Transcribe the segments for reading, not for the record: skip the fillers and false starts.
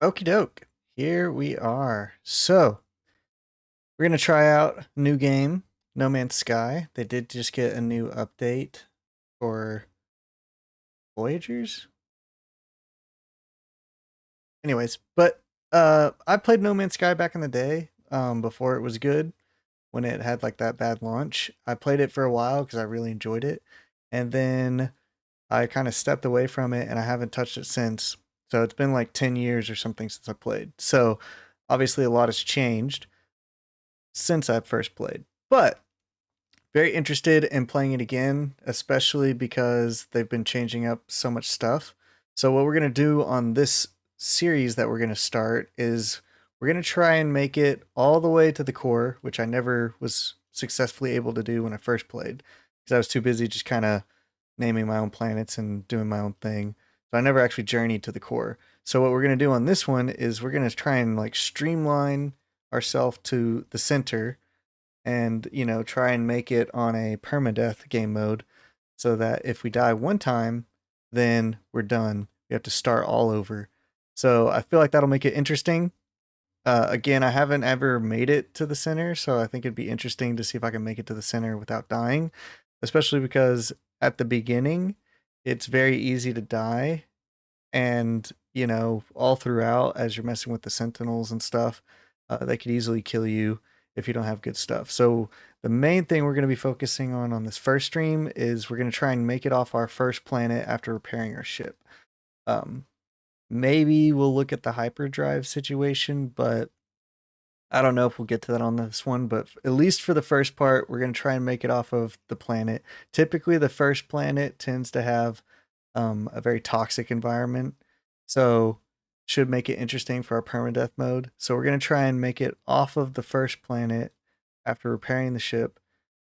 Okie doke. Here we are. So, we're going to try out a new game, No Man's Sky. They did just get a new update for Voyagers. Anyways, but I played No Man's Sky back in the day, before it was good, when it had like that bad launch. I played it for a while because I really enjoyed it. And then I kind of stepped away from it and I haven't touched it since. So it's been like 10 years or something since I played. So obviously a lot has changed since I first played. But very interested in playing it again, especially because they've been changing up so much stuff. So what we're going to do on this series that we're going to start is we're going to try and make it all the way to the core, which I never was successfully able to do when I first played because I was too busy just kind of naming my own planets and doing my own thing. So I never actually journeyed to the core. So what we're going to do on this one is we're going to try and like streamline ourselves to the center and try and make it on a permadeath game mode so that if we die one time, then we're done. We have to start all over. So I feel like that'll make it interesting. Again, I haven't ever made it to the center, so I think it'd be interesting to see if I can make it to the center without dying, especially because at the beginning it's very easy to die, and all throughout as you're messing with the sentinels and stuff, they could easily kill you if you don't have good stuff. So the main thing we're going to be focusing on this first stream is we're going to try and make it off our first planet after repairing our ship. um, Maybe we'll look at the hyperdrive situation, but I don't know if we'll get to that on this one. But at least for the first part, we're going to try and make it off of the planet. Typically the first planet tends to have a very toxic environment, so should make it interesting for our permadeath mode. So we're going to try and make it off of the first planet after repairing the ship.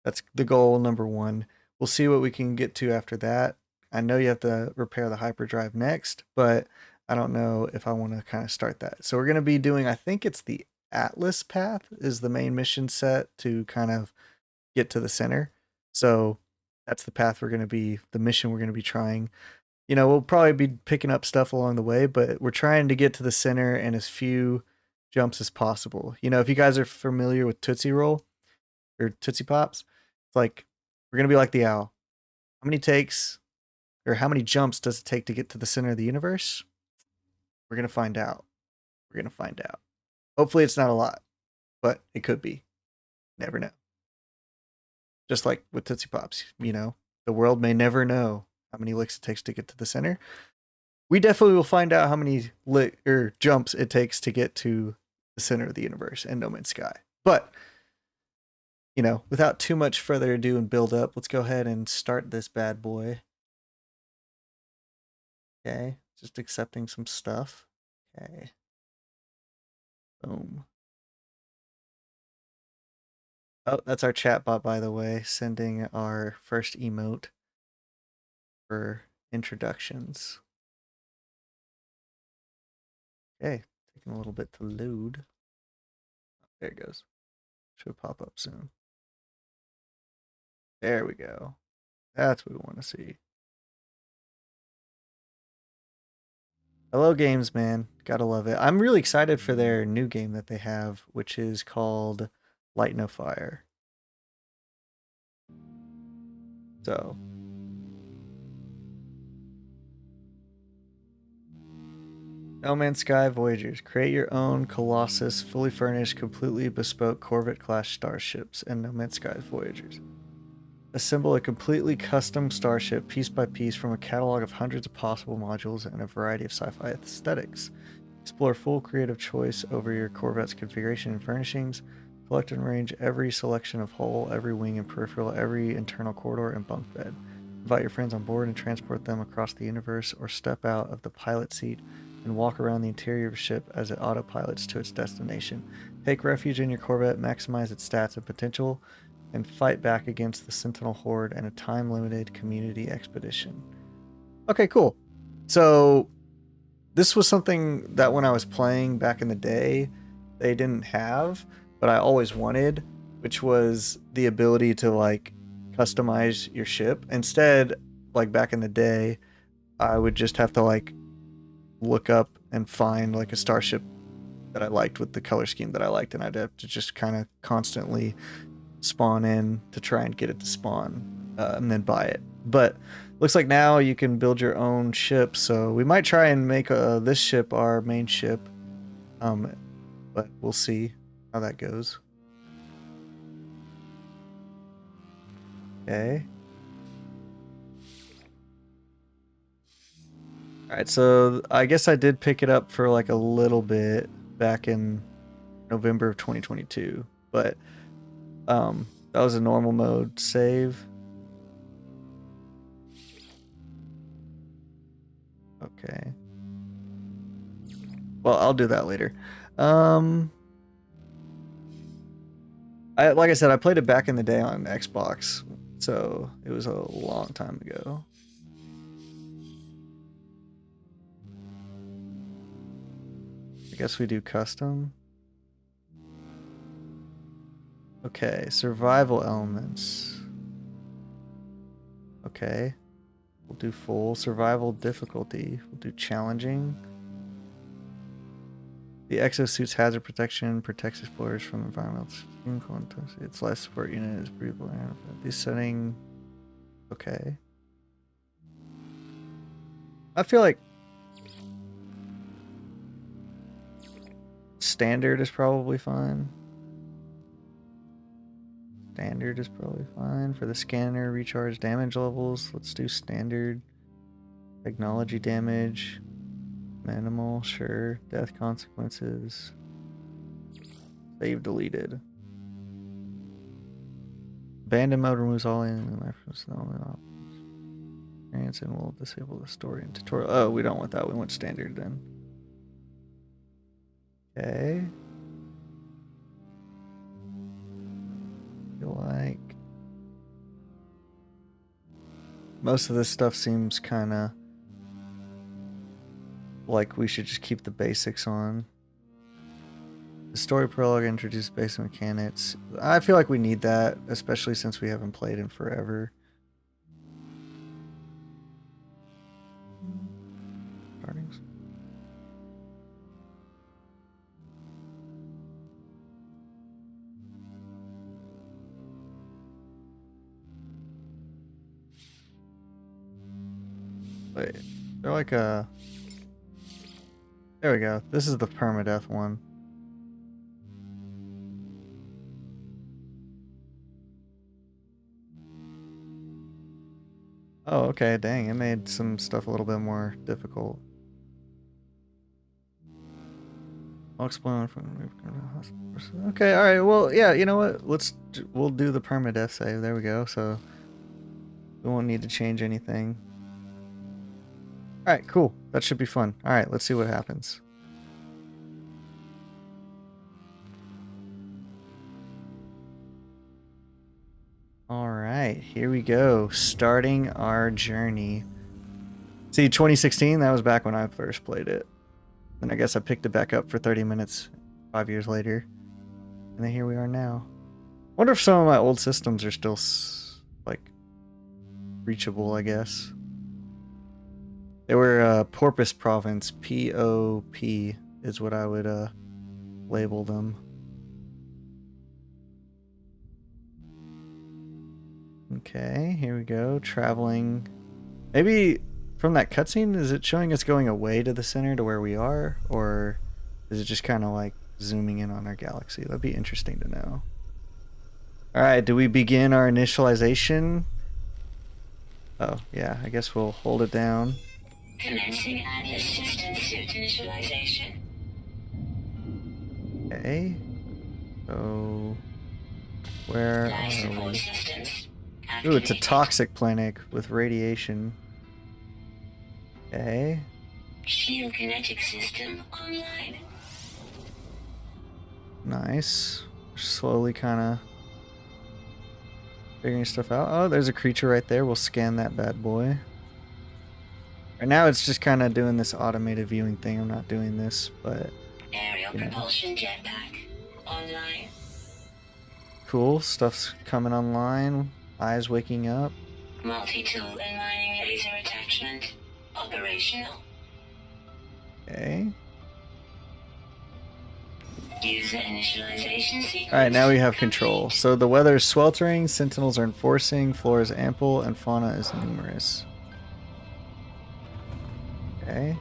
That's the goal number one. We'll see what we can get to after that. I know you have to repair the hyperdrive next, but I don't know if I want to kind of start that. So we're going to be doing, I think it's the Atlas path is the main mission set to kind of get to the center. So that's the path we're going to be, the mission we're going to be trying. We'll probably be picking up stuff along the way, but we're trying to get to the center and as few jumps as possible. If you guys are familiar with Tootsie Roll or Tootsie Pops, it's like we're going to be like the owl. How many takes or how many jumps does it take to get to the center of the universe? We're going to find out. We're going to find out. Hopefully it's not a lot, but it could be. Never know. Just like with Tootsie Pops, the world may never know how many licks it takes to get to the center. We definitely will find out how many jumps it takes to get to the center of the universe and No Man's Sky. But, without too much further ado and build up, let's go ahead and start this bad boy. Okay, just accepting some stuff. Okay. Boom. Oh, that's our chatbot, by the way, sending our first emote for introductions. Okay, taking a little bit to load. There it goes. Should pop up soon. There we go. That's what we want to see. Hello games, man. Gotta love it. I'm really excited for their new game that they have, which is called Light No Fire. So No Man's Sky Voyagers. Create your own Colossus, fully furnished, completely bespoke Corvette-class starships in No Man's Sky Voyagers. Assemble a completely custom starship piece by piece from a catalog of hundreds of possible modules and a variety of sci-fi aesthetics. Explore full creative choice over your Corvette's configuration and furnishings. Collect and arrange every selection of hull, every wing and peripheral, every internal corridor and bunk bed. Invite your friends on board and transport them across the universe, or step out of the pilot seat and walk around the interior of a ship as it autopilots to its destination. Take refuge in your Corvette, maximize its stats and potential, and fight back against the Sentinel Horde in a time-limited community expedition. Okay, cool. So this was something that when I was playing back in the day, they didn't have, but I always wanted, which was the ability to like customize your ship. Instead, like back in the day, I would just have to like look up and find like a starship that I liked with the color scheme that I liked, and I'd have to just kind of constantly spawn in to try and get it to spawn, and then buy it. But looks like now you can build your own ship, so we might try and make this ship our main ship, but we'll see how that goes. Okay. Alright, so I guess I did pick it up for like a little bit back in November of 2022, but that was a normal mode save. Okay. Well, I'll do that later. Like I said, I played it back in the day on Xbox, so it was a long time ago. I guess we do custom. Okay, survival elements. Okay. We'll do full survival difficulty. We'll do challenging. The exosuit's hazard protection protects explorers from environmental contact. Its life support unit is breathable. This setting. Okay. I feel like standard is probably fine. Standard is probably fine. For the scanner, recharge damage levels. Let's do standard. Technology damage. Minimal, sure. Death consequences. Save deleted. Abandon mode removes all in experience and will disable the story and tutorial. Oh, we don't want that. We want standard then. Okay. Feel like most of this stuff seems kind of like we should just keep the basics on. The story prologue introduced basic mechanics. I feel like we need that, especially since we haven't played in forever. Startings. Wait, they're like a... There we go. This is the permadeath one. Oh, okay, dang, it made some stuff a little bit more difficult. I'll explain from... Okay, alright, well, yeah, you know what? We'll do the permadeath save. There we go, so we won't need to change anything. Alright, cool. That should be fun. Alright, let's see what happens. Alright, here we go. Starting our journey. See, 2016, that was back when I first played it. And I guess I picked it back up for 30 minutes 5 years later. And then here we are now. Wonder if some of my old systems are still, like, reachable, I guess. They were Porpoise Province. P-O-P is what I would label them. Okay, here we go. Traveling. Maybe from that cutscene, is it showing us going away to the center to where we are? Or is it just kind of like zooming in on our galaxy? That'd be interesting to know. Alright, do we begin our initialization? Oh, yeah, I guess we'll hold it down. Commencing Atlas system suit initialization. Okay. So, where are we? Ooh, it's a toxic planet with radiation. Okay. Shield kinetic system online. Nice. Slowly kind of figuring stuff out. Oh, there's a creature right there. We'll scan that bad boy. Right now it's just kind of doing this automated viewing thing. I'm not doing this, but... Aerial propulsion jetpack online. Cool. Stuff's coming online. Eyes waking up. Multi-tool and mining laser attachment operational. Okay. User initialization sequence. Alright, now we have control. So the weather is sweltering, sentinels are enforcing, floor is ample, and fauna is numerous. Okay.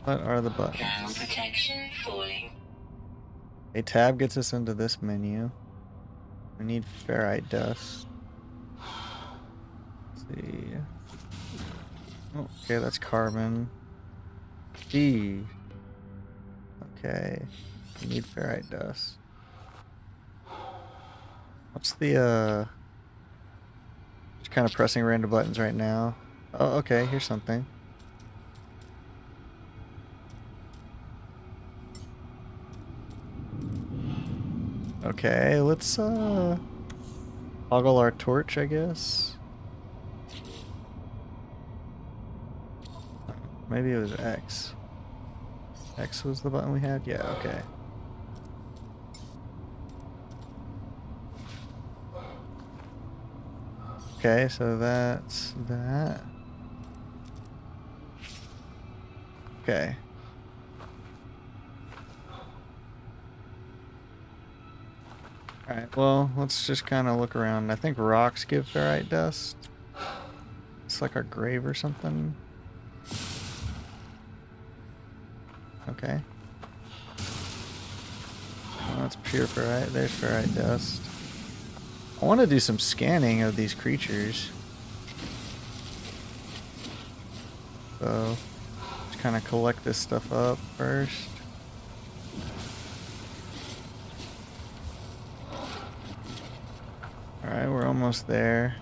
What are the Thermal buttons? protection falling. A tab gets us into this menu. We need ferrite dust. Let's see. Oh, okay, that's carbon. D. Okay. We need ferrite dust. What's the just kind of pressing random buttons right now. Oh, okay, here's something. Okay, let's toggle our torch, I guess. Maybe it was X. X was the button we had? Yeah, okay. Okay, so that's that. Okay. Alright, well, let's just kind of look around. I think rocks give ferrite dust. It's like our grave or something. Okay. Well, that's pure ferrite. There's ferrite dust. I want to do some scanning of these creatures. So, just kind of collect this stuff up first. Alright, we're almost there.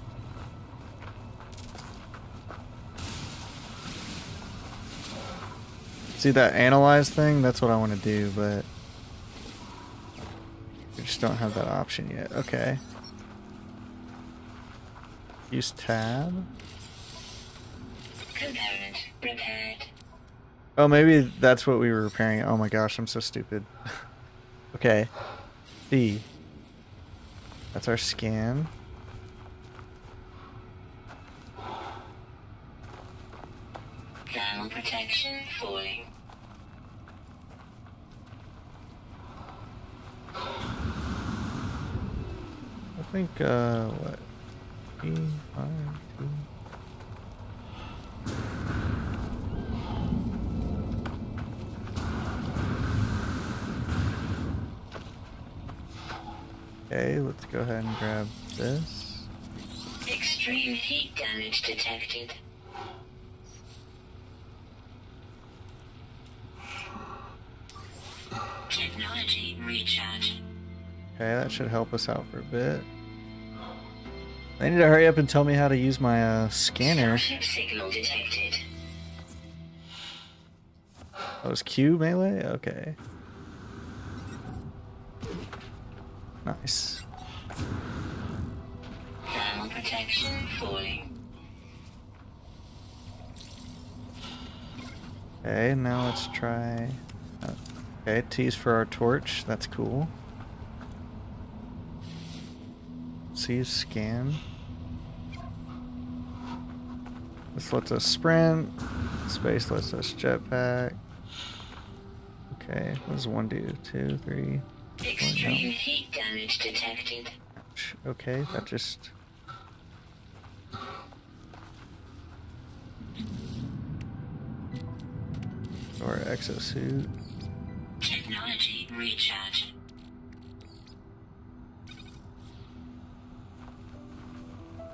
See that analyze thing? That's what I want to do, but we just don't have that option yet. Okay. Use tab. Component repaired. Oh, maybe that's what we were repairing. Oh my gosh, I'm so stupid. Okay. C. That's our scan. Thermal protection falling. I think, what? E, R, T. Okay, let's go ahead and grab this. Extreme heat damage detected. Technology recharge. Okay, that should help us out for a bit. They need to hurry up and tell me how to use my scanner. Starship signal detected. That was Q melee? Okay. Nice. Thermal protection falling. Okay, now let's try... okay, T's for our torch. That's cool. C scan. This lets us sprint. Space lets us jetpack. Okay, what does 1 do? 2, 3. Extreme heat damage detected. Okay, that just... Or exosuit. Technology recharge.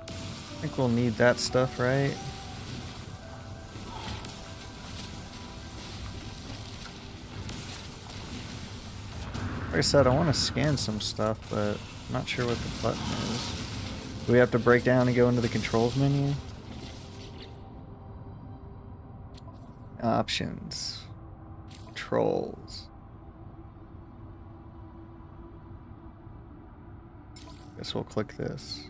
I think we'll need that stuff, right? Like I said, I want to scan some stuff, but I'm not sure what the button is. Do we have to break down and go into the controls menu? Options. Controls. Guess we'll click this.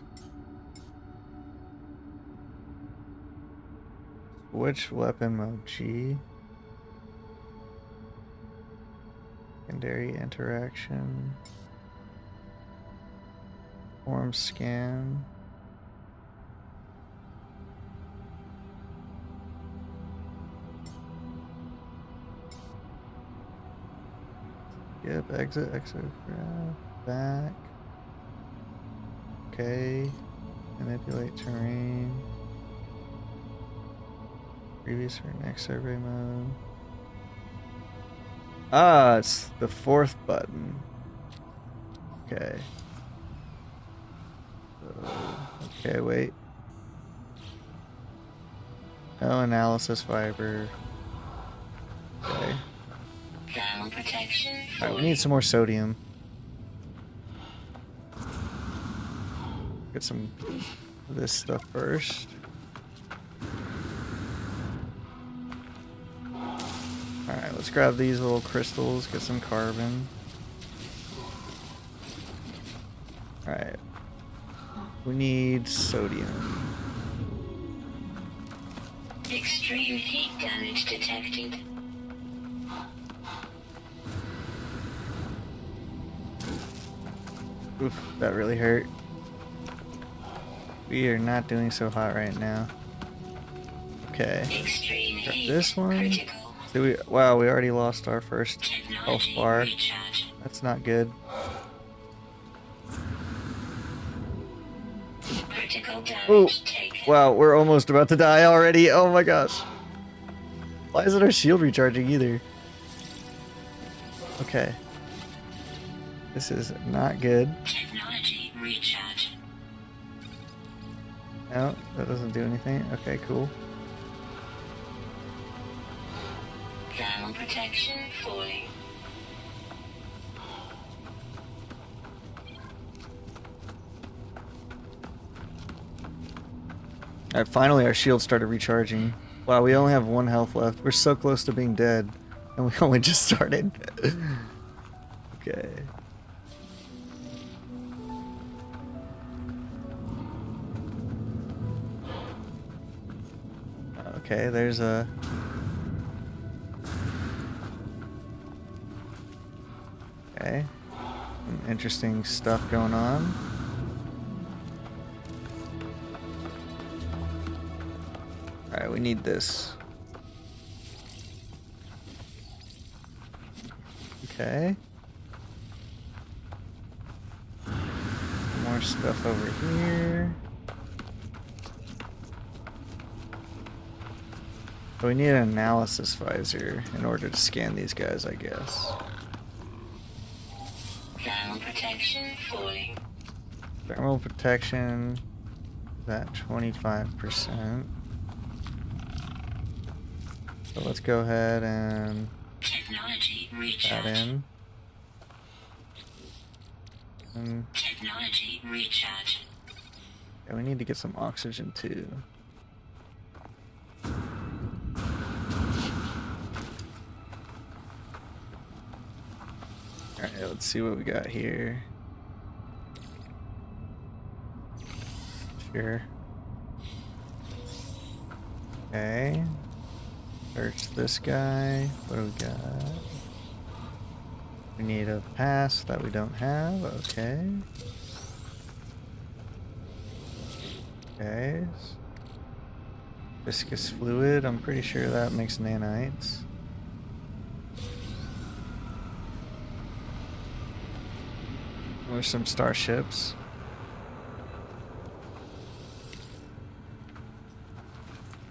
Which weapon mode? G. Secondary interaction. Form scan. Skip, exit, exocraft, back. Okay. Manipulate terrain. Previous or next survey mode. Ah, it's the 4th button. Okay. Okay, wait. Oh, analysis fiber. Okay. Thermal protection. Alright, we need some more sodium. Get some of this stuff first. Alright, let's grab these little crystals, get some carbon. Alright. We need sodium. Extreme heat damage detected. Oof, that really hurt. We are not doing so hot right now. Okay. Extreme Got heat this one. critical. Did we? Wow, we already lost our first health Technology bar. recharge. That's not good. Critical damage Oh, taken. wow, we're almost about to die already. Oh my gosh. Why isn't our shield recharging either? Okay. This is not good. Technology recharge. No, that doesn't do anything. Okay, cool. Thermal protection falling. Alright, finally our shield started recharging. Wow, we only have 1 health left. We're so close to being dead. And we only just started. Okay. Okay, there's a... Okay. Some interesting stuff going on. Alright, we need this. Okay. More stuff over here. So we need an analysis visor in order to scan these guys, I guess. Thermal protection falling. Thermal protection is at 25%. So let's go ahead and Technology put that recharge. in. And Technology recharge. yeah, we need to get some oxygen too. Alright, let's see what we got here. Sure. Okay. Search this guy. What do we got? We need a pass that we don't have. Okay. Okay. Viscous fluid. I'm pretty sure that makes nanites. There's some starships.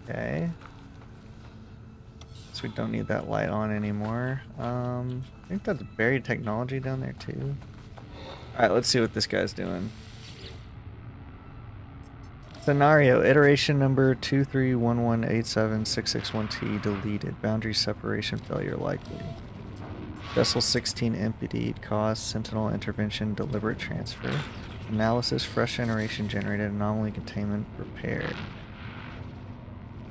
Okay. So we don't need that light on anymore. I think that's buried technology down there too. Alright, let's see what this guy's doing. Scenario, iteration number 2311876661T deleted. Boundary separation failure likely. Vessel 16 emptied. Cause Sentinel intervention deliberate transfer. Analysis fresh generation generated. Anomaly containment repaired.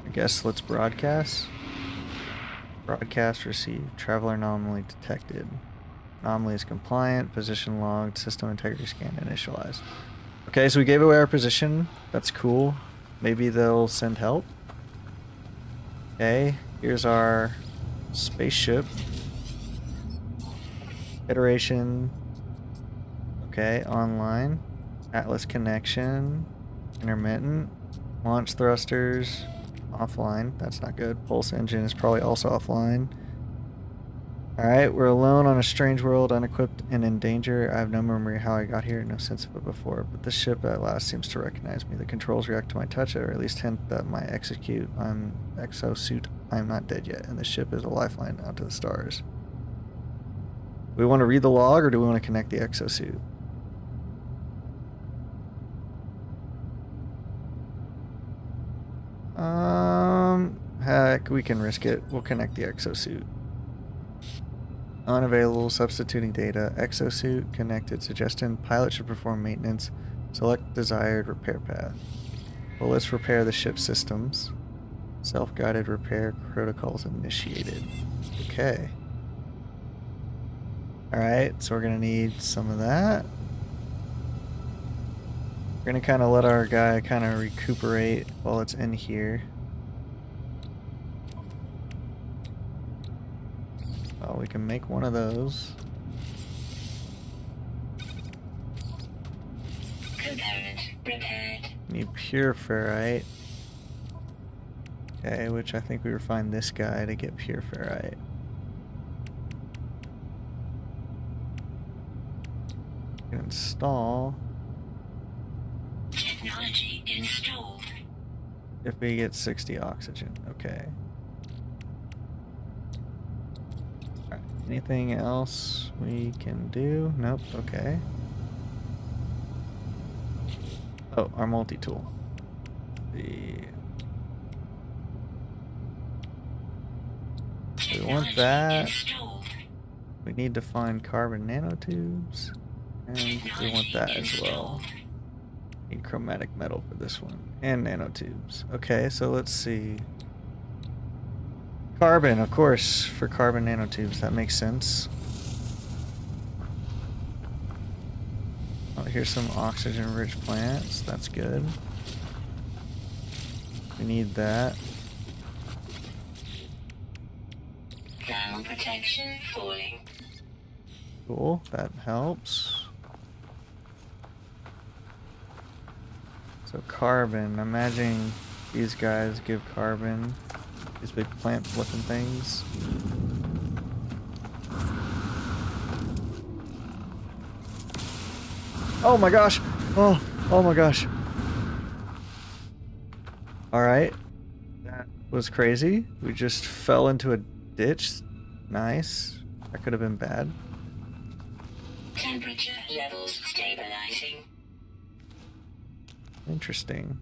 I guess let's broadcast. Broadcast received. Traveler anomaly detected. Anomaly is compliant. Position logged. System integrity scan initialized. Okay, so we gave away our position. That's cool. Maybe they'll send help. Okay, here's our spaceship. Iteration. Okay, online. Atlas connection. Intermittent. Launch thrusters. Offline. That's not good. Pulse engine is probably also offline. Alright, we're alone on a strange world, unequipped and in danger. I have no memory how I got here, no sense of it before, but this ship at last seems to recognize me. The controls react to my touch, or at least hint that my exosuit, I'm not dead yet, and the ship is a lifeline out to the stars. Do we want to read the log, or do we want to connect the exosuit? Heck, we can risk it. We'll connect the exosuit. Unavailable, substituting data. Exosuit connected. Suggestion: pilot should perform maintenance. Select desired repair path. Well, let's repair the ship systems. Self-guided repair protocols initiated. Okay. Alright, so we're gonna need some of that. We're gonna kind of let our guy kind of recuperate while it's in here. Oh, we can make one of those. Component repaired. Need pure ferrite. Okay, which I think we refine this guy to get pure ferrite. Install. Technology installed. If we get 60 oxygen, okay. Alright, anything else we can do? Nope, okay. Oh, our multi-tool. We want that. We need to find carbon nanotubes. And we want that as well. Need chromatic metal for this one. And nanotubes. Okay, so let's see. Carbon, of course, for carbon nanotubes. That makes sense. Oh, here's some oxygen-rich plants. That's good. We need that. Thermal protection falling. Cool, that helps. So carbon, imagine these guys give carbon. These big plant looking things. Oh my gosh! Oh my gosh. Alright. That was crazy. We just fell into a ditch. Nice. That could have been bad. Temperature levels stabilizing. Interesting.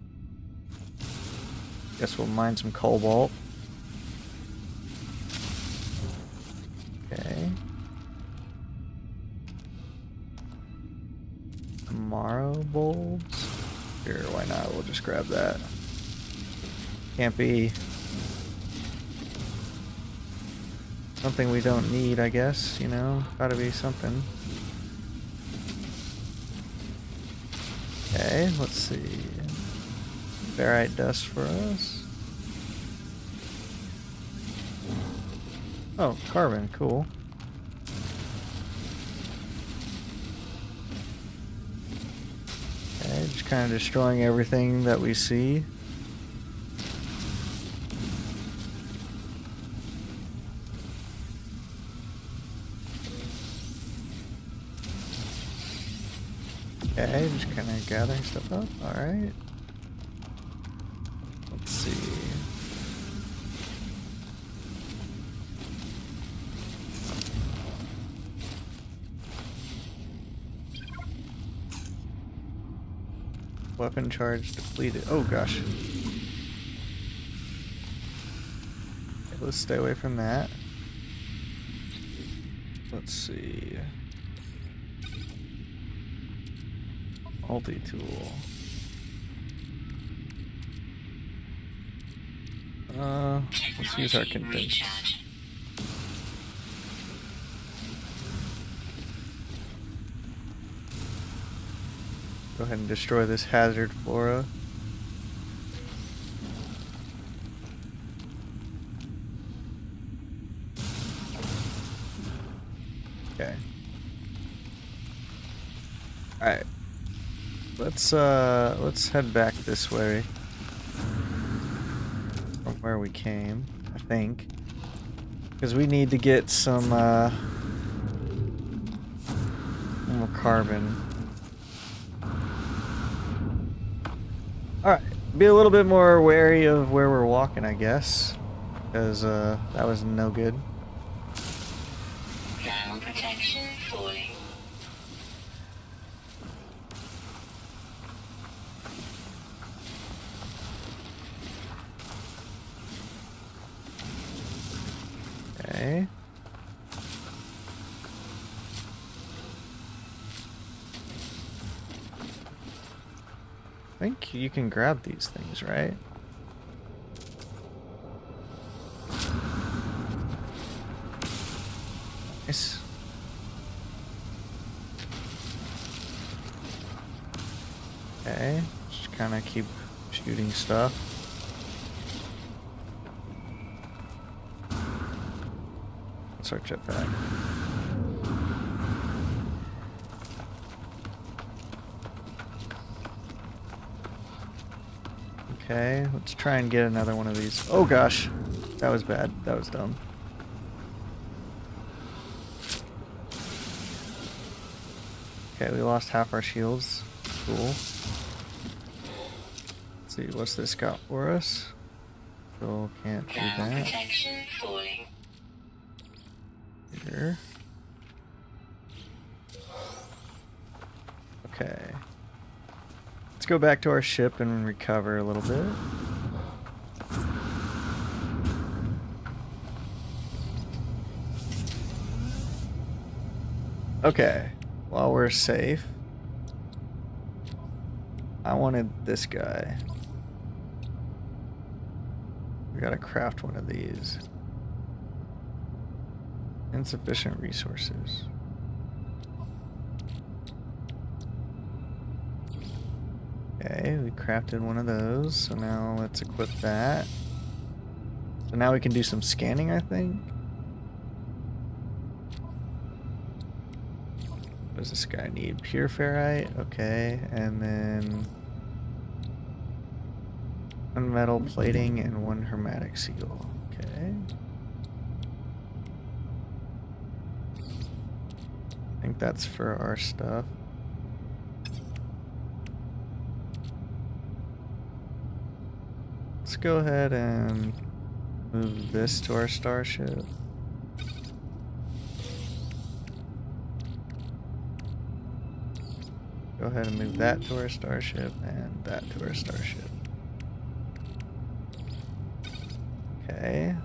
Guess we'll mine some cobalt. Okay. Marrow bulbs? Sure, why not? We'll just grab that. Can't be something we don't need, I guess, you know? Gotta be something. Okay, let's see. Ferrite dust for us. Oh, carbon, cool. Okay, just kind of destroying everything that we see. Okay, just kind of gathering stuff up. Alright. Let's see. Weapon charge depleted. Oh gosh. Okay, let's stay away from that. Let's see. Multi-tool. Let's use our condense. Go ahead and destroy this hazard flora. Okay. Alright. Let's head back this way from where we came, I think. Because we need to get some more carbon. Alright, be a little bit more wary of where we're walking, I guess. Because that was no good. Thermal protection falling. Okay. I think you can grab these things, right? Nice. Okay, just kind of keep shooting stuff. What's our jetpack? Okay, let's try and get another one of these. Oh gosh, that was bad. That was dumb. Okay, we lost half our shields. Cool. Let's see, what's this got for us? Still can't do Thermal that. protection falling. Here. Okay. Let's go back to our ship and recover a little bit. Okay. While we're safe, I wanted this guy. We gotta craft one of these. Insufficient resources. Okay, we crafted one of those, so now let's equip that. So now we can do some scanning, I think. What does this guy need? Pure ferrite, okay, and then one metal plating and one hermetic seal, okay. I think that's for our stuff. Let's go ahead and move this to our starship. Go ahead and move that to our starship and that to our starship. Okay.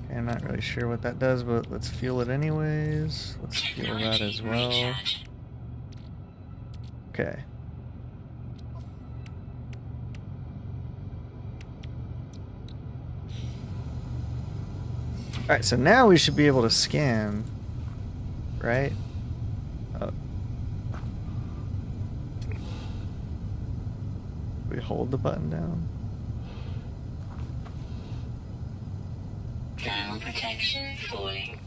Okay, I'm not really sure what that does, but let's fuel it anyways. Let's fuel that as well. Recharge. Okay. Alright, so now we should be able to scan, right? Oh. We hold the button down. Thermal protection falling.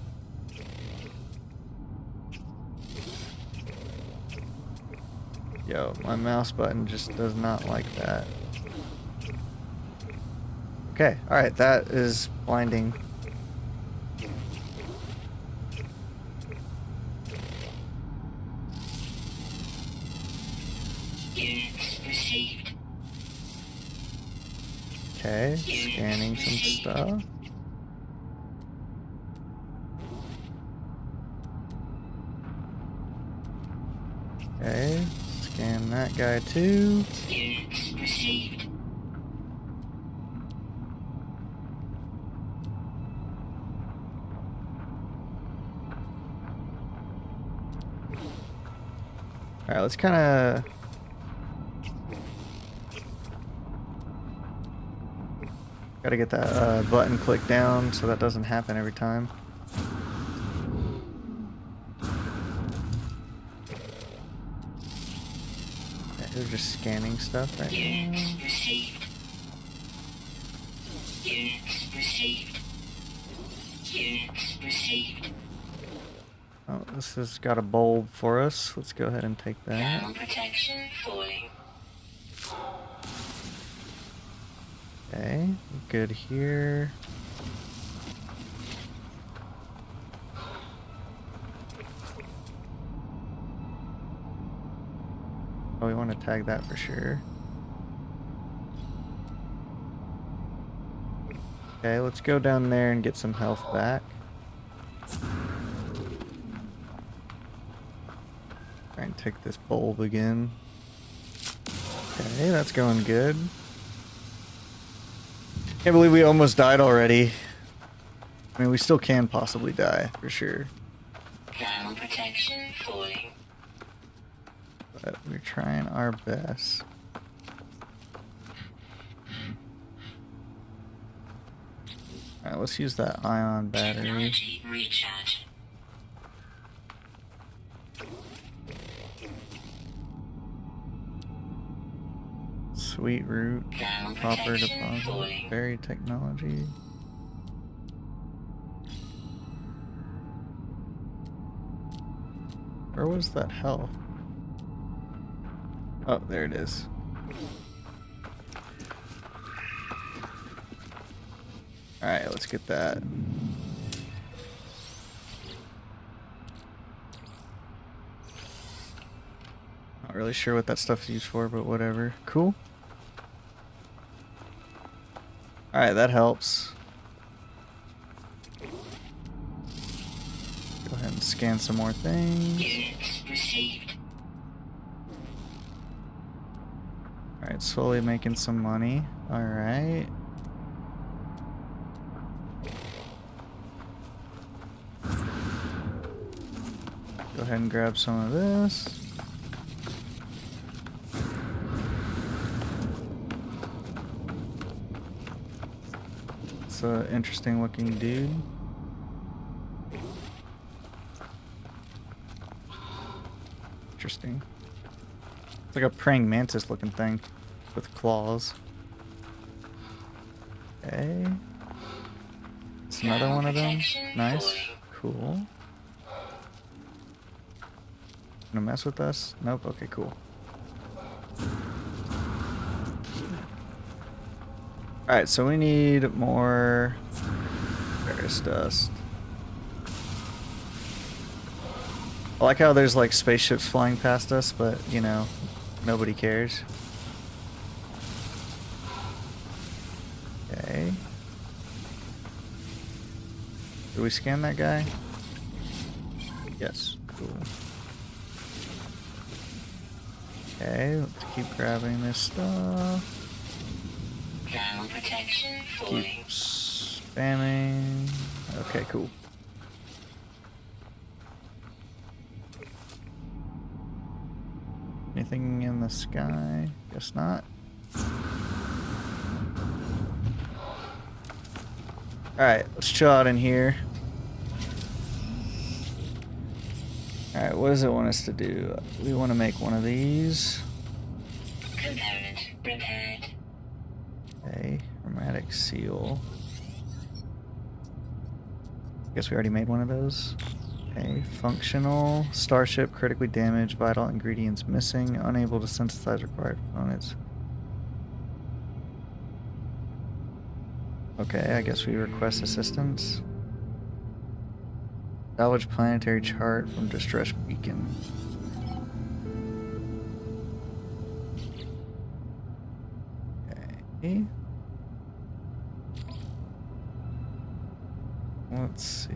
Yo, my mouse button just does not like that. Okay, alright, that is blinding. Units received. Okay, scanning some stuff. Okay, scan that guy too. Units received. Alright, let's kind of... Gotta get that button clicked down so that doesn't happen every time. Okay, they're just scanning stuff right now. Units received. Units received. Units received. Oh, this has got a bulb for us. Let's go ahead and take that. Thermal protection falling. Okay, good here. Oh, we want to tag that for sure. Okay, let's go down there and get some health back. Try and take this bulb again. Okay, that's going good. Can't believe we almost died already. I mean, we still can possibly die, for sure. Thermal protection falling. But we're trying our best. Alright, let's use that ion battery. Technology recharge. Sweet root, Thermal copper protection deposit, falling. berry technology. Where was that health? Oh, there it is. Alright, let's get that. Not really sure what that stuff is used for, but whatever. Cool. Alright, that helps. Go ahead and scan some more things. Units received. Alright, slowly making some money. Alright. Go ahead and grab some of this. It's an interesting looking dude. Interesting. It's like a praying mantis looking thing with claws. Okay. It's another one of them. Nice. Cool. Gonna mess with us? Nope. Okay, cool. Alright, so we need more ferrous dust. I like how there's like spaceships flying past us, but you know, nobody cares. Okay. Did we scan that guy? Yes. Cool. Okay, let's keep grabbing this stuff. Thermal protection Keep falling. spamming. Okay, cool. Anything in the sky? Guess not. Alright, let's chill out in here. Alright, what does it want us to do? We want to make one of these. Component repaired. Okay, chromatic seal. Guess we already made one of those. Okay, functional. Starship critically damaged, vital ingredients missing, unable to synthesize required components. Okay, I guess we request assistance. Salvage planetary chart from distressed beacon. Okay. Let's see.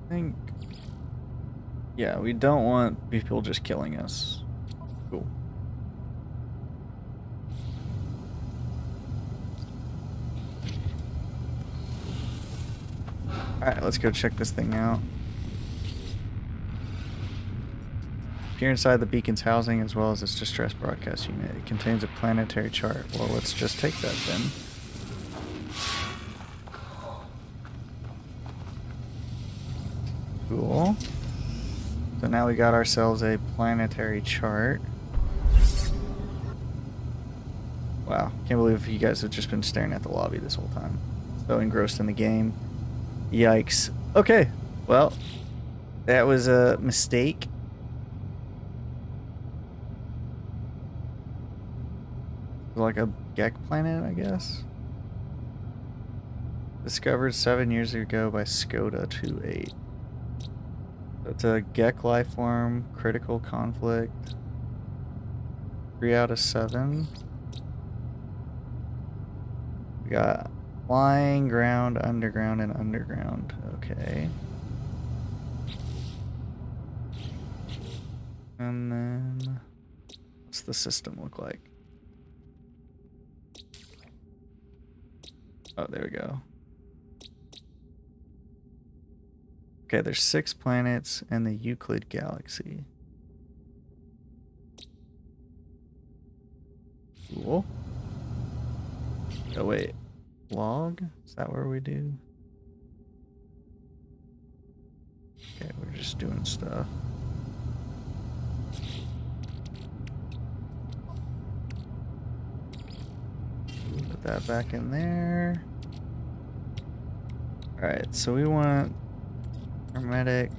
I think. Yeah, we don't want people just killing us. Cool. Alright, let's go check this thing out. Appear inside the beacon's housing as well as its distress broadcast unit. It contains a planetary chart. Well, let's just take that then. Cool. So now we got ourselves a planetary chart. Wow, can't believe you guys have just been staring at the lobby this whole time. So engrossed in the game. Yikes. Okay, well, that was a mistake. like a Gek planet, I guess. Discovered 7 years ago by Skoda28. So it's a Gek life form, critical conflict. 3 out of 7. We got flying, ground, underground, and underground. Okay. And then, what's the system look like? Oh, there we go. Okay, there's 6 planets in the Euclid galaxy. Cool. Oh, wait. Log? Is that where we do? Okay, we're just doing stuff. Put that back in there. Alright, so we want hermetic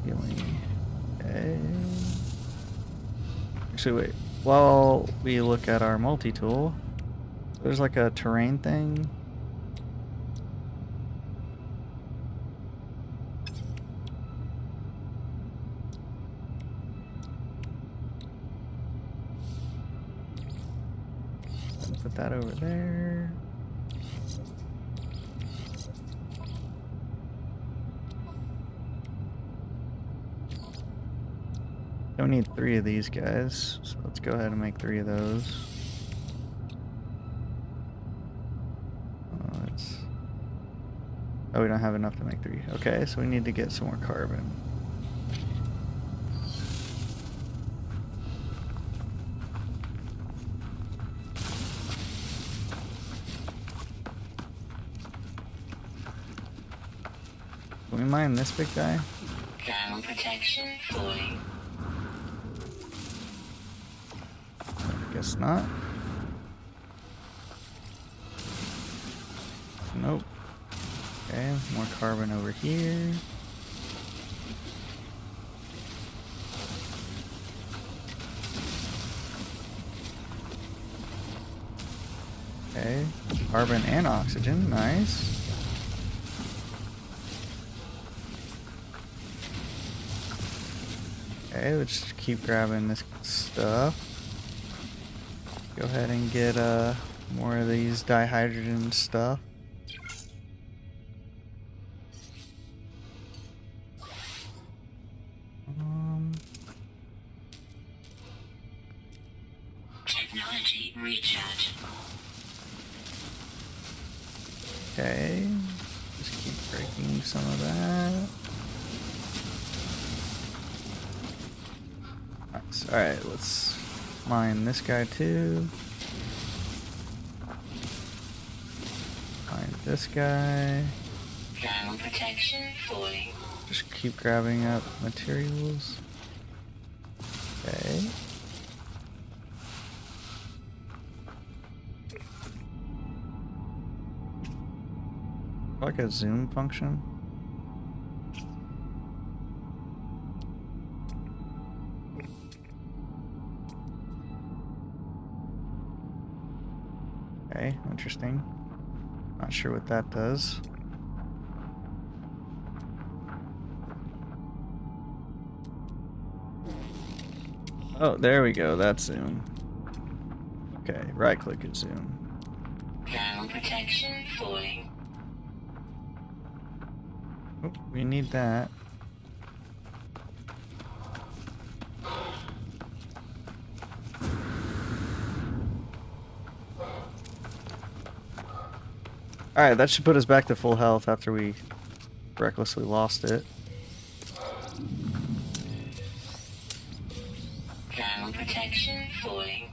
healing. Okay. Actually, wait. While we look at our multi-tool, there's like a terrain thing. Put that over there. Don't need 3 of these guys, so let's go ahead and make 3 of those. Oh, we don't have enough to make 3. Okay, so we need to get some more carbon. Can we mine this big guy? Thermal protection falling. Guess not. Nope. Okay, more carbon over here. Okay, carbon and oxygen, nice. Okay, let's just keep grabbing this stuff. Go ahead and get more of these dihydrogen stuff. Technology recharge. Okay, just keep breaking some of that. Nice. All right, let's mine this guy too. Mine this guy. Thermal protection falling. Just keep grabbing up materials. Okay. Like a zoom function. Okay, interesting. Not sure what that does. Oh, there we go. That's zoom. Okay, right click and zoom. Thermal protection falling. Oh, we need that. Alright, that should put us back to full health after we recklessly lost it. Thermal protection falling.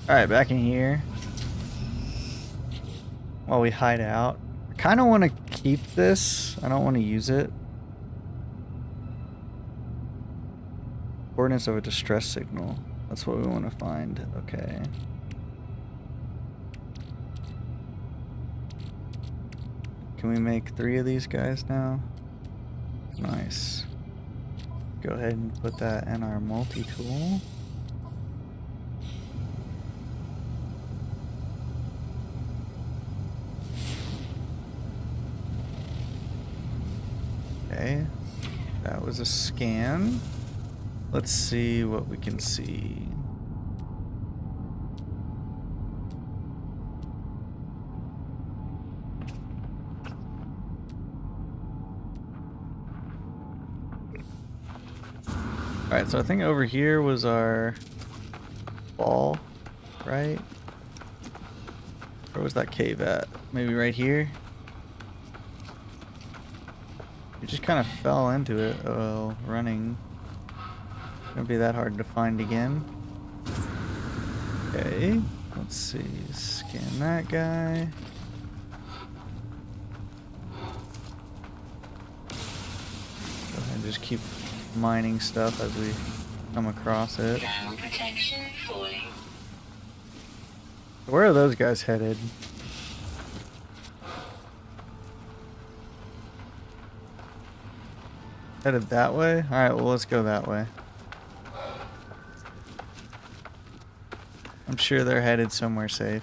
Alright, back in here. While we hide out. I kind of want to keep this. I don't want to use it. Coordinates of a distress signal. That's what we want to find. Okay. Can we make 3 of these guys now? Nice. Go ahead and put that in our multi-tool. Okay, that was a scan. Let's see what we can see. Alright, so I think over here was our ball, right? Where was that cave at? Maybe right here? We just kind of fell into it while running. Gonna be that hard to find again. Okay, let's see. Scan that guy. Go ahead and just keep mining stuff as we come across it. Thermal protection falling. Where are those guys headed? Headed that way? Alright, well let's go that way. I'm sure they're headed somewhere safe.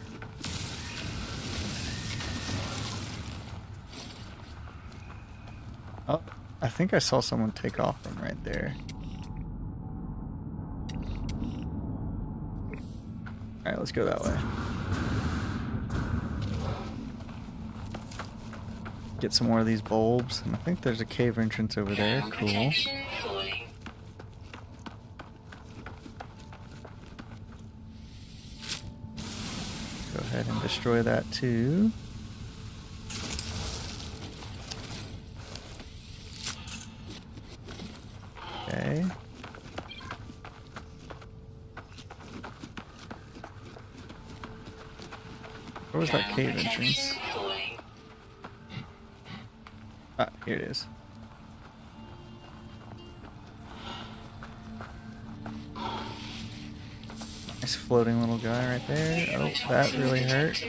Oh, I think I saw someone take off from right there. Alright, let's go that way. Get some more of these bulbs, and I think there's a cave entrance over there. Cool. Go ahead and destroy that too. Okay. Where was that cave entrance? Ah, here it is. Nice floating little guy right there. Oh, that really hurt.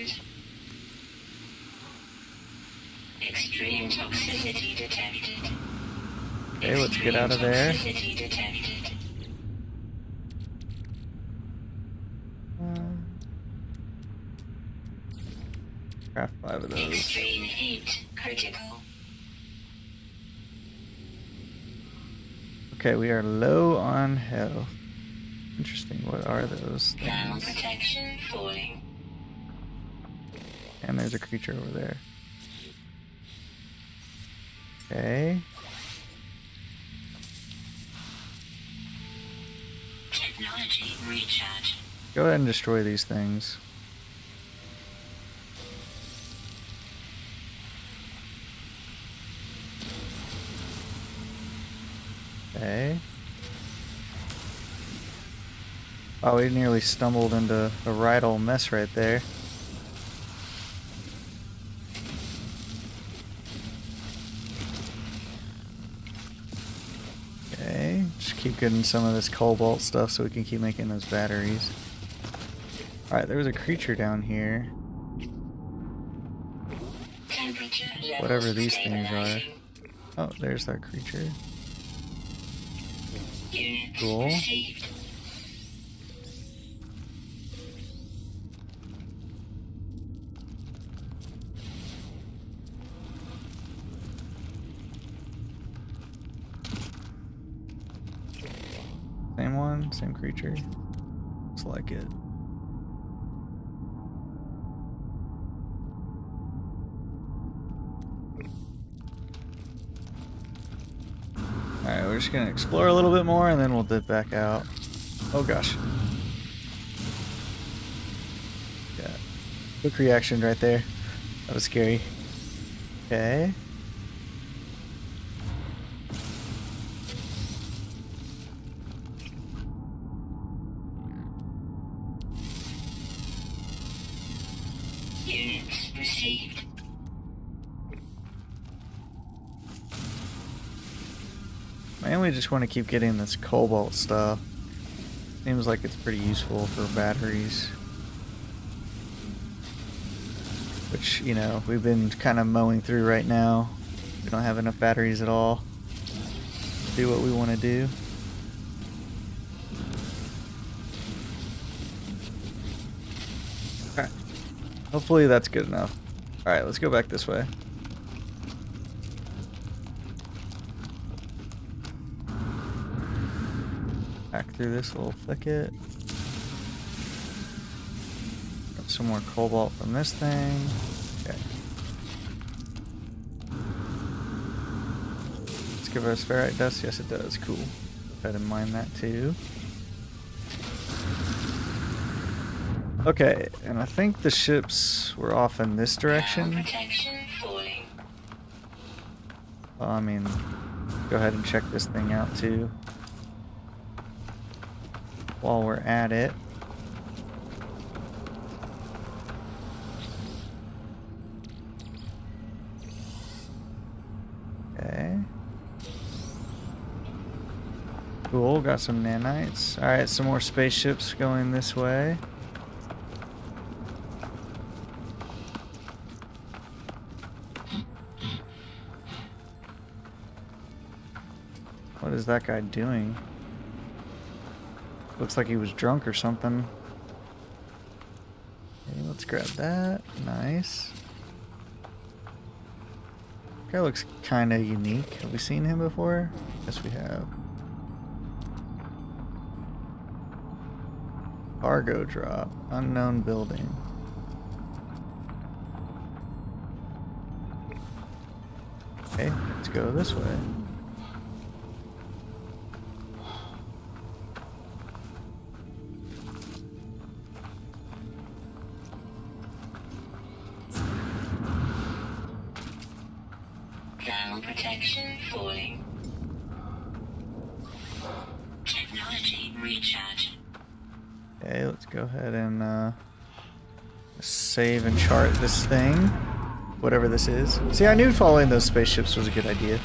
Extreme toxicity detected. Okay, let's get out of there. Craft 5 of those. Extreme heat critical. Okay, we are low on health. Interesting. What are those Thermal things? protection falling. And there's a creature over there. Okay. Technology recharge. Go ahead and destroy these things. Okay. Oh, we nearly stumbled into a right old mess right there. Okay, just keep getting some of this cobalt stuff so we can keep making those batteries. Alright, there was a creature down here. Whatever these things are. Oh, there's that creature. Cool. Same one, same creature. Looks like it. Alright, we're just gonna explore a little bit more and then we'll dip back out. Oh gosh. Yeah. Quick reaction right there. That was scary. Okay. Units received. Mainly just want to keep getting this cobalt stuff. Seems like it's pretty useful for batteries. which, you know, we've been kind of mowing through right now. We don't have enough batteries at all to do what we want to do. Alright. Hopefully that's good enough. Alright, let's go back this way. Back through this little thicket. Got some more cobalt from this thing. Okay. Let's give us ferrite dust. Yes, it does. Cool. Go ahead and mine that too. Okay, and I think the ships were off in this direction. Protection falling. Well, I mean, go ahead and check this thing out too. While we're at it. Okay. Cool, got some nanites. Alright, some more spaceships going this way. What is that guy doing? Looks like he was drunk or something. Okay, let's grab that. Nice. Guy looks kind of unique. Have we seen him before? Yes, we have. Cargo drop. Unknown building. Okay, let's go this way. Thermal protection falling. Technology recharge. Okay, let's go ahead and save and chart this thing. Whatever this is. See, I knew following those spaceships was a good idea.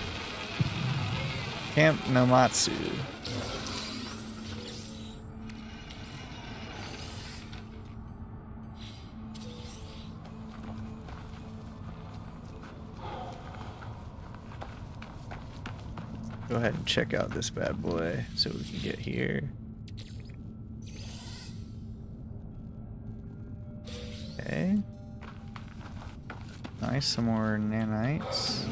Camp Nomatsu. Go ahead and check out this bad boy so we can get here. Okay. Nice, some more nanites.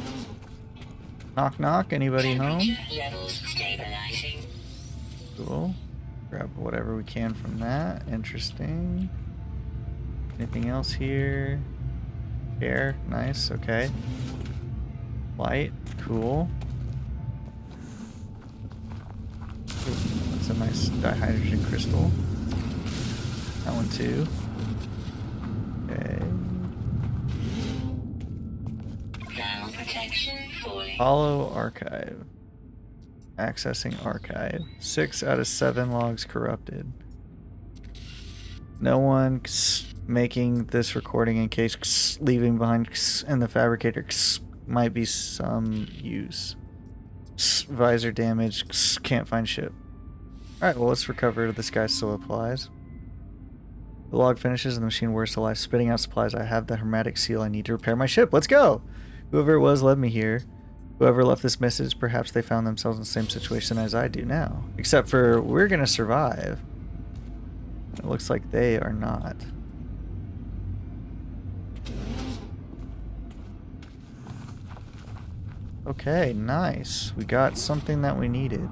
Knock knock, anybody home? Levels stabilizing. Cool. Grab whatever we can from that. Interesting. Anything else here? Air, nice, okay. Light, cool. Ooh, that's a nice dihydrogen crystal. That one too. Okay. Thermal protection falling. Follow archive. Accessing archive. 6 out of 7 logs corrupted. No one making this recording in case leaving behind and the fabricator might be some use. Visor damage. Can't find ship. Alright, well, let's recover. This guy still applies. The log finishes and the machine whirs to life, spitting out supplies. I have the hermetic seal I need to repair my ship. Let's go! Whoever it was led me here. Whoever left this message, perhaps they found themselves in the same situation as I do now. Except for, we're gonna survive. It looks like they are not. Okay, nice. We got something that we needed.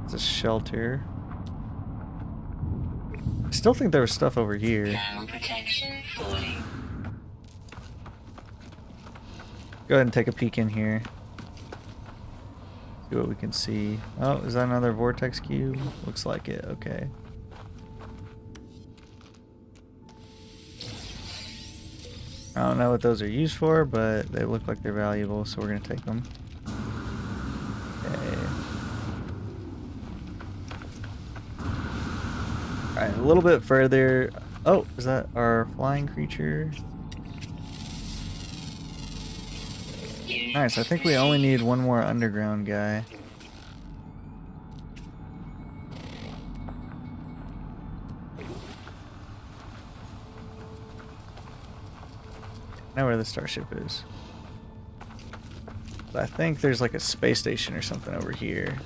It's a shelter. I still think there was stuff over here. Thermal protection falling. Go ahead and take a peek in here. See what we can see. Oh, is that another vortex cube? Looks like it. Okay. I don't know what those are used for, but they look like they're valuable, so we're gonna take them. Okay. Alright, a little bit further. Oh, is that our flying creature? Nice, I think we only need one more underground guy. I know where the starship is. But I think there's like a space station or something over here.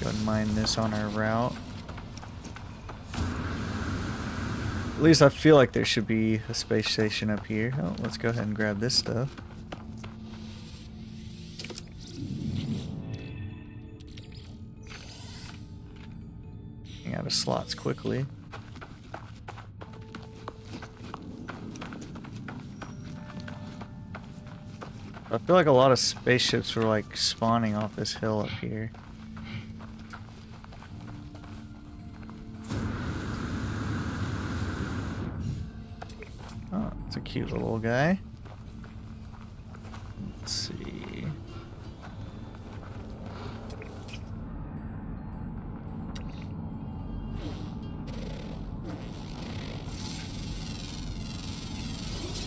Go and mine this on our route. At least I feel like there should be a space station up here. Oh, let's go ahead and grab this stuff. Getting out of slots quickly. I feel like a lot of spaceships were like spawning off this hill up here. Oh, it's a cute little guy. Let's see.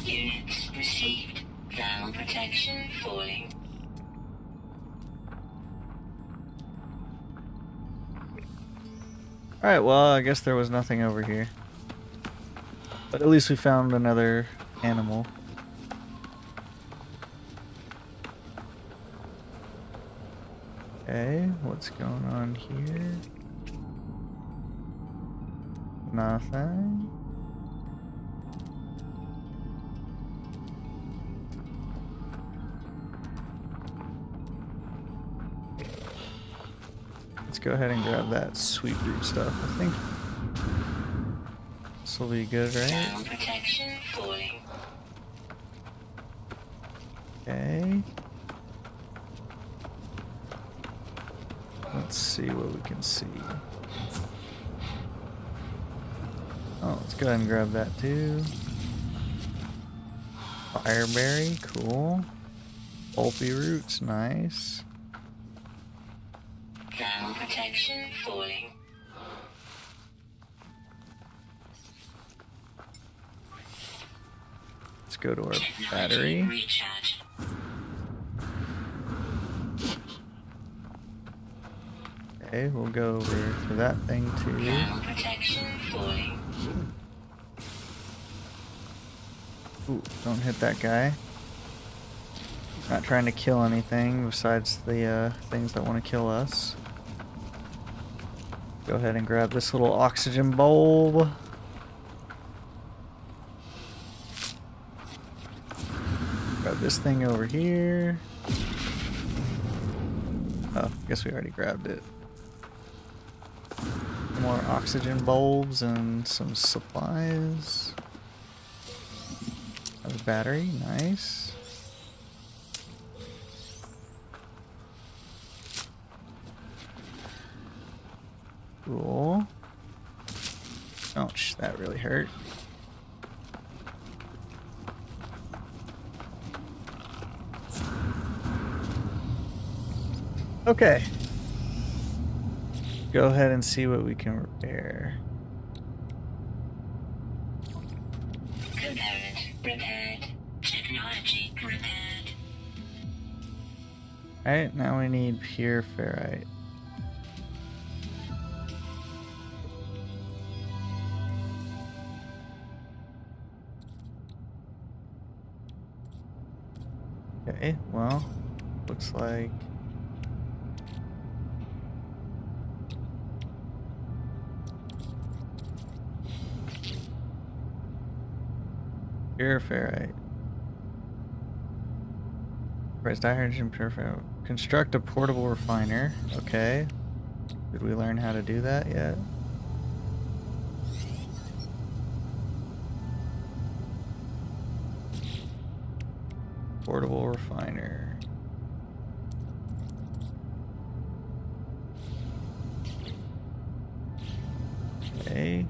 Units received. Thermal protection falling. Alright, well, I guess there was nothing over here. But at least we found another animal. Okay, what's going on here? Nothing. Let's go ahead and grab that sweet root stuff. I think this will be good, right? Thermal protection falling. Okay. Let's see what we can see. Oh, let's go ahead and grab that too. Fireberry, cool. Pulpy roots, nice. Thermal protection falling. Let's go to our Technology battery. recharge. Okay, we'll go over to that thing too. Thermal protection falling. Ooh, don't hit that guy. Not trying to kill anything besides the things that want to kill us. Go ahead and grab this little oxygen bulb. Grab this thing over here. Oh, guess we already grabbed it. More oxygen bulbs and some supplies. Another battery, nice. Cool. Ouch, that really hurt. Okay. Go ahead and see what we can repair. Component repaired. Technology repaired. Alright, now we need pure ferrite. Okay, well, looks like pure ferrite. Press dihydrogen pure ferrite. Construct a portable refiner. Okay. Did we learn how to do that yet? Portable refiner. Okay,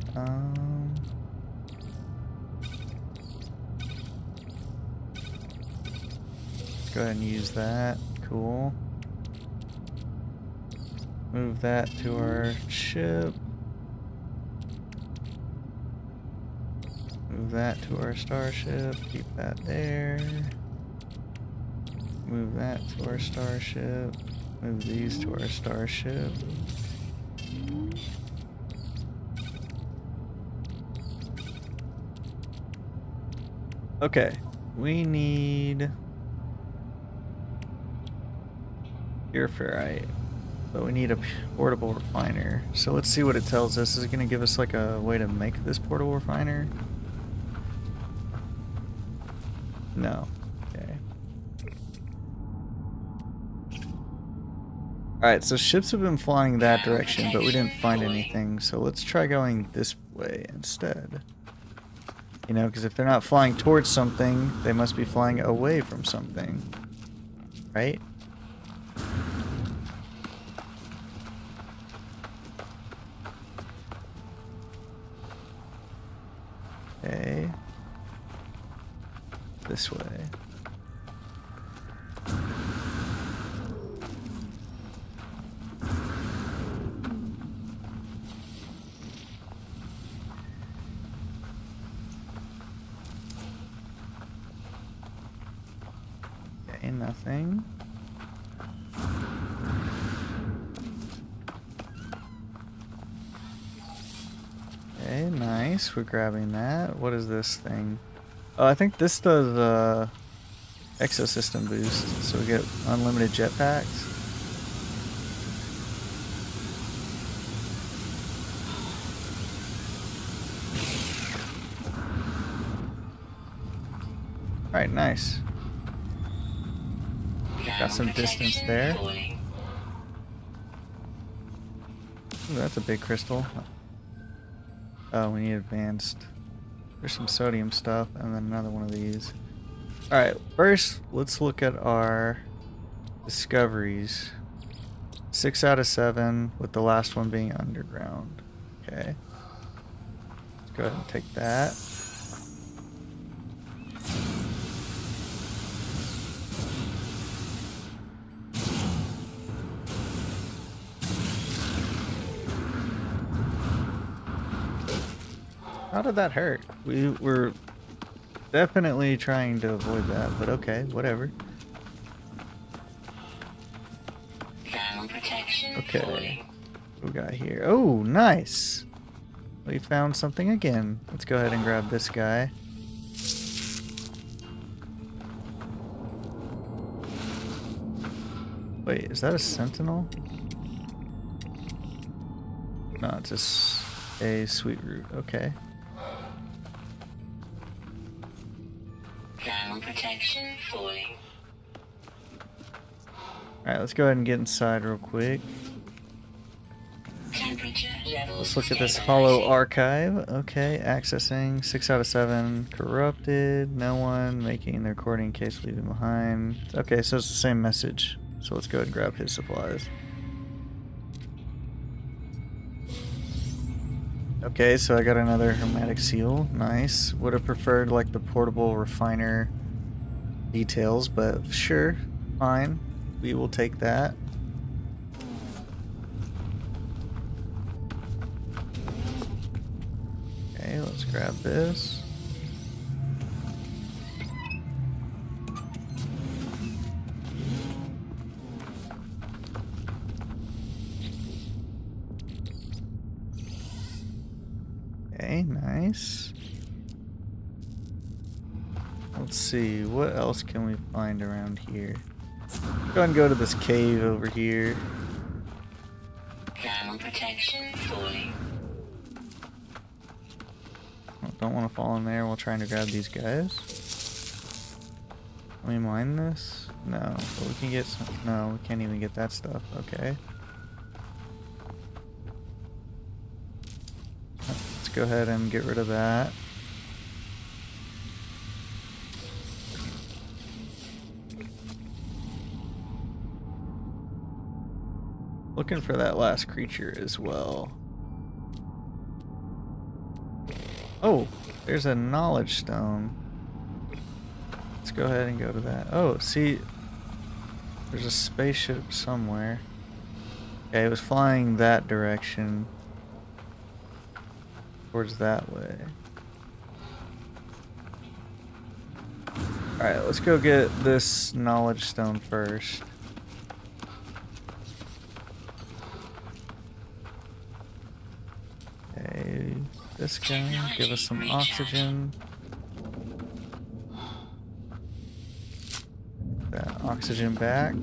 let's go ahead and use that. Cool. Move that to our ship. Move that to our starship. Keep that there. Move that to our starship. Move these to our starship. Okay, we need puriferite, but we need a portable refiner. So let's see what it tells us. Is it going to give us like a way to make this portable refiner? No. Okay. Alright, so ships have been flying that direction, but we didn't find anything. So let's try going this way instead. You know, because if they're not flying towards something, they must be flying away from something. Right? Okay. This way. Okay, nothing. Okay, nice. We're grabbing that. What is this thing? Oh, I think this does exosystem boost, so we get unlimited jetpacks. Alright, nice. Got some distance there. Ooh, that's a big crystal. Oh, we need advanced. There's some sodium stuff, and then another one of these. Alright, first, let's look at our discoveries. 6 out of 7, with the last one being underground. Okay. Let's go ahead and take that. How did that hurt? We were definitely trying to avoid that, but okay, whatever. Okay, what we got here? Oh, nice! We found something again. Let's go ahead and grab this guy. Wait, is that a sentinel? No, it's just a sweet root. Okay. Thermal protection falling. Alright, let's go ahead and get inside real quick. Temperature levels Let's look at this hollow archive. Okay, accessing 6 out of 7. Corrupted. No one making the recording case leaving behind. Okay, so it's the same message. So let's go ahead and grab his supplies. Okay, so I got another hermetic seal. Nice. Would have preferred like the portable refiner details, but sure, fine. We will take that. Okay, let's grab this. Okay, nice. Let's see, what else can we find around here? Go and go to this cave over here. thermal protection falling. Don't want to fall in there while trying to grab these guys. Can we mine this? No, but we can get some. No, we can't even get that stuff. Okay. Let's go ahead and get rid of that. Looking for that last creature as well. Oh, there's a knowledge stone. Let's go ahead and go to that. Oh, see, there's a spaceship somewhere. Okay, it was flying that direction. Towards that way. Alright, let's go get this knowledge stone first. Okay, this guy, give us some oxygen. that oxygen back.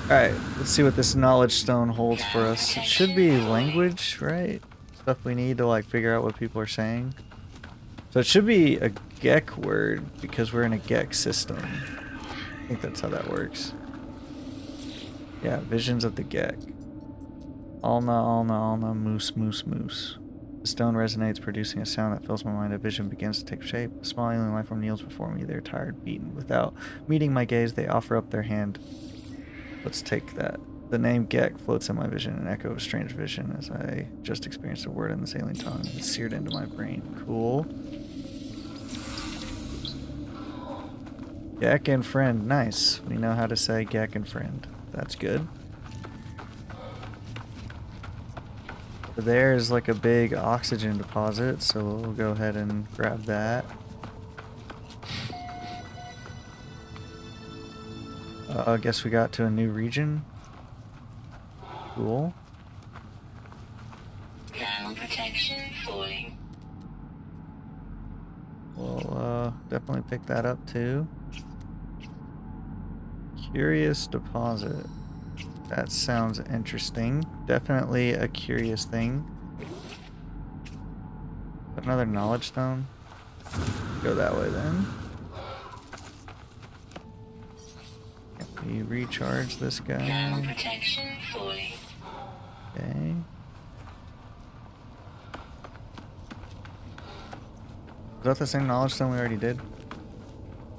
Alright, let's see what this knowledge stone holds for us. It should be language, right? Stuff we need to like figure out what people are saying. So it should be a Gek word because we're in a Gek system. I think that's how that works. Yeah, visions of the Gek. Alna, alna, alna, moose, moose, moose. The stone resonates, producing a sound that fills my mind. A vision begins to take shape. A small alien life form kneels before me. They're tired, beaten. Without meeting my gaze, they offer up their hand. Let's take that. The name Gek floats in my vision, an echo of a strange vision as I just experienced a word in this alien tongue. It's seared into my brain. Cool. Gek and friend. Nice. We know how to say Gek and friend. That's good. There is like a big oxygen deposit, so we'll go ahead and grab that. I guess we got to a new region. Cool. Thermal protection falling. We'll definitely pick that up too. Curious deposit. That sounds interesting. Definitely a curious thing. Another knowledge stone. Go that way then. Can we recharge this guy? Thermal protection falling. Okay. Is that the same knowledge stone we already did?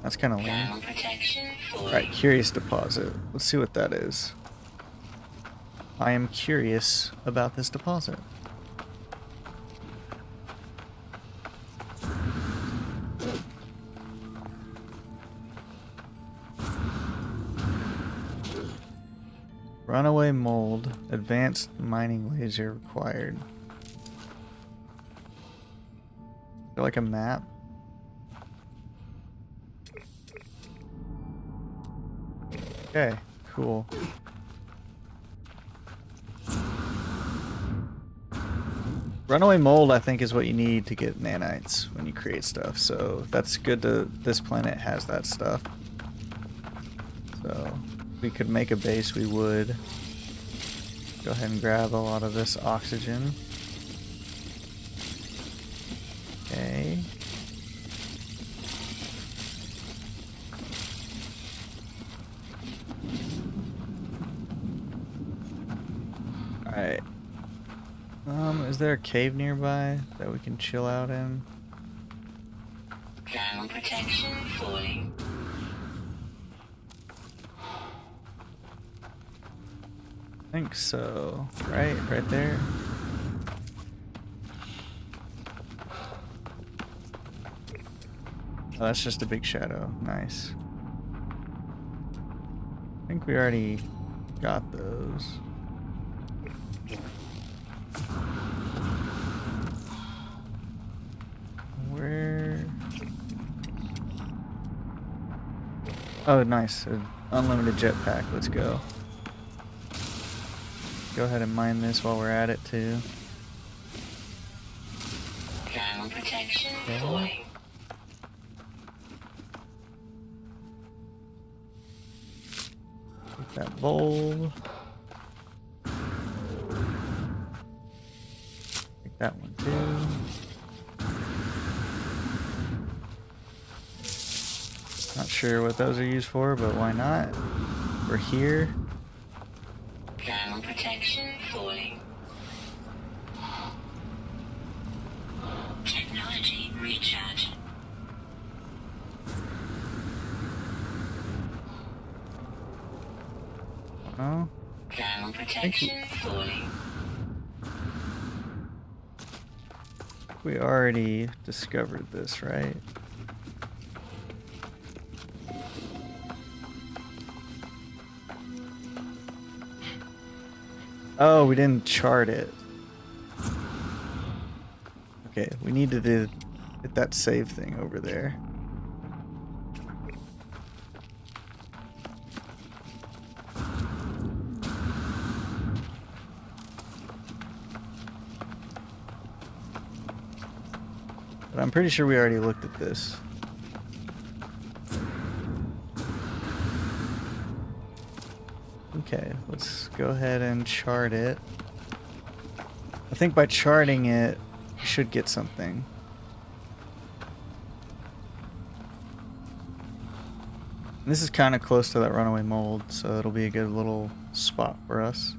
That's kind of lame. Thermal protection falling. Alright, curious deposit. Let's see what that is. I am curious about this deposit. Runaway mold. Advanced mining laser required. Is there like a map? Okay, cool. Runaway mold, I think, is what you need to get nanites when you create stuff. So that's good to, this planet has that stuff. So if we could make a base, we would. Go ahead and grab a lot of this oxygen. Okay. Alright. Is there a cave nearby that we can chill out in? Thermal protection falling. I think so. Right there. Oh, that's just a big shadow. Nice. I think we already got those. Where? Oh, nice. An unlimited jetpack. Let's go. Go ahead and mine this while we're at it, too. Thermal protection Okay. falling. Take that bowl. Take that one, too. Not sure what those are used for, but why not? We're here. Thermal protection falling. Technology recharge. Oh, Thermal protection falling. we already discovered this, right? Oh, we didn't chart it. Okay, we need to hit that save thing over there. But I'm pretty sure we already looked at this. Okay, let's go ahead and chart it. I think by charting it, you should get something. And this is kind of close to that runaway mold, so it'll be a good little spot for us.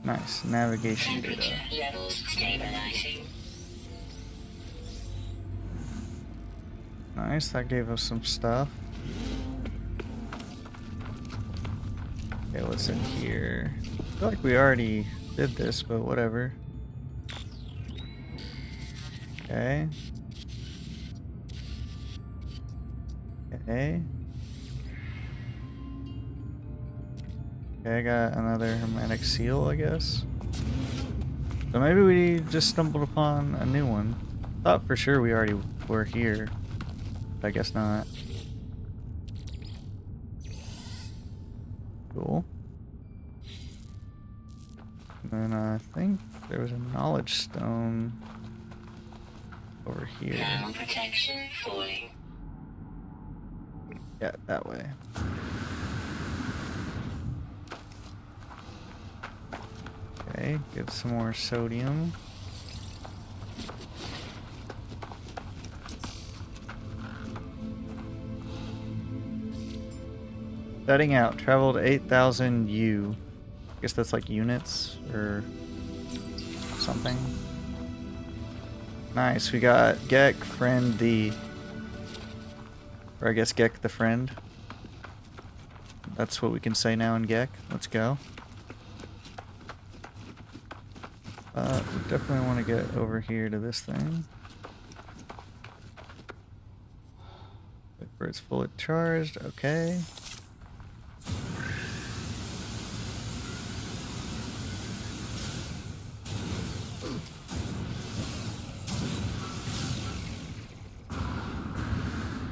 Nice navigation data. Temperature levels stabilizing. Nice, that gave us some stuff. Okay, what's in here? I feel like we already did this, but whatever. Okay. Okay. Okay, I got another hermetic seal, I guess. So maybe we just stumbled upon a new one. Thought for sure we already were here. But I guess not. Cool. And then I think there was a knowledge stone over here. Thermal protection falling. Yeah, that way. Okay, get some more sodium. Setting out, traveled 8,000 U. I guess that's like units or something. Nice, we got Gek, friend the... Or I guess Gek the friend. That's what we can say now in Gek. Let's go. We definitely want to get over here to this thing. Wait for it's fully charged. Okay.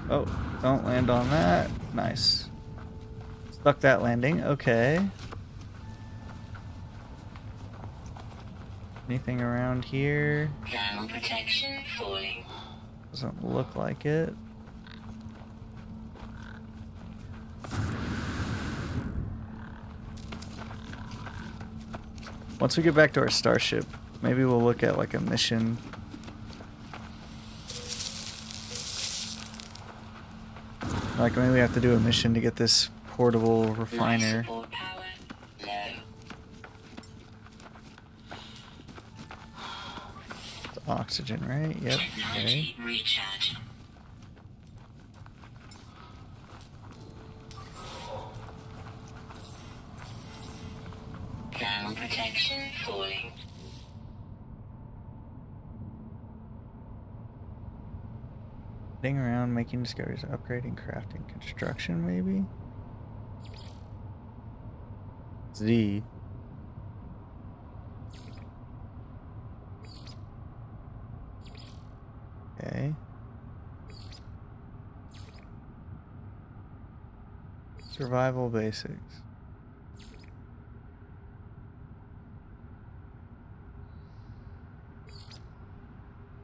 Oh, don't land on that. Nice. Stuck that landing. Okay. Anything around here? Thermal protection falling. Doesn't look like it. Once we get back to our starship, maybe we'll look at like a mission. Like maybe we have to do a mission to get this portable refiner. Life support power low. It's oxygen, right? Yep. Okay. Technology recharge. Thermal protection falling. Getting around, making discoveries, upgrading, crafting, construction, maybe? Z. Okay. Survival basics.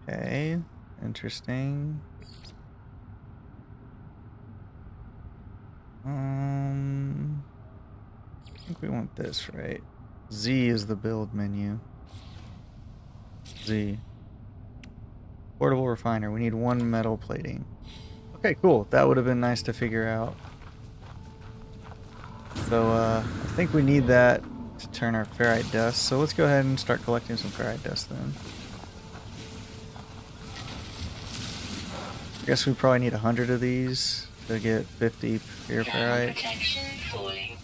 Okay, interesting. I think we want this, right? Z is the build menu. Z. Portable refiner. We need one metal plating. Okay, cool. That would have been nice to figure out. So, I think we need that to turn our ferrite dust. So let's go ahead and start collecting some ferrite dust then. I guess we probably need 100 of these to get 50 pure ferrite. Protection falling.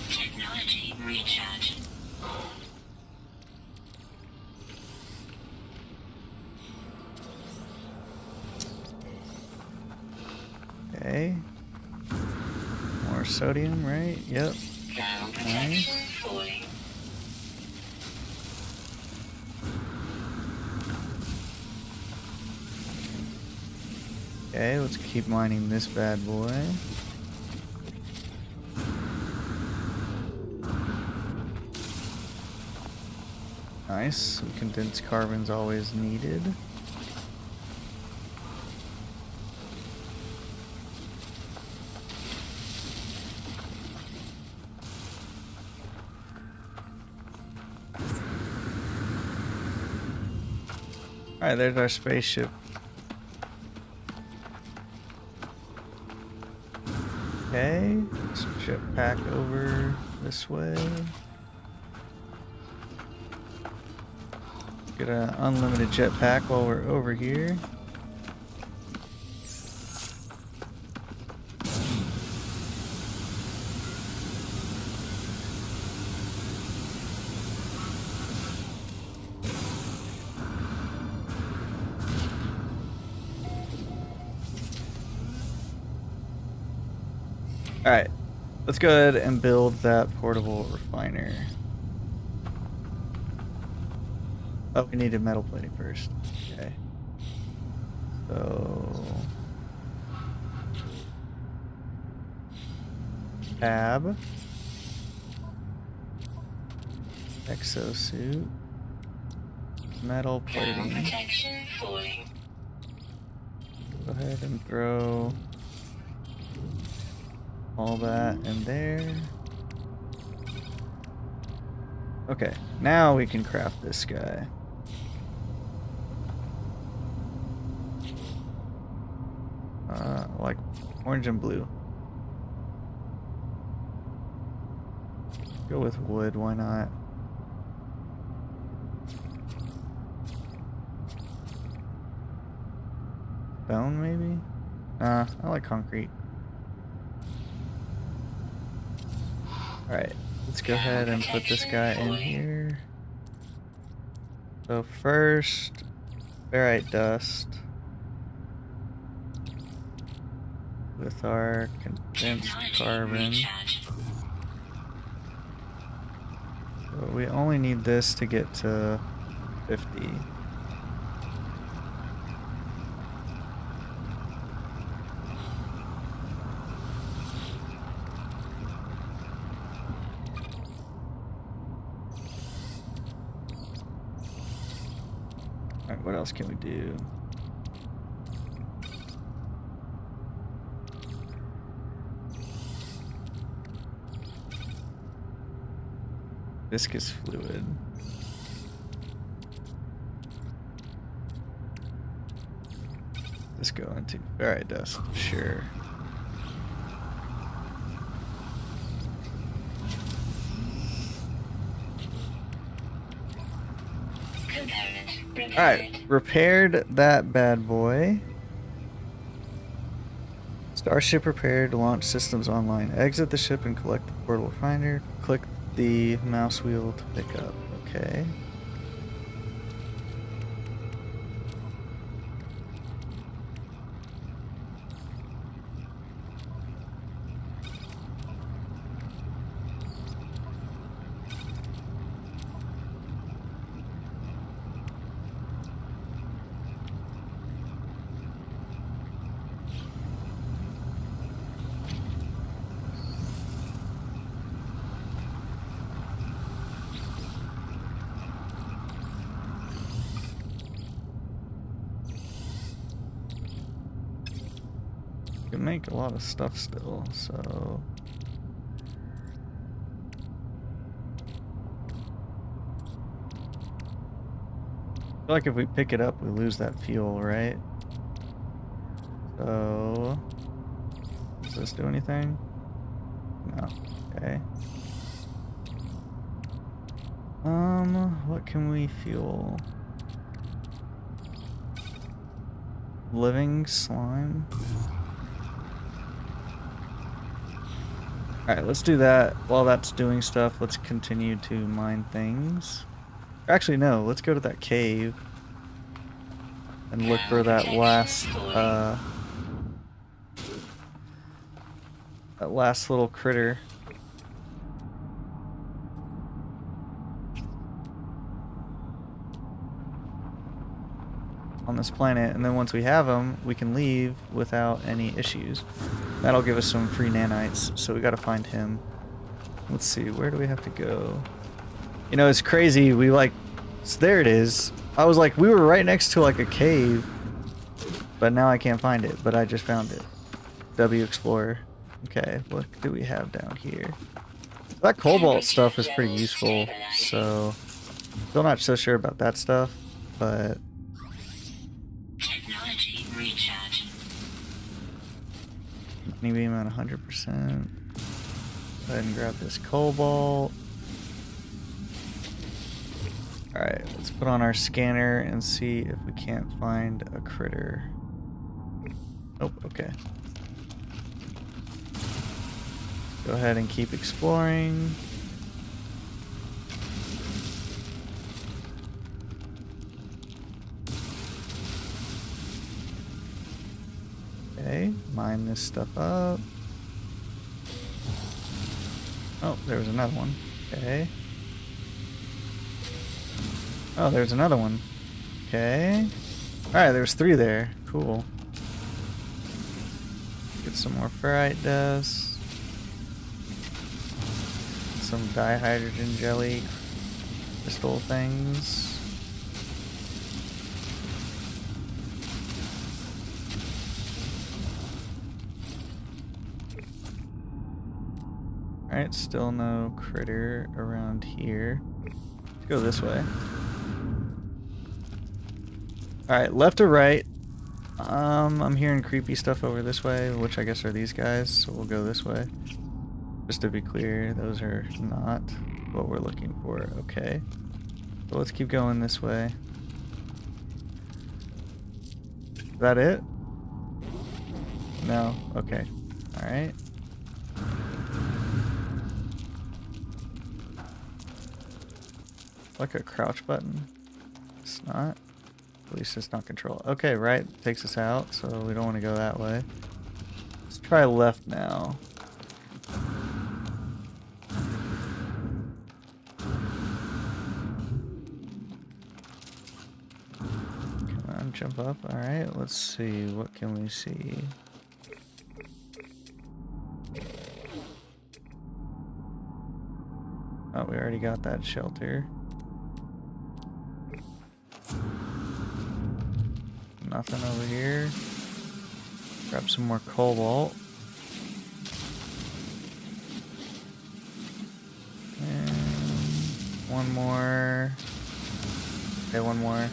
Technology recharge. Okay. More sodium, right? Yep. Thermal protection Nice. falling. Okay, let's keep mining this bad boy. Nice. Some condensed carbon's always needed. Alright, there's our spaceship. Okay, let's jetpack over this way. Get an unlimited jetpack while we're over here. Alright, let's go ahead and build that portable refiner. Oh, we needed metal plating first. Okay. So... tab. Exosuit. Metal plating. Protection falling. Go ahead and throw all that in there. Okay, now we can craft this guy. Like orange and blue. Go with wood, why not? Stone, maybe? I like concrete. Alright, let's go ahead and put this guy in here. So first, ferrite dust. With our condensed carbon. So we only need this to get to 50. Alright, what else can we do? Viscous fluid. Let's go into ferrite dust, sure. Alright, repaired that bad boy. Starship repaired, launch systems online. Exit the ship and collect the portable finder. Click the mouse wheel to pick up. Okay. Can make a lot of stuff still, so I feel like if we pick it up we lose that fuel, right? So does this do anything? No. Okay. What can we fuel? Living slime? Alright, let's do that. While that's doing stuff, let's continue to mine things. Actually, no, let's go to that cave and look for that last little critter. On this planet, and then once we have them, we can leave without any issues. That'll give us some free nanites, so we gotta find him. Let's see, where do we have to go? You know, it's crazy, we like So there it is. I was like, we were right next to like a cave, but now I can't find it, but I just found it. W Explorer. Okay, what do we have down here? That cobalt stuff is pretty useful, so still not so sure about that stuff, but Technology recharge. money beam at 100%. Go ahead and grab this cobalt. Alright, let's put on our scanner and see if we can't find a critter. Nope, okay. Go ahead and keep exploring. Okay, mine this stuff up. Oh, there was another one. Okay. Oh, there's another one. Okay. Alright, there's 3 there. Cool. Get some more ferrite dust. Some dihydrogen jelly crystal things. Alright, still no critter around here. Let's go this way. Alright, left or right? I'm hearing creepy stuff over this way, which I guess are these guys, so we'll go this way. Just to be clear, those are not what we're looking for. Okay. So let's keep going this way. Is that it? No? Okay. Alright. Like a crouch button. It's not. At least it's not control. Okay, right. Takes us out, so we don't want to go that way. Let's try left now. Come on, jump up. Alright, let's see. What can we see? Oh, we already got that shelter. Nothing over here. Grab some more cobalt. And one more. Okay, one more.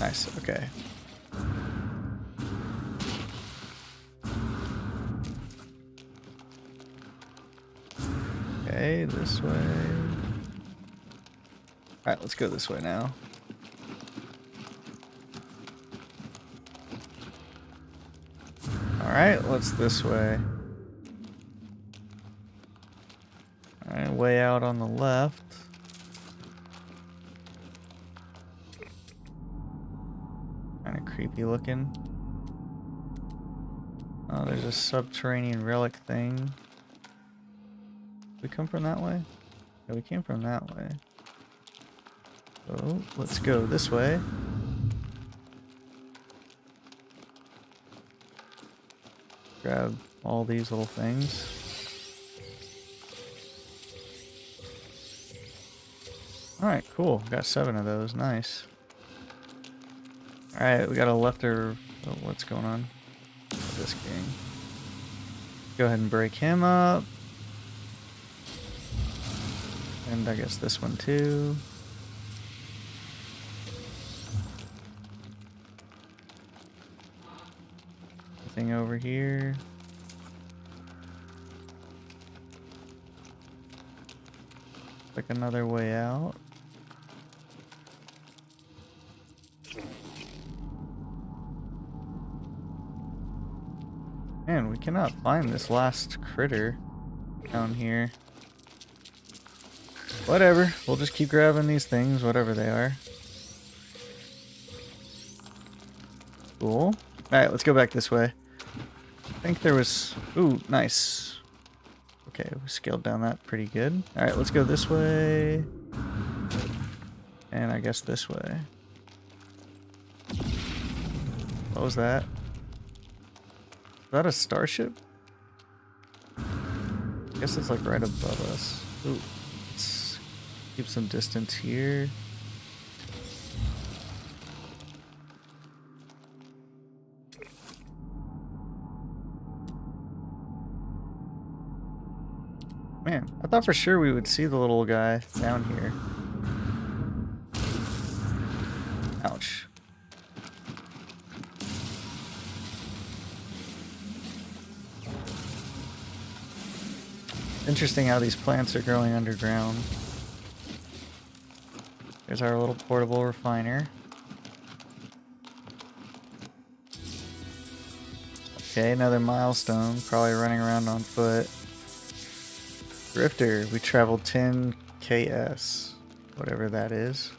Nice, okay. Okay, this way. Alright, let's go this way now. Alright, what's this way? Alright, way out on the left. Kinda creepy looking. Oh, there's a subterranean relic thing. Did we come from that way? Yeah, we came from that way. So, let's go this way. Grab all these little things. Alright, cool. Got 7 of those. Nice. Alright, we got a lefter. Oh, what's going on with this gang? Go ahead and break him up. And I guess this one too. Anything over here? Like another way out. Man, we cannot find this last critter down here. Whatever, we'll just keep grabbing these things, whatever they are. Cool. Alright, let's go back this way. I think there was... Ooh, nice. Okay, we scaled down that pretty good. Alright, let's go this way. And I guess this way. What was that? Is that a starship? I guess it's like right above us. Ooh, let's keep some distance here. Man, I thought for sure we would see the little guy down here. Ouch. Interesting how these plants are growing underground. There's our little portable refiner. Okay, another milestone. Probably running around on foot. Drifter, we traveled 10 KS. Whatever that is.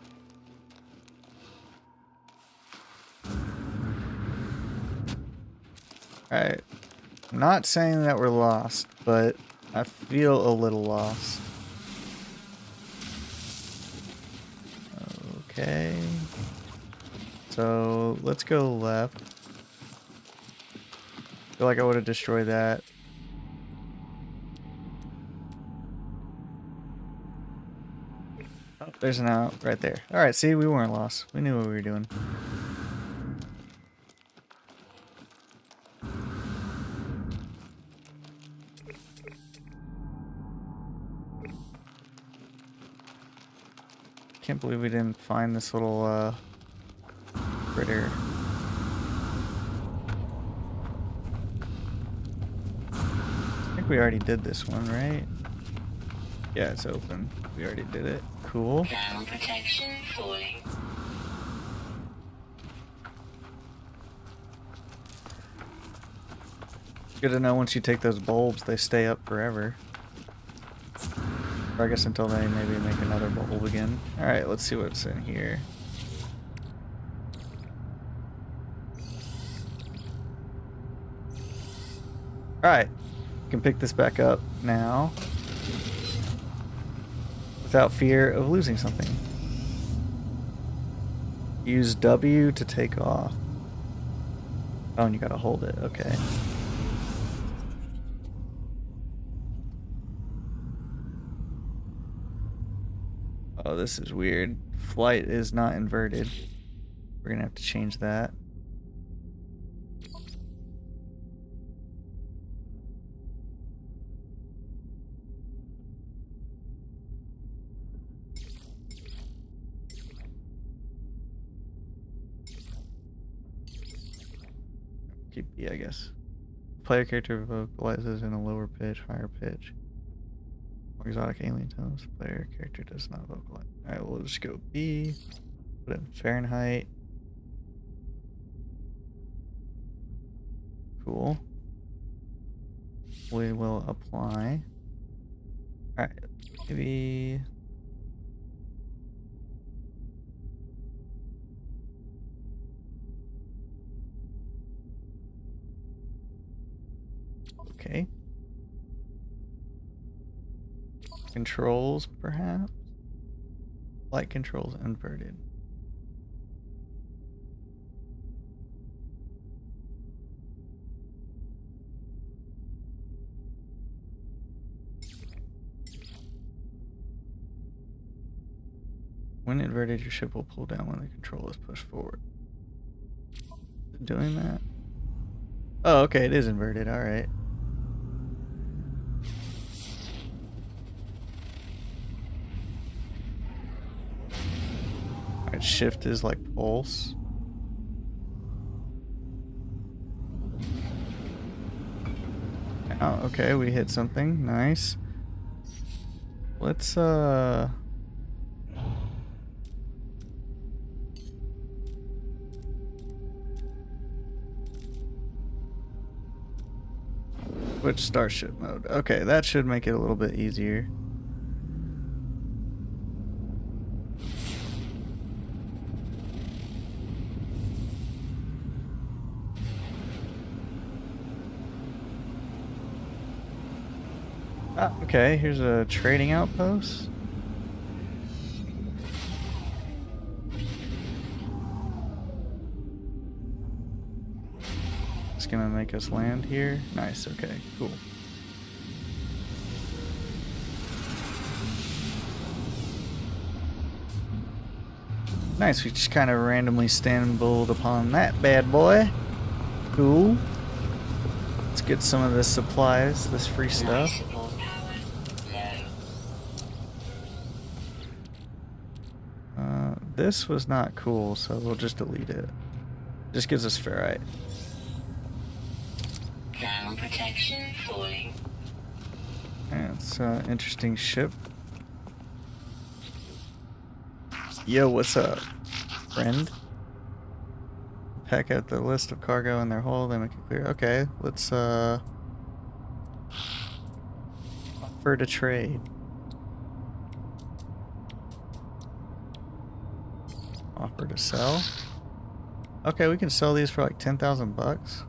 Alright. I'm not saying that we're lost, but I feel a little lost. Okay. So let's go left. Feel like I would have destroyed that. Oh, there's an out right there. Alright, see, we weren't lost. We knew what we were doing. Can't believe we didn't find this little critter. I think we already did this one, right? Yeah, it's open. We already did it. Cool. Ground protection falling. Good to know once you take those bulbs, they stay up forever. Or I guess until they maybe make another bulb again. Alright, let's see what's in here. Alright, can pick this back up now. Without fear of losing something. Use W to take off. Oh, and you gotta hold it, okay. Oh, this is weird. Flight is not inverted. We're gonna have to change that. Keep B, I guess. Player character vocalizes in a lower pitch, higher pitch. More exotic alien tones. Player character does not vocalize. Alright, we'll just go B. Put it in Fahrenheit. Cool. We will apply. Alright, maybe. Okay. Controls, perhaps? Light controls inverted. When inverted, your ship will pull down when the control is pushed forward. Is it doing that? Oh, okay, it is inverted, alright. Alright, shift is like pulse. Oh, okay, we hit something. Nice. Let's, switch starship mode. Okay, that should make it a little bit easier. Ah, okay, here's a trading outpost. It's gonna make us land here. Nice, okay, cool. Nice, we just kind of randomly stumbled upon that bad boy. Cool. Let's get some of the supplies, this free stuff. Life support power low. this was not cool, so we'll just delete it. Just gives us ferrite. Thermal protection falling. Yeah, it's an interesting ship. Yo, what's up, friend? Pack out the list of cargo in their hold and make it clear. Okay, let's offer to trade. Offer to sell. Okay, we can sell these for like 10,000 bucks.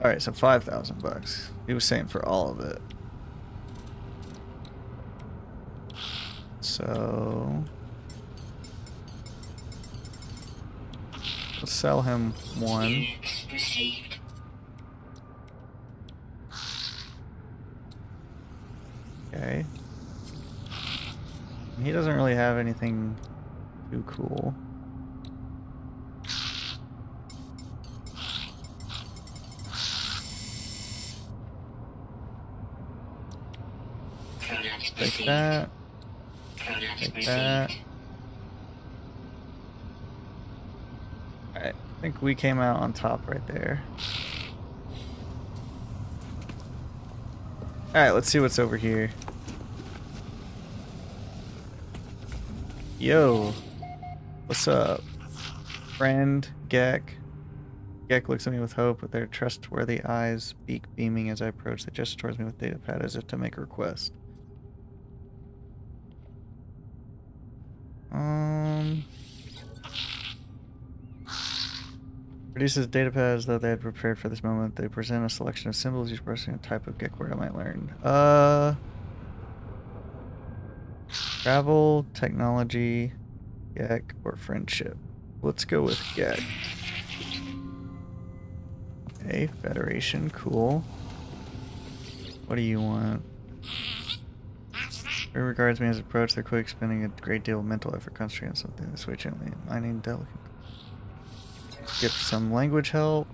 All right, so 5,000 bucks. He was saying for all of it. So we'll sell him one. Units received. Okay. He doesn't really have anything too cool. Product Take received. that. Product Take received. that. Alright, I think we came out on top right there. Alright, let's see what's over here. Yo, what's up, friend Gek? Gek looks at me with hope with their trustworthy eyes, beak beaming as I approach. They gesture towards me with datapad as if to make a request. Produces datapad as though they had prepared for this moment. They present a selection of symbols, each person a type of Gek word I might learn. Travel, technology, Gek, or friendship. Let's go with Gek. Okay, Federation, cool. What do you want? Whoever regards me as approach, they're quick, spending a great deal of mental effort concentrating on something this way gently. Mining delicate. Get some language help.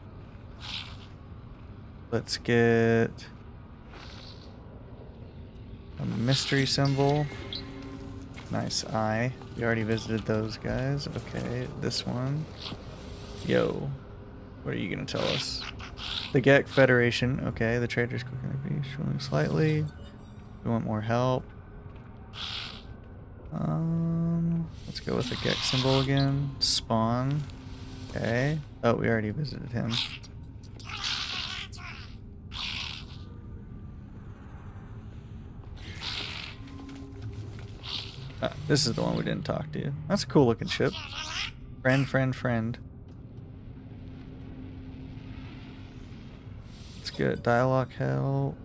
Let's get a mystery symbol. Nice eye. We already visited those guys. Okay, this one. Yo, what are you gonna tell us? The Gek Federation. Okay, the traders cooking their beef, showing slightly. We want more help. Let's go with the Gek symbol again. Spawn. Okay. Oh, we already visited him. This is the one we didn't talk to. That's a cool looking ship. Friend. Let's get dialogue help.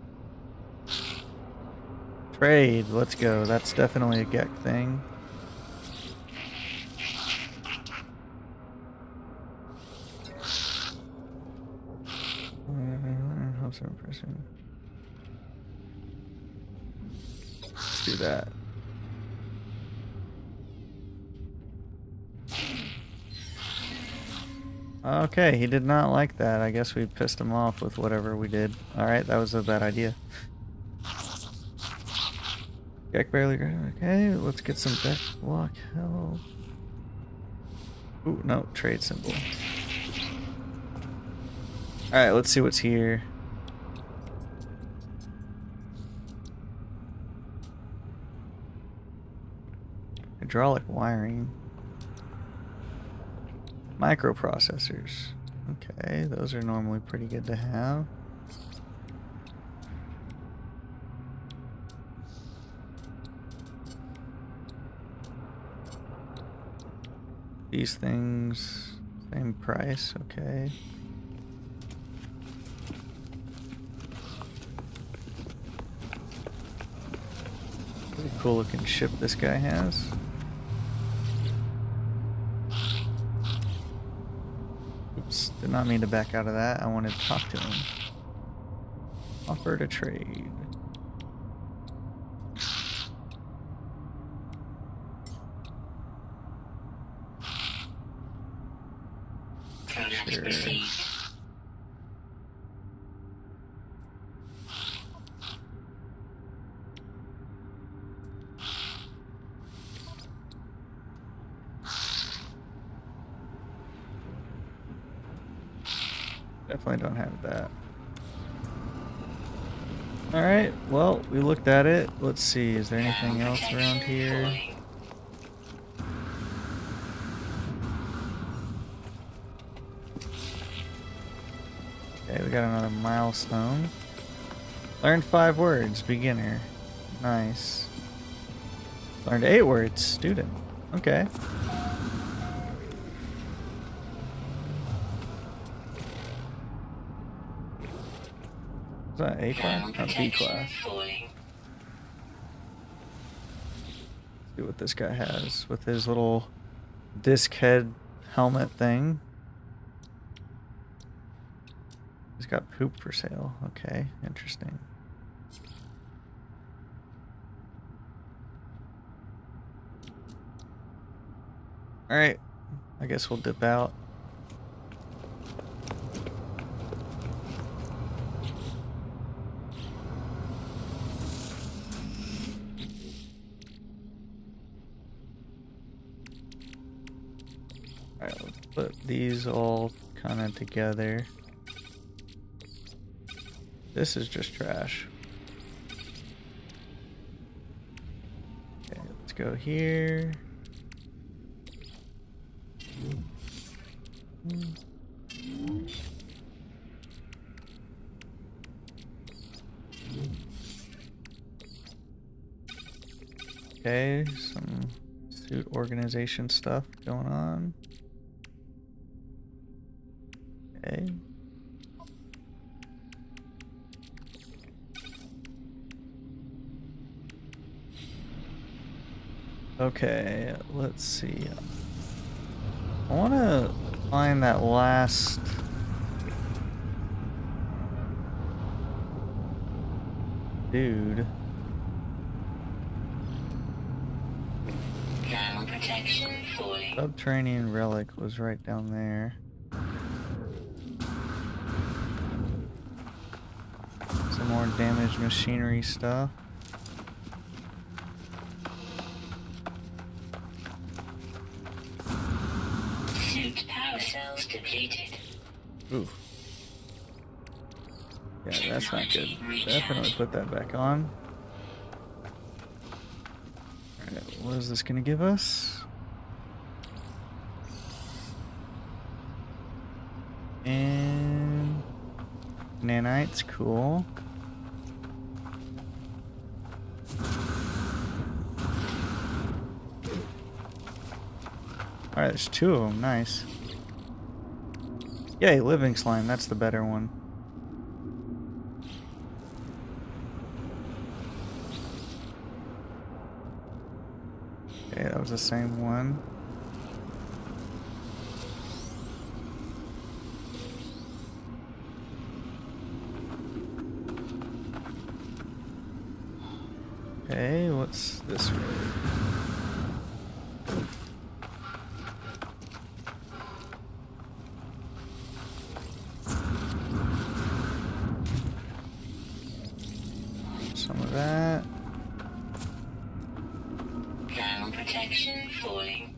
Trade, let's go. That's definitely a Gek thing. Let's do that. Okay, he did not like that. I guess we pissed him off with whatever we did. Alright, that was a bad idea. Gek barely. Okay, let's get some deck block help. Ooh, no, trade symbol. Alright, let's see what's here. Hydraulic wiring. Microprocessors. Okay, those are normally pretty good to have. These things, same price, okay. Pretty cool looking ship this guy has. Oops, did not mean to back out of that. I wanted to talk to him. Offer to trade. Sure. Definitely don't have that. Alright, well, we looked at it. Let's see, is there anything else around here? Okay, we got another milestone. Learned 5 words, beginner. Nice. Learned 8 words, student. Okay. Is that A class? No, B class. See what this guy has with his little disc head helmet thing. He's got poop for sale. Okay, interesting. Alright, I guess we'll dip out. Alright, let's put these all kind of together. This is just trash. Okay, let's go here. Okay, some suit organization stuff going on. Okay. Okay, let's see. I want to find that last dude. Thermal protection falling. Subterranean relic was right down there. Some more damaged machinery stuff. Suit power cells depleted. Ooh. Yeah, that's not good. Definitely put that back on. Alright, what is this gonna give us? And nanites, cool. Alright, there's 2 of them, nice. Yay, living slime, that's the better one. Okay, that was the same one. Okay, what's this road? Some of that. Thermal protection falling.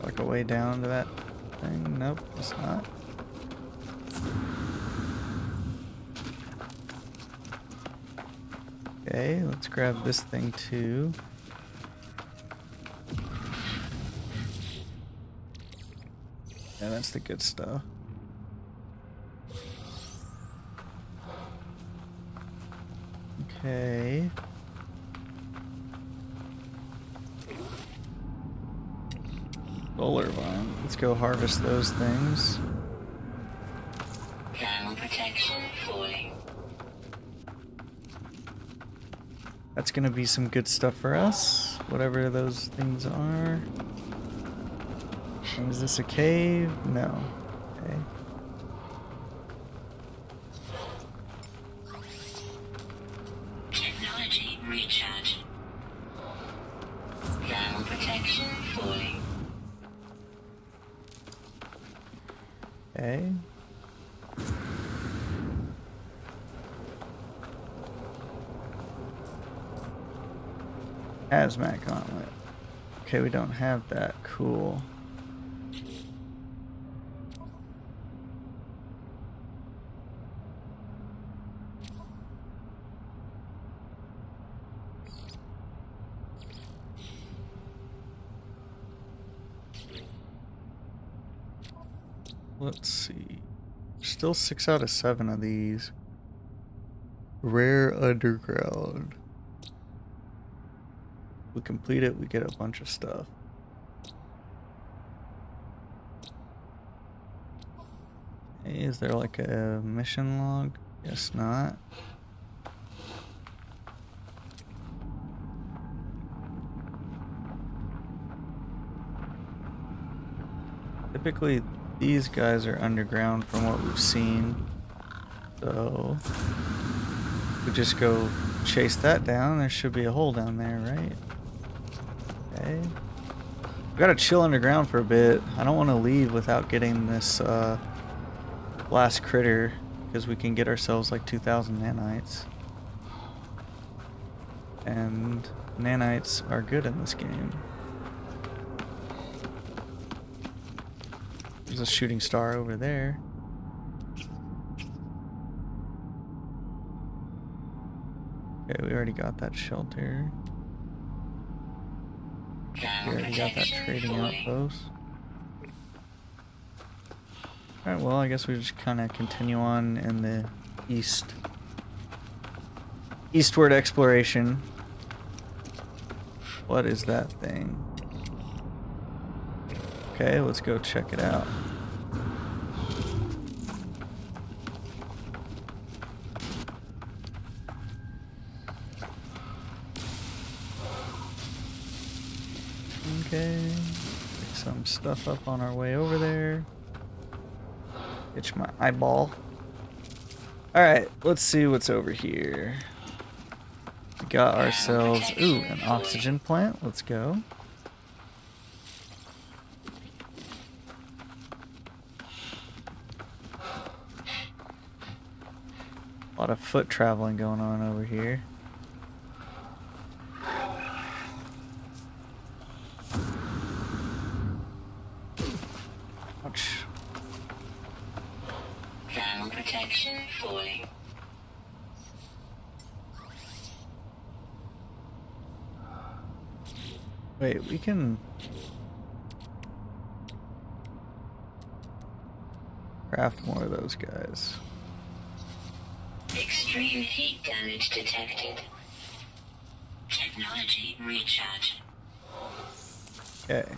Like a way down to that thing? Nope, it's not. Okay, let's grab this thing too. Yeah, that's the good stuff. Okay. Solar vine. Let's go harvest those things. Thermal protection falling. That's gonna be some good stuff for us, whatever those things are. And is this a cave? No. Okay. Technology recharge. Thermal protection falling. Okay. Hazmat gauntlet. Okay, we don't have that. Cool. Let's see. Still 6 out of 7 of these. Rare underground. We complete it, we get a bunch of stuff. Hey, is there like a mission log? Guess not. Typically, these guys are underground from what we've seen. So, we just go chase that down. There should be a hole down there, right? Okay. We gotta chill underground for a bit. I don't want to leave without getting this last critter, because we can get ourselves like 2,000 nanites. And nanites are good in this game. There's a shooting star over there. Okay, we already got that shelter. We already got that trading outpost. Alright, well, I guess we just kind of continue on in the eastward exploration. What is that thing? Okay, let's go check it out. Okay, pick some stuff up on our way over there. Itch my eyeball. Alright, let's see what's over here. We got ourselves, ooh, an oxygen plant. Let's go. A lot of foot traveling going on over here. Ouch. Thermal protection falling. Wait, we can craft more of those guys. Extreme heat damage detected. Technology recharge. Okay.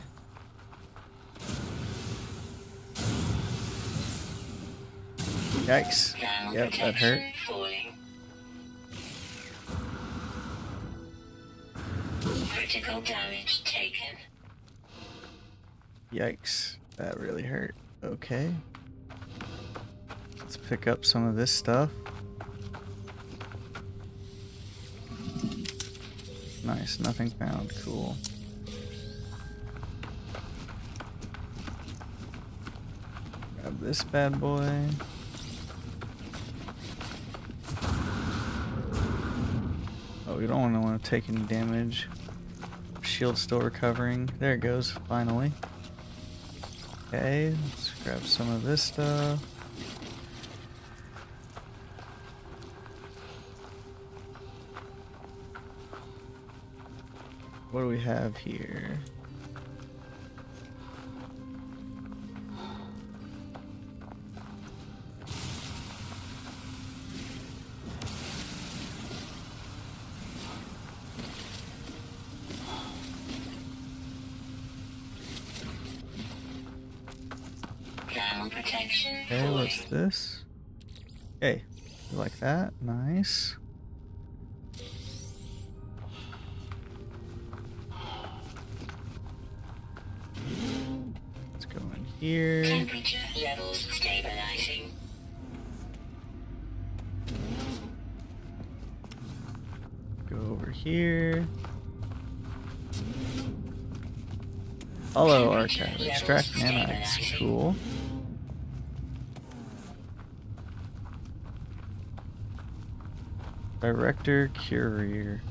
Yikes. Thermal Yep, that hurt. protection falling. Critical damage taken. Yikes. That really hurt. Okay. Let's pick up some of this stuff. Nice, nothing found. Cool. Grab this bad boy. Oh, we don't want to take any damage. Shield's still recovering. There it goes, finally. Okay, let's grab some of this stuff. What do we have here? Thermal protection Okay, falling. what's this? Okay, you like that? Nice. Let's go in here. Temperature levels stabilizing. Go over here. Hollow archive. Extract nanites. Cool. Director Courier.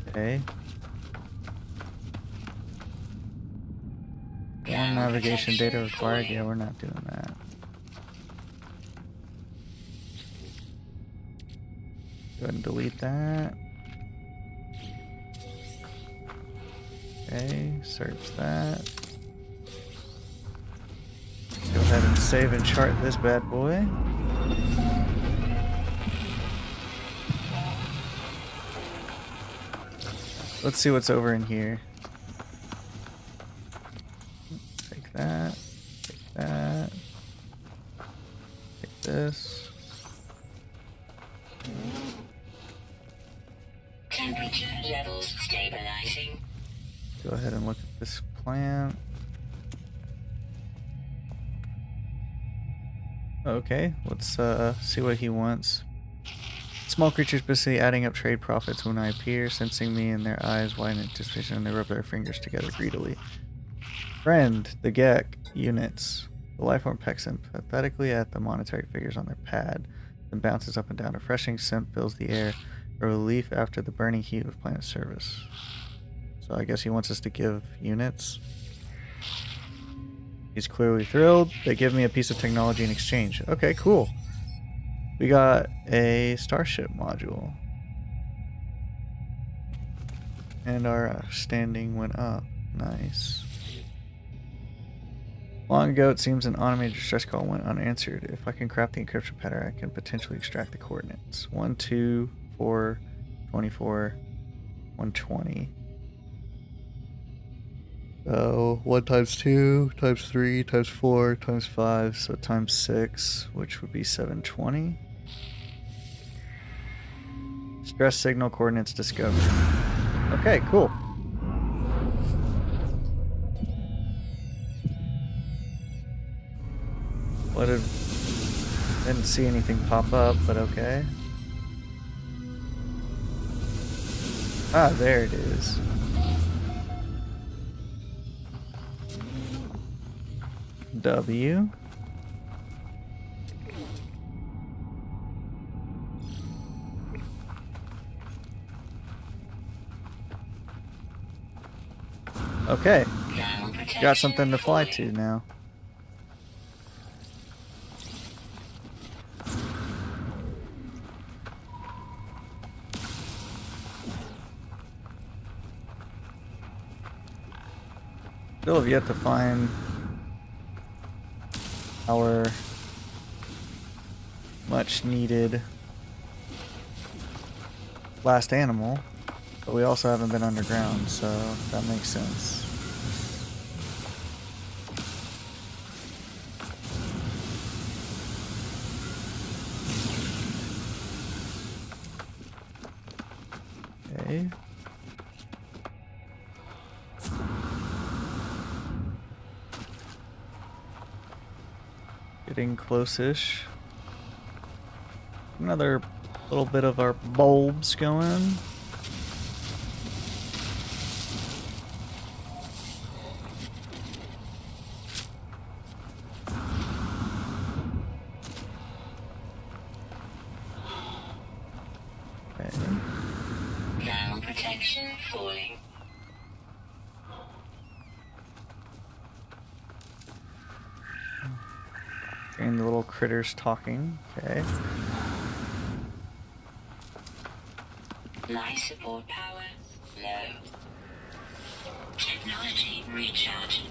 Okay. One navigation data required. Yeah, we're not doing that. Go ahead and delete that. Okay, search that. Go ahead and save and chart this bad boy. Let's see what's over in here. Take that. Take that. Take this. Temperature levels stabilizing. Go ahead and look at this plant. Okay, let's see what he wants. Small creatures busy adding up trade profits when I appear, sensing me in their eyes, wide in anticipation, and they rub their fingers together greedily. Friend, the Gek, units. The lifeform pecks sympathetically at the monetary figures on their pad, then bounces up and down. A refreshing scent fills the air, a relief after the burning heat of planet service. So I guess he wants us to give units. He's clearly thrilled. They give me a piece of technology in exchange. Okay, cool. We got a starship module. And our standing went up. Nice. Long ago, it seems an automated distress call went unanswered. If I can craft the encryption pattern, I can potentially extract the coordinates. 1, 2, 4, 24, 120. So 1 times 2 times 3 times 4 times 5, so times 6, which would be 720. Stress signal coordinates discovered. Okay, cool. Didn't see anything pop up, but okay. Ah, there it is. W. Okay. Got something to fly to now. Still have yet to find our much needed last animal, but we also haven't been underground, so that makes sense. Okay. Getting close-ish. Another little bit of our bulbs going. Okay. Thermal protection falling. And the little critters talking. Okay. Life support power low. Technology recharge.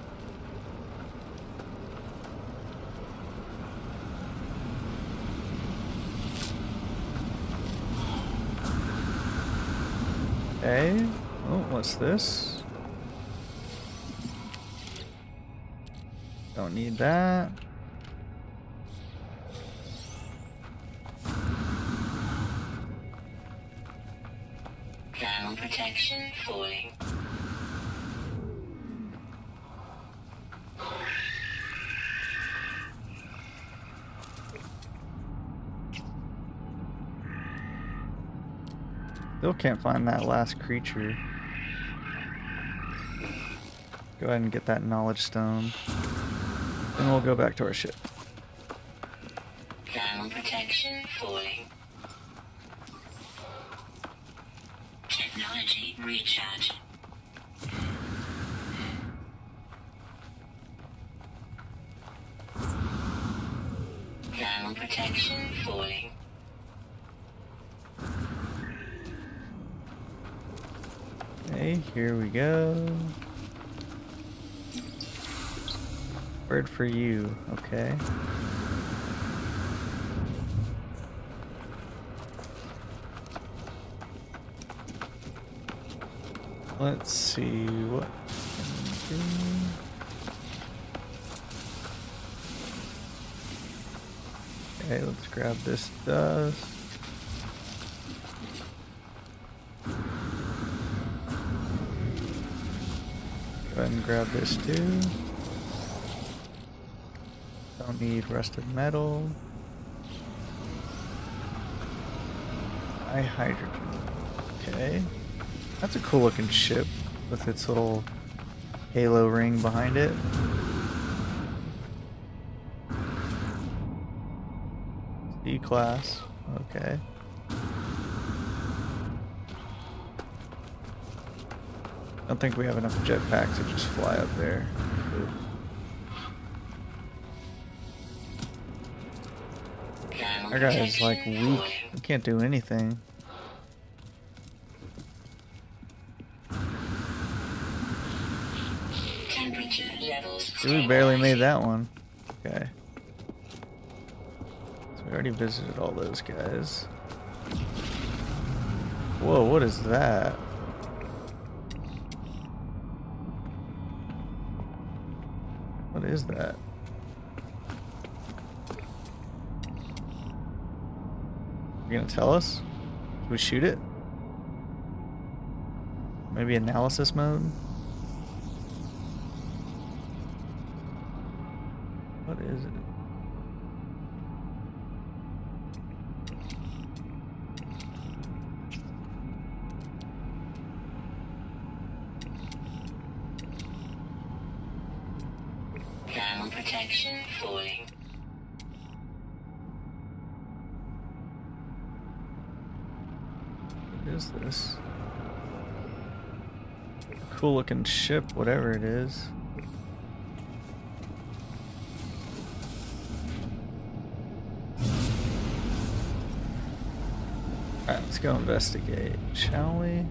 Okay. Oh, what's this? Don't need that. Thermal protection falling. Still can't find that last creature. Go ahead and get that knowledge stone. Then we'll go back to our ship. Thermal protection falling. Technology recharge. Thermal protection falling. Okay, here we go. Word for you, okay. Let's see what we can do. Okay, let's grab this dust. Go ahead and grab this too. Don't need rusted metal. High hydrogen. Okay. That's a cool looking ship with its little halo ring behind it. C-class. Okay. I don't think we have enough jetpacks to just fly up there. Our guy is like weak. We can't do anything. Temperature levels. We barely made that one. Okay. So we already visited all those guys. Whoa, what is that? What is that? You gonna tell us? Should we shoot it? Maybe analysis mode? What is it? Thermal protection falling. What is this? A cool looking ship, whatever it is. Alright, let's go investigate, shall we?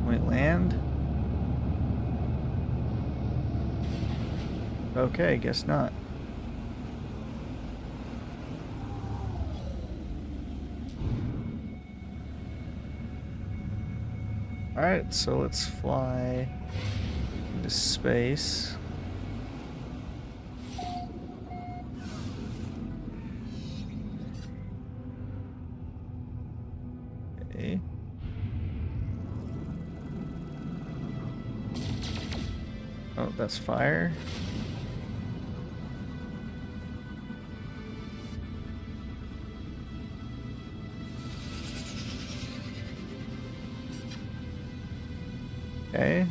We land? Okay, guess not. Alright, so let's fly into space. Okay. Oh, that's fire. Okay.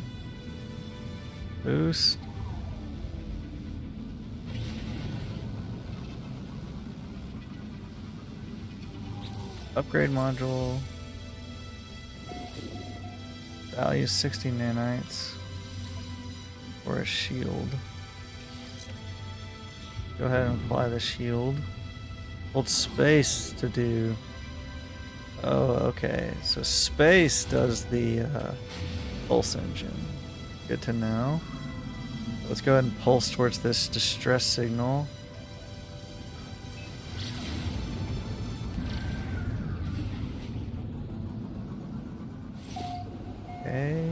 Boost. Upgrade module. Value 60 nanites. Or a shield. Go ahead and apply the shield. Hold space to do. Oh, okay. So space does the pulse engine. Good to know. Let's go ahead and pulse towards this distress signal. Okay.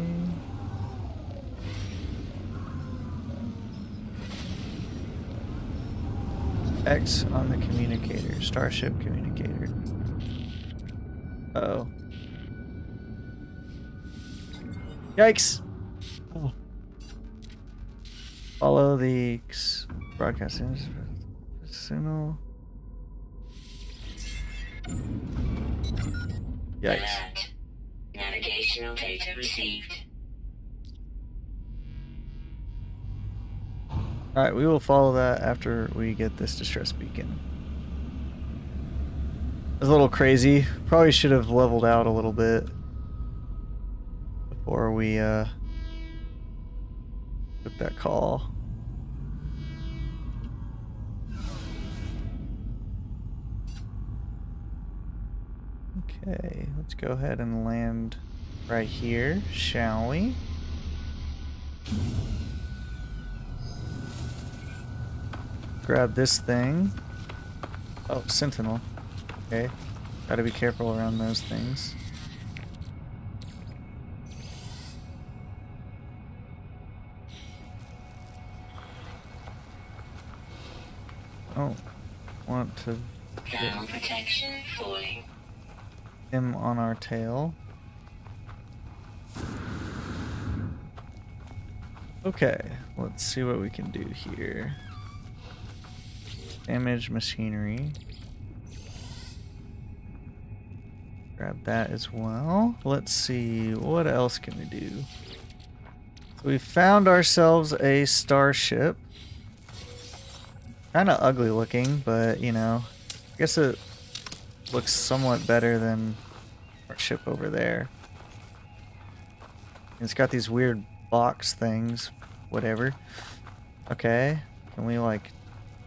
X on the communicator, starship communicator. Uh-oh. Yikes! Oh. Follow the broadcast signal. Yikes. Alert. Navigational data received. Alright, we will follow that after we get this distress beacon. It was a little crazy. Probably should have leveled out a little bit before we took that call. Okay, let's go ahead and land right here, shall we? Grab this thing. Oh, Sentinel. Okay. Gotta be careful around those things. Oh, want to get Thermal protection falling. him on our tail. Okay, let's see what we can do here. Damage machinery. Grab that as well. Let's see, what else can we do? So we found ourselves a starship. Kind of ugly looking, but you know, I guess it looks somewhat better than our ship over there. It's got these weird box things, whatever. Okay, can we like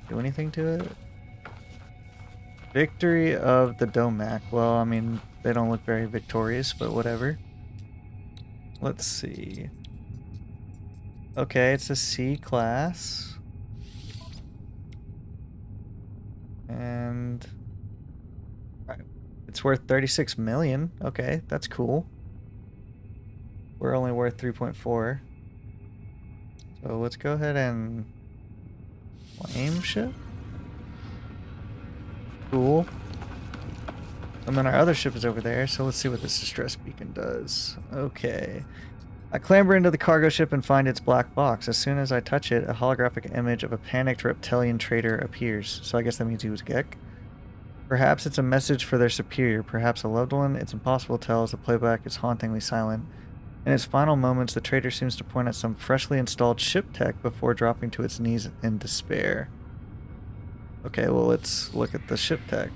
do anything to it? Victory of the Domac. Well, I mean, they don't look very victorious, but whatever. Let's see. Okay, it's a C class. And it's worth 36 million. Okay, that's cool. We're only worth 3.4. So let's go ahead and flame ship. Cool. And then our other ship is over there, so let's see what this distress beacon does. Okay. I clamber into the cargo ship and find its black box. As soon as I touch it, a holographic image of a panicked reptilian trader appears. So I guess that means he was Gek. Perhaps it's a message for their superior, perhaps a loved one. It's impossible to tell as the playback is hauntingly silent. In its final moments, the trader seems to point at some freshly installed ship tech before dropping to its knees in despair. Okay, well, let's look at the ship tech.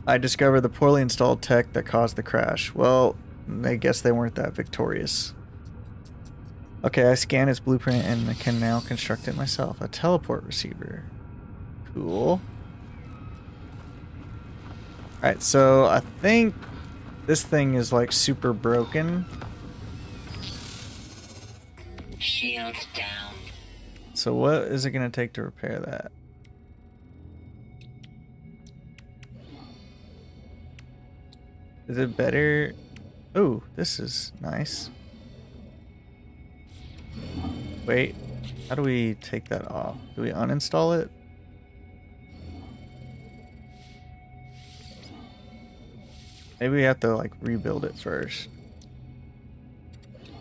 I discovered the poorly installed tech that caused the crash. Well, I guess they weren't that victorious. Okay, I scan its blueprint and I can now construct it myself. A teleport receiver. Cool. Alright, so I think this thing is like super broken. Shield down. So what is it going to take to repair that? Is it better? Oh, this is nice. Wait, how do we take that off? Do we uninstall it? Maybe we have to like rebuild it first.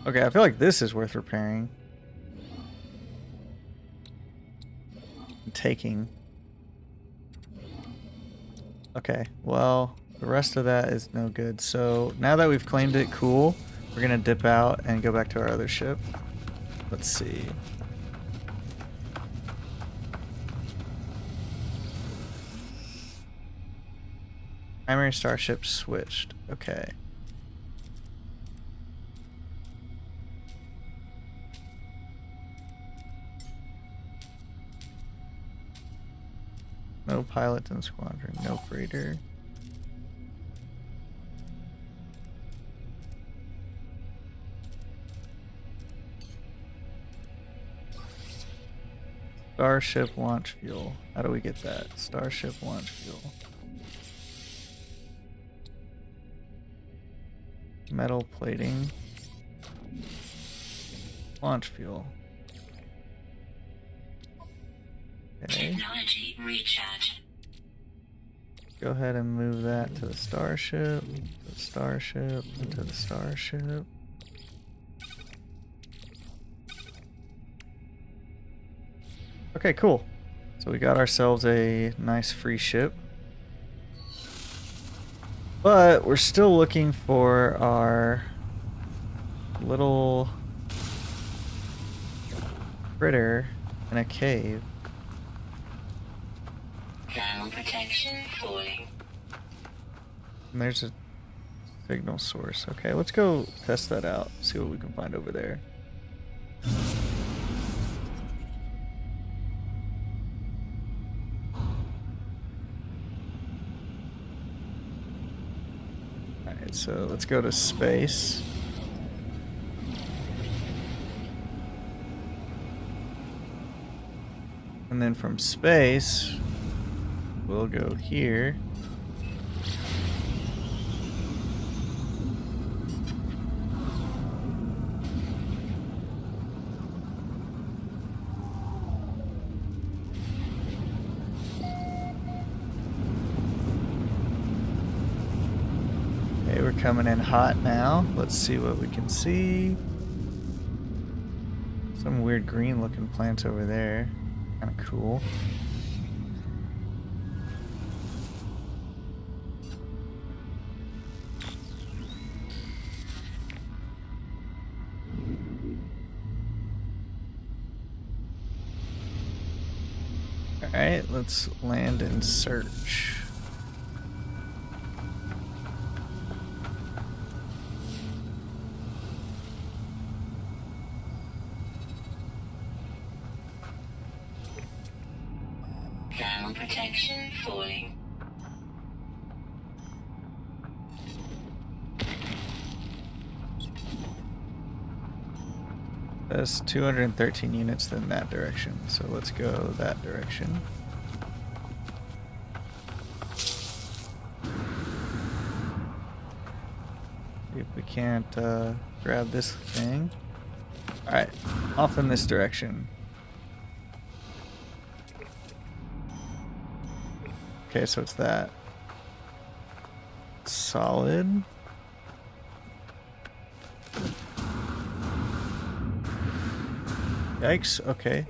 Okay, I feel like this is worth repairing. Taking. Okay, well, the rest of that is no good. So now that we've claimed it, cool. We're gonna dip out and go back to our other ship. Let's see. Primary starship switched. Okay. No pilot in squadron. No freighter. Starship launch fuel. How do we get that? Starship launch fuel. Metal plating. Launch fuel. Okay. Technology recharge. Go ahead and move that to the starship, to the starship, and to the starship. Okay, cool. So we got ourselves a nice free ship. But we're still looking for our little critter in a cave. Thermal protection falling. And there's a signal source. Okay, let's go test that out. See what we can find over there. Alright, so let's go to space. And then from space, we'll go here. Okay, we're coming in hot now. Let's see what we can see. Some weird green looking plants over there. Kind of cool. Alright, let's land and search. Thermal protection falling. That's 213 units in that direction, so let's go that direction. See if we can't grab this thing. Alright, off in this direction. Okay, so it's that. Solid. Yikes, okay.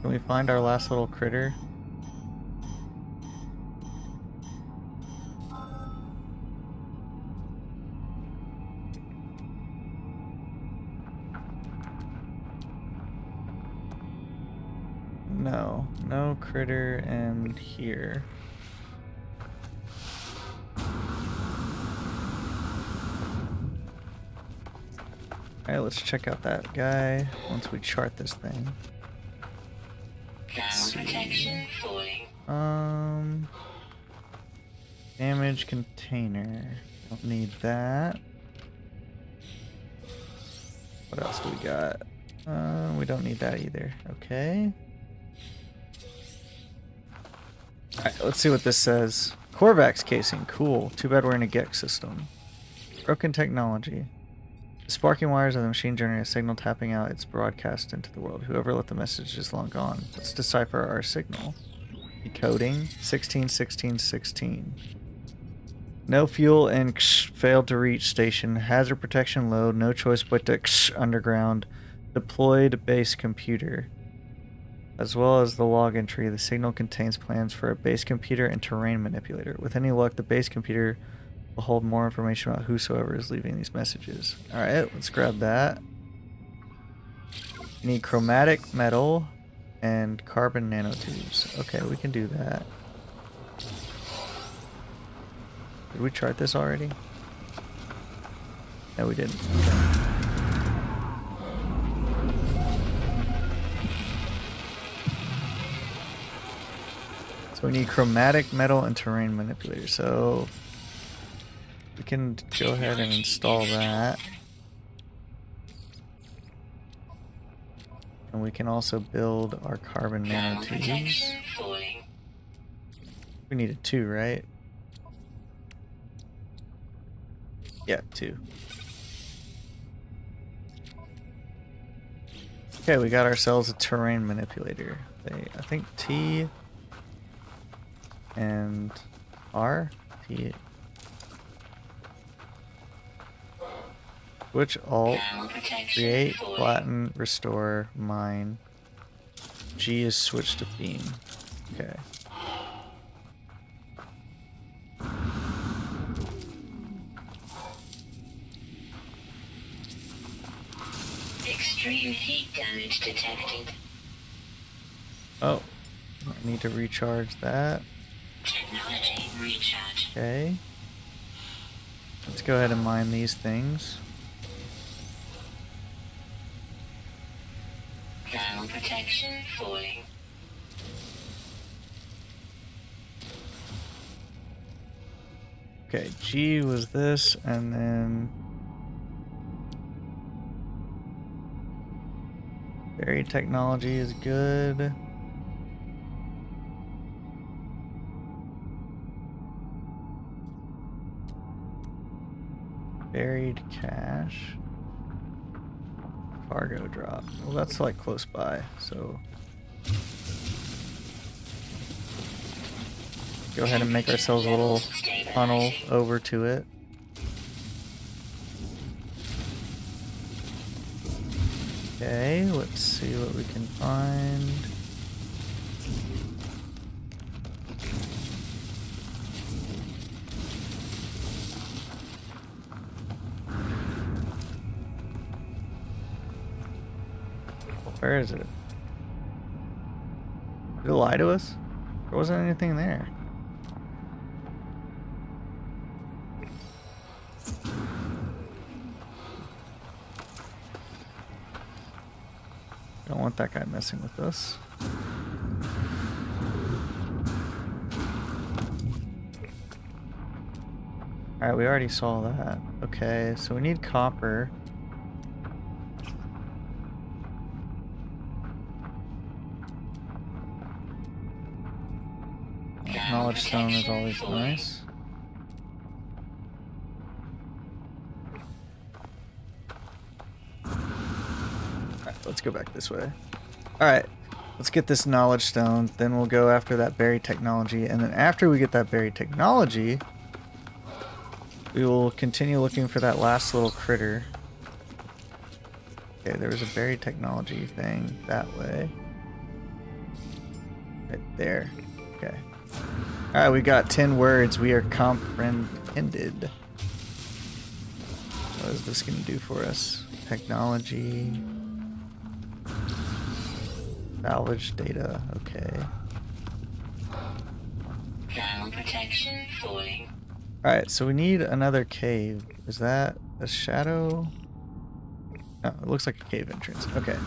Can we find our last little critter? No, no critter in here. Alright, let's check out that guy once we chart this thing. Thermal protection falling. Damage container. Don't need that. What else do we got? We don't need that either. Okay. Alright, let's see what this says. Korvax casing. Cool. Too bad we're in a Gex system. Broken technology. The sparking wires of the machine generate a signal tapping out its broadcast into the world. Whoever let the message is long gone. Let's decipher our signal. Decoding 161616. No fuel in failed to reach station. Hazard protection low. No choice but to underground. Deployed base computer. As well as the log entry, the signal contains plans for a base computer and terrain manipulator. With any luck, the base computer will hold more information about whosoever is leaving these messages. Alright, let's grab that. You need chromatic metal and carbon nanotubes. Okay, we can do that. Did we chart this already? No, we didn't. Okay. So we need chromatic metal and terrain manipulator. So we can go ahead and install that. And we can also build our carbon nanotubes. We needed 2, right? Yeah, 2. Okay, we got ourselves a terrain manipulator. I think T and R? T. Switch Alt, create, flatten, restore, mine. G is switch to beam. Okay. Extreme Extreme heat damage detected. Oh, I need to recharge that. Technology recharge. Okay. Let's go ahead and mine these things. Thermal protection falling. Okay, G was this, and then buried technology is good. Buried cache. Cargo drop. Well, that's like close by, so go ahead and make ourselves a little funnel over to it. Okay, let's see what we can find. Where is it? Did it lie to us? There wasn't anything there. Don't want that guy messing with us. Alright, we already saw that. Okay, so we need copper. Knowledge stone is always nice. Alright, let's go back this way. Alright, let's get this knowledge stone, then we'll go after that buried technology, and then after we get that buried technology, we will continue looking for that last little critter. Okay, there was a buried technology thing that way. Right there. Okay. Alright, we got 10 words. We are comprehended. What is this going to do for us? Technology. Salvage data. Okay. Thermal protection falling. Alright, so we need another cave. Is that a shadow? No, it looks like a cave entrance. Okay.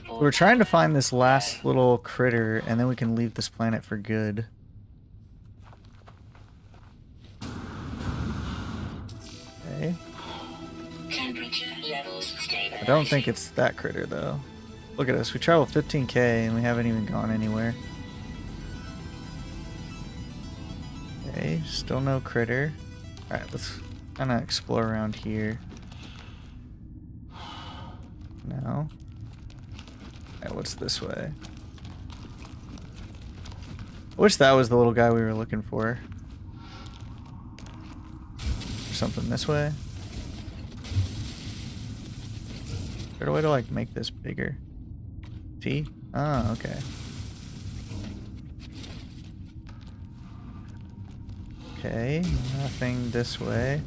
We're trying to find this last little critter, and then we can leave this planet for good. Okay. Temperature levels stabilizing. I don't think it's that critter, though. Look at us. We traveled 15K, and we haven't even gone anywhere. Okay, still no critter. Alright, let's kind of explore around here. No. Alright, what's this way? I wish that was the little guy we were looking for. Or something this way? Is there a way to like make this bigger? T? Oh, okay. Okay, nothing this way.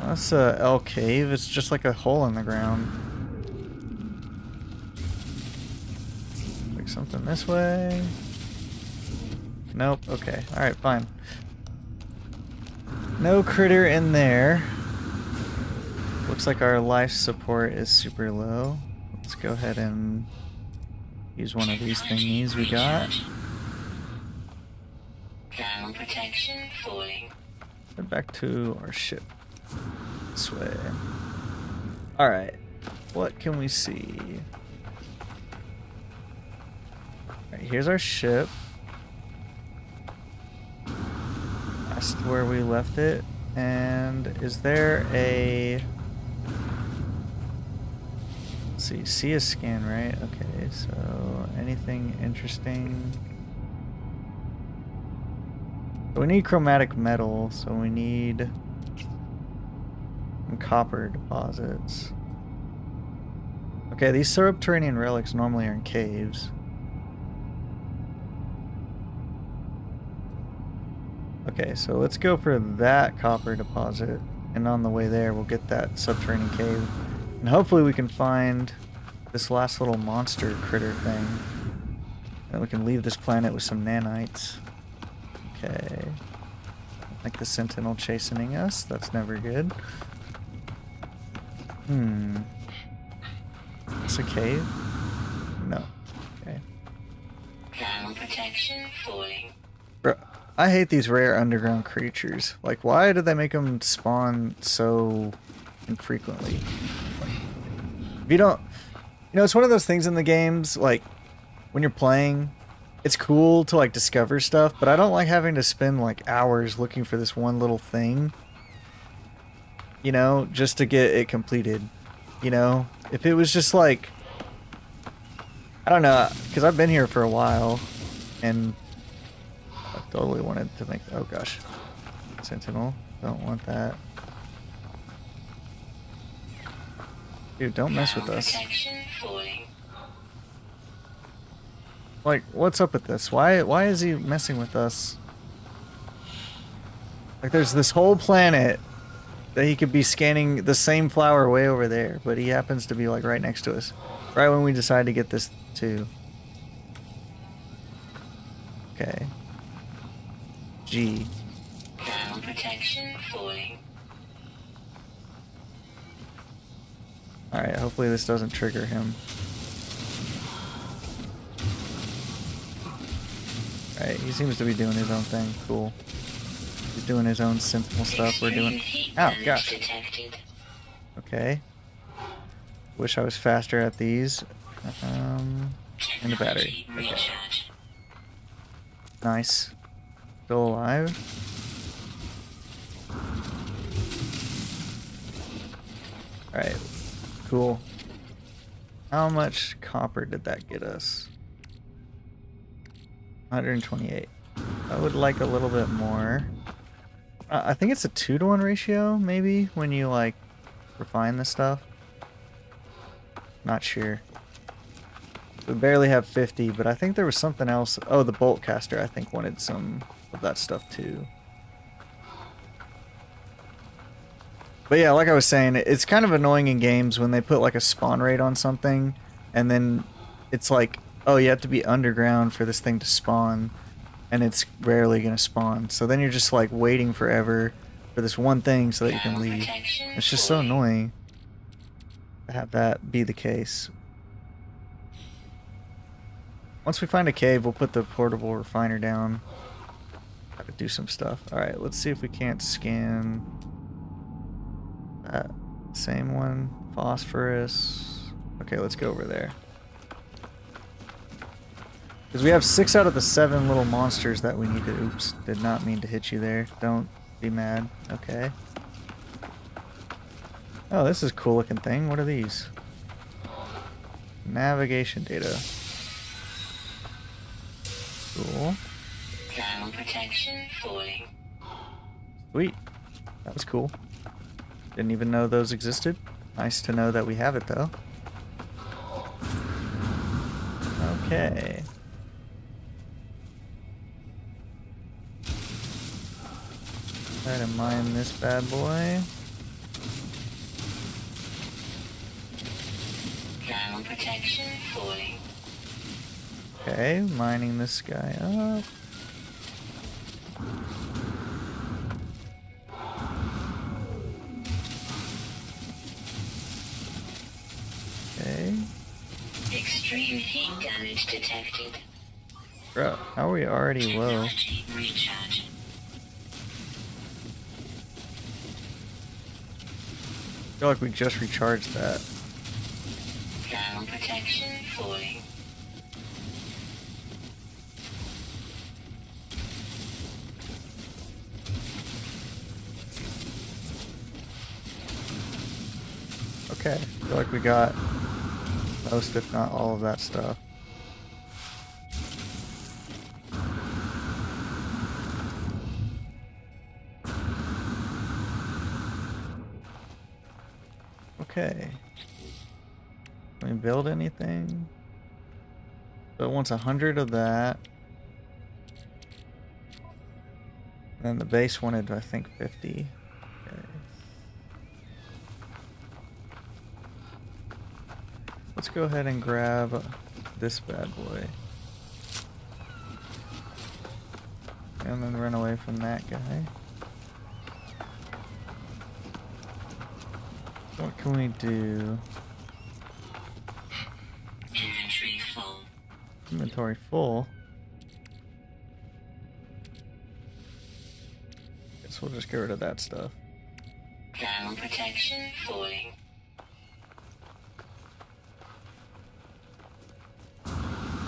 That's a L cave. It's just like a hole in the ground. Like something this way. Nope. Okay. Alright, fine. No critter in there. Looks like our life support is super low. Let's go ahead and use one of these thingies we got. Thermal protection falling. Head back to our ship. This way. Alright. What can we see? Alright, here's our ship. That's where we left it. And is there a... Let's see a scan, right? Okay, so anything interesting? We need chromatic metal, so we need some copper deposits. Okay, these subterranean relics normally are in caves. Okay, so let's go for that copper deposit. And on the way there, we'll get that subterranean cave. And hopefully we can find this last little monster critter thing. And we can leave this planet with some nanites. Okay. Like the sentinel chastening us. That's never good. It's a cave? No. Okay. Thermal protection falling. Bro, I hate these rare underground creatures. Like, why do they make them spawn so infrequently? Like, if you don't... You know, it's one of those things in the games, like, when you're playing, it's cool to, like, discover stuff, but I don't like having to spend, like, hours looking for this one little thing. You know, just to get it completed. You know? If it was just, like... I don't know, because I've been here for a while, and... I totally wanted to make... Oh, gosh. Sentinel. Don't want that. Dude, don't mess with us. Protection falling. Like, what's up with this? Why is he messing with us? Like, there's this whole planet that he could be scanning the same flower way over there, but he happens to be, like, right next to us. Right when we decide to get this, too. Okay. G. Thermal protection falling. Alright, hopefully this doesn't trigger him. Alright, he seems to be doing his own thing. Cool. He's doing his own simple stuff. We're doing... Ow, gosh. Detected. Okay. Wish I was faster at these. And the battery. Okay. Recharge. Nice. Still alive. Alright. Cool. How much copper did that get us? 128. I would like a little bit more. I think it's a 2-to-1 ratio, maybe, when you, like, refine this stuff. Not sure. We barely have 50, but I think there was something else. Oh, the bolt caster, I think, wanted some of that stuff, too. But yeah, like I was saying, it's kind of annoying in games when they put, like, a spawn rate on something, and then it's like, oh, you have to be underground for this thing to spawn, and it's rarely going to spawn. So then you're just, like, waiting forever for this one thing so that you can leave. It's just so annoying to have that be the case. Once we find a cave, we'll put the portable refiner down. Have to do some stuff. Alright, let's see if we can't scan that same one. Phosphorus. Okay, let's go over there. Because we have 6 out of the 7 little monsters that we need to... Oops, did not mean to hit you there. Don't be mad. Okay. Oh, this is a cool looking thing. What are these? Navigation data. Cool. Thermal protection falling. Sweet. That was cool. Didn't even know those existed. Nice to know that we have it, though. Okay. Try to mine this bad boy. Thermal protection falling. Okay, mining this guy up. Okay. Extreme heat damage detected. Bro, how are we already low? Technology recharge. I feel like we just recharged that. Thermal protection falling. Okay, I feel like we got most, if not all of that stuff. Okay. Can we build anything? So it wants 100 of that. And then the base wanted, I think, 50. Okay. let's go ahead and grab this bad boy. And then run away from that guy. What can we do? Inventory full. Inventory full. Guess we'll just get rid of that stuff. Thermal protection falling.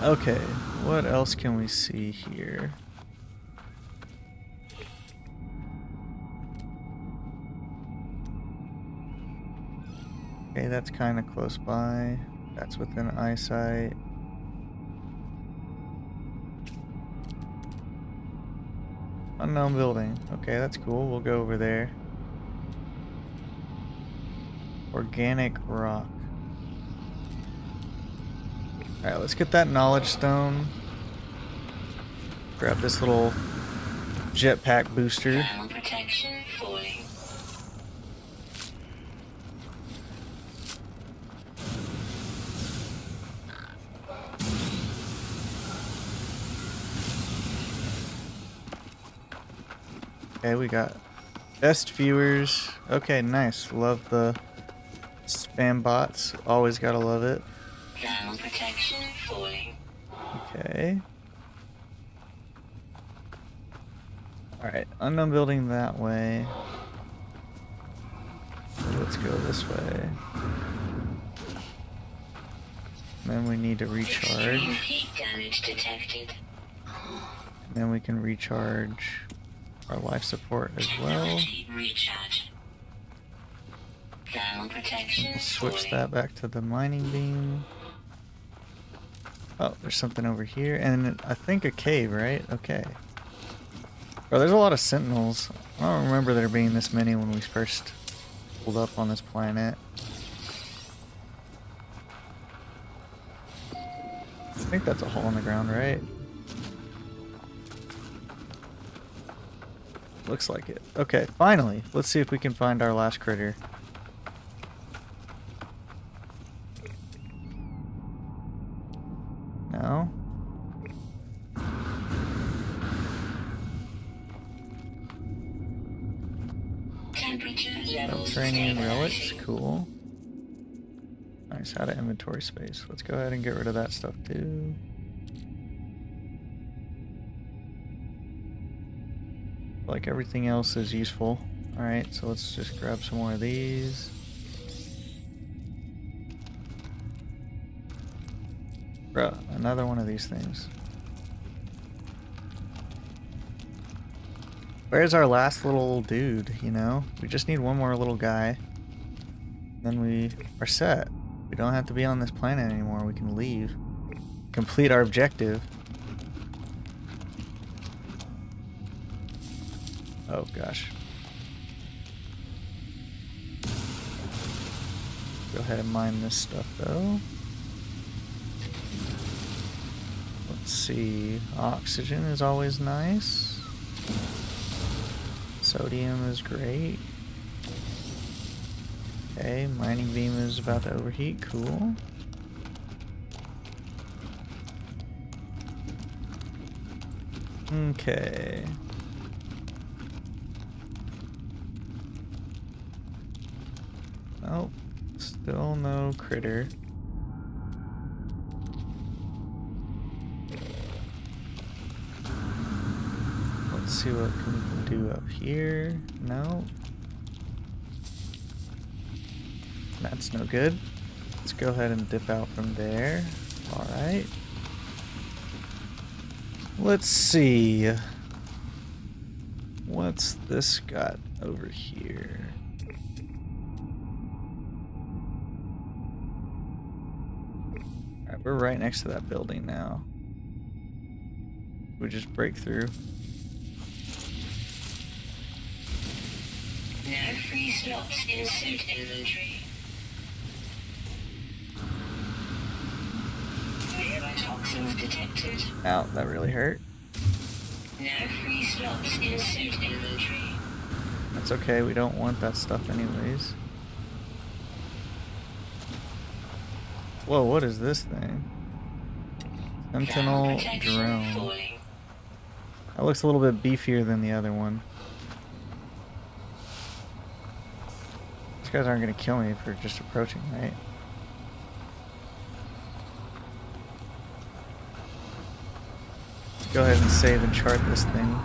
Okay, what else can we see here? Okay, that's kind of close by. That's within eyesight. Unknown building. Okay, that's cool. We'll go over there. Organic rock. Alright, let's get that knowledge stone. Grab this little jetpack booster. Thermal protection falling. Okay, we got best viewers. Okay, nice. Love the spam bots. Always gotta love it. Thermal protection falling. Okay. Alright, unknown building that way. Let's go this way. Then we need to recharge. Extreme heat damage detected. And then we can recharge our life support as well. Technology recharge. Thermal protection We'll switch falling. that back to the mining beam. Oh, there's something over here. And I think a cave, right? Okay. Bro, there's a lot of sentinels. I don't remember there being this many when we first pulled up on this planet. I think that's a hole in the ground, right? Looks like it. Okay, finally. Let's see if we can find our last critter. No? Temperature levels Subterranean relics, stabilizing. cool. Nice, out of inventory space. Let's go ahead and get rid of that stuff too. Like everything else is useful. Alright, so let's just grab some more of these. Bruh, another one of these things. Where's our last little dude, you know? We just need one more little guy. Then we are set. We don't have to be on this planet anymore. We can leave. Complete our objective. Oh gosh. Go ahead and mine this stuff though. Let's see. Oxygen is always nice. Sodium is great. Okay, mining beam is about to overheat. Cool. Okay. Nope. Still no critter. Let's see what we can do up here. No. That's no good. Let's go ahead and dip out from there. Alright. Let's see. What's this got over here? Alright, we're right next to that building now. We just break through. No free slots in suit inventory. Toxins detected. Ow, that really hurt. No free slots in suit inventory. That's okay, we don't want that stuff anyways. Whoa, what is this thing? Sentinel drone. Falling. That looks a little bit beefier than the other one. These guys aren't going to kill me for just approaching, right? Let's go ahead and save and chart this thing.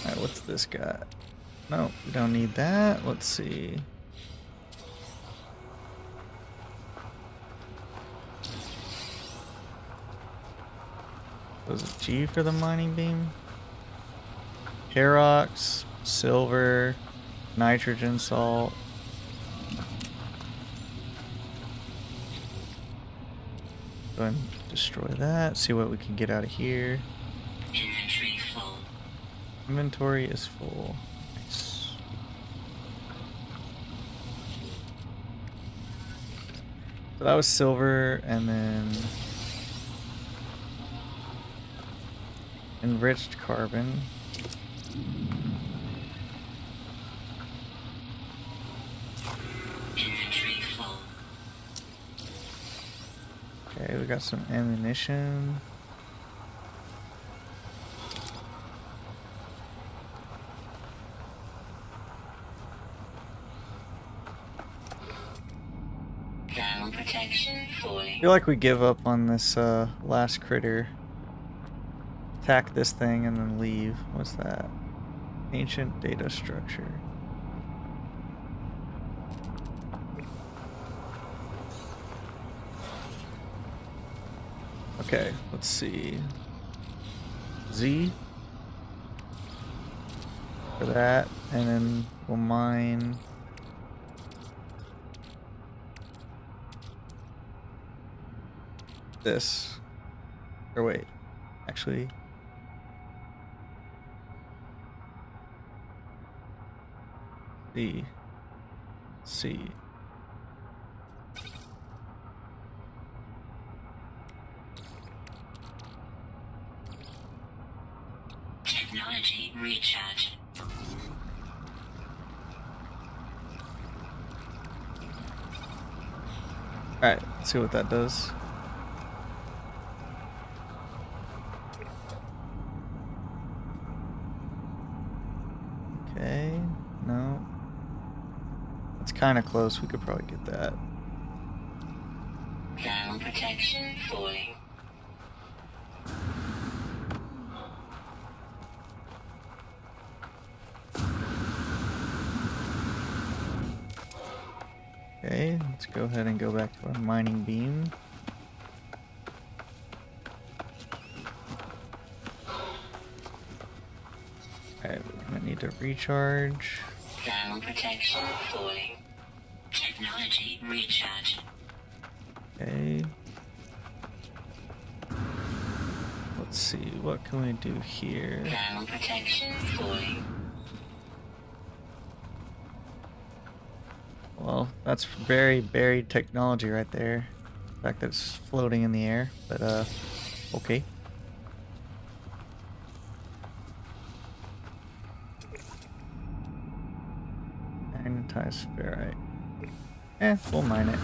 Alright, what's this got? No, we don't need that. Let's see. Was it G for the mining beam? Herox, silver, nitrogen salt. Go ahead and destroy that. See what we can get out of here. Inventory full. Inventory is full. Nice. So that was silver, and then enriched carbon. Inventory full. Okay, we got some ammunition. Thermal protection I falling. feel like we give up on this last critter. Attack this thing and then leave. What's that? Ancient data structure. Okay, let's see. Z for that, and then we'll mine this. Or wait, actually. C. Technology recharge. Alright, let's see what that does. Okay, no. It's kind of close. We could probably get that. Thermal protection falling. Okay, let's go ahead and go back to our mining beam. Alright, we're gonna need to recharge. Thermal protection falling. Technology recharge. Okay. Let's see, what can we do here? Thermal protection falling. Well, that's very buried technology right there. The fact that it's floating in the air, but okay. Magnetized ferrite. We'll mine it.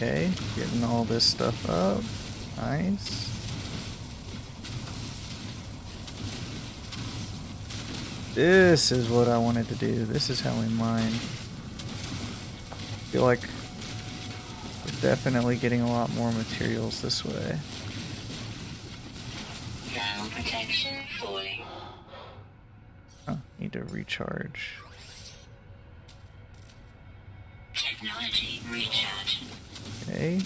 Okay, getting all this stuff up. Nice. This is what I wanted to do. This is how we mine. Feel like we're definitely getting a lot more materials this way. Thermal protection falling. Oh, need to recharge. Technology recharge. Okay.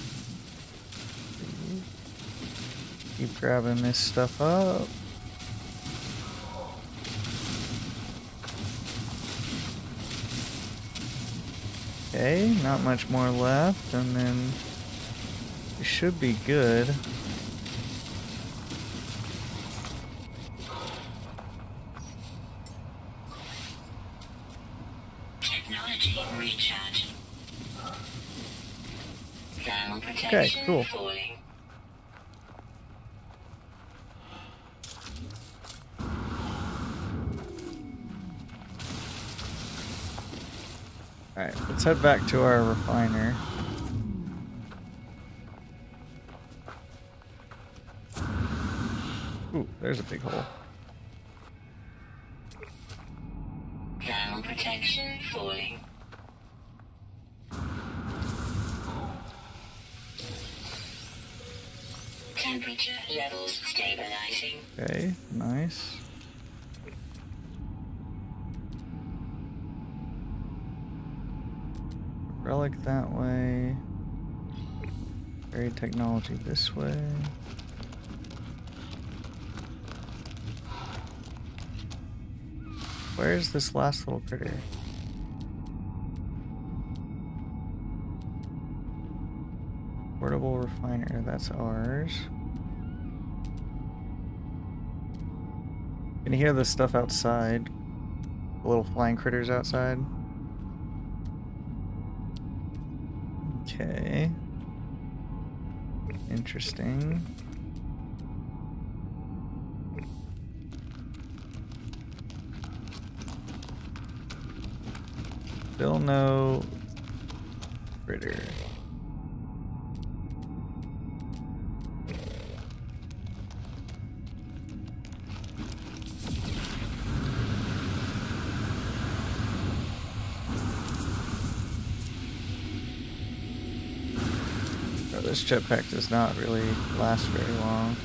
Keep grabbing this stuff up. Okay, not much more left, and then we should be good. Technology recharge. Thermal Okay, protection cool. falling. Alright, let's head back to our refiner. Ooh, there's a big hole. Thermal protection falling. Temperature levels stabilizing. Okay, nice. Relic that way. Buried technology this way. Where's this last little critter? Portable refiner, that's ours. Can you hear the stuff outside? The little flying critters outside? Okay. Interesting. Still no critter. Oh, this jetpack does not really last very long.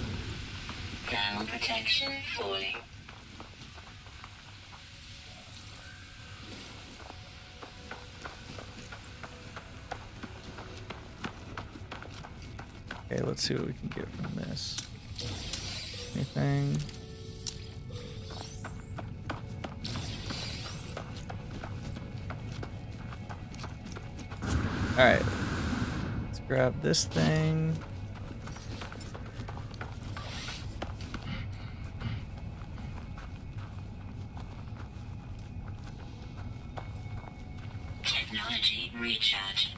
Thermal protection falling. Okay, let's see what we can get from this. Anything? Alright. Let's grab this thing. Technology recharge.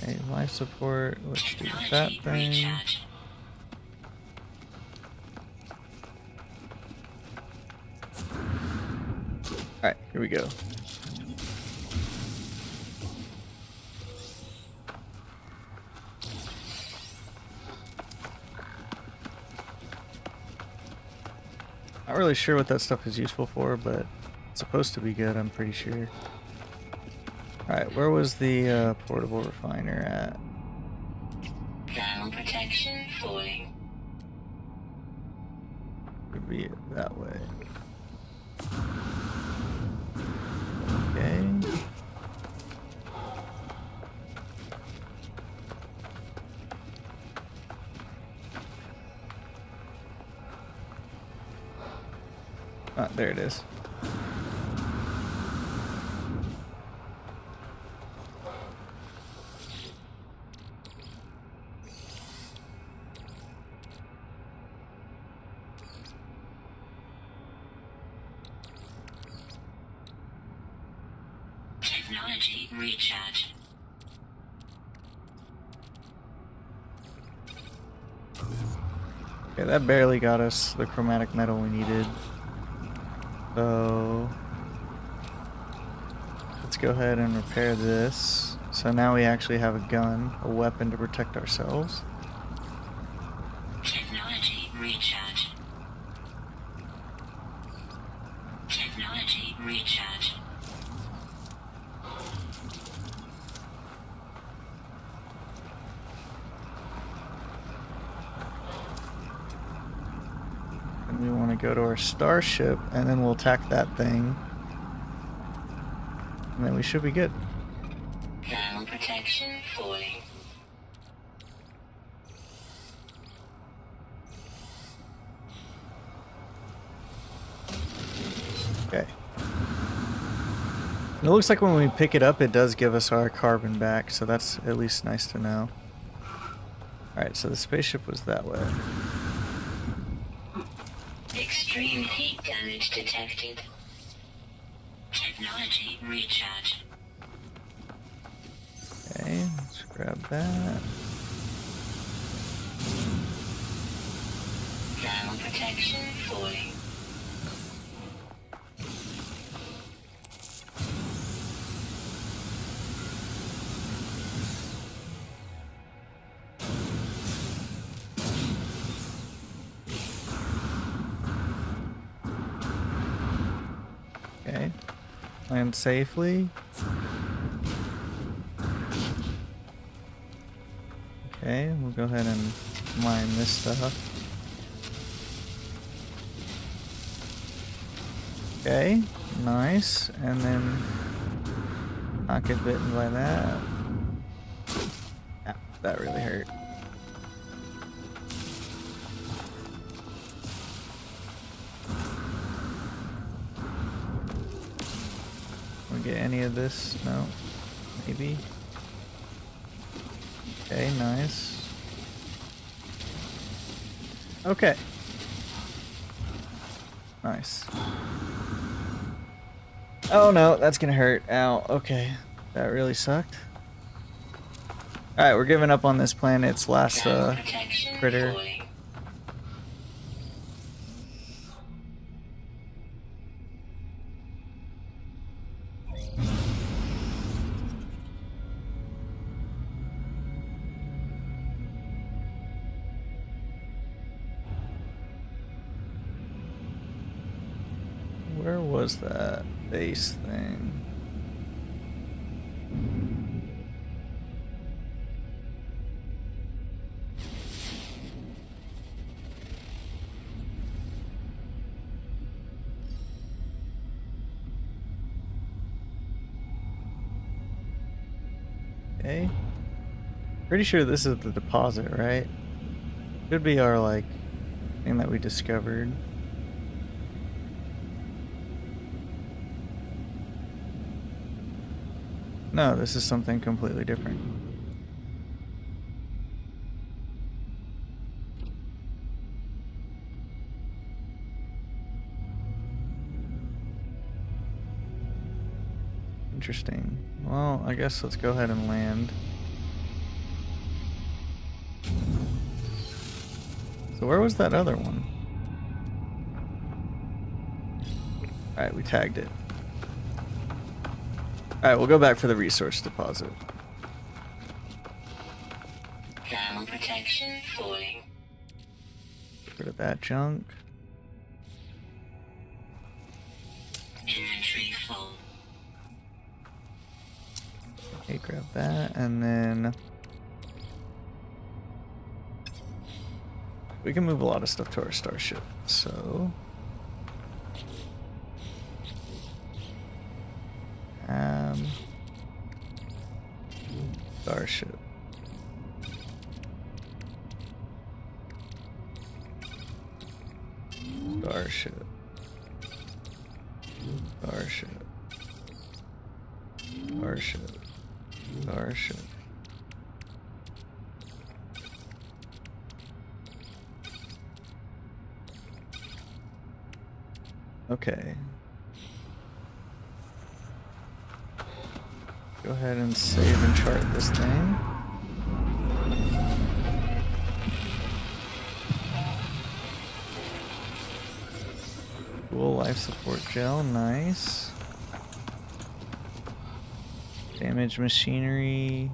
Okay, life support. Let's do that Technology thing. recharge. Alright, here we go. Not really sure what that stuff is useful for, but it's supposed to be good, I'm pretty sure. Alright, where was the portable refiner at? Thermal protection falling. Could be that way. Okay. Ah, there it is. Technology recharge. Okay, that barely got us the chromatic metal we needed. So let's go ahead and repair this. So now we actually have a gun, a weapon to protect ourselves. Technology recharge. Technology recharge. And we want to go to our starship, and then we'll attack that thing. And then we should be good. Thermal protection falling. Okay. It looks like when we pick it up, it does give us our carbon back, so that's at least nice to know. Alright, so the spaceship was that way. Extreme heat damage detected. Technology recharge. Okay, let's grab that. Thermal protection falling. Okay, land safely. Okay, we'll go ahead and mine this stuff. Okay, nice. And then not get bitten by that. Ah, that really hurt. We get any of this? No. Maybe. Okay, nice. Okay. Nice. Oh no, that's gonna hurt. Ow, okay. That really sucked. Alright, we're giving up on this planet's last critter. Falling. Where was that base thing? Okay. Pretty sure this is the deposit, right? Could be our, like, thing that we discovered. No, this is something completely different. Interesting. Well, I guess let's go ahead and land. So where was that other one? Alright, we tagged it. Alright, we'll go back for the resource deposit. Thermal protection falling. Get rid of that junk. Inventory full. Okay, grab that, and then we can move a lot of stuff to our starship, so starship. Starship. Starship. Starship. Starship. Okay. Go ahead and save and chart this thing. Cool, life support gel, nice. Damaged machinery.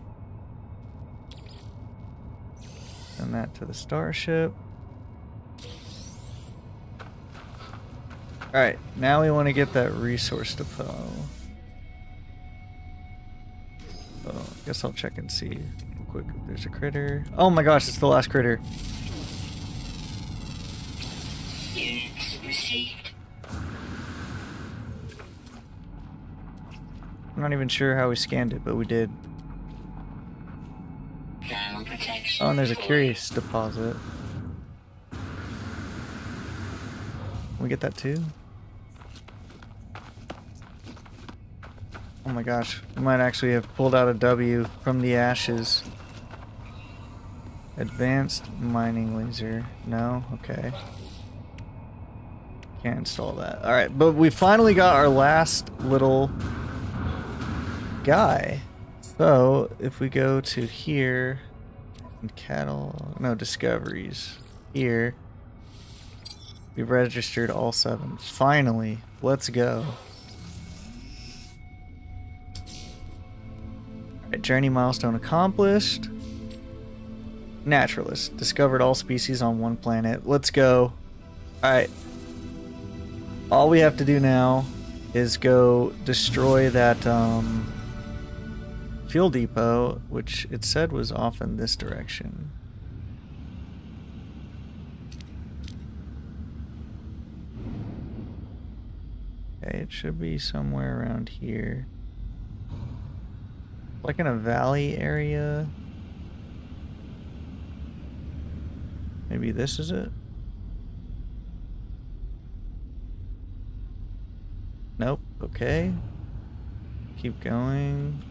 Send that to the starship. Alright, now we want to get that resource depot. So, I guess I'll check and see real quick if there's a critter. Oh my gosh, it's the last critter. Units received. I'm not even sure how we scanned it, but we did. Thermal protection. Oh, and there's a falling. curious deposit. Can we get that too? Oh my gosh, we might actually have pulled out a W from the ashes. Advanced mining laser. No? Okay. Can't install that. Alright, but we finally got our last little guy. So, if we go to here, and cattle, no, discoveries. Here, we've registered all 7. Finally, let's go. Alright, journey milestone accomplished. Naturalist, discovered all species on one planet. Let's go. Alright. All we have to do now is go destroy that, fuel depot, which it said was off in this direction. Okay, it should be somewhere around here. Like in a valley area. Maybe this is it? Nope, okay. Keep going.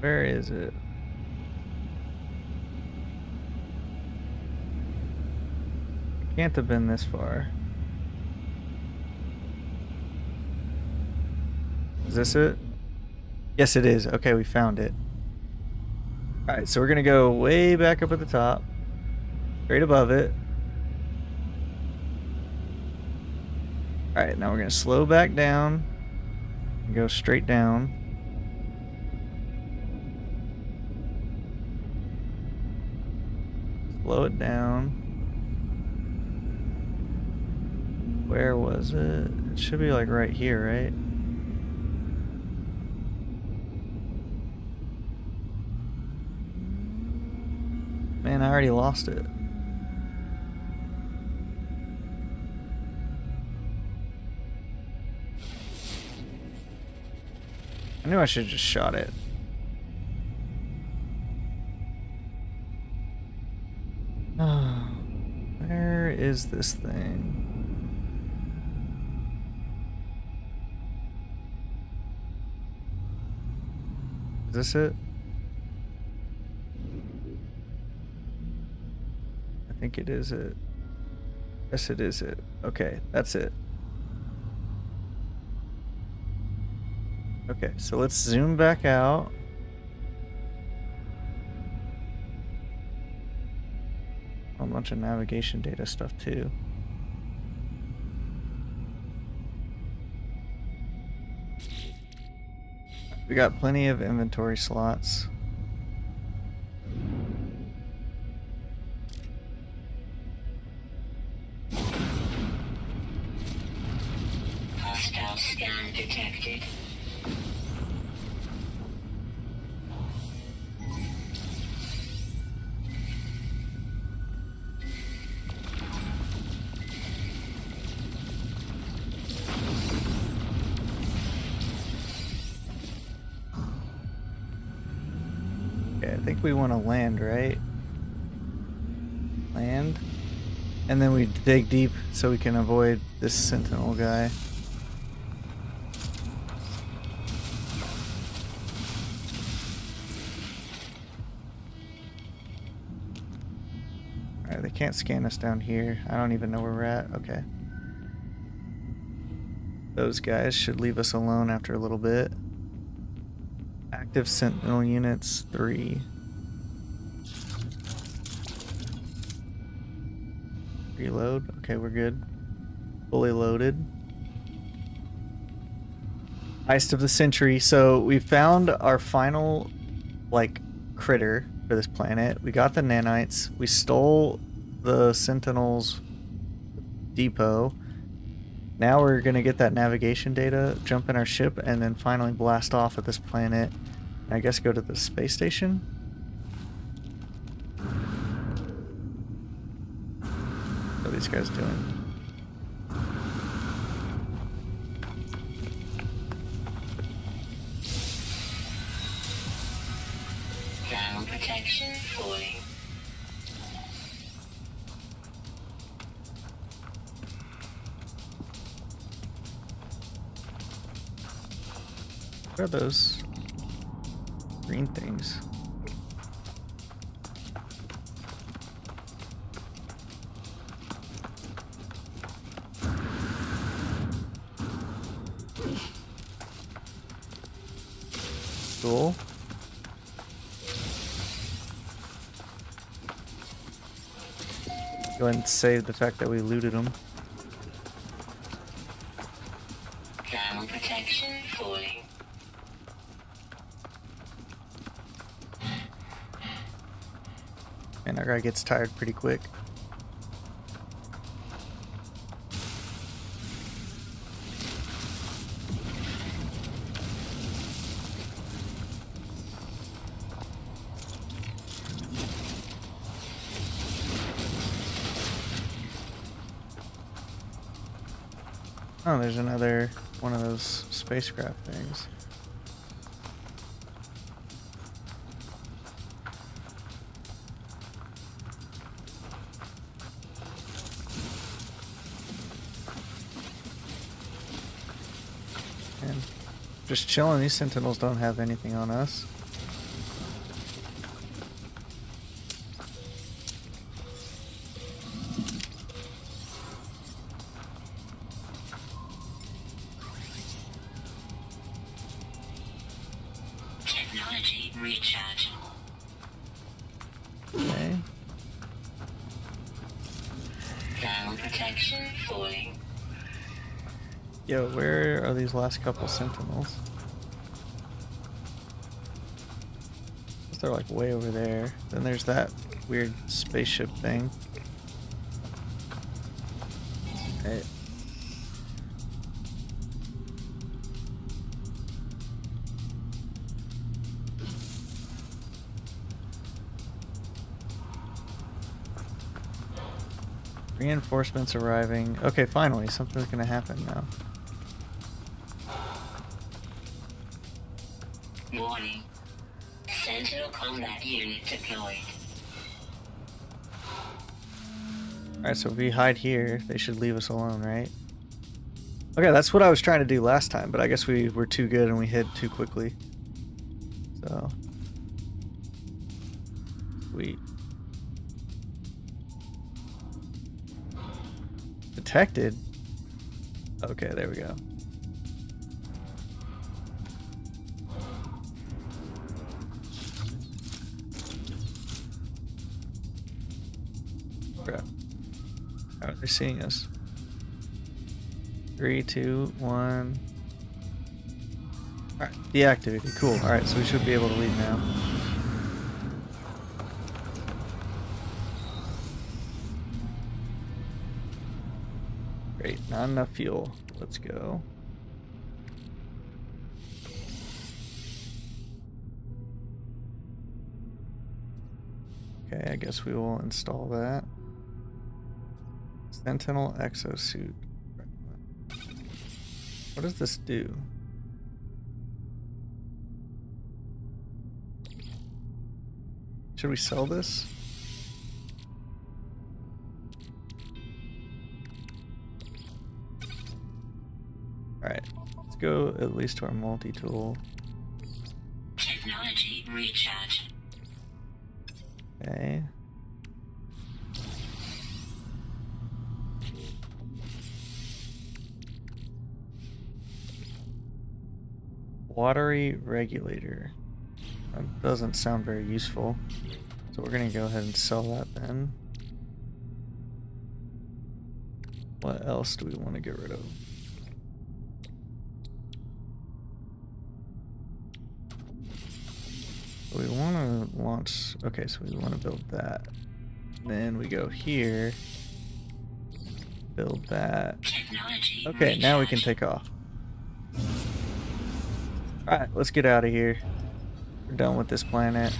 Where is it? It can't have been this far. Is this it? Yes, it is. Okay, we found it. Alright, so we're gonna go way back up at the top. Straight above it. Alright, now we're gonna slow back down. And go straight down. Slow it down. Where was it? It should be like right here, right? Man, I already lost it. I knew I should have just shot it. Where is this thing? Is this it? I think it is it. Yes, it is it. Okay, that's it. Okay, so let's zoom back out. A bunch of navigation data stuff too. We got plenty of inventory slots. Hostile scan detected. Okay, I think we want to land, right? Land. And then we dig deep so we can avoid this sentinel guy. Alright, they can't scan us down here. I don't even know where we're at. Okay. Those guys should leave us alone after a little bit. Active sentinel units 3. Reload. Okay, we're good. Fully loaded. Heist of the century. So we found our final, like, critter for this planet. We got the nanites. We stole the Sentinel's depot. Now we're gonna get that navigation data, jump in our ship, and then finally blast off at this planet. I guess go to the space station. What are these guys doing? Thermal protection falling. What are those green things? Cool. Go ahead and save the fact that we looted them. Thermal protection falling. And our guy gets tired pretty quick. Oh, there's another one of those spacecraft things. And just chilling, these sentinels don't have anything on us. Technology recharge. Okay. Thermal protection falling. Yo, where are these last couple sentinels? They're like way over there. Then there's that weird spaceship thing. Hey. Reinforcements arriving. Okay, finally, something's gonna happen now. Warning. Sentinel combat unit deployed. Alright, so if we hide here, they should leave us alone, right? Okay, that's what I was trying to do last time, but I guess we were too good and we hid too quickly. So. Sweet. Detected? Okay, there we go. Crap. How are they seeing us? 3, 2, 1. Alright, deactivated. Cool. Alright, so we should be able to leave now. Great, not enough fuel. Let's go. Okay, I guess we will install that. Sentinel exosuit. What does this do? Should we sell this? Alright, let's go at least to our multi-tool. Technology recharge. Okay. Watery regulator. That doesn't sound very useful. So we're gonna go ahead and sell that then. What else do we want to get rid of? We want to launch. Okay, so we want to build that. Then we go here. Build that. Technology Okay, now we can take off. Alright, let's get out of here. We're done with this planet.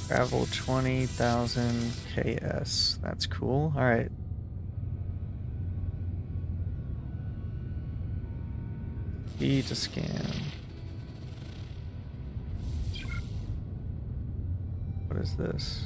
Travel 20,000 KS. That's cool. Alright. E to scan. What is this?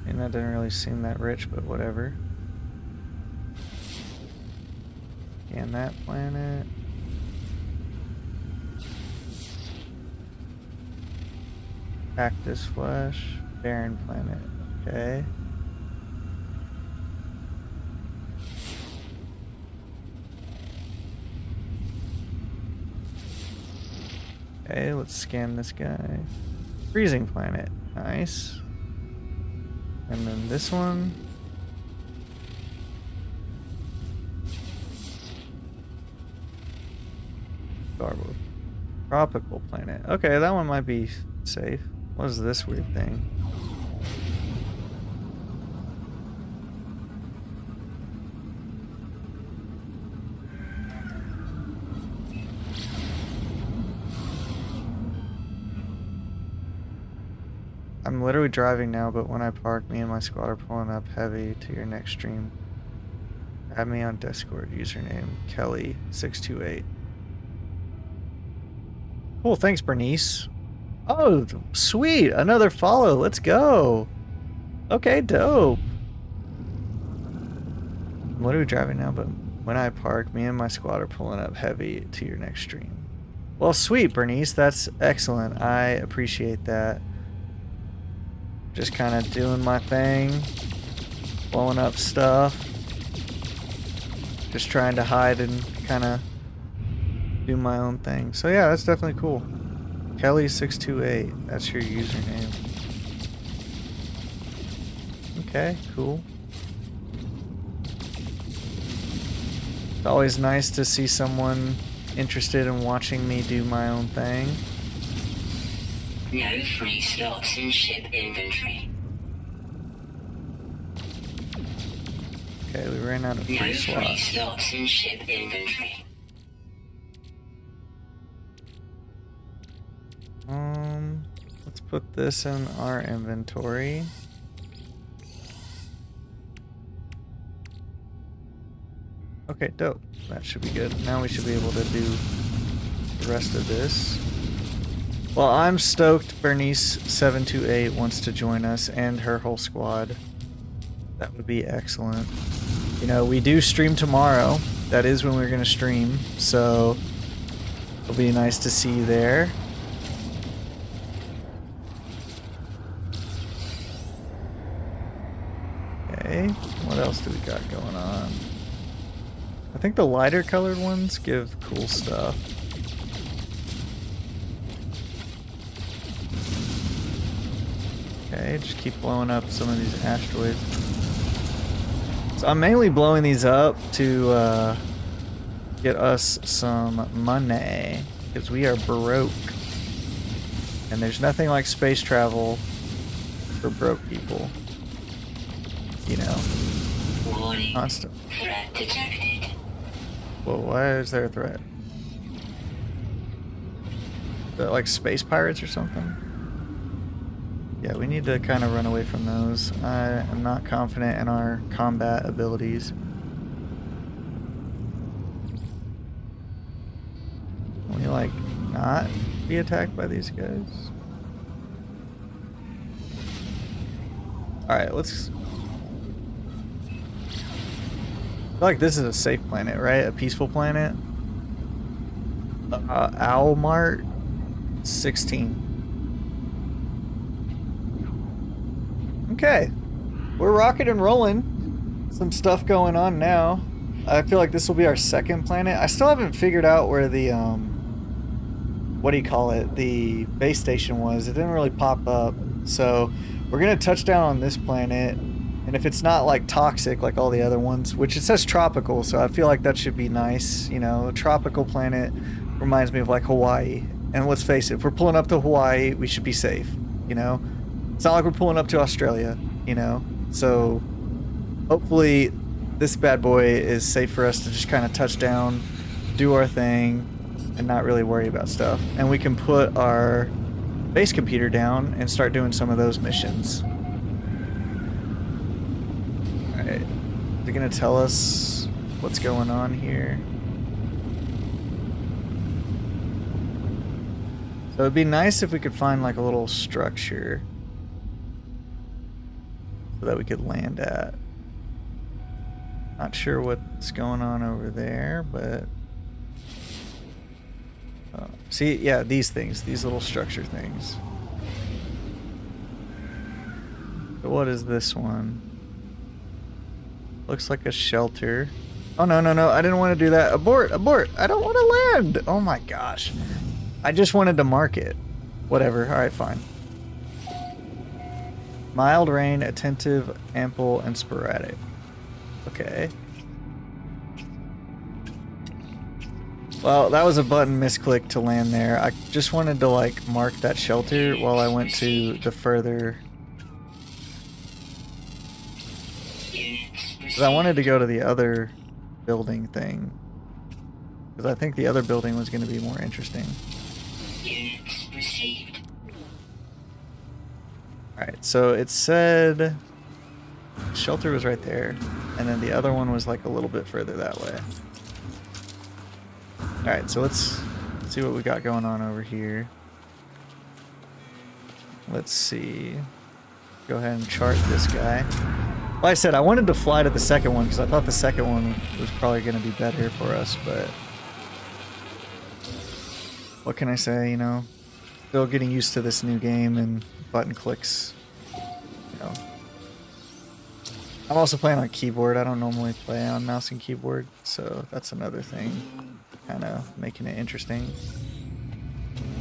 And that didn't really seem that rich, but whatever. Scan that planet. Cactus flesh. Barren planet. Okay. Okay, let's scan this guy. Freezing planet. Nice. And then this one. Garbo. Tropical planet. Okay, that one might be safe. What is this weird thing? I'm literally driving now, but when I park, me and my squad are pulling up heavy to your next stream. Add me on Discord, username Kelly628. Cool, thanks Bernice. Oh, sweet, another follow, let's go. Okay, dope. I'm literally driving now, but when I park, me and my squad are pulling up heavy to your next stream. Well, sweet, Bernice, that's excellent. I appreciate that. Just kind of doing my thing, blowing up stuff. Just trying to hide and kind of do my own thing. So yeah, that's definitely cool. Kelly628, that's your username. Okay, cool. It's always nice to see someone interested in watching me do my own thing. No free slots in ship inventory. Okay, we ran out of free No slots. free slots in ship inventory. Let's put this in our inventory. Okay, dope. That should be good. Now we should be able to do the rest of this. Well, I'm stoked Bernice728 wants to join us and her whole squad. That would be excellent. You know, we do stream tomorrow. That is when we're going to stream. So it'll be nice to see you there. Okay, what else do we got going on? I think the lighter colored ones give cool stuff. Okay, just keep blowing up some of these asteroids. So I'm mainly blowing these up to get us some money, because we are broke. And there's nothing like space travel for broke people. You know. Warning. Constant. Threat detected. Whoa, why is there a threat? Is that like space pirates or something? Yeah, we need to kind of run away from those. I am not confident in our combat abilities. Can we like not be attacked by these guys? Alright, let's... I feel like this is a safe planet, right? A peaceful planet. Owl Mart 16. Okay, we're rocking and rolling. Some stuff going on now. I feel like this will be our second planet. I still haven't figured out where the what do you call it? The base station was. It didn't really pop up. So we're gonna touch down on this planet. And if it's not like toxic like all the other ones, which it says tropical, so I feel like that should be nice. You know, a tropical planet reminds me of like Hawaii. And let's face it, if we're pulling up to Hawaii, we should be safe, you know? It's not like we're pulling up to Australia, you know? So hopefully this bad boy is safe for us to just kind of touch down, do our thing, and not really worry about stuff. And we can put our base computer down and start doing some of those missions. Alright. Is it going to tell us what's going on here? So it'd be nice if we could find like a little structure so that we could land at. Not sure what's going on over there, but see, yeah, these things, these little structure things. So what is this one? Looks like a shelter. Oh, no, no, no, I didn't want to do that. Abort, abort. I don't want to land. Oh my gosh. I just wanted to mark it. Whatever. All right, fine. Mild rain, attentive, ample, and sporadic. Okay. Well, that was a button misclick to land there. I just wanted to like mark that shelter while I went to the further. Because I wanted to go to the other building thing. Because I think the other building was going to be more interesting. Alright, so it said shelter was right there, and then the other one was like a little bit further that way. Alright, so let's see what we got going on over here. Let's see. Go ahead and chart this guy. Like I said, I wanted to fly to the second one because I thought the second one was probably going to be better for us, but what can I say, you know? Still getting used to this new game and button clicks, you know. I'm also playing on keyboard. I don't normally play on mouse and keyboard, so that's another thing, kind of making it interesting.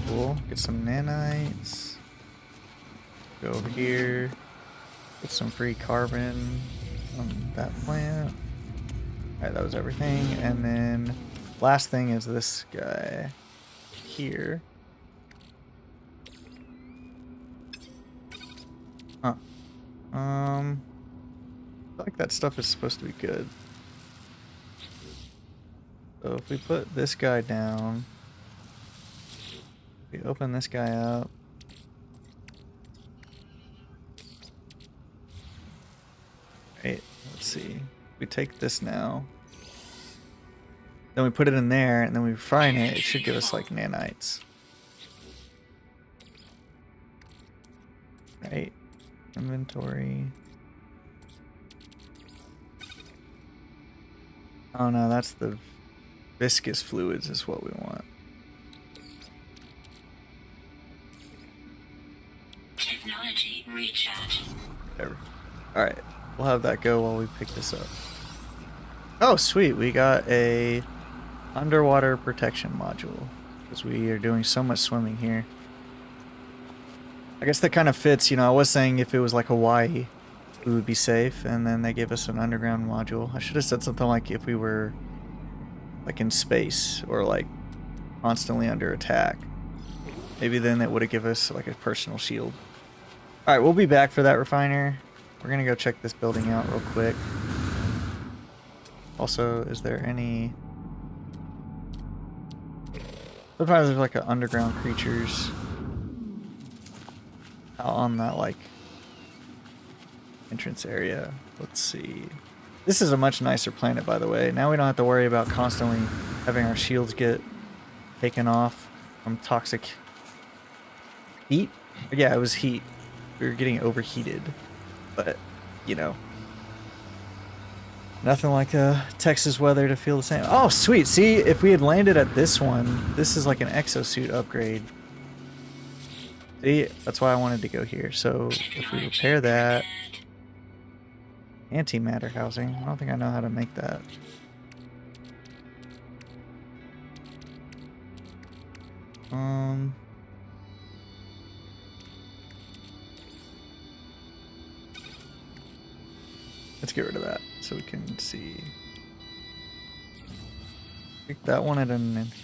Cool. Get some nanites. Go over here. Get some free carbon on that plant. Alright, that was everything. And then last thing is this guy here. Huh. I feel like that stuff is supposed to be good. So if we put this guy down, we open this guy up. Right, let's see. We take this now. Then we put it in there, and then we refine it. It should give us like nanites. Right. Inventory. Oh no, that's the viscous fluids is what we want. Technology recharge. There. Alright. We'll have that go while we pick this up. Oh, sweet. We got a underwater protection module. Because we are doing so much swimming here. I guess that kind of fits, you know, I was saying if it was like Hawaii, we would be safe, and then they gave us an underground module. I should have said something like if we were like in space or like constantly under attack. Maybe then it would have given us like a personal shield. Alright, we'll be back for that refiner. We're gonna go check this building out real quick. Also, is there any... Sometimes there's like underground creatures out on that like entrance area. Let's see. This is a much nicer planet, by the way. Now we don't have to worry about constantly having our shields get taken off from toxic heat. Yeah, it was heat. We were getting overheated. But, you know, nothing like Texas weather to feel the same. Oh, sweet. See, if we had landed at this one, this is like an exosuit upgrade. See, that's why I wanted to go here. So if we repair that, antimatter housing, I don't think I know how to make that. Let's get rid of that so we can see. I think that one had a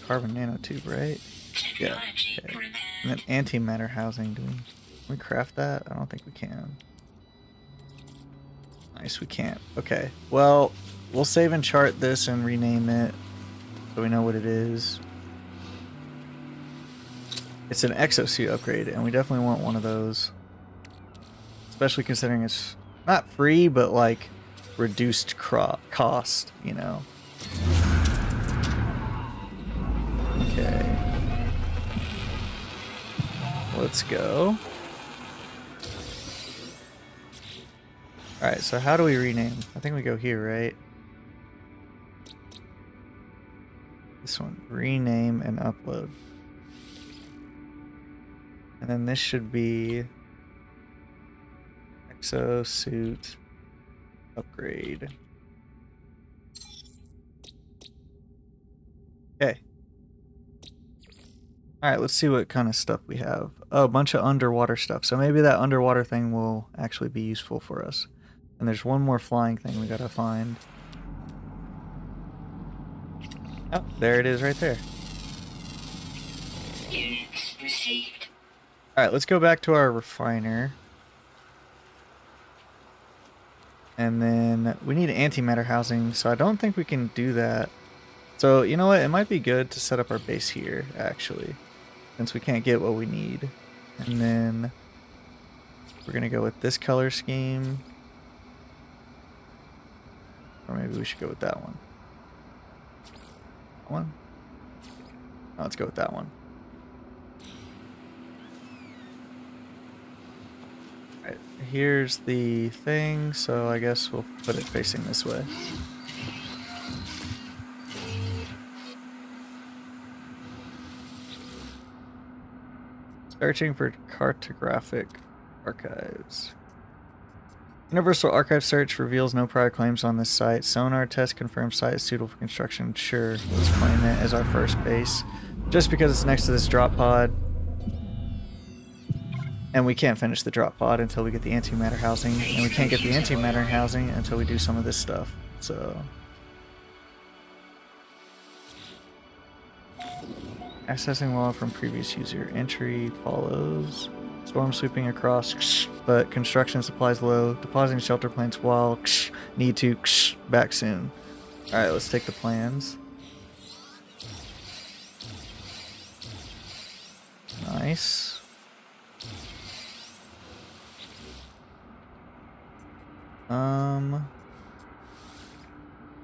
carbon nanotube, right? Yeah. Okay. And then antimatter housing. Can we craft that? I don't think we can. Nice, we can't. Okay, well, we'll save and chart this and rename it so we know what it is. It's an exosuit upgrade, and we definitely want one of those. Especially considering it's not free, but like reduced cost, you know. Okay. Let's go. Alright, so how do we rename? I think we go here, right? This one. Rename and upload. And then this should be exosuit upgrade. Okay. Alright, let's see what kind of stuff we have. Oh, a bunch of underwater stuff. So maybe that underwater thing will actually be useful for us. And there's one more flying thing we gotta find. Oh, there it is right there. Units received. Alright, let's go back to our refiner. And then we need antimatter housing, so I don't think we can do that. So, you know what? It might be good to set up our base here, actually. Since we can't get what we need. And then we're going to go with this color scheme. Or maybe we should go with that one. That one? No, let's go with that one. Alright, here's the thing, so I guess we'll put it facing this way. Searching for cartographic archives. Universal Archive search reveals no prior claims on this site. Sonar test confirms site is suitable for construction. Sure, let's claim it as our first base. Just because it's next to this drop pod. And we can't finish the drop pod until we get the antimatter housing. And we can't get the antimatter housing until we do some of this stuff. So... accessing log from previous user. Entry follows. Storm sweeping across, but construction supplies low. Depositing shelter plants while need to back soon. Alright, let's take the plans. Nice.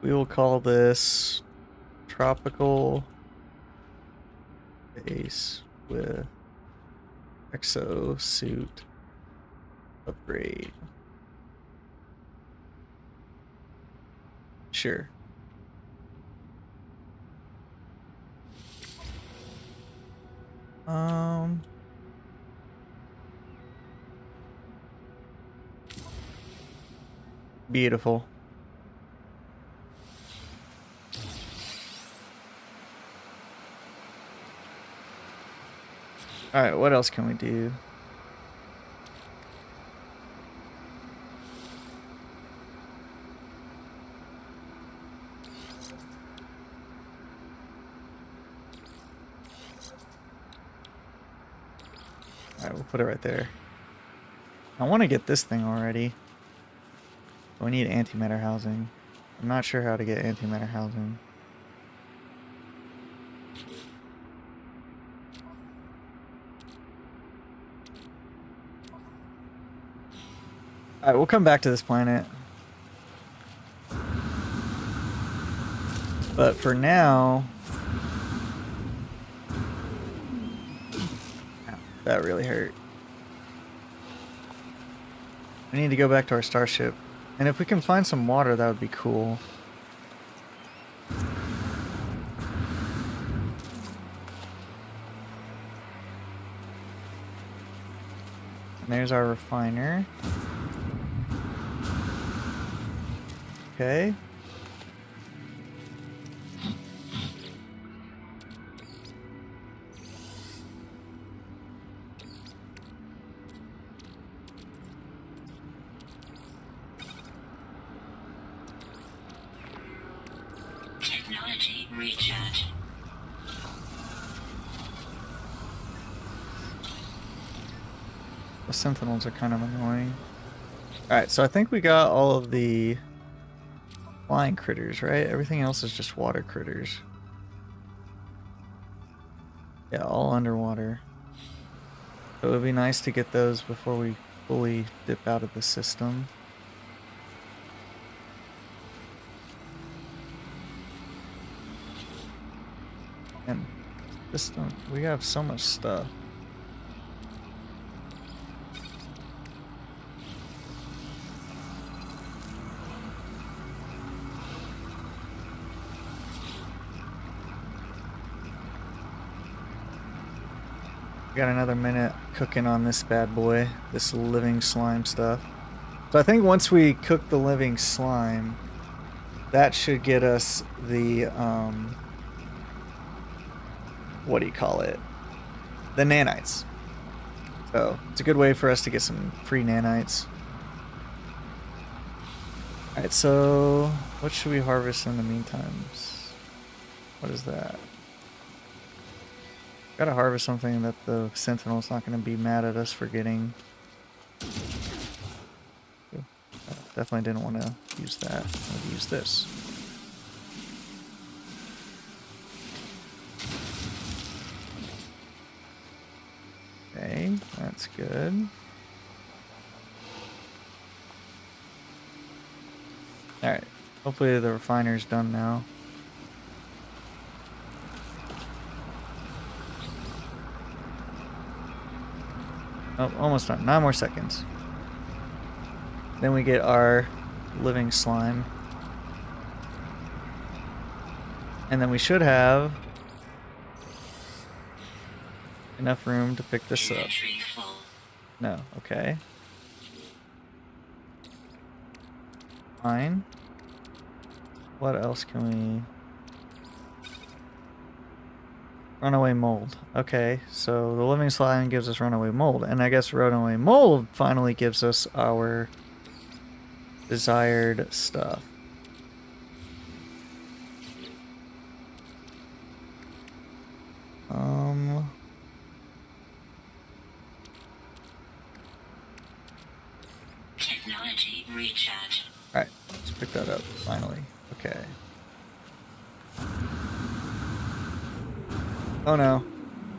We will call this tropical base with exosuit upgrade. Sure. Beautiful. Alright, what else can we do? Alright, we'll put it right there. I want to get this thing already. But we need antimatter housing. I'm not sure how to get antimatter housing. Alright, we'll come back to this planet. But for now... Ow, that really hurt. We need to go back to our starship. And if we can find some water, that would be cool. And there's our refiner. Okay. Technology recharge. The sentinels are kind of annoying. Alright, so I think we got all of the flying critters, right? Everything else is just water critters. Yeah, all underwater. So it would be nice to get those before we fully dip out of the system. And system, we have so much stuff. Got another minute cooking on this bad boy, this living slime stuff. So I think once we cook the living slime, that should get us the, what do you call it? The nanites. So it's a good way for us to get some free nanites. Alright, so what should we harvest in the meantime? What is that? Gotta harvest something that the Sentinel's not gonna be mad at us for getting. Definitely didn't want to use that. I'm gonna use this. Okay, that's good. Alright, hopefully the refiner's done now. Oh, almost done. 9 more seconds. Then we get our living slime. And then we should have enough room to pick this up. No, okay. Fine. What else can we... Runaway mold. Okay, so the living slime gives us runaway mold, and I guess runaway mold finally gives us our desired stuff. Technology recharge. Alright, let's pick that up, finally. Okay. Oh no.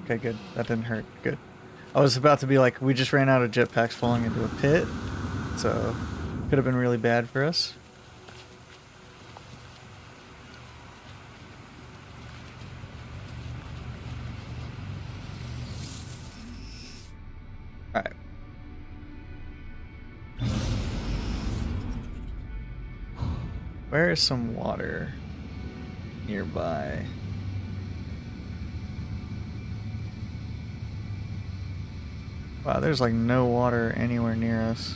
Okay, good. That didn't hurt. Good. I was about to be like, we just ran out of jetpacks falling into a pit, so could have been really bad for us. Alright. Where is some water nearby? Wow, there's like no water anywhere near us.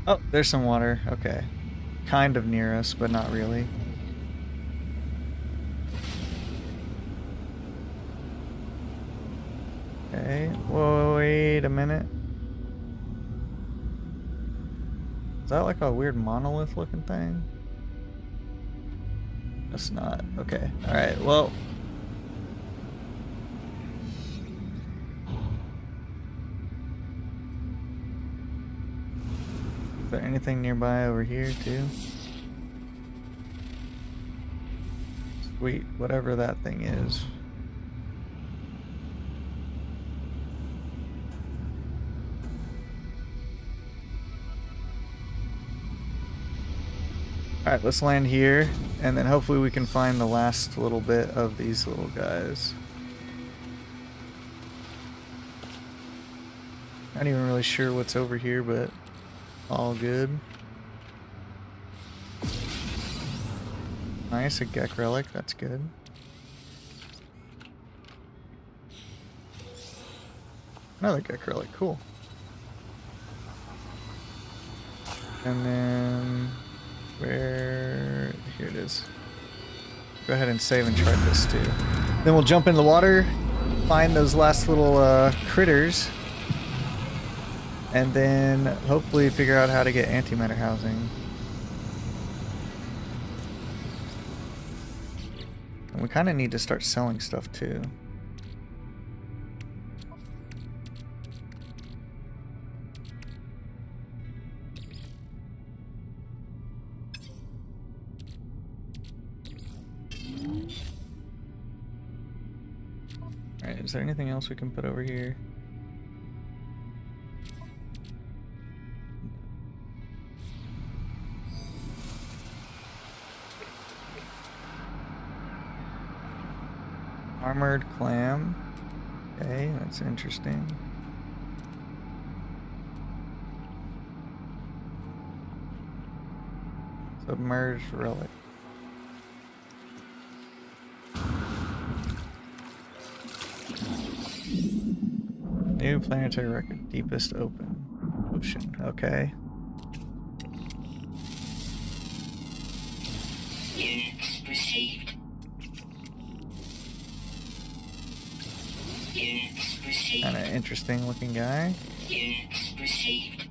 Oh, there's some water. Okay. Kind of near us, but not really. Okay. Whoa, wait a minute. Is that like a weird monolith looking thing? That's not. Okay. Alright, well. Is there anything nearby over here too? Sweet, whatever that thing is. Alright, let's land here, and then hopefully we can find the last little bit of these little guys. Not even really sure what's over here, but all good. Nice, a Gek relic, that's good. Another Gek relic, cool. And then... where... here it is. Go ahead and save and chart this too. Then we'll jump in the water, find those last little critters, and then hopefully figure out how to get antimatter housing. And we kind of need to start selling stuff too. Alright, is there anything else we can put over here? Armored clam. Okay, that's interesting. Submerged relic. New planetary record. Deepest open ocean. Okay. Units received. Units received. Kind of interesting looking guy. Units received.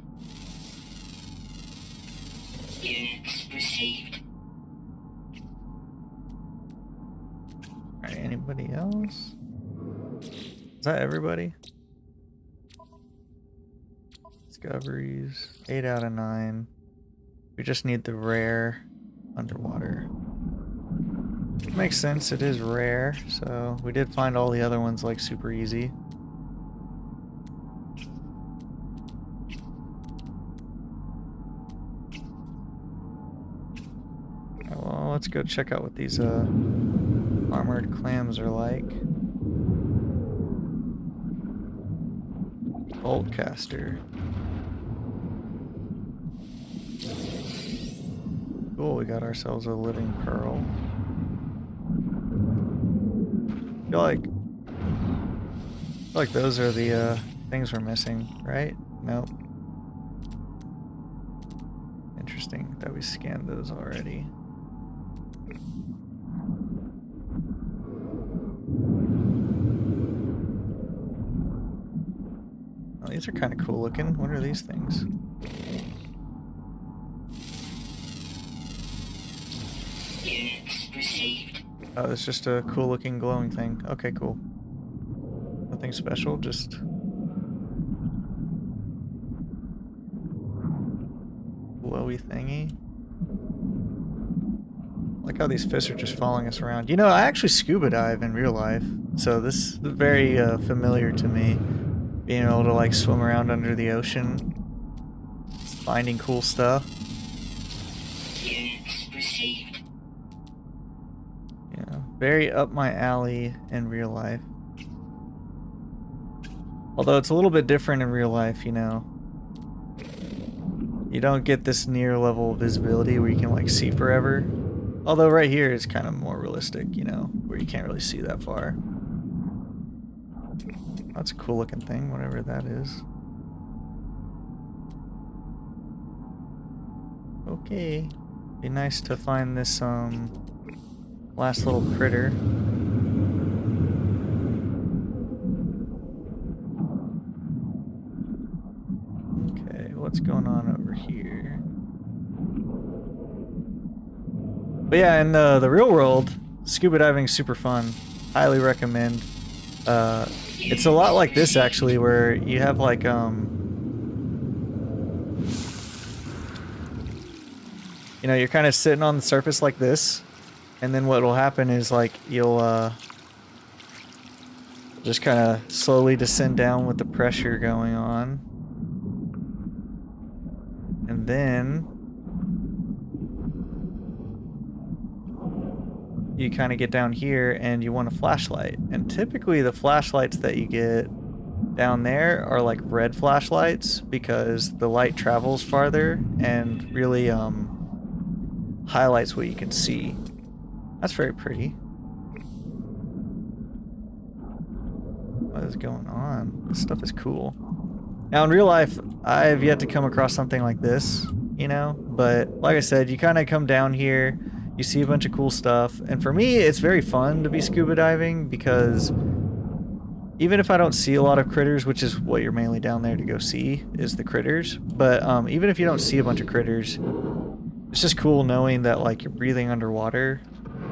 Units received. Alright, anybody else? Is that everybody? Discoveries. 8 out of 9. We just need the rare underwater. Makes sense, it is rare, so we did find all the other ones like super easy. Well, let's go check out what these armored clams are like. Boltcaster. Cool, we got ourselves a living pearl. I feel like those are the things we're missing, right? Nope. Interesting that we scanned those already. Oh, these are kind of cool looking. What are these things? Units received. Oh, it's just a cool looking glowing thing. Okay, cool. Nothing special, just glowy thingy. I like how these fish are just following us around. You know, I actually scuba dive in real life, so this is very familiar to me. Being able to like swim around under the ocean, finding cool stuff. Units received. Yeah, very up my alley in real life. Although it's a little bit different in real life, you know. You don't get this near level visibility where you can like see forever. Although right here it's kind of more realistic, you know, where you can't really see that far. That's a cool looking thing, whatever that is. Okay. Be nice to find this last little critter. Okay, what's going on over here? But yeah, in the real world, scuba diving is super fun. Highly recommend. It's a lot like this actually, where you have like you know, you're kind of sitting on the surface like this, and then what will happen is like you'll just kind of slowly descend down with the pressure going on, and then you kind of get down here and you want a flashlight, and typically the flashlights that you get down there are like red flashlights because the light travels farther and really highlights what you can see. That's very pretty. What is going on? This stuff is cool. Now in real life, I've yet to come across something like this, you know, but like I said, you kind of come down here, you see a bunch of cool stuff, and for me it's very fun to be scuba diving because even if I don't see a lot of critters, which is what you're mainly down there to go see, is the critters, but even if you don't see a bunch of critters, it's just cool knowing that like you're breathing underwater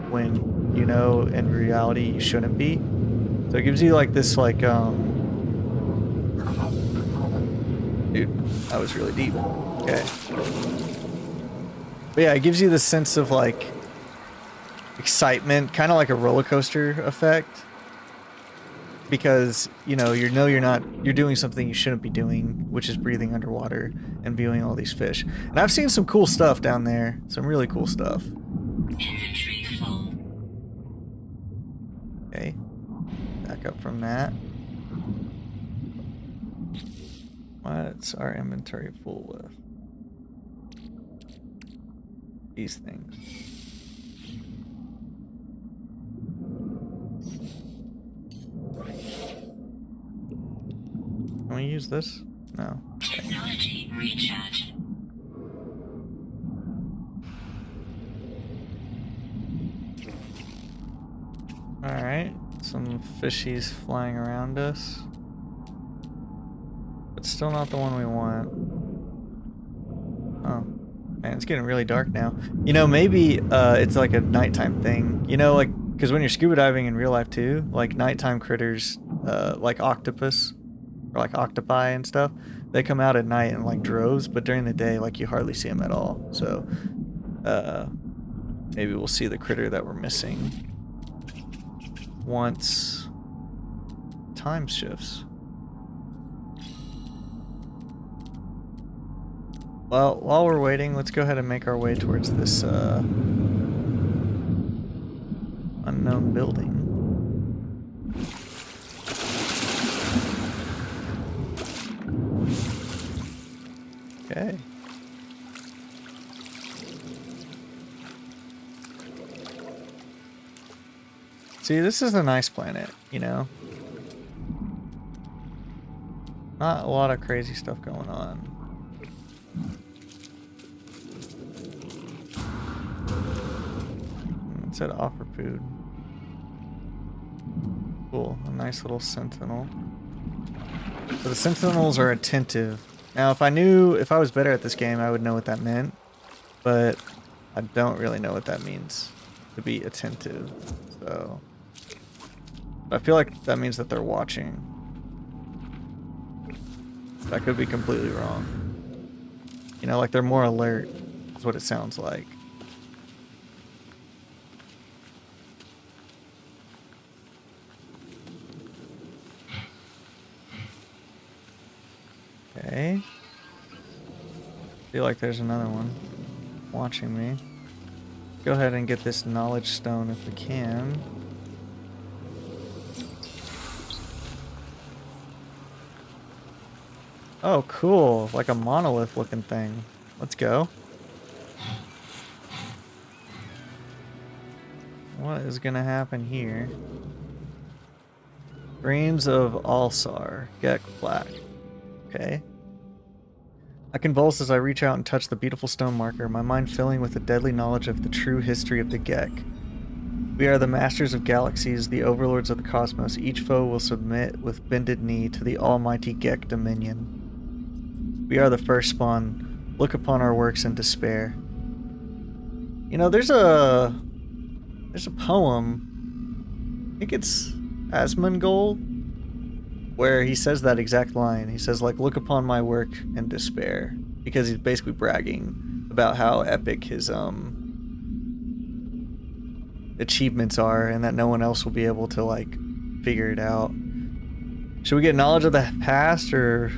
when you know in reality you shouldn't be. So it gives you like this like dude, that was really deep. Okay. But yeah, it gives you this sense of like excitement, kind of like a roller coaster effect. because you know you're doing something you shouldn't be doing, which is breathing underwater and viewing all these fish. And I've seen some cool stuff down there, some really cool stuff. Inventory full. Okay, back up from that. What's our inventory full with? These things. Can we use this? No. Technology recharged. Alright, some fishies flying around us. But still not the one we want. Oh. Man, it's getting really dark now. You know, maybe it's like a nighttime thing. You know, like, because when you're scuba diving in real life too, like nighttime critters, like octopus, or like octopi and stuff, they come out at night in like droves, but during the day, like you hardly see them at all. So, maybe we'll see the critter that we're missing once time shifts. Well, while we're waiting, let's go ahead and make our way towards this unknown building. Okay. See, this is a nice planet, you know? Not a lot of crazy stuff going on. It said offer food. Cool, a nice little sentinel. So the sentinels are attentive. Now, if I was better at this game, I would know what that meant. But I don't really know what that means, to be attentive. So I feel like that means that they're watching. That could be completely wrong. You know, like they're more alert, is what it sounds like. Okay. Feel like there's another one watching me. Go ahead and get this knowledge stone if we can. Oh, cool. Like a monolith looking thing. Let's go. What is gonna happen here? Dreams of Alsar. Gek Black. Okay. I convulse as I reach out and touch the beautiful stone marker, my mind filling with a deadly knowledge of the true history of the Gek. We are the masters of galaxies, the overlords of the cosmos. Each foe will submit with bended knee to the almighty Gek dominion. We are the first spawn. Look upon our works in despair. You know, there's a poem, I think it's Asmongold, where he says that exact line. He says, like, look upon my work in despair, because he's basically bragging about how epic his achievements are and that no one else will be able to, like, figure it out. Should we get knowledge of the past, or I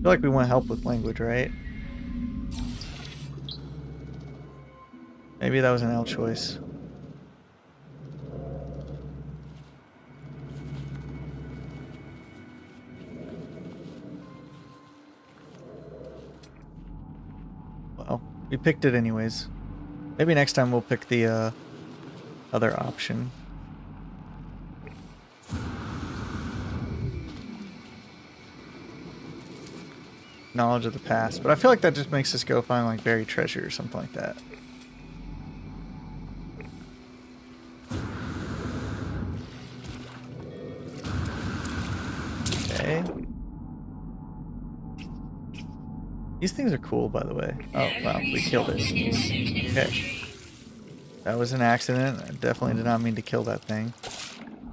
feel like we want help with language, right? Maybe that was an L choice. Well, we picked it anyways. Maybe next time we'll pick the other option. Knowledge of the past. But I feel like that just makes us go find like buried treasure or something like that. Okay. These things are cool, by the way. Oh, wow, we killed it. Okay. That was an accident. I definitely did not mean to kill that thing.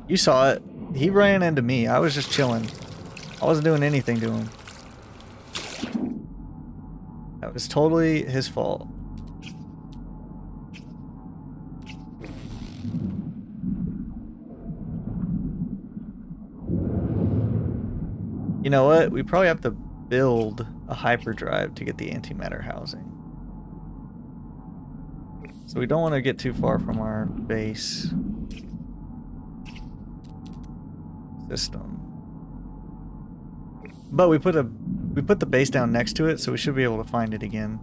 You saw it. He ran into me. I was just chilling. I wasn't doing anything to him. That was totally his fault. You know what? We probably have to build a hyperdrive to get the antimatter housing. So we don't want to get too far from our base system. But we put the base down next to it, so we should be able to find it again.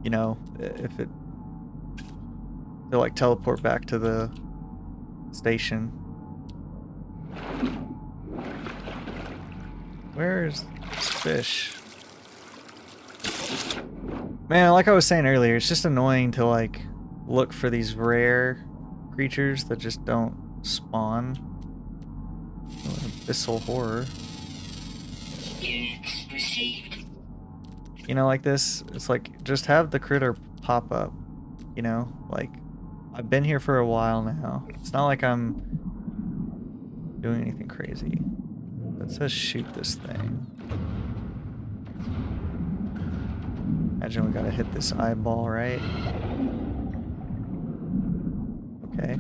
You know, if it they'll like teleport back to the station. Where's this fish? Man, like I was saying earlier, it's just annoying to like look for these rare creatures that just don't spawn. Oh, abyssal horror. Units received. You know, like this, it's like just have the critter pop up. You know, like I've been here for a while now. It's not like I'm doing anything crazy. It says shoot this thing. Imagine we gotta hit this eyeball, right? Okay.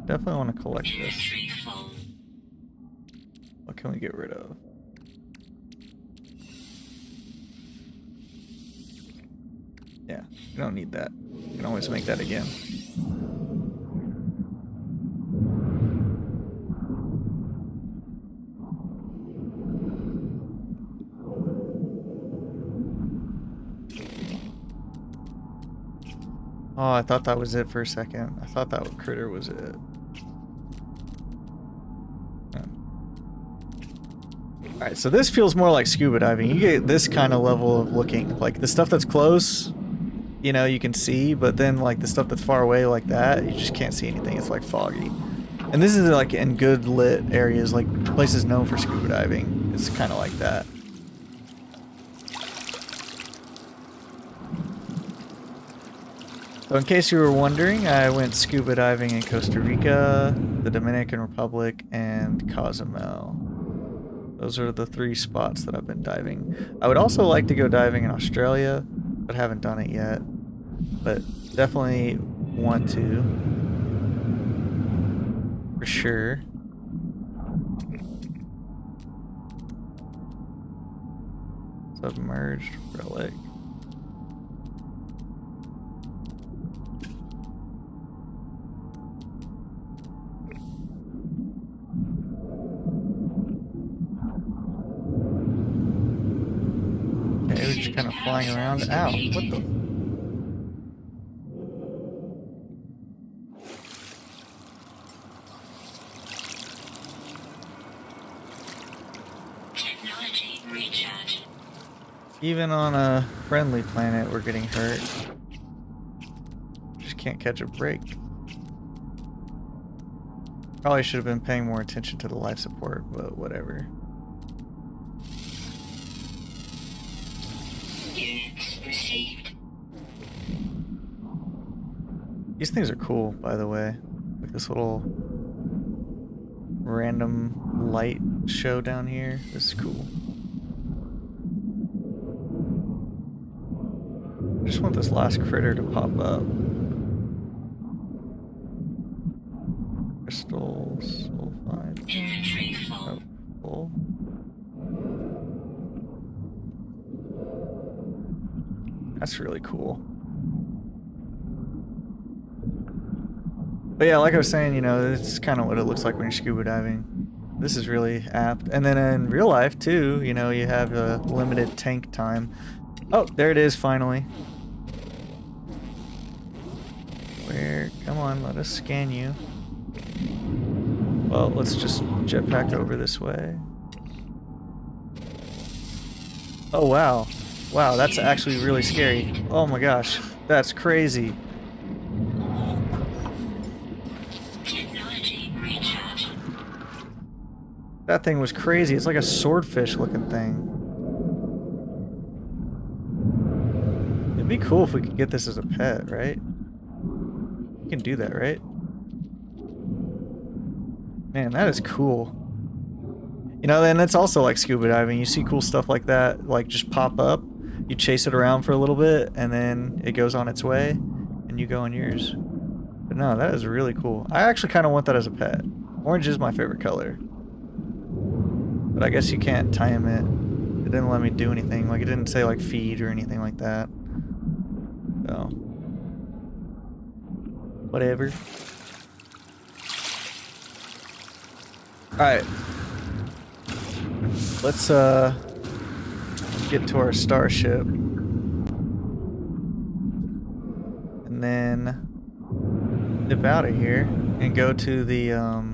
Definitely want to collect this. What can we get rid of? Yeah, we don't need that. We can always make that again. Oh, I thought that was it for a second. I thought that critter was it. Alright, so this feels more like scuba diving. You get this kind of level of looking. Like, the stuff that's close, you know, you can see, but then, like, the stuff that's far away like that, you just can't see anything. It's, like, foggy. And this is, like, in good lit areas, like, places known for scuba diving. It's kind of like that. So in case you were wondering, I went scuba diving in Costa Rica, the Dominican Republic, and Cozumel. Those are the 3 spots that I've been diving. I would also like to go diving in Australia, but haven't done it yet. But definitely want to, for sure. Submerged relic. Okay, we're just kind of flying around. Ow, what the? Technology recharge. Even on a friendly planet, we're getting hurt. Just can't catch a break. Probably should have been paying more attention to the life support, but whatever. Units received. These things are cool, by the way. Like this little random light show down here. This is cool. I just want this last critter to pop up. Crystals, sulfide. Inventory full. Oh, full. That's really cool. But yeah, like I was saying, you know, it's kind of what it looks like when you're scuba diving. This is really apt. And then in real life, too, you know, you have a limited tank time. Oh, there it is, finally. Where? Come on, let us scan you. Well, let's just jetpack over this way. Oh, wow. Wow, that's actually really scary. Oh my gosh, that's crazy. Technology recharge. That thing was crazy. It's like a swordfish looking thing. It'd be cool if we could get this as a pet, right? You can do that, right? Man, that is cool. You know, and it's also like scuba diving. You see cool stuff like that, like just pop up. You chase it around for a little bit, and then it goes on its way, and you go on yours. But no, that is really cool. I actually kind of want that as a pet. Orange is my favorite color. But I guess you can't time it. It didn't let me do anything. Like, it didn't say, like, feed or anything like that. So. Whatever. Alright. Let's, get to our starship. And then dip out of here and go to the,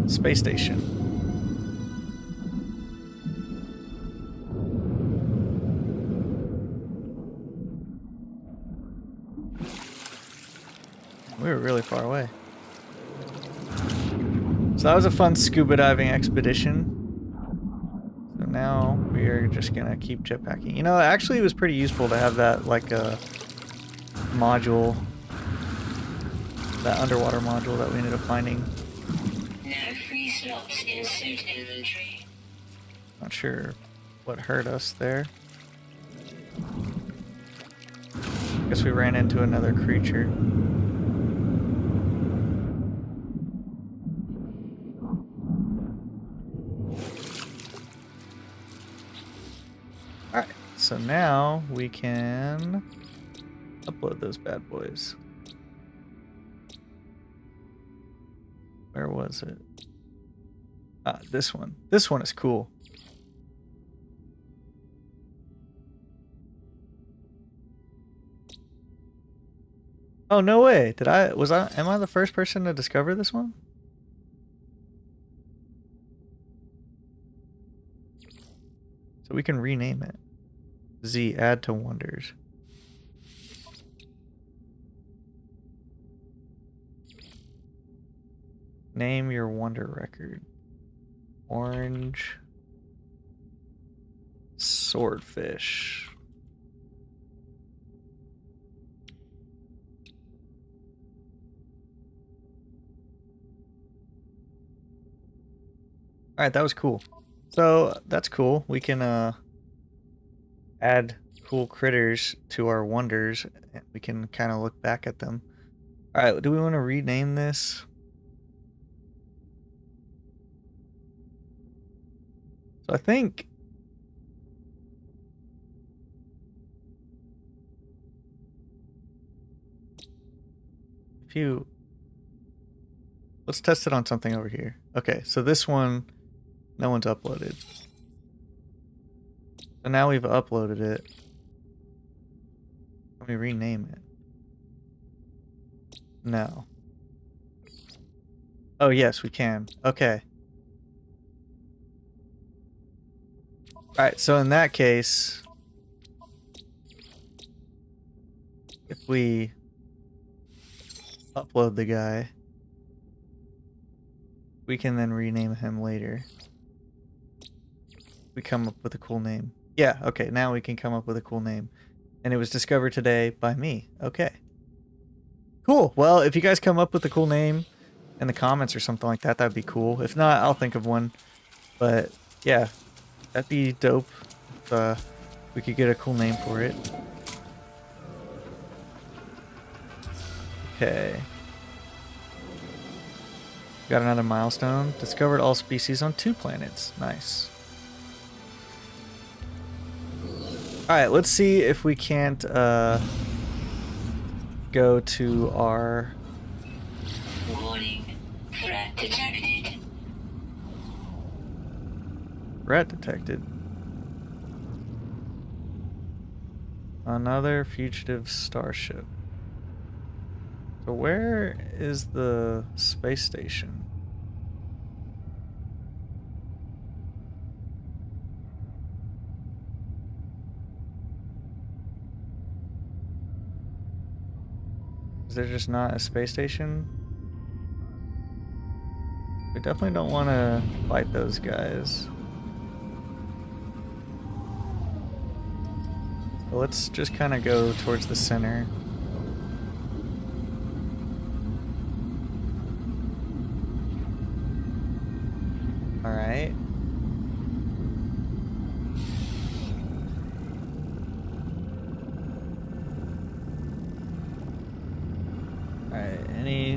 space station. We were really far away. So that was a fun scuba diving expedition. So now we are just gonna keep jetpacking. You know, actually it was pretty useful to have that, like, module, that underwater module that we ended up finding. No free slots in suit inventory. Not sure what hurt us there. Guess we ran into another creature. Alright, so now we can upload those bad boys. Where was it? Ah, this one. This one is cool. Oh, no way. Am I the first person to discover this one? So we can rename it. Z, add to wonders. Name your wonder record. Orange swordfish. Alright, that was cool. So that's cool. We can add cool critters to our wonders. We can kind of look back at them. Alright, do we want to rename this? So I think let's test it on something over here. Okay, so this one, no one's uploaded. So now we've uploaded it. Let me rename it. No. Oh yes, we can. Okay. Alright, so in that case, if we upload the guy, we can then rename him later. We come up with a cool name. Yeah, okay, now we can come up with a cool name. And it was discovered today by me. Okay. Cool. Well, if you guys come up with a cool name in the comments or something like that, that'd be cool. If not, I'll think of one. But yeah, that'd be dope if we could get a cool name for it. Okay. Got another milestone. Discovered all species on 2 planets. Nice. Alright, let's see if we can't go to our... Warning. Threat detected. Threat detected. Another fugitive starship. So where is the space station? Is there just not a space station? We definitely don't want to fight those guys. So let's just kind of go towards the center. Alright. Alright, any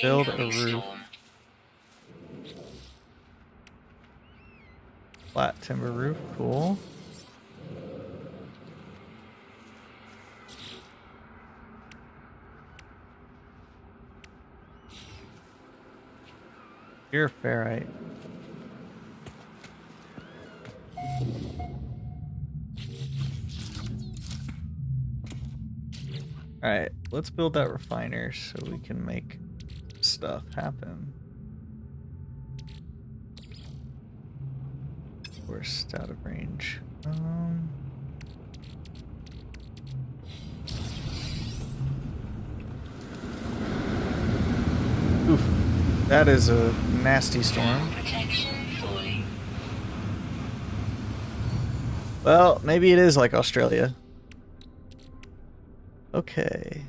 Build a Incoming roof. storm. Flat timber roof, cool. Pure ferrite. Alright, let's build that refiner so we can make stuff happen. We're just out of range. Oof. That is a nasty storm. Well, maybe it is like Australia. Okay.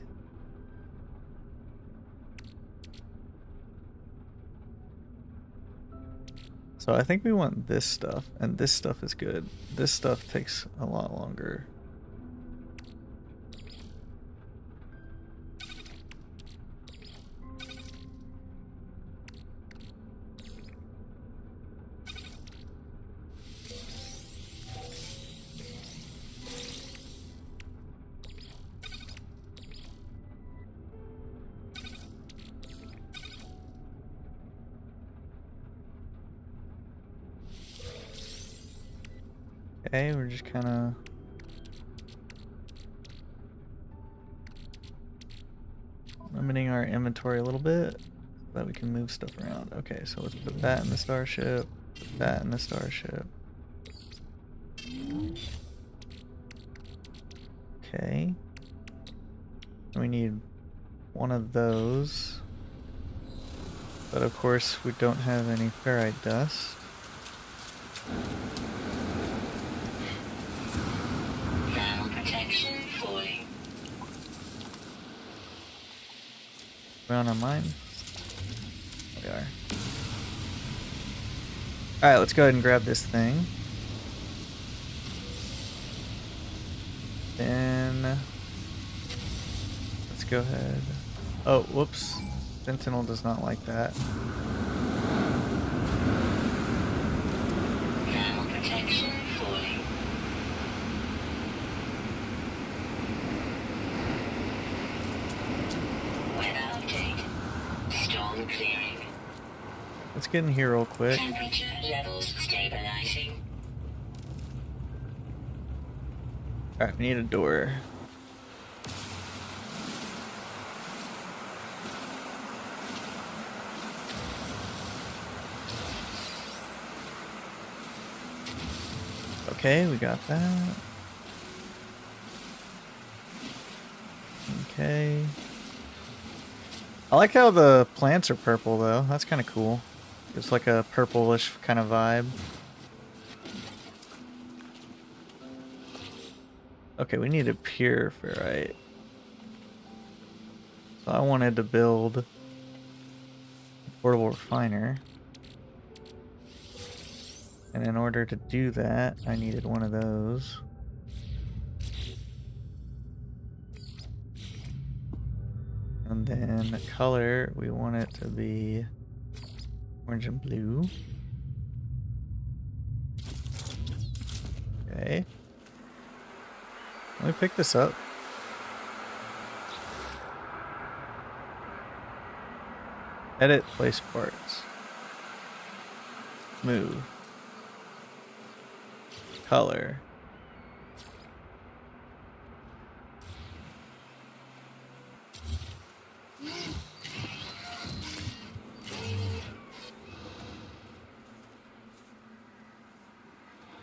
So I think we want this stuff, and this stuff is good. This stuff takes a lot longer. Okay, we're just kind of limiting our inventory a little bit so that we can move stuff around. Okay, so let's put that in the starship, put that in the starship. Okay. We need one of those. But of course, we don't have any ferrite dust. Thermal protection falling. We're on our mine? We are. Alright, let's go ahead and grab this thing. Then let's go ahead. Oh, whoops. Sentinel does not like that. Thermal protection falling. Weather update. Storm clearing. Let's get in here real quick. Temperature levels stabilizing. Alright, we need a door. Okay, we got that. Okay. I like how the plants are purple though. That's kind of cool. It's like a purplish kind of vibe. Okay, we need a pure ferrite. So I wanted to build a portable refiner. And in order to do that, I needed one of those. And then the color, we want it to be orange and blue. Okay. Let me pick this up. Edit, place parts. Move. Color.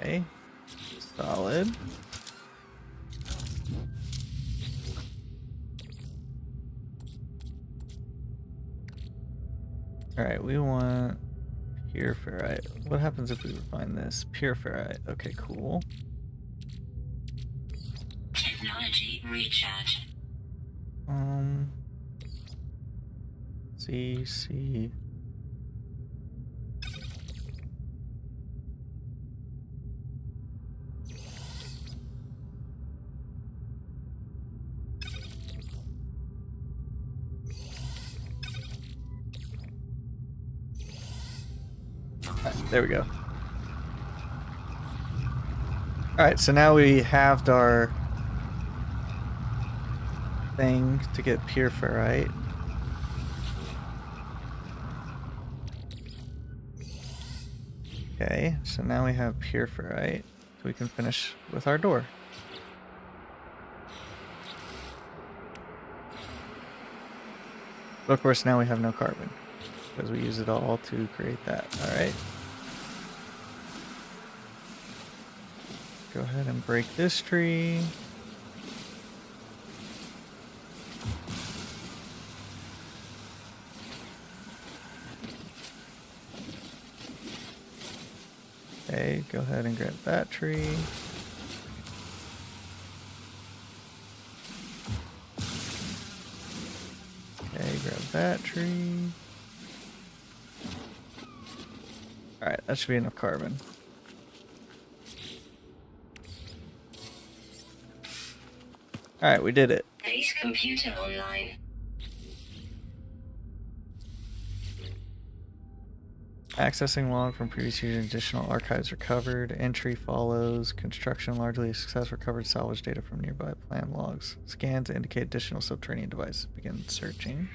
Okay. Solid. Alright, we want pure ferrite. What happens if we refine this? Pure ferrite. Okay, cool. Technology recharge. C. Alright, there we go. Alright, so now we halved our thing to get pure ferrite. Okay, so now we have pure ferrite, so we can finish with our door. But of course now we have no carbon, because we use it all to create that. Alright. Go ahead and break this tree. Okay, go ahead and grab that tree. Okay, grab that tree. Alright, that should be enough carbon. Alright, we did it. Base computer online. Accessing log from previous year, additional archives recovered. Entry follows. Construction largely a success. Recovered salvage data from nearby plan logs. Scans indicate additional subterranean device. Begin searching.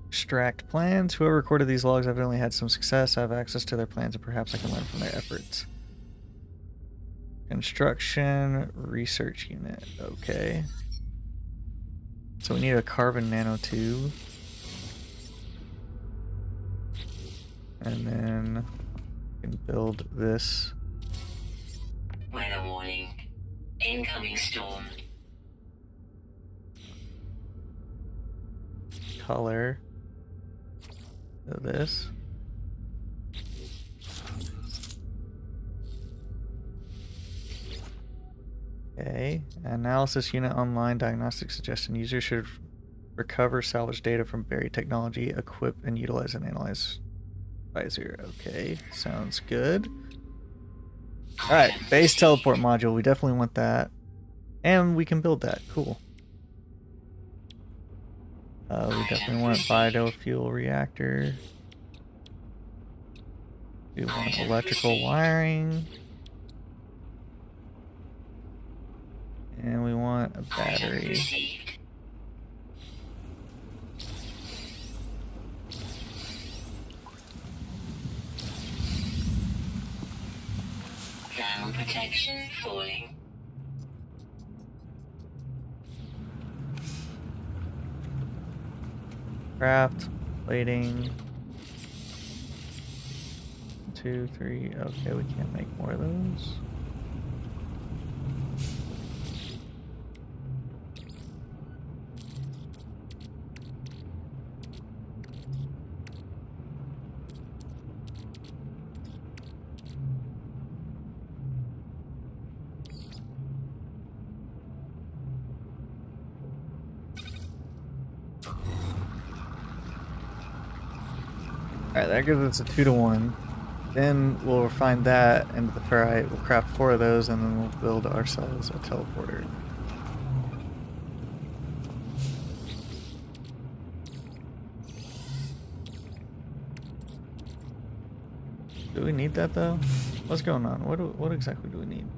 Extract plans. Whoever recorded these logs evidently had some success. I have access to their plans and perhaps I can learn from their efforts. Construction research unit. Okay. So we need a carbon nanotube. And then we can build this. Weather warning. Incoming storm. Color. So this. Okay. Analysis unit online. Diagnostic suggestion. User should recover salvage data from buried technology. Equip and utilize and analyze. Advisor. Okay, sounds good. Alright, base teleport module. We definitely want that. And we can build that. Cool. We definitely want biofuel reactor. We want electrical wiring. And we want a battery. Thermal protection falling. Craft, plating. 2, 3. Okay, we can't make more of those. Alright, that gives us a 2-to-1. Then we'll refine that into the ferrite. We'll craft 4 of those, and then we'll build ourselves a teleporter. Do we need that though? What's going on? What exactly do we need?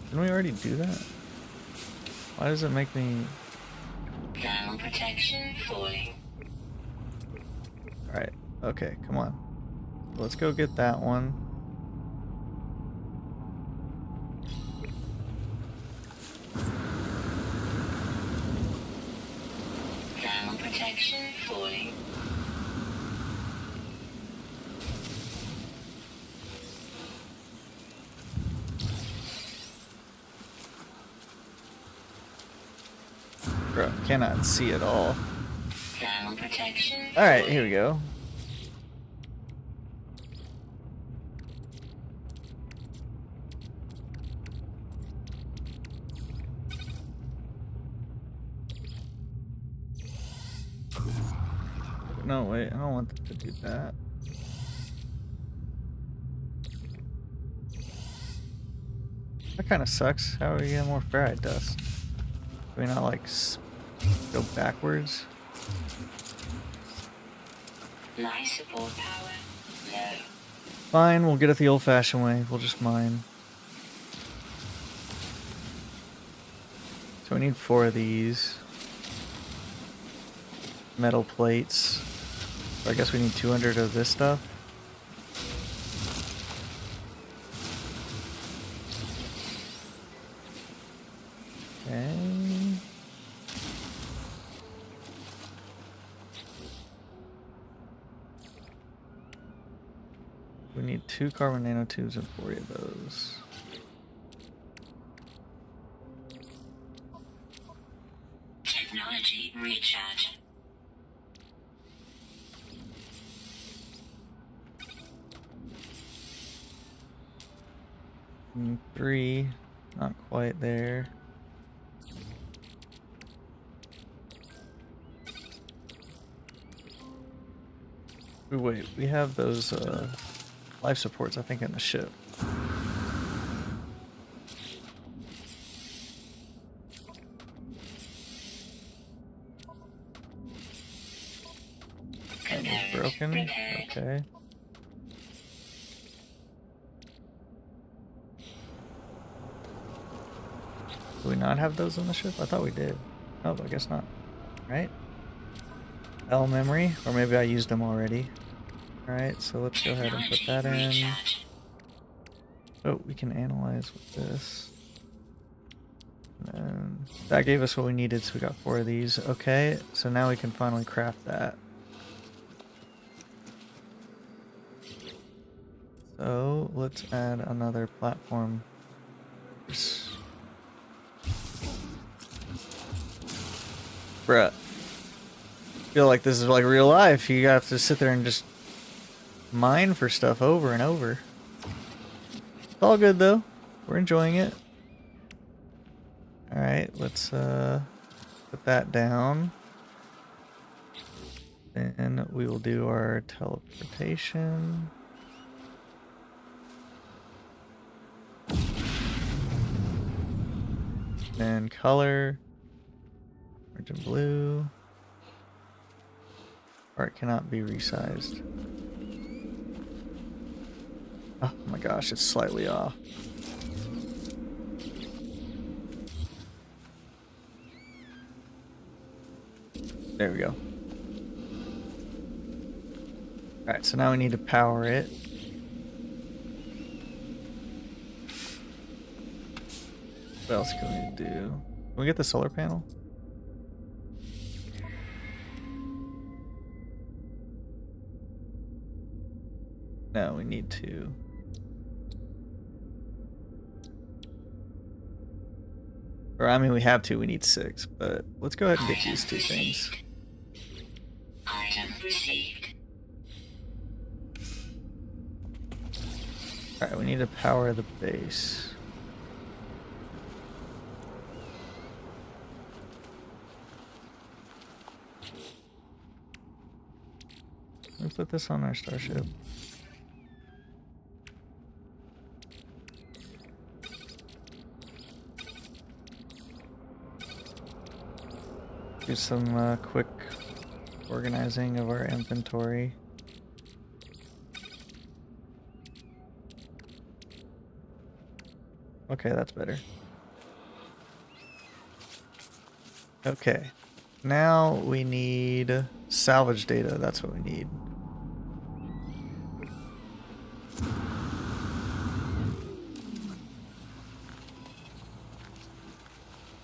Didn't we already do that? Why does it make me... Thermal protection falling. Alright, okay, come on. Let's go get that one. Thermal protection falling. Bro, cannot see at all. Thermal protection. Alright, here we go. No, wait, I don't want them to do that. That kind of sucks. How are we getting more ferrite dust? Do we not like go backwards? Life support power low. Fine, we'll get it the old-fashioned way. We'll just mine. So we need 4 of these. Metal plates. So I guess we need 200 of this stuff. Okay. We need 2 carbon nanotubes and 40 of those. Technology recharge. And 3, not quite there. Wait, we have those life supports, I think, in the ship. That was broken. Okay. Do we not have those in the ship? I thought we did. Oh, I guess not. Right? L memory, or maybe I used them already. Alright, so let's go ahead and put that in. Oh, we can analyze with this. And that gave us what we needed, so we got 4 of these. Okay, so now we can finally craft that. So let's add another platform. Bruh. I feel like this is like real life. You have to sit there and just mine for stuff over and over. It's all good though. We're enjoying it. Alright, let's put that down. Then we will do our teleportation. Then color. Origin blue. Art cannot be resized. Oh my gosh, it's slightly off. There we go. Alright, so now we need to power it. What else can we do? Can we get the solar panel? No, we need to. Or, I mean, we have to. We need 6, but let's go ahead and get these 2 things. Item received. Alright, we need to power the base. Let me put this on our starship. Do some quick organizing of our inventory. Okay, that's better. Okay, now we need salvage data. That's what we need.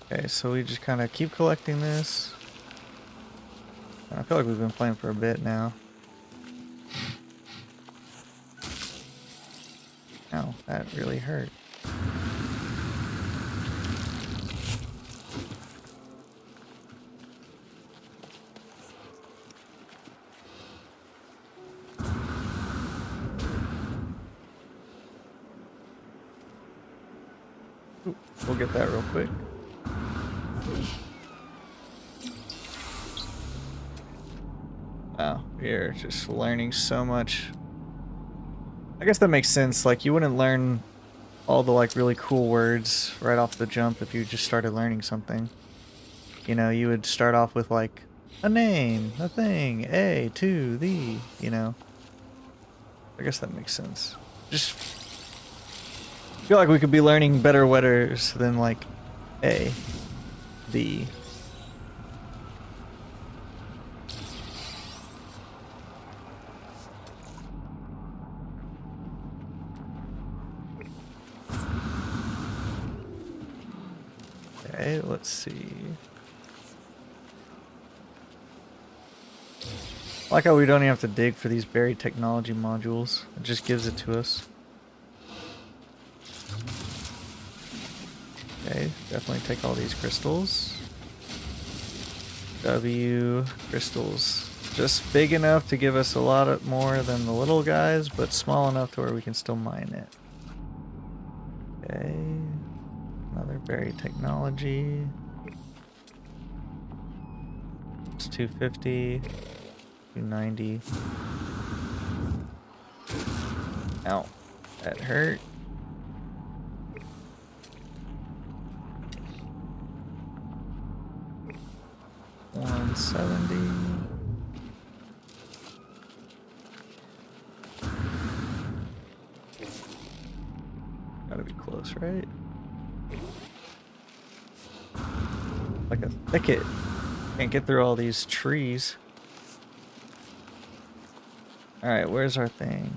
Okay, so we just kind of keep collecting this. I feel like we've been playing for a bit now. Ow, that really hurt. Ooh, we'll get that real quick. Wow, we're just learning so much. I guess that makes sense. Like, you wouldn't learn all the like really cool words right off the jump if you just started learning something. You know, you would start off with like A name, a thing, A to the, you know. I guess that makes sense. Just feel like we could be learning better letters than like A, the. Okay, let's see. I like how we don't even have to dig for these buried technology modules. It just gives it to us. Okay, definitely take all these crystals. W crystals. Just big enough to give us a lot more than the little guys, but small enough to where we can still mine it. Okay. Another buried technology. It's 250. 290. Ow. That hurt. $170. Gotta be close, right? Like a thicket. Can't get through all these trees. Alright, where's our thing?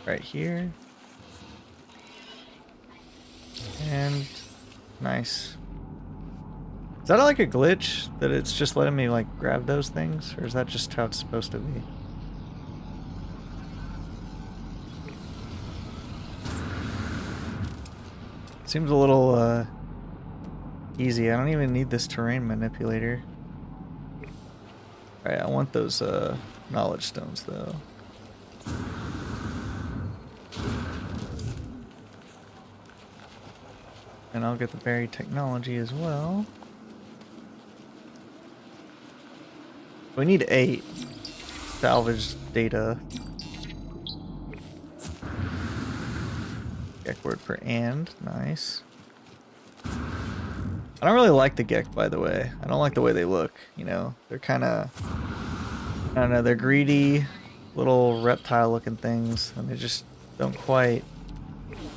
Right here. And nice. Is that like a glitch that it's just letting me like grab those things? Or is that just how it's supposed to be? Seems a little easy. I don't even need this terrain manipulator. Alright, I want those knowledge stones though. And I'll get the buried technology as well. We need 8 salvage data. Gek word for and. Nice. I don't really like the Gek, by the way. I don't like the way they look, you know. They're kind of, I don't know, they're greedy, little reptile looking things, and they just don't quite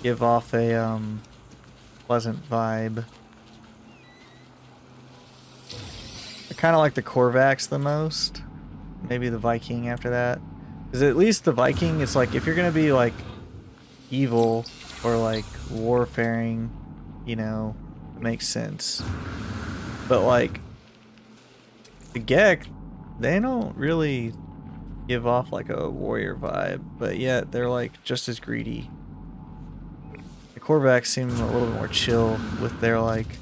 give off a pleasant vibe. I kind of like the Korvax the most. Maybe the Viking after that. Because at least the Viking, it's like, if you're going to be like evil or like warfaring, you know, it makes sense. But like, the Gek, they don't really give off like a warrior vibe, but yet they're like just as greedy. The Korvax seem a little bit more chill with their like,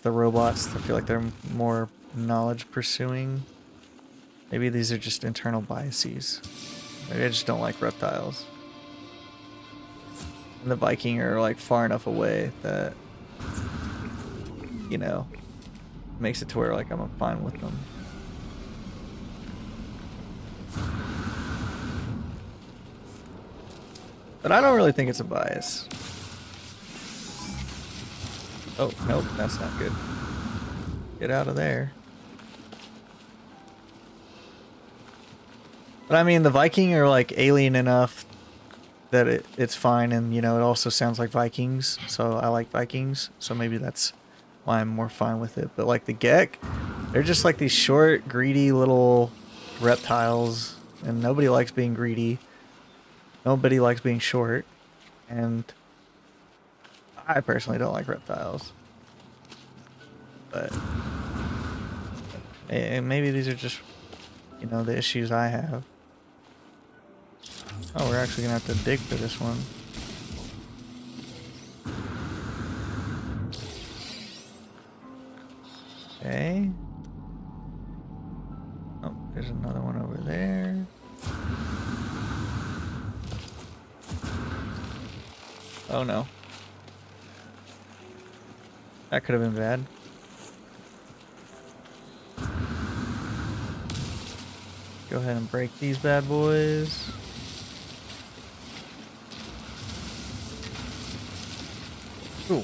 the robots. I feel like they're more knowledge pursuing. Maybe these are just internal biases. Maybe I just don't like reptiles. And the Viking are like far enough away that, you know, makes it to where like I'm fine with them. But I don't really think it's a bias. Oh, nope, that's not good. Get out of there. But I mean, the Viking are like alien enough that it's fine, and you know, it also sounds like Vikings, so I like Vikings, so maybe that's why I'm more fine with it. But like the Gek, they're just like these short, greedy little reptiles, and nobody likes being greedy. Nobody likes being short, and I personally don't like reptiles. But maybe these are just, you know, the issues I have. Oh, we're actually gonna have to dig for this one. Okay. Oh, there's another one over there. Oh no. That could have been bad. Go ahead and break these bad boys. Ooh.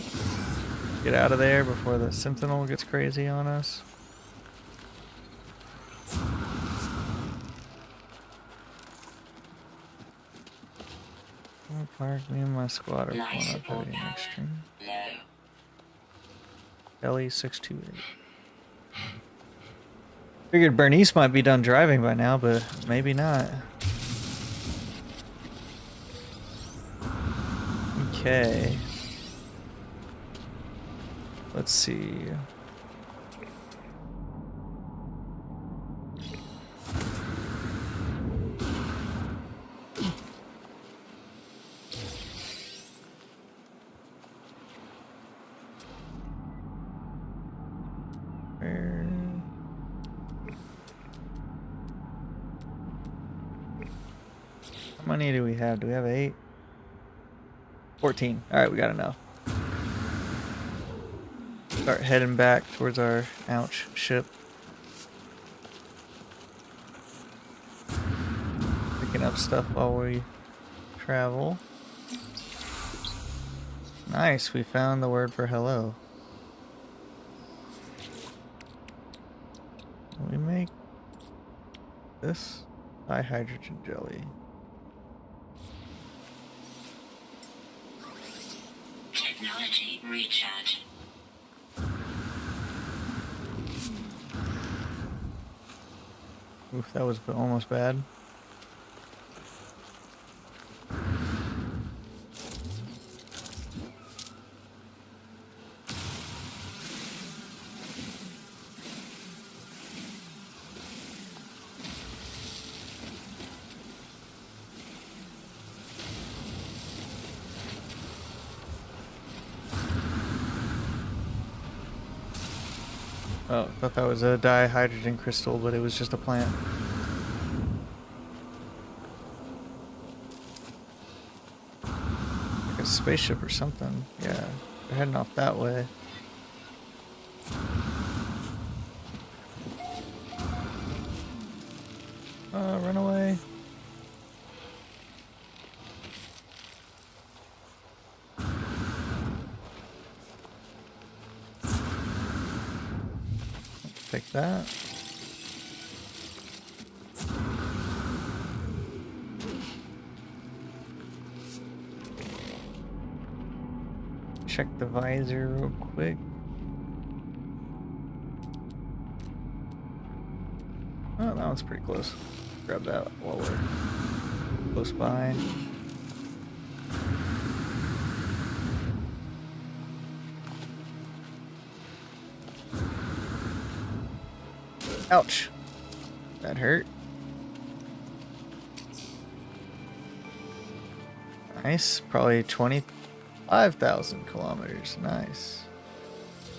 Get out of there before the Sentinel gets crazy on us. Park, me and my squad are Life pulling up support heavy and power extreme. low. Kelly 628. Figured Bernice might be done driving by now, but maybe not. Okay. Let's see. Where? How many do we have? Do we have 8? 14. Alright, we got enough. Start heading back towards our ship. Picking up stuff while we travel. Nice, we found the word for hello. Can we make this? Dihydrogen jelly. Technology recharge. Oof, that was almost bad. Oh, I thought that was a dihydrogen crystal, but it was just a plant. Like a spaceship or something. Yeah, they're heading off that way. Run away. Take that. Check the visor real quick. Oh, that one's pretty close. Grab that while we're close by. Ouch. That hurt. Nice. Probably 25,000 kilometers. Nice.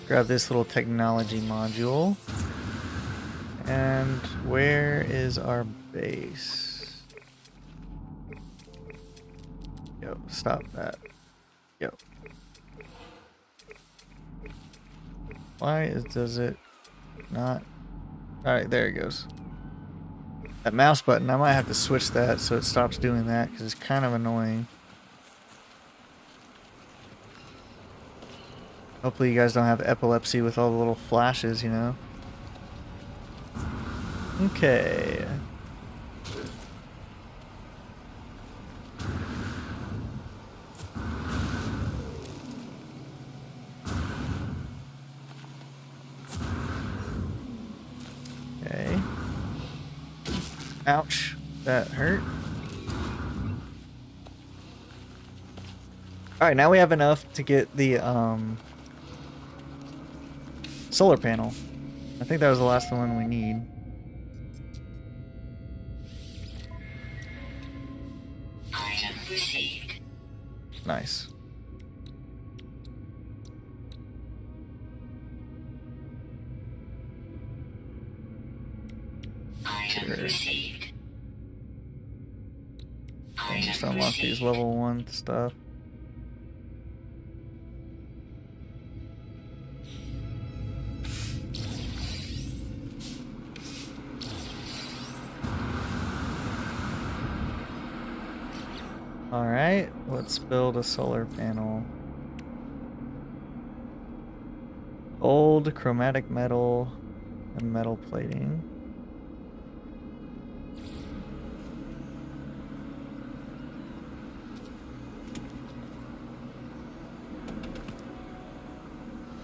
Grab this little technology module. And where is our base? Yo, stop that. Yo. Why does it not? Alright, there it goes. That mouse button, I might have to switch that so it stops doing that because it's kind of annoying. Hopefully you guys don't have epilepsy with all the little flashes, you know? Okay. Okay. Ouch. That hurt. Alright, now we have enough to get the solar panel. I think that was the last one we need. Item received. Nice. Item received. And just unlock these level 1 stuff. Alright, let's build a solar panel. Gold, chromatic metal, and metal plating.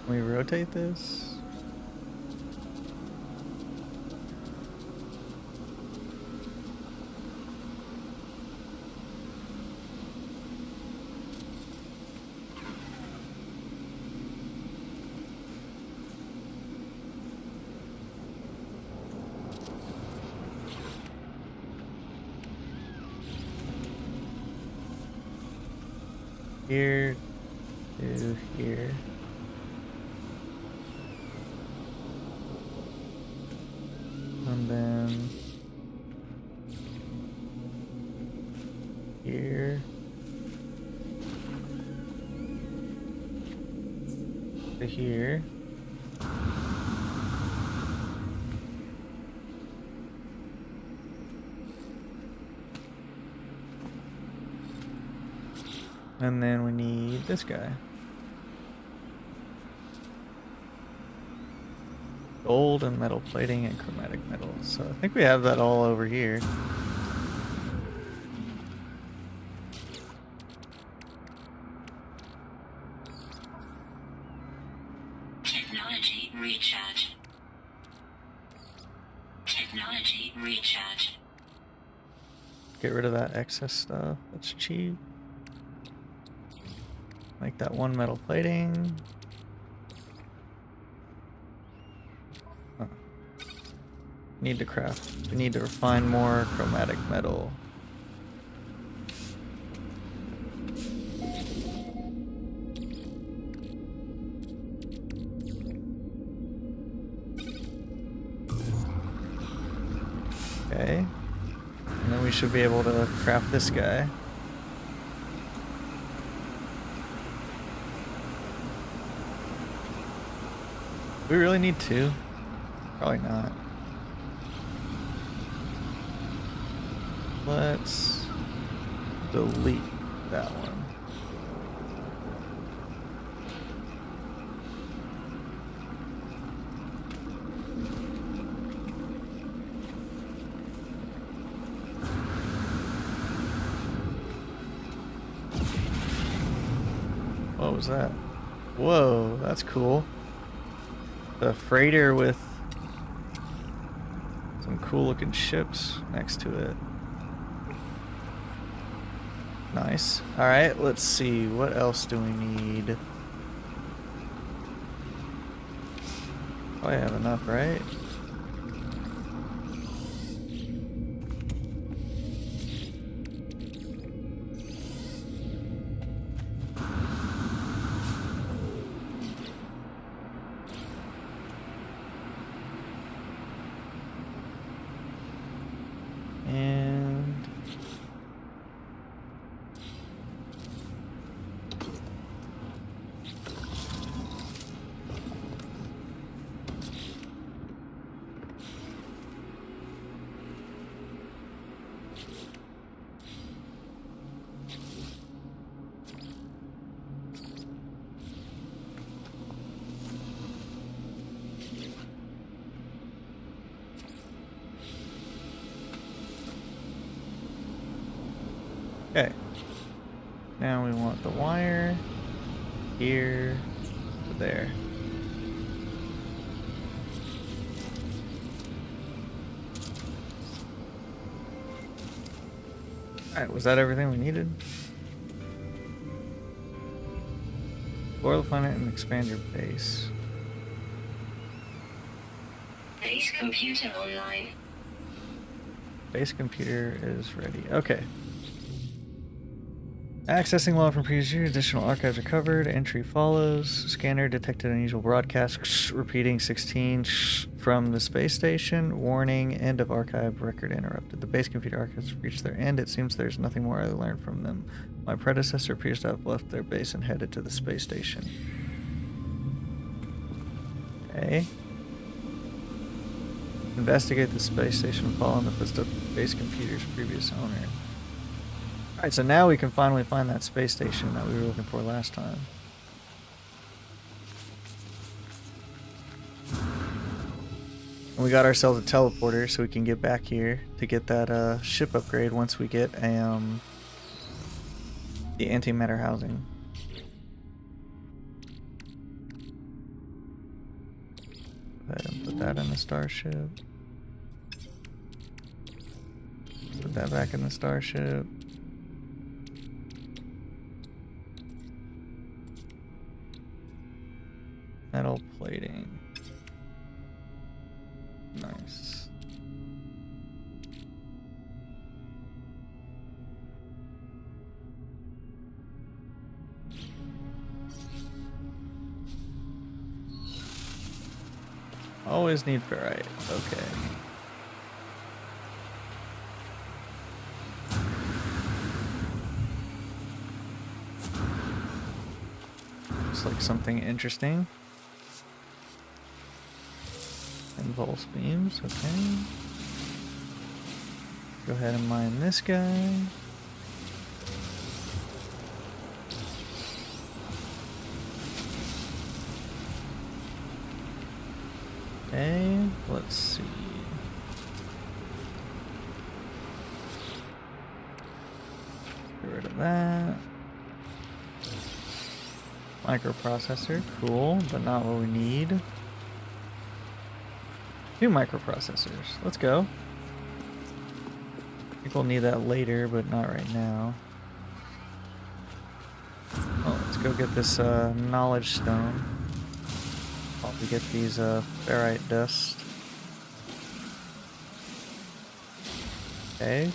Can we rotate this? Here to here. And then here to here. And then we need this guy. Gold and metal plating and chromatic metal. So I think we have that all over here. Technology recharge. Technology recharge. Get rid of that excess stuff. That's cheap. Make that one metal plating. Oh. Need to craft. We need to refine more chromatic metal. Okay. And then we should be able to craft this guy. Do we really need two? Probably not. Let's delete that one. What was that? Whoa, that's cool. The freighter with some cool looking ships next to it. Nice. Alright, let's see. What else do we need? Probably have enough, right? Okay. Now we want the wire here to there. Alright, was that everything we needed? Explore the planet and expand your base. Base computer online. Base computer is ready. Okay. Accessing log from previous year. Additional archives recovered. Entry follows. Scanner detected unusual broadcast. Repeating 16 from the space station. Warning. End of archive. Record interrupted. The base computer archives reached their end. It seems there's nothing more I learned from them. My predecessor appears to have left their base and headed to the space station. Okay. Investigate the space station following the footsteps of the base computer's previous owner. Alright, so now we can finally find that space station that we were looking for last time. And we got ourselves a teleporter so we can get back here to get that ship upgrade once we get the antimatter housing. Put that in the starship. Put that back in the starship. Metal plating. Nice. Always need ferrite. Okay. Looks like something interesting. Impulse beams, okay. Go ahead and mine this guy. Okay, let's see. Get rid of that. Microprocessor, cool, but not what we need. 2 microprocessors, let's go. I think we'll need that later, but not right now. Oh, let's go get this knowledge stone. While we get these ferrite dust. Okay.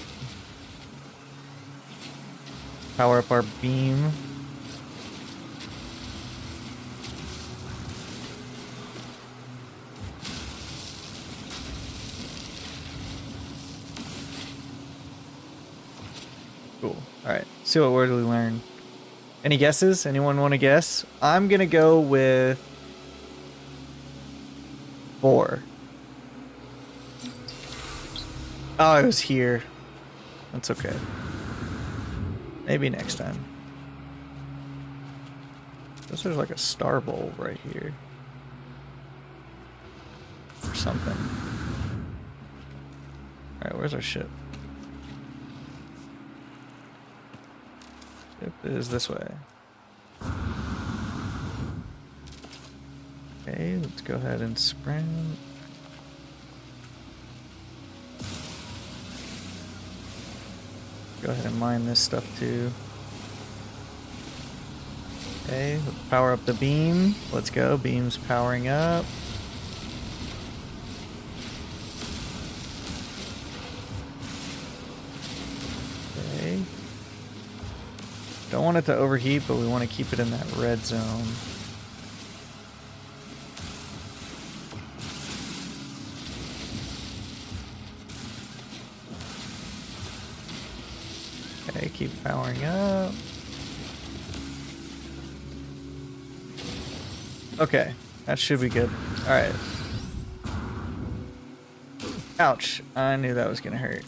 Power up our beam. Cool. Alright, see what word we learn. Any guesses? Anyone want to guess? I'm gonna go with 4. Oh, it was here. That's okay. Maybe next time. This is like a star bowl right here. Or something. Alright, where's our ship? Ship is this way. Okay, let's go ahead and sprint. Go ahead and mine this stuff too. Okay, let's power up the beam. Let's go, beam's powering up. Okay. Don't want it to overheat, but we want to keep it in that red zone. Okay, keep powering up. Okay, that should be good. Alright. Ouch, I knew that was gonna hurt.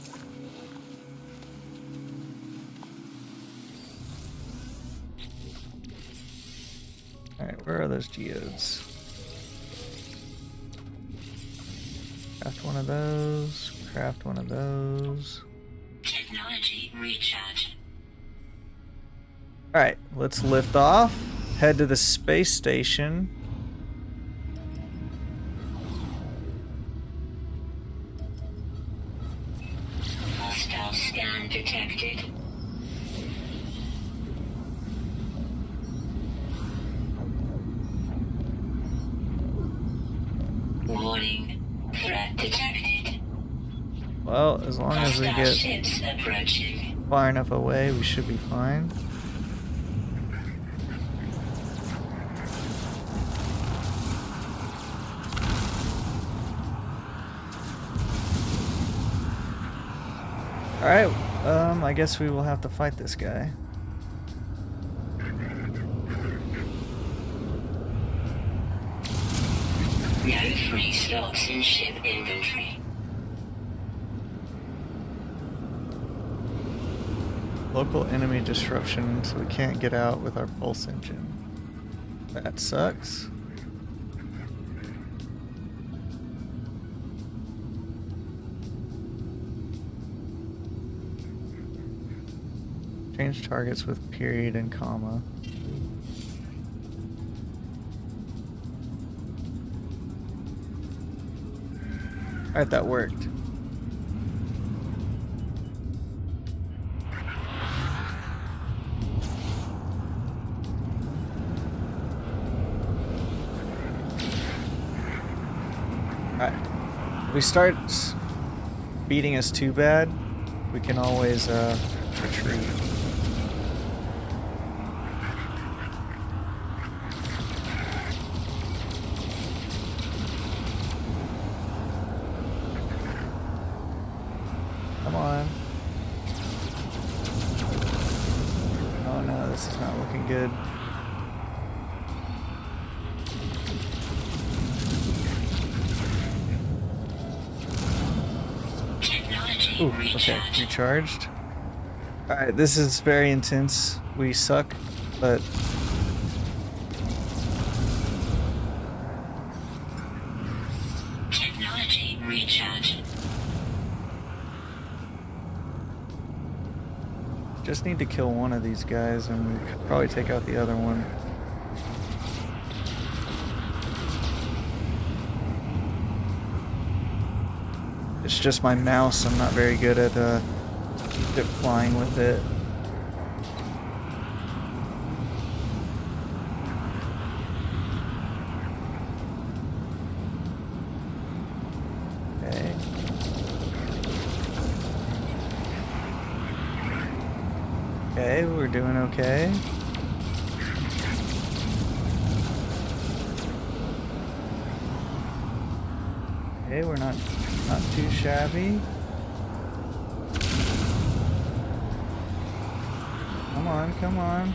Alright, where are those geodes? Craft one of those, craft one of those. Technology recharge. Alright, let's lift off. Head to the space station. Hostile scan detected. Warning. Threat detected. Well, as long as we Hostile get ships approaching. far enough away, we should be fine. Alright, I guess we will have to fight this guy. No free slots in ship inventory. Local enemy disruption, so we can't get out with our pulse engine. That sucks. Change targets with period and comma. Alright, that worked. Alright. If we start beating us too bad, we can always retreat. Come on. Oh no, this is not looking good. Ooh, okay, recharged. Alright, this is very intense. We suck, but... Technology recharge. Just need to kill one of these guys and we could probably take out the other one. It's just my mouse. I'm not very good at zip flying with it. Okay. Okay, we're doing okay. Okay, we're not too shabby. Come on, come on.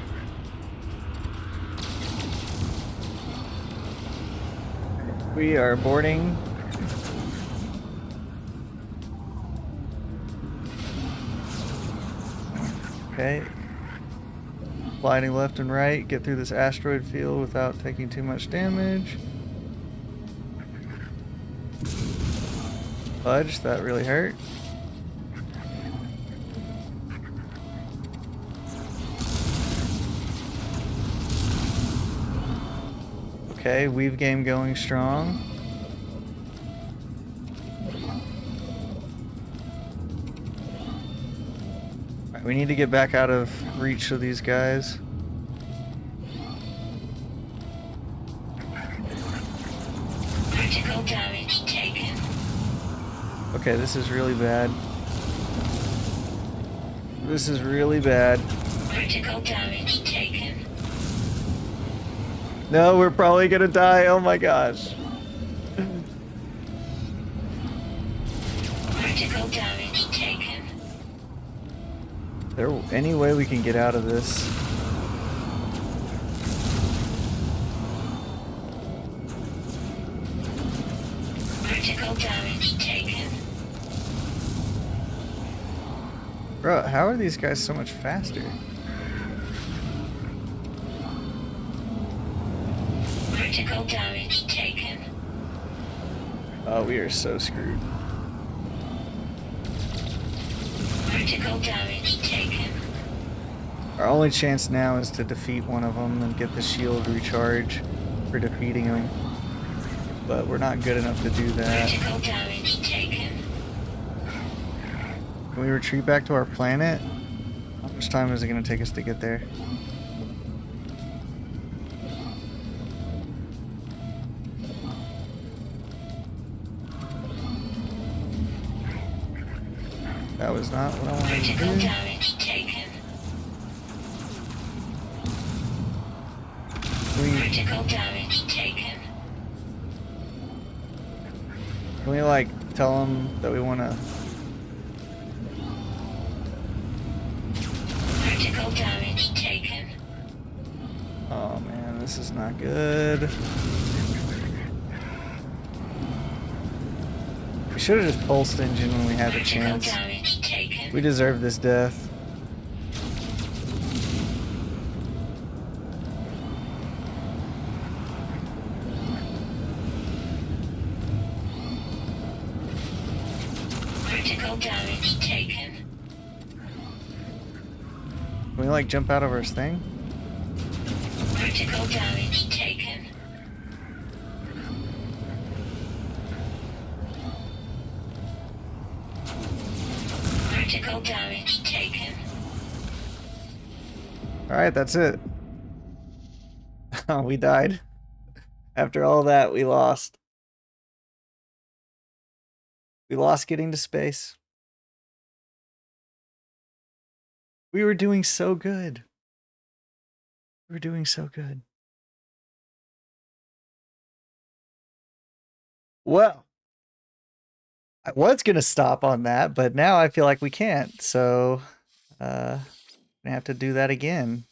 We are boarding. Okay. Gliding left and right, get through this asteroid field without taking too much damage. Fudge, that really hurt. Okay, weave game going strong. Alright, we need to get back out of reach of these guys. Critical damage taken. Okay, this is really bad. This is really bad. Critical damage taken. No, we're probably gonna die. Oh my gosh. Critical damage taken. There any way we can get out of this? Critical damage taken. Bro, how are these guys so much faster? Critical damage taken. Oh, we are so screwed. Critical damage taken. Our only chance now is to defeat one of them and get the shield recharge for defeating him. But we're not good enough to do that. Critical damage taken. Can we retreat back to our planet? How much time is it going to take us to get there? That was not what I wanted to Critical do. damage taken. Critical damage taken. Can we like tell them that we want to... Critical damage taken. Oh man, this is not good. We should have just pulsed engine when we had the Critical chance. damage taken. We deserve this death. Critical damage taken. Can we like jump out of our thing? Critical damage taken. Critical damage taken. Alright, that's it. We died. After all that, we lost. We lost getting to space. We were doing so good. We were doing so good. Well, I was gonna stop on that, but now I feel like we can't. So, gonna have to do that again.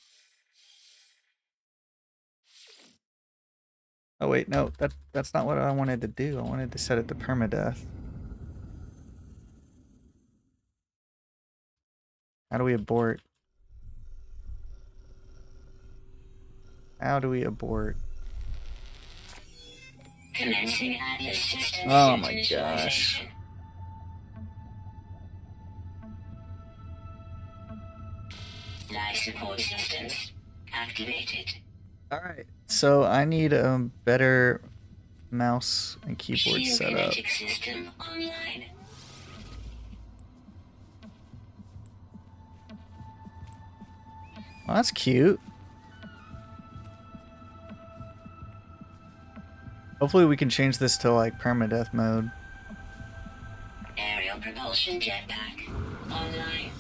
Oh wait, no, that's not what I wanted to do. I wanted to set it to permadeath. How do we abort? How do we abort? Commencing Atlas system Oh my initialization. gosh. Life support systems activated. Alright, so I need a better mouse and keyboard Shield setup. kinetic system online. Well, that's cute. Hopefully we can change this to like permadeath mode. Aerial propulsion jetpack online.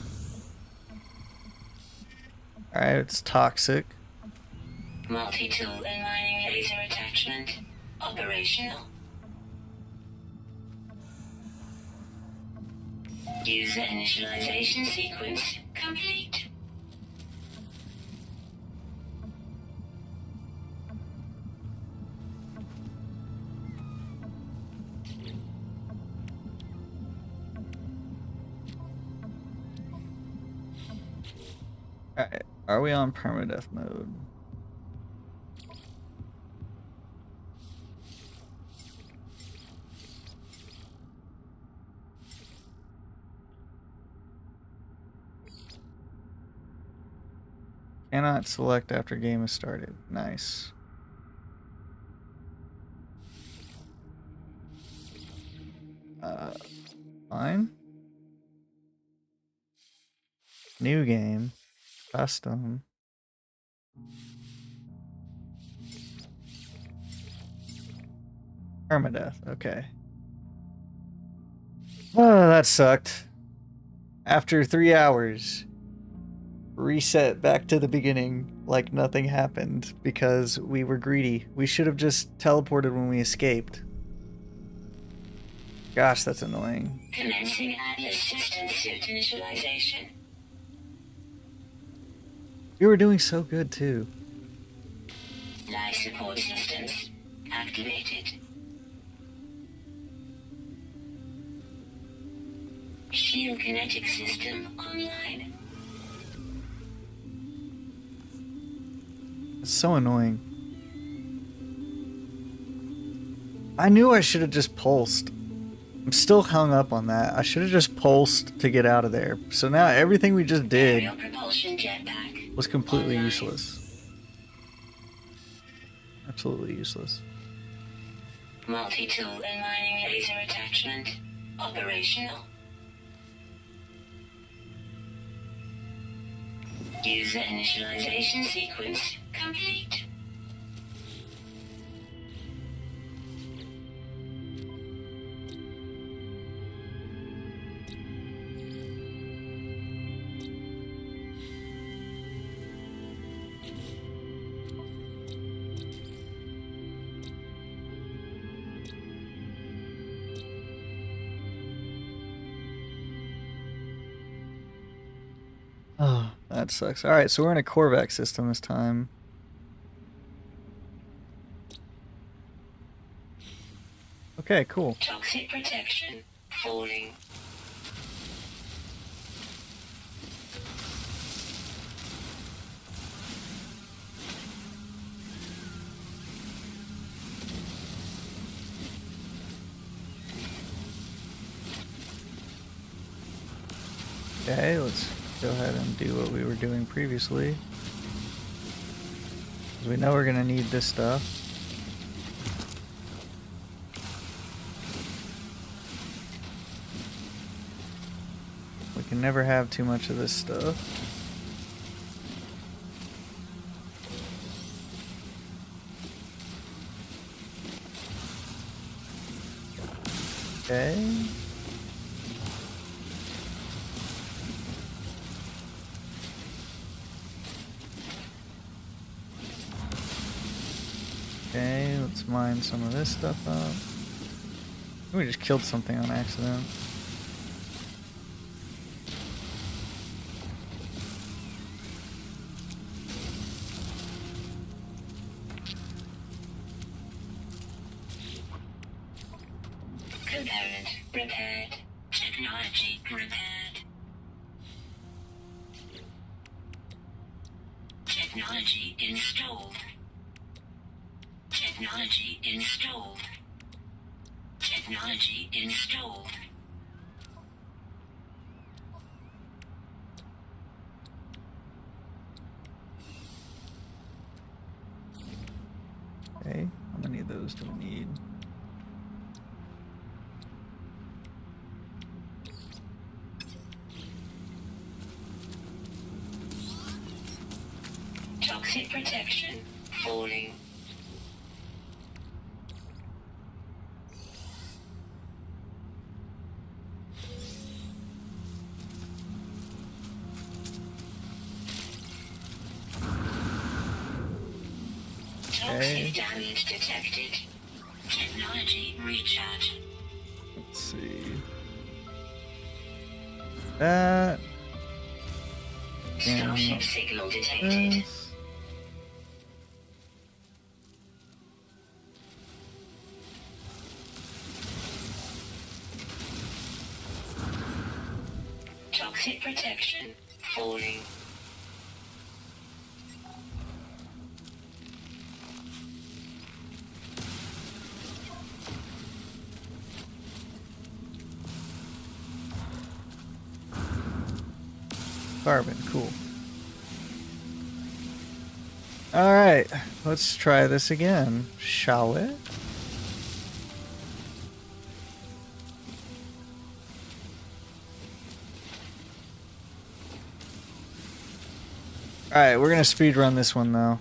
Alright, it's toxic. Multi-tool and mining laser attachment operational. User initialization sequence complete. Alright, are we on permadeath mode? Cannot select after game has started. Nice. Fine. New game. Custom. Permadeath, okay. Oh, that sucked. After 3 hours, reset back to the beginning like nothing happened because we were greedy. We should have just teleported when we escaped. Gosh, that's annoying. Commencing Atlas system suit initialization. We were doing so good too. Life support systems activated. Shield kinetic system online. It's so annoying. I knew I should have just pulsed. I'm still hung up on that. I should have just pulsed to get out of there. So now everything we just did Aerial propulsion jetpack was completely online. useless. Absolutely useless. Multi-tool and mining laser attachment operational. User initialization sequence complete. Oh, that sucks. Alright, so we're in a Korvac system this time. Okay, cool. Toxic protection falling. Okay, let's go ahead and do what we were doing previously. 'Cause we know we're gonna need this stuff. We can can never have too much of this stuff. Okay. Okay, let's mine some of this stuff up. We just killed something on accident. Component repaired. Technology repaired. Technology installed. Technology installed. Technology installed. Okay, how many of those do we need? Toxic protection falling. Okay. Toxic damage detected. Technology recharge. Let's see. That. Starship signal detected. This. Toxic protection falling. Carbon, cool. Alright, let's try this again, shall we? Alright, we're gonna speed run this one though.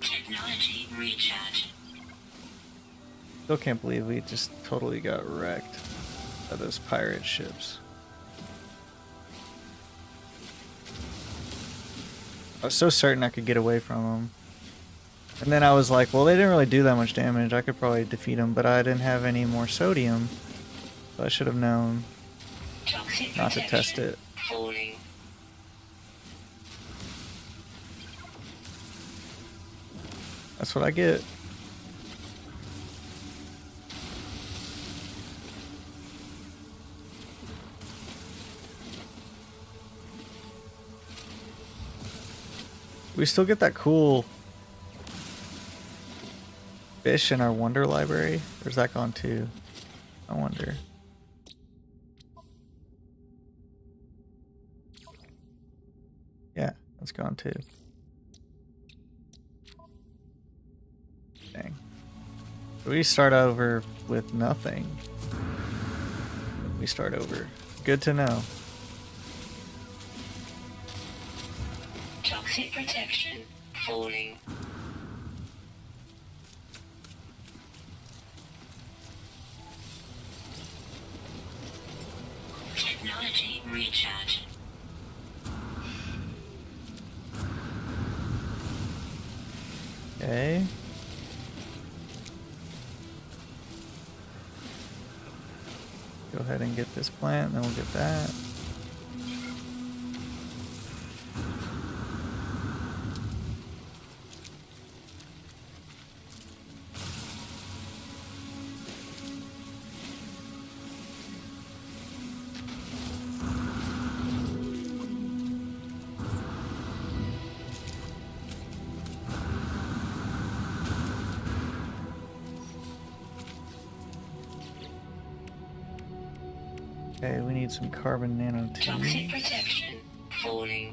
Technology recharge. Still can't believe we just totally got wrecked by those pirate ships. I was so certain I could get away from them. And then I was like, well, they didn't really do that much damage. I could probably defeat them, but I didn't have any more sodium. So I should have known Toxic not to test it. falling. That's what I get. We still get that cool fish in our wonder library? Or is that gone too? I wonder. Yeah, that's gone too. Dang. So we start over with nothing. We start over. Good to know. Toxic protection falling. Technology recharge. Okay. Go ahead and get this plant, and then we'll get that. Okay, we need some carbon nanotubes. Toxic protection falling.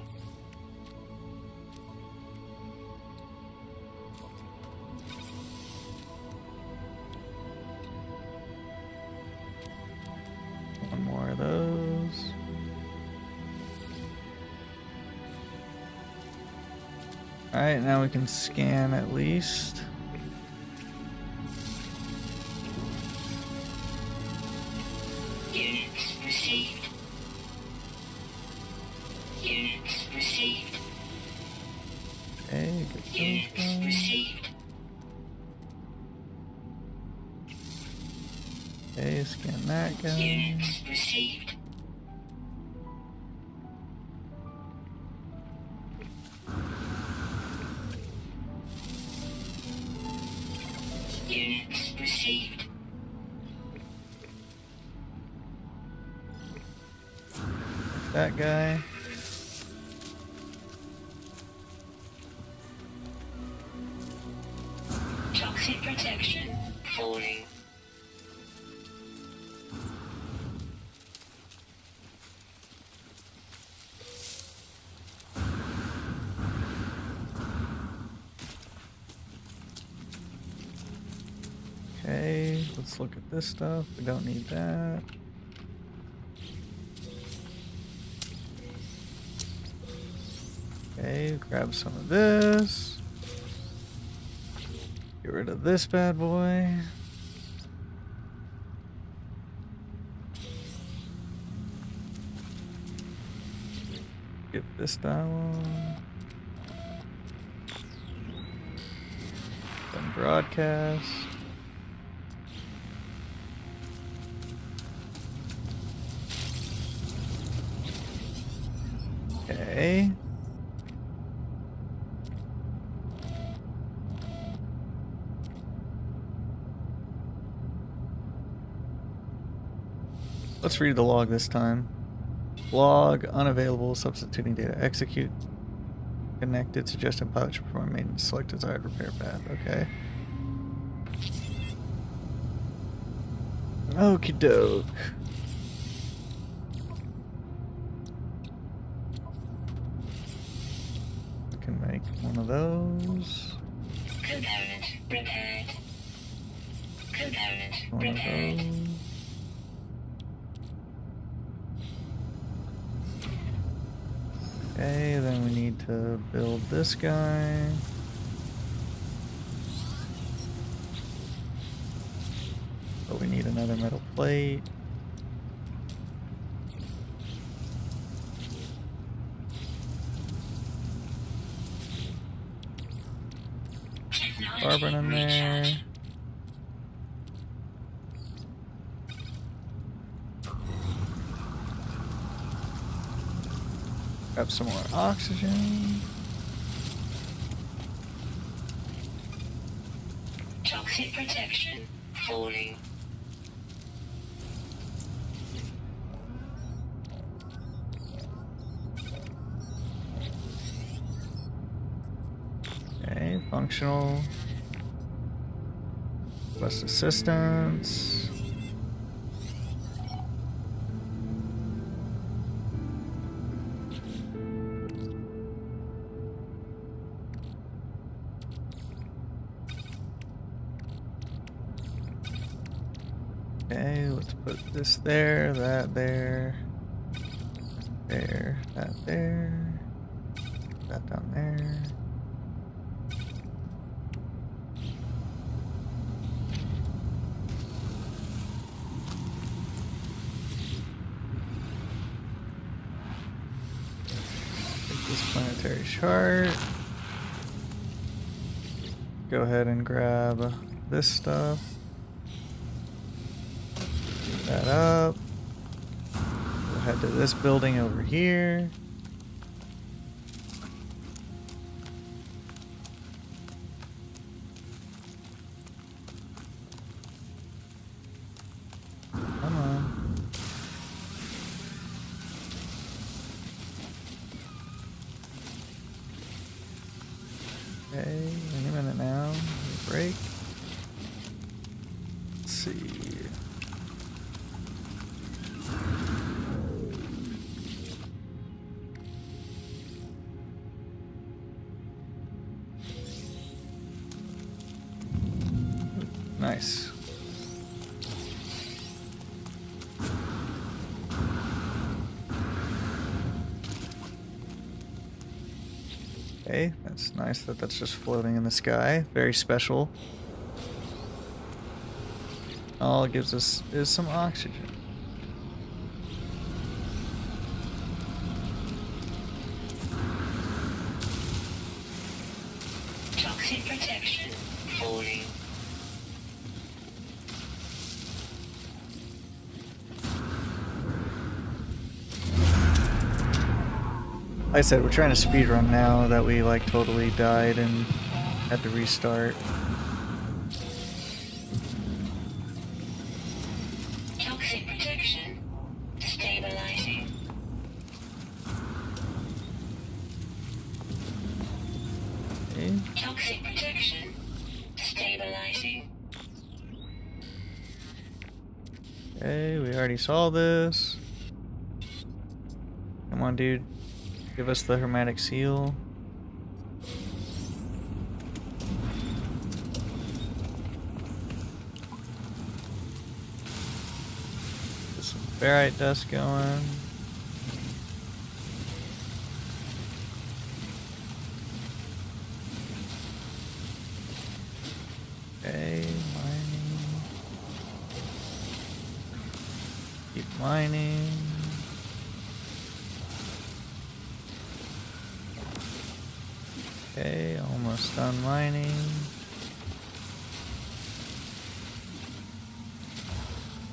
Alright, now we can scan at least. Units received. Units received. Okay, get those Units going. received. Okay, scan that guy. Units received. Units received. That guy. Toxic protection falling. Okay, let's look at this stuff. We don't need that. Okay, grab some of this. Get rid of this bad boy. Get this dialogue. Then broadcast. Okay. Let's read the log this time. Log unavailable, substituting data, execute, connected, suggested pilot should perform maintenance, select desired repair path. Okay. Okie doke. I can make one of those. Component repaired. Component One of repaired. those. Okay, then we need to build this guy. But we need another metal plate. Carbon in there. Grab some more oxygen. Toxic protection falling. Okay, functional. Bus assistance. Okay, let's put this there, that there, that there, that down there. Take this planetary chart. Go ahead and grab this stuff. That up. We'll head to this building over here. Come on. Okay, any minute now. Break. Let's see. Nice. Okay, that's nice that that's just floating in the sky. Very special. All it gives us is some oxygen. Toxic protection falling. Like I said, we're trying to speedrun now that we like totally died and had to restart. Toxic protection stabilizing. Okay. Toxic protection stabilizing. Okay, we already saw this. Come on, dude. Give us the hermetic seal. Get some ferrite dust going. Okay, mining. Keep mining. Okay, almost done mining.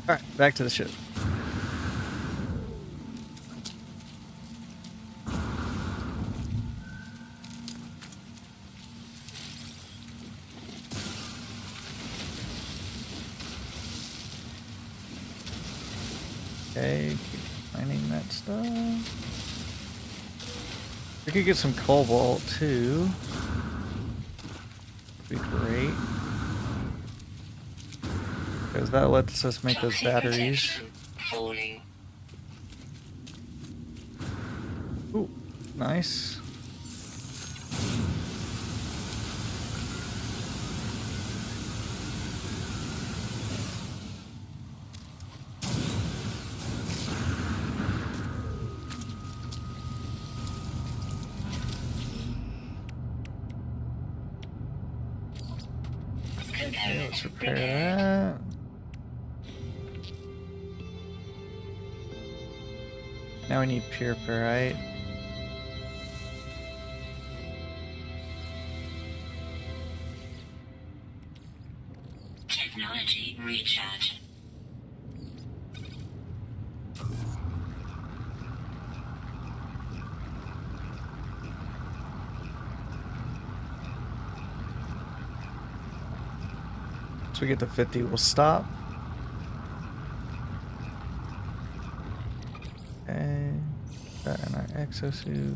Alright, back to the ship. Okay, keep mining that stuff. We could get some cobalt too. Be great. Because that lets us make those batteries. Falling. Ooh, nice. Okay, let's repair that. Now we need pure ferrite. Technology recharge. Once we get to 50, we'll stop. Okay, that in our exosuit.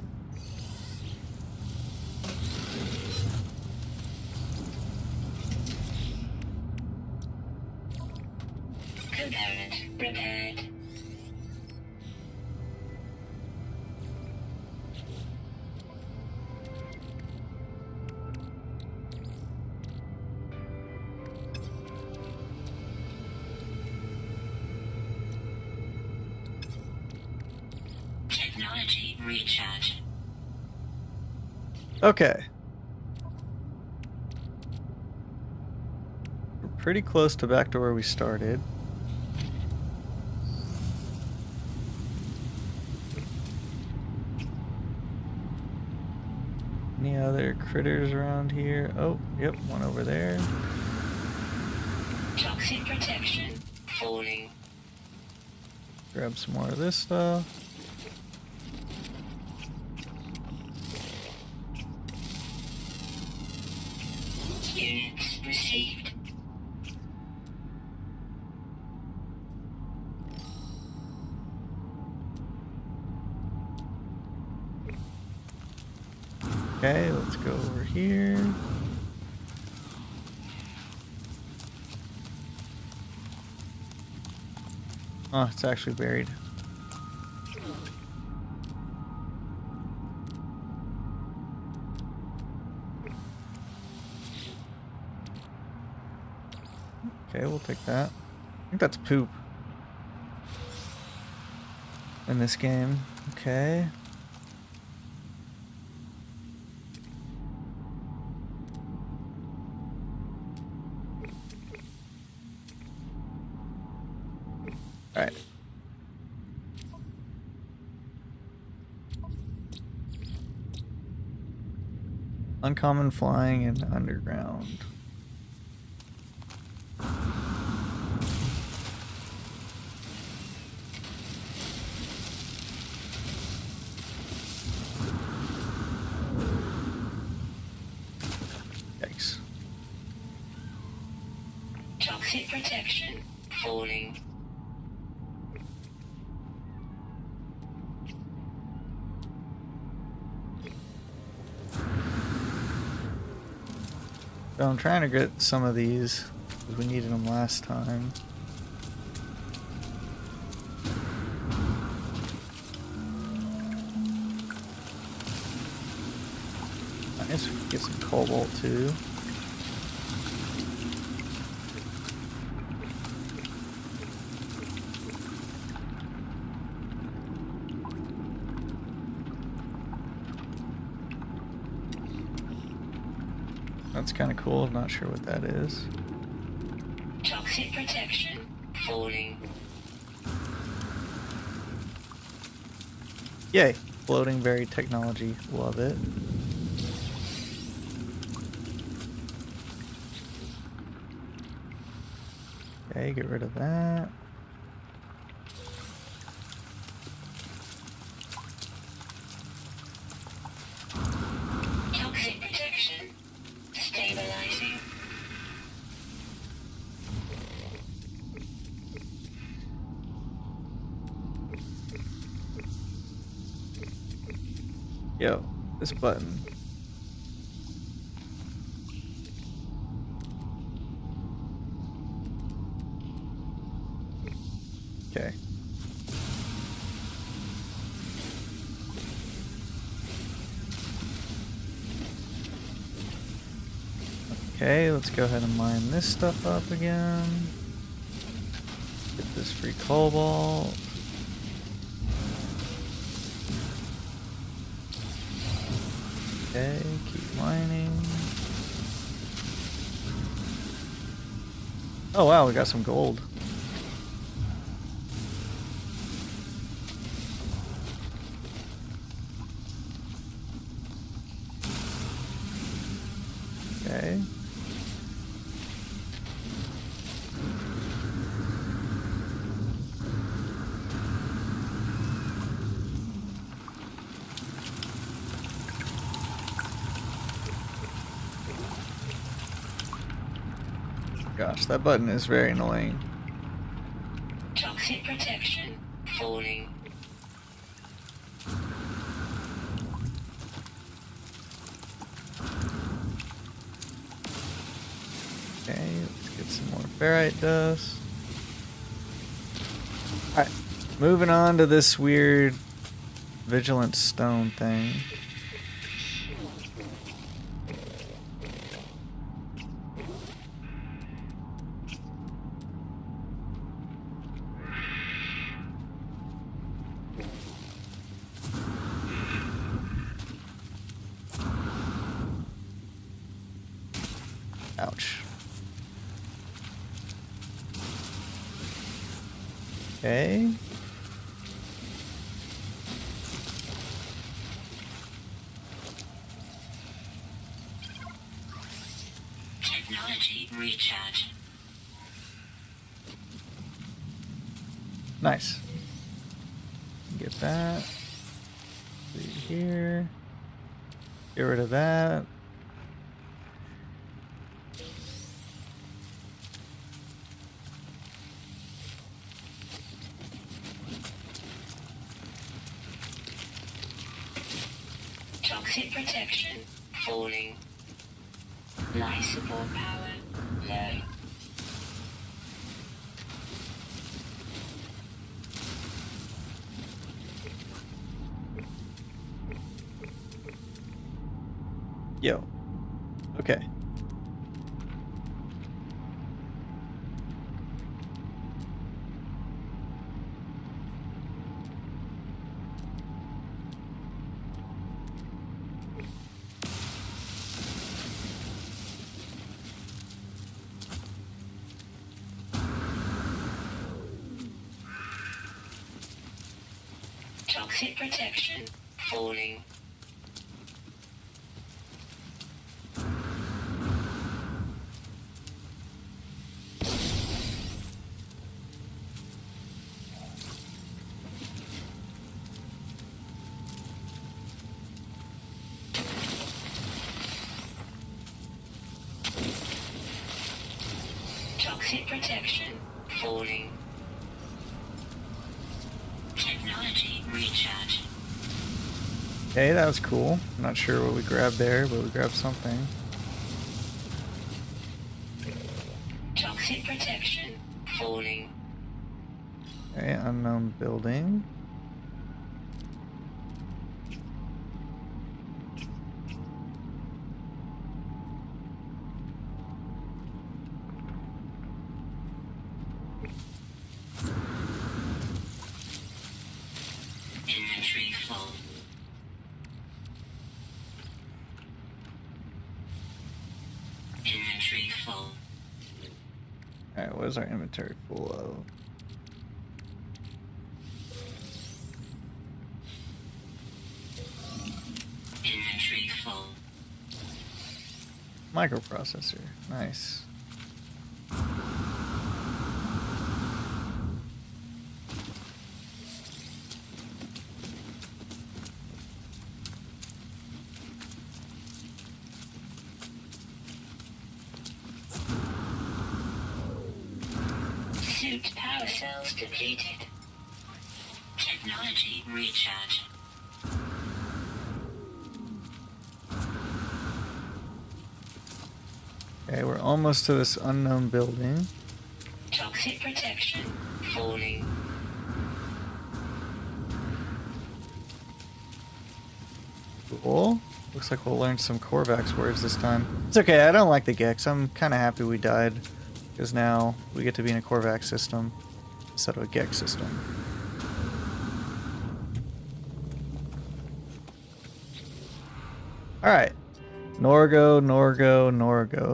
Component prepared. Technology recharge. Okay. We're pretty close to back to where we started. Any other critters around here? Oh, yep, one over there. Toxic protection falling. Grab some more of this stuff. Units received. Okay, let's go over here. Oh, it's actually buried. Okay, we'll take that. I think that's poop in this game. Okay. Alright. Uncommon flying and underground. Yikes. Toxic protection falling. So I'm trying to get some of these because we needed them last time. Nice, we can get some cobalt too. That's kind of cool. I'm not sure what that is. Toxic protection falling. Yay! Floating berry technology. Love it. Okay, get rid of that. Toxic protection stabilizing. Yo, this button. Okay. Okay, let's go ahead and mine this stuff up again. Get this free cobalt. Okay, keep mining. Oh wow, we got some gold. Okay. Gosh, that button is very annoying. Toxic protection falling. Okay, let's get some more ferrite dust. Alright, moving on to this weird vigilant stone thing. Ouch. Okay. Technology recharge. Nice. Get that. Leave it here. Get rid of that. Toxic protection falling. Life support power low. Yo. Okay. Toxic protection. Falling. Toxic protection. Falling. Technology recharge. Okay, that was cool. I'm not sure what we grabbed there, but we grabbed something. Toxic protection. Falling. Okay, unknown building. Inventory full. Inventory full. Alright, what is our inventory full of? Inventory full. Microprocessor. Nice. Suit power cells depleted. Technology recharge. Okay, we're almost to this unknown building. Toxic protection. Falling. Cool. Looks like we'll learn some Korvax words this time. It's okay, I don't like the Gex. I'm kind of happy we died. Because now we get to be in a Korvax system instead of a Gex system. Alright. Norgo,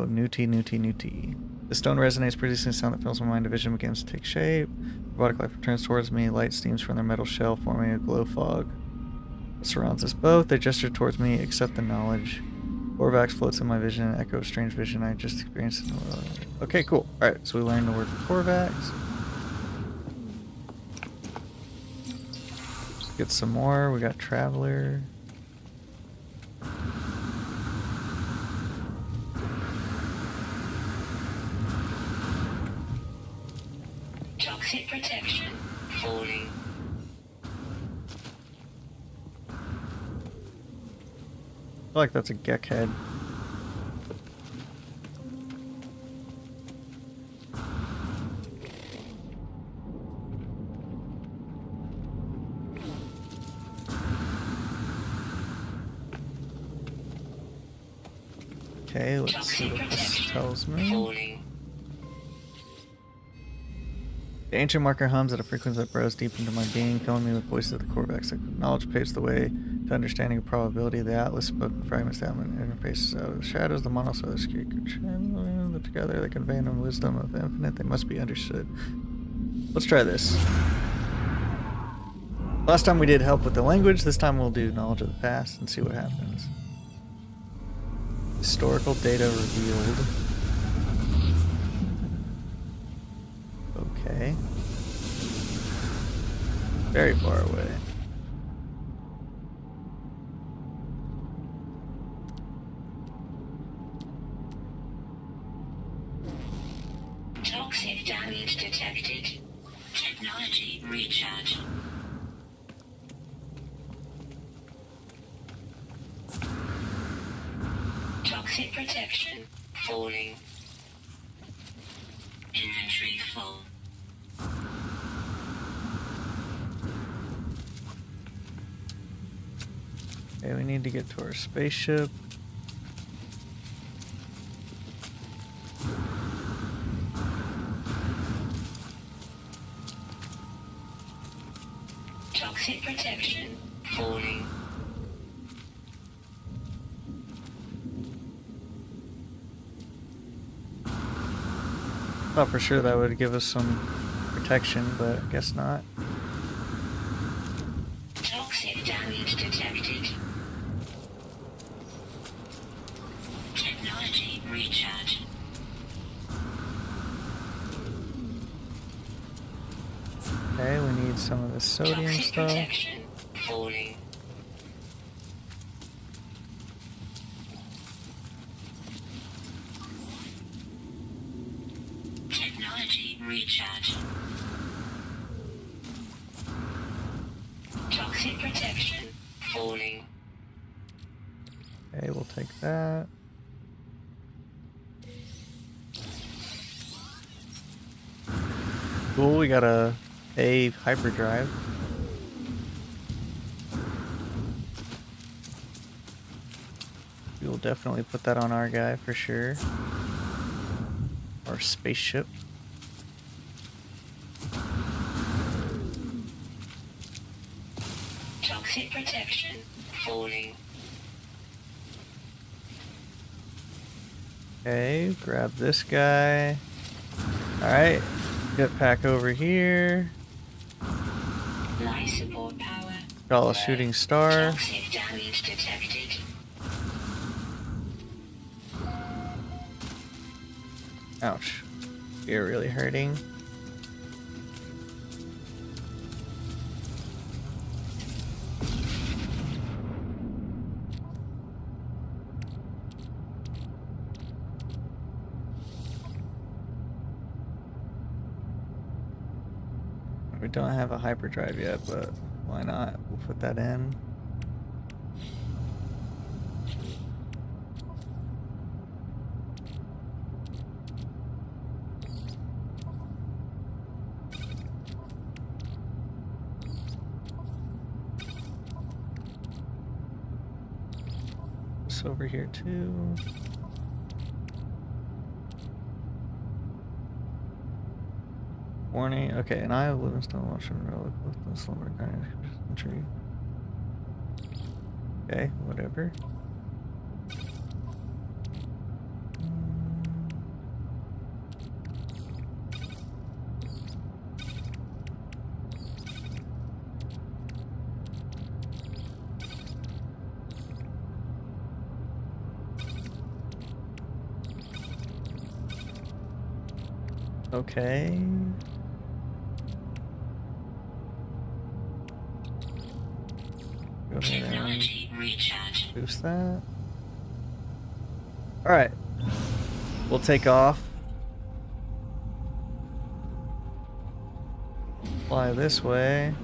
Nuti. The stone resonates, producing a sound that fills my mind. A vision begins to take shape. Robotic life returns towards me. Light steams from their metal shell, forming a glow fog. It surrounds us both. They gesture towards me, accept the knowledge. Korvax floats in my vision, an echo of strange vision I just experienced. Okay, cool. Alright, so we learned the word Korvax. Let's get some more. We got Traveler. Toxic protection. Falling. I feel like that's a Gek head. Okay, let's see what this tells me. Falling. The ancient marker hums at a frequency that burrows deep into my being, filling me with voices of the Korvax. Knowledge paves the way to understanding of probability. The Atlas spoken fragments that interfaces out of the shadows. The monos are the channeling together. They convey the wisdom of the infinite. They must be understood. Let's try this. Last time we did help with the language. This time we'll do knowledge of the past and see what happens. Historical data revealed. Okay. Very far away. Toxic damage detected. Technology recharge. Toxic protection. Falling. Inventory full. Okay, we need to get to our spaceship. Toxic protection. Falling. Thought for sure that would give us some protection, but I guess not. Toxic some of the sodium Toxic stuff. protection falling. Technology recharge. Toxic protection falling. Okay, we'll take that. Cool, we got a hyperdrive. We will definitely put that on our guy for sure. Our spaceship. Toxic protection falling. Okay, grab this guy. Alright, jetpack over here. Life support power. Call a shooting star. Toxic damage detected. Ouch. You're really hurting. We don't have a hyperdrive yet, but why not? We'll put that in. This over here too. Warning. Okay, and I have Livingstone Washington relic with the slumber kind of tree. Okay, whatever. Okay. Go ahead Technology recharge. and boost that. Alright. We'll take off. Fly this way.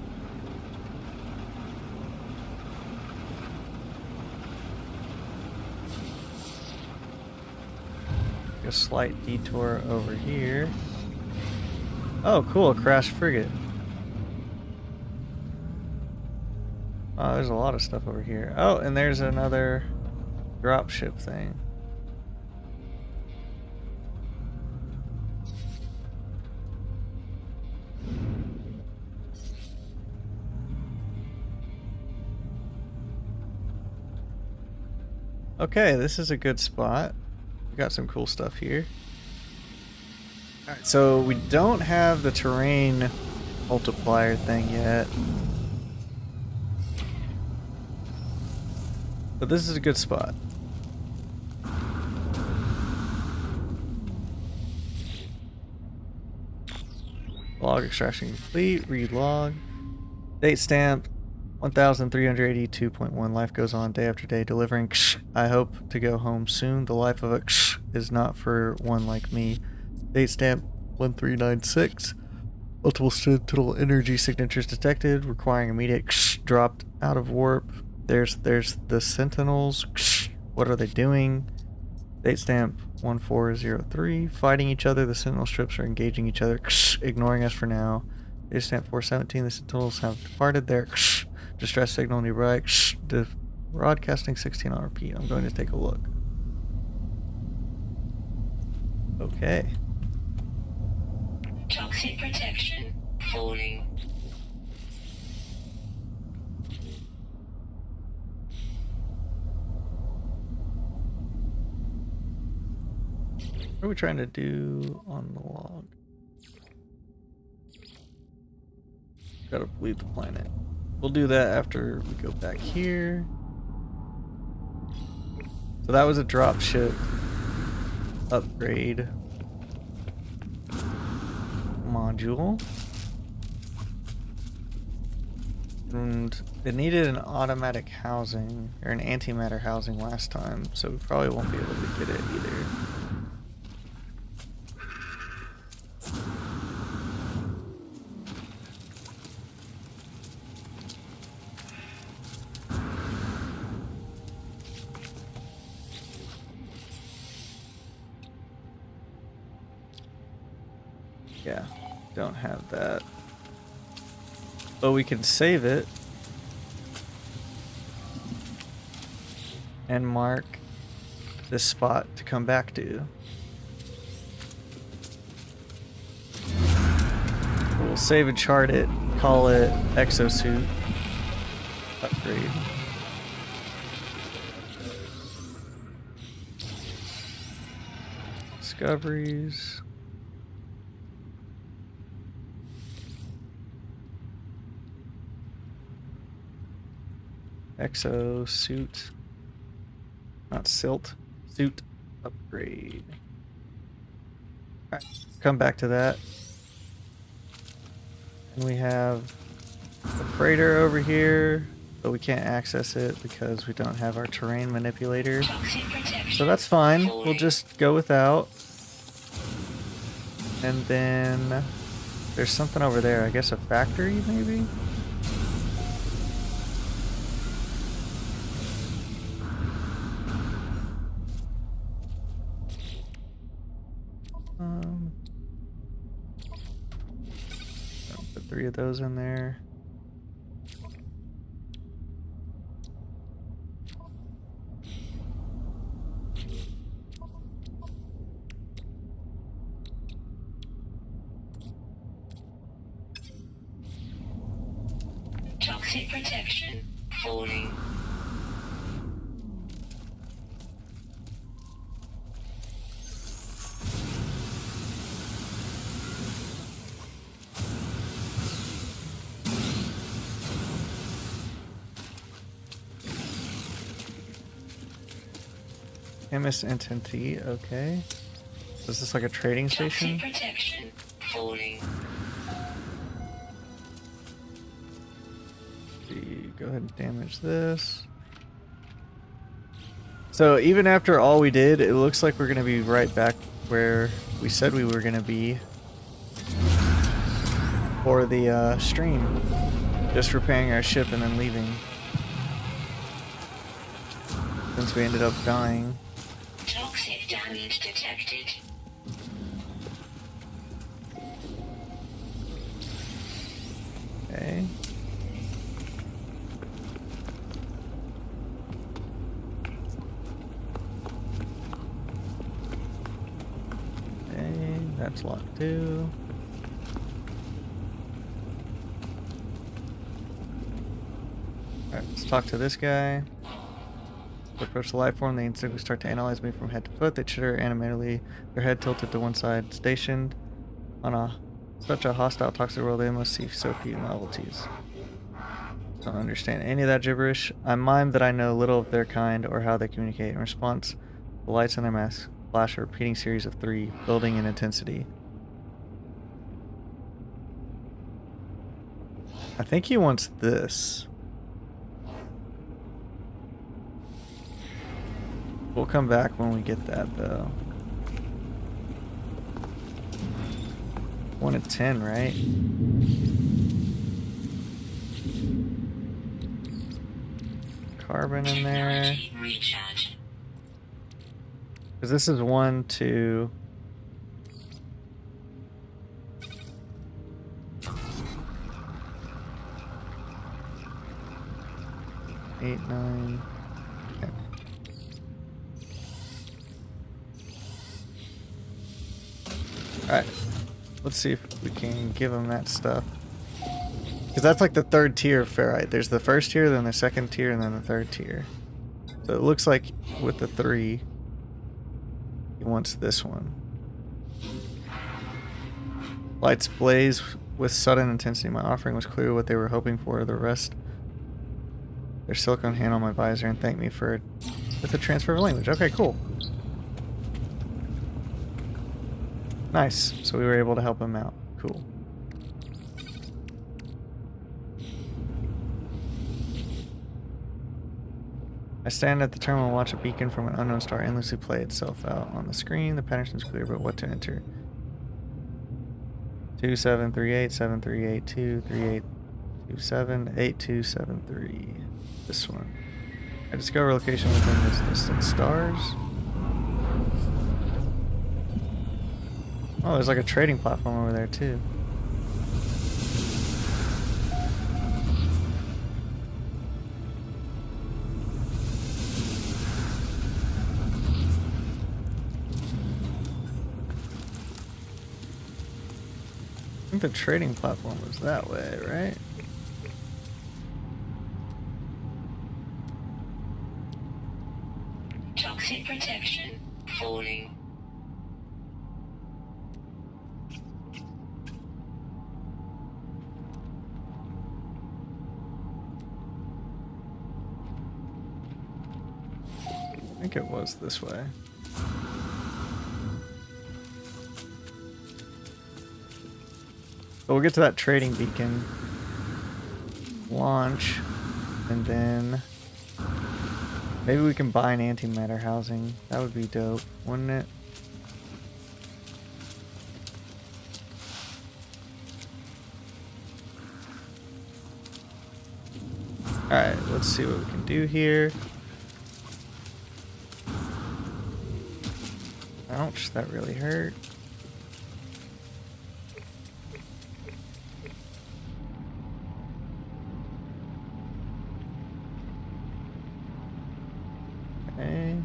A slight detour over here. Oh, cool, a crashed frigate. Oh, there's a lot of stuff over here. Oh, and there's another dropship thing. Okay, this is a good spot. We got some cool stuff here. Alright, so we don't have the terrain multiplier thing yet. But this is a good spot. Log extraction complete. Read log. Date stamp 1382.1. Life goes on day after day, delivering. I hope to go home soon. The life of a is not for one like me. Date stamp 1396. Multiple sentinel energy signatures detected, requiring immediate dropped out of warp. There's the sentinels. What are they doing? Date stamp 1403. Fighting each other. The sentinel strips are engaging each other, ignoring us for now. Date stamp 417. The sentinels have departed their distress signal nearby. Broadcasting 16 RP. I'm going to take a look. Okay. Toxic protection falling. What are we trying to do on the log? Gotta leave the planet. We'll do that after we go back here. So that was a dropship upgrade module. And it needed an automatic housing, or an antimatter housing last time, so we probably won't be able to get it either. Yeah, don't have that. But we can save it and mark this spot to come back to. We'll save and chart it, call it exosuit upgrade. Discoveries. Exosuit. Not silt. Suit upgrade. Alright, come back to that. And we have a freighter over here, but we can't access it because we don't have our terrain manipulator. So that's fine. We'll just go without. And then there's something over there. I guess a factory, maybe? Put 3 of those in there. Toxic protection falling. Chemist entity, okay. Is this like a trading station? Toxic protection falling. Go ahead and damage this. So even after all we did, it looks like we're going to be right back where we said we were going to be for the stream. Just repairing our ship and then leaving. Since we ended up dying. Toxic damage detected. Okay. Okay, that's locked too. Alright, let's talk to this guy. To approach the life form, they instantly start to analyze me from head to foot. They chitter animatedly, their head tilted to one side, stationed on such a hostile, toxic world. They must see so few novelties. Don't understand any of that gibberish. I mime that I know little of their kind or how they communicate. In response, the lights on their masks flash a repeating series of 3, building in intensity. I think he wants this. We'll come back when we get that, though. 1 of 10, right? Carbon in there. Recharge. Because this is 1, 2. Eight, 9. Okay. Alright. Let's see if we can give him that stuff. Because that's like the 3rd tier of ferrite. There's the 1st tier, then the 2nd tier, and then the 3rd tier. So it looks like with the 3, he wants this one. Lights blaze with sudden intensity. My offering was clearly what they were hoping for. The rest, their silicone hand on my visor and thank me for it with the transfer of language. Okay, cool. Nice. So we were able to help him out. Cool. I stand at the terminal and watch a beacon from an unknown star endlessly play itself out on the screen. The pattern seems clear, but what to enter? 2738, 7382, 3827, 8273. This one. I discover location within this distant stars. Oh, there's like a trading platform over there too. I think the trading platform was that way, right? Toxic protection falling. I think it was this way. But we'll get to that trading beacon, launch, and then maybe we can buy an antimatter housing. That would be dope, wouldn't it? Alright, let's see what we can do here. Ouch, that really hurt. Okay.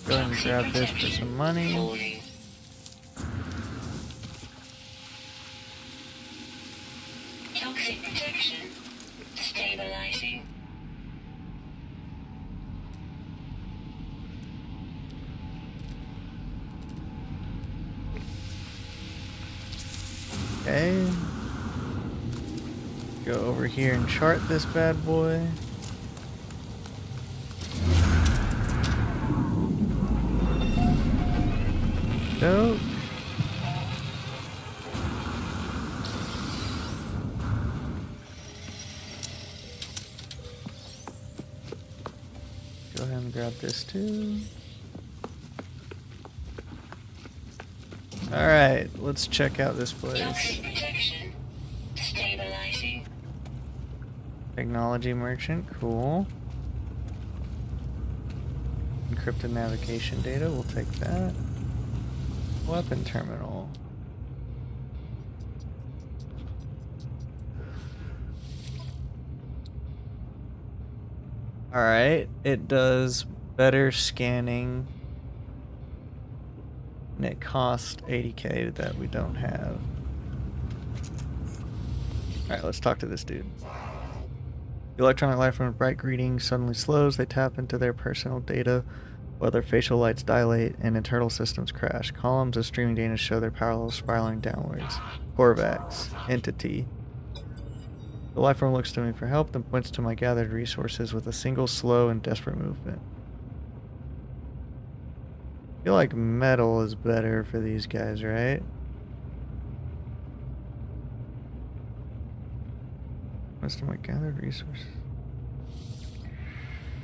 Go ahead and grab this for some money. Falling. Toxic protection stabilizing. Okay. Go over here and chart this bad boy. Dope. Go ahead and grab this too. Alright, let's check out this place. Toxic protection stabilizing. Technology merchant, cool. Encrypted navigation data, we'll take that. Weapon terminal. Alright, it does better scanning. And it costs 80k that we don't have. Alright, let's talk to this dude. The electronic life from a bright greeting suddenly slows. They tap into their personal data while their facial lights dilate and internal systems crash. Columns of streaming data show their power levels spiraling downwards. Corvax. Entity. The life form looks to me for help, then points to my gathered resources with a single slow and desperate movement. I feel like metal is better for these guys, right? Most of my gathered resources.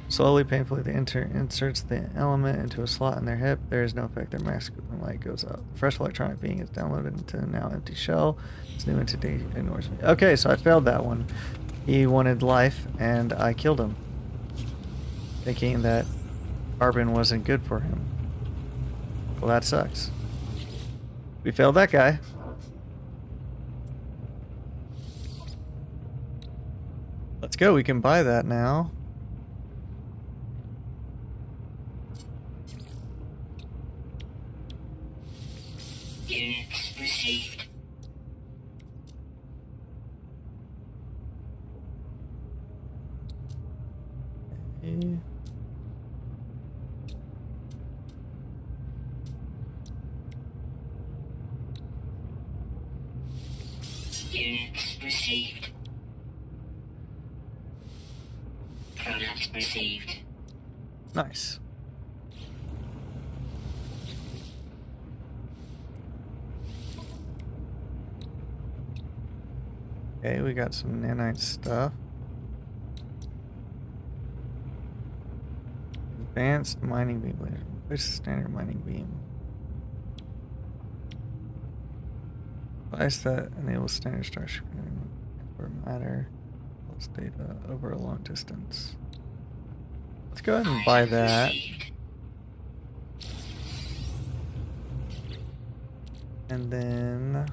Slowly, painfully, the inserts the element into a slot in their hip. There is no effect. Their masculine light goes up. The fresh electronic being is downloaded into a now empty shell. This new entity ignores me. Okay, so I failed that one. He wanted life, and I killed him, thinking that carbon wasn't good for him. Well, that sucks. We failed that guy. Let's go. We can buy that now. Units received. Okay. Units received. Product received. Nice. Okay, we got some nanite stuff. Advanced mining beam laser. Replace the standard mining beam. Device that enables standard structure for matter. Pulse data over a long distance. Let's go ahead and buy that. And then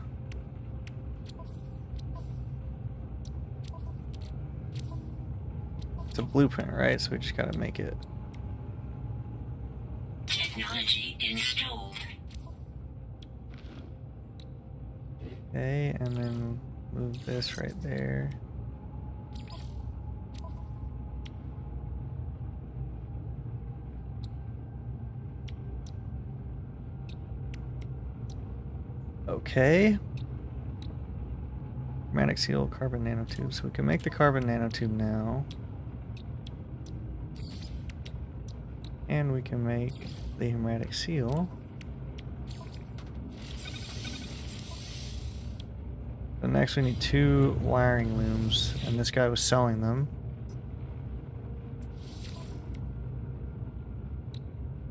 it's a blueprint, right? So we just gotta make it. Technology installed. Okay, and then move this right there. Okay. Hermetic seal, carbon nanotube. So we can make the carbon nanotube now. And we can make the hermetic seal. So next we need 2 wiring looms, and this guy was selling them.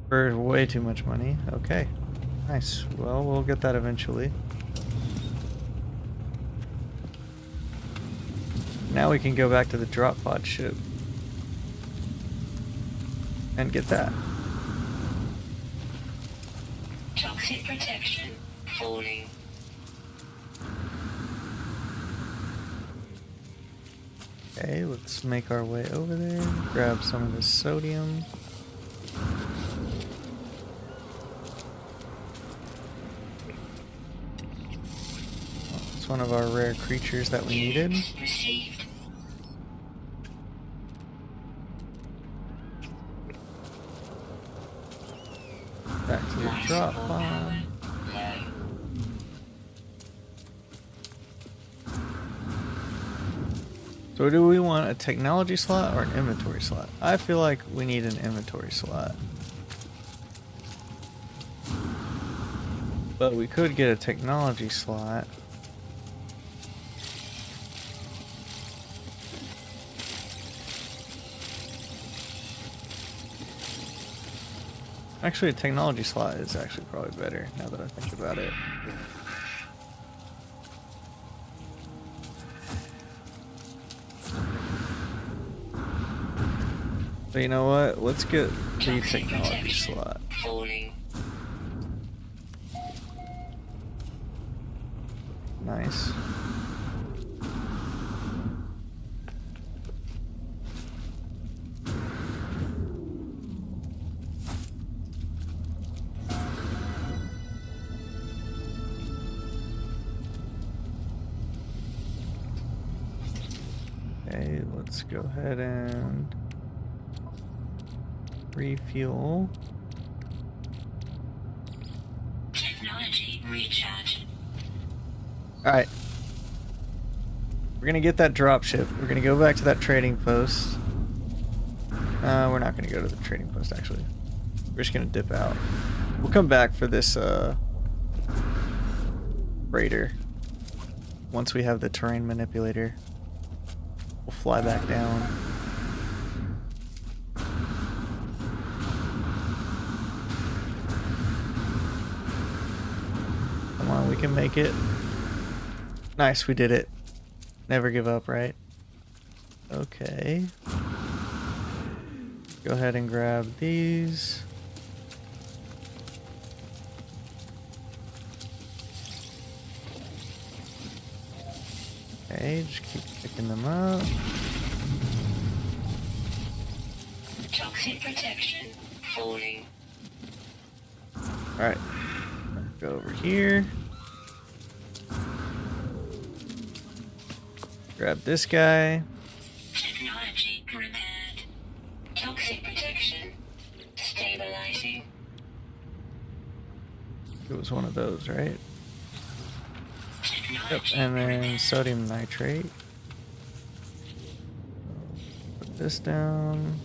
For way too much money. Okay. Nice. Well, we'll get that eventually. Now we can go back to the drop pod ship. And get that. Toxic protection falling. Okay, let's make our way over there. Grab some of this sodium. It's one of our rare creatures that we needed. Received. Back to the drop pod. So do we want a technology slot or an inventory slot? I feel like we need an inventory slot. But we could get a technology slot. Actually, a technology slot is actually probably better now that I think about it. So you know what? Let's get the technology slot. Falling. Nice. Okay, let's go ahead and refuel. Technology recharge. Alright. We're gonna get that dropship. We're gonna go back to that trading post. We're not gonna go to the trading post actually. We're just gonna dip out. We'll come back for this freighter. Once we have the terrain manipulator. We'll fly back down. Come on, we can make it. Nice, we did it. Never give up, right? Okay. Go ahead and grab these. Okay, just keep picking them up. Toxic protection falling. Alright. Go over here. Grab this guy. Technology repaired. Toxic protection stabilizing. It was one of those, right? Yep, Technology and then repaired. sodium nitrate. Put this down.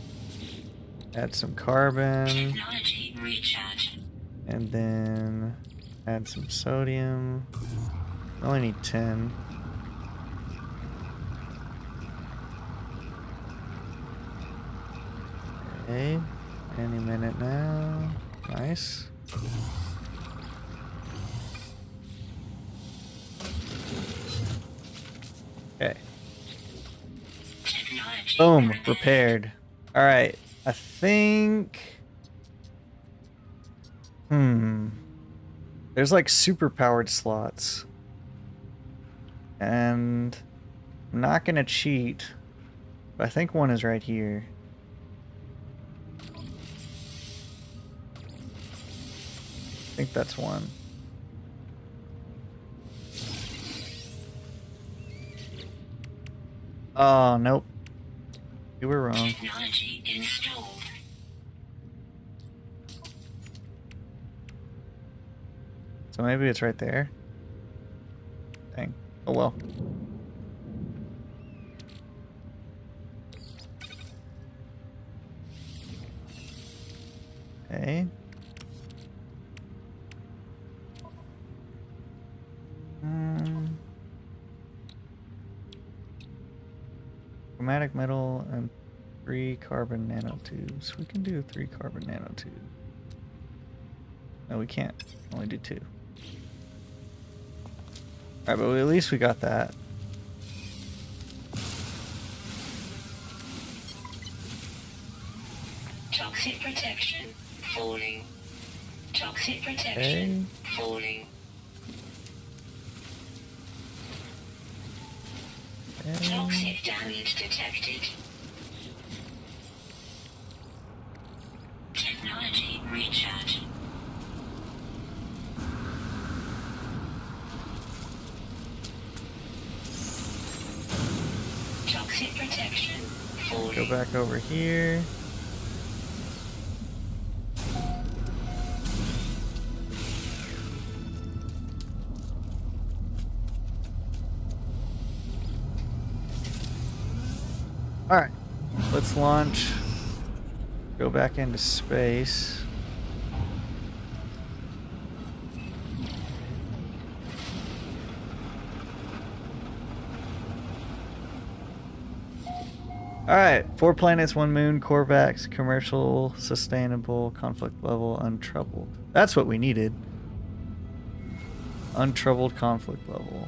Add some carbon. Technology recharge. And then add some sodium. I only need 10. Okay. Any minute now. Nice. Okay. Technology Boom. repaired. Repaired. Alright. I think... There's like super powered slots. And I'm not gonna cheat, but I think one is right here. I think that's one. Oh, nope. You were wrong. Technology installed. So maybe it's right there. Dang. Oh well. Okay. Chromatic metal and 3 carbon nanotubes. We can do 3 carbon nanotubes. No, we can't. Only do 2. Alright, but at least we got that. Toxic protection falling. Toxic protection falling. Toxic damage detected. Technology recharge. Toxic protection falling. Go back over here. Alright, let's launch. Go back into space. Alright, 4 planets, 1 moon, Corvax, commercial, sustainable, conflict level, untroubled. That's what we needed. Untroubled conflict level.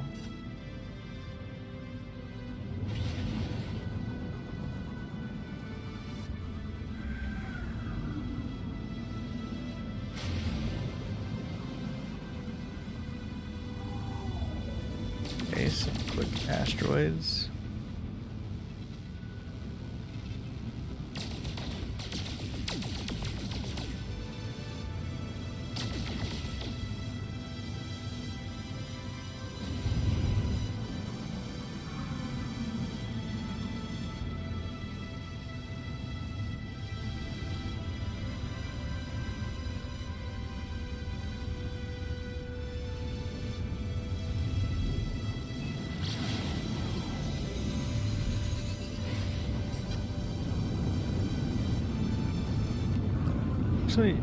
Okay, some quick asteroids. Actually,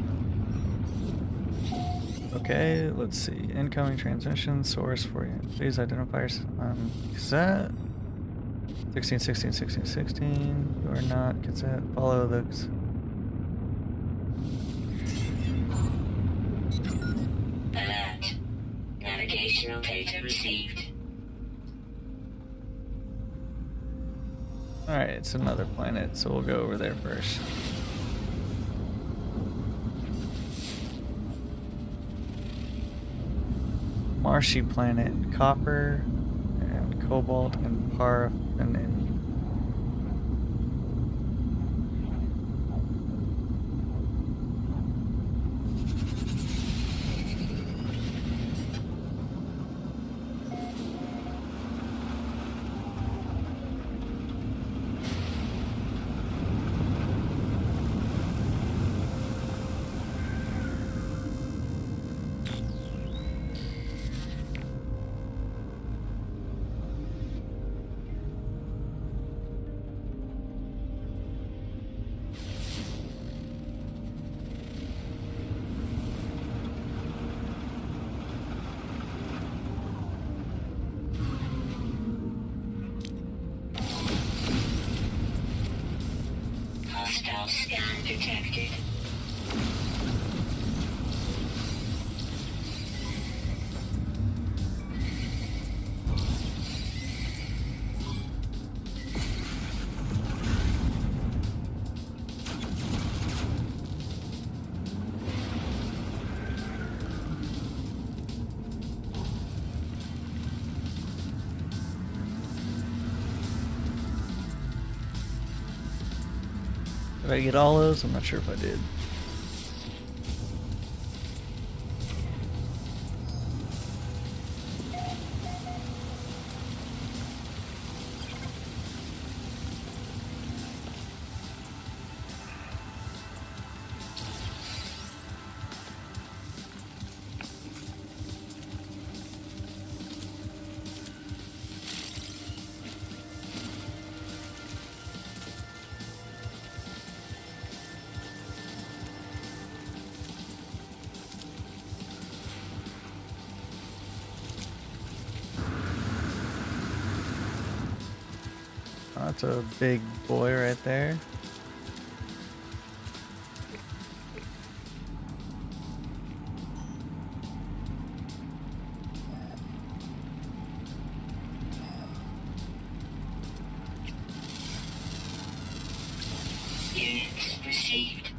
okay, let's see. Incoming transmission source for you. Please identifiers. Is that 16, 16, 16, 16? You are not. Gets that. Follow the. Alert. Navigational data received. Alright, it's another planet, so we'll go over there first. Marshy planet, copper and cobalt and paraffin. Did I get all those? I'm not sure if I did. That's a big boy right there. Units received.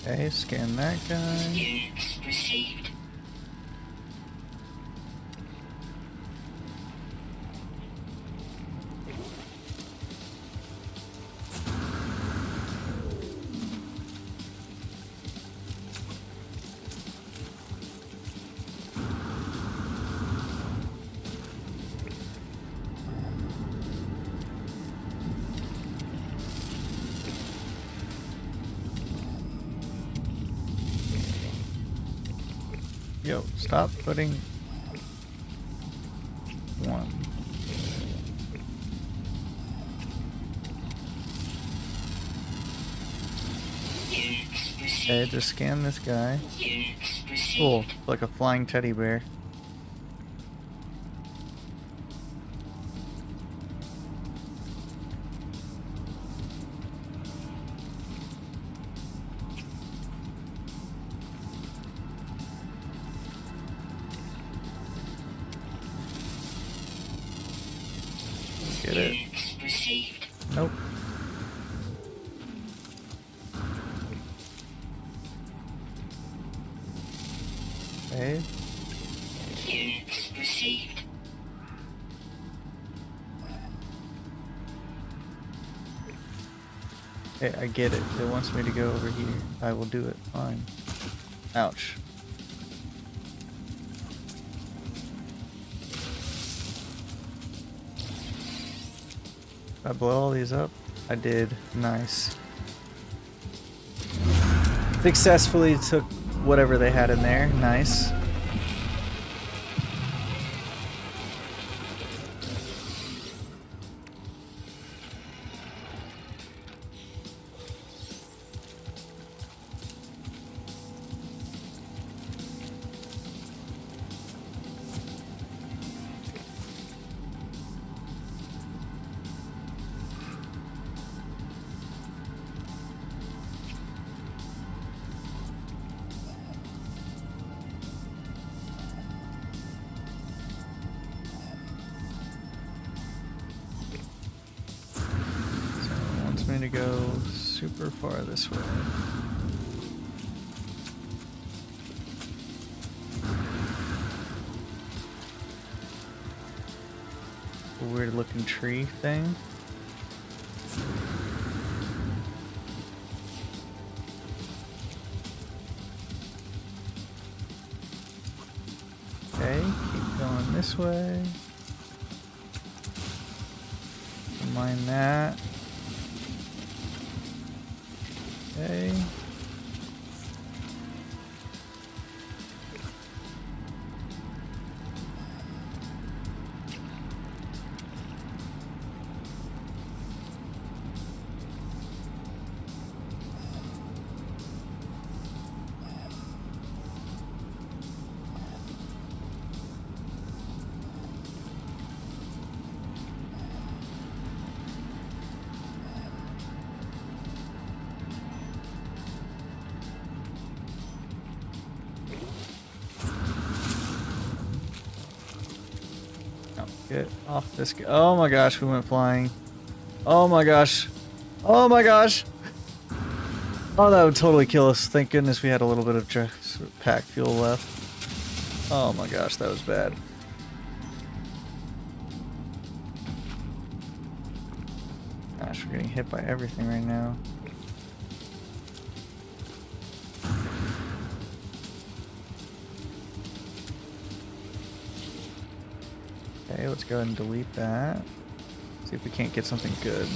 Okay, scan that guy. Units received. Yo, stop putting one. Units received. Okay, just scan this guy. Units received. Cool, like a flying teddy bear. Get it? Units received. Nope. Okay. Units received. Okay, I get it. It wants me to go over here. I will do it. Fine. Ouch. I blow all these up? I did. Nice. Successfully took whatever they had in there. Nice. Me to go super far this way. A weird looking tree thing. Okay, keep going this way. Mine that. Okay. Get off this guy. Oh my gosh, we went flying. Oh my gosh. Oh my gosh. Oh, that would totally kill us. Thank goodness we had a little bit of pack fuel left. Oh my gosh, that was bad. hit by everything right now. Okay, let's go ahead and delete that. See if we can't get something good.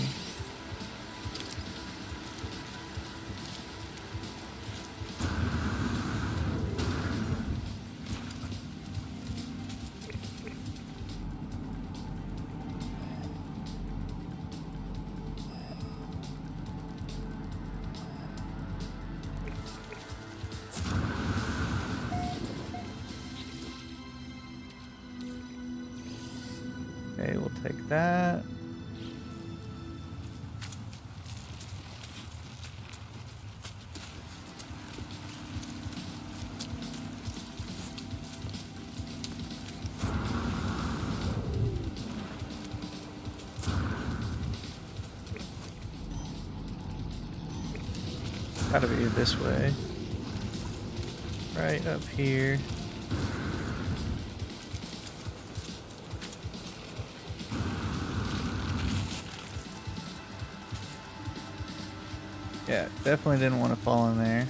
Okay, we'll take that. Gotta be this way. Right up here. Yeah, definitely didn't want to fall in there.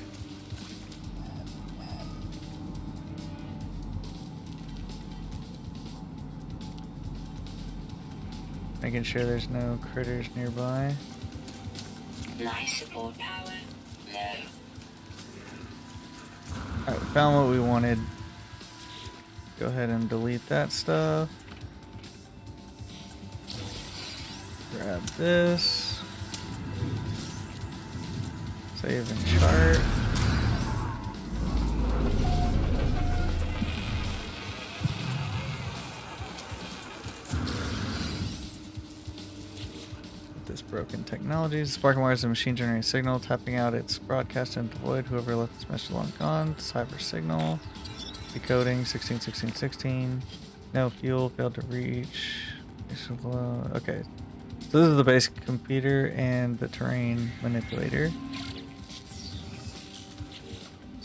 Making sure there's no critters nearby. Life support power low. Alright, we found what we wanted. Go ahead and delete that stuff. Grab this. Save and chart. This broken technology. Sparking wires and machine generated signal. Tapping out its broadcast into void. Whoever left this message long gone. Cyber signal. Decoding 16. No fuel. Failed to reach. Okay. So this is the basic computer and the terrain manipulator.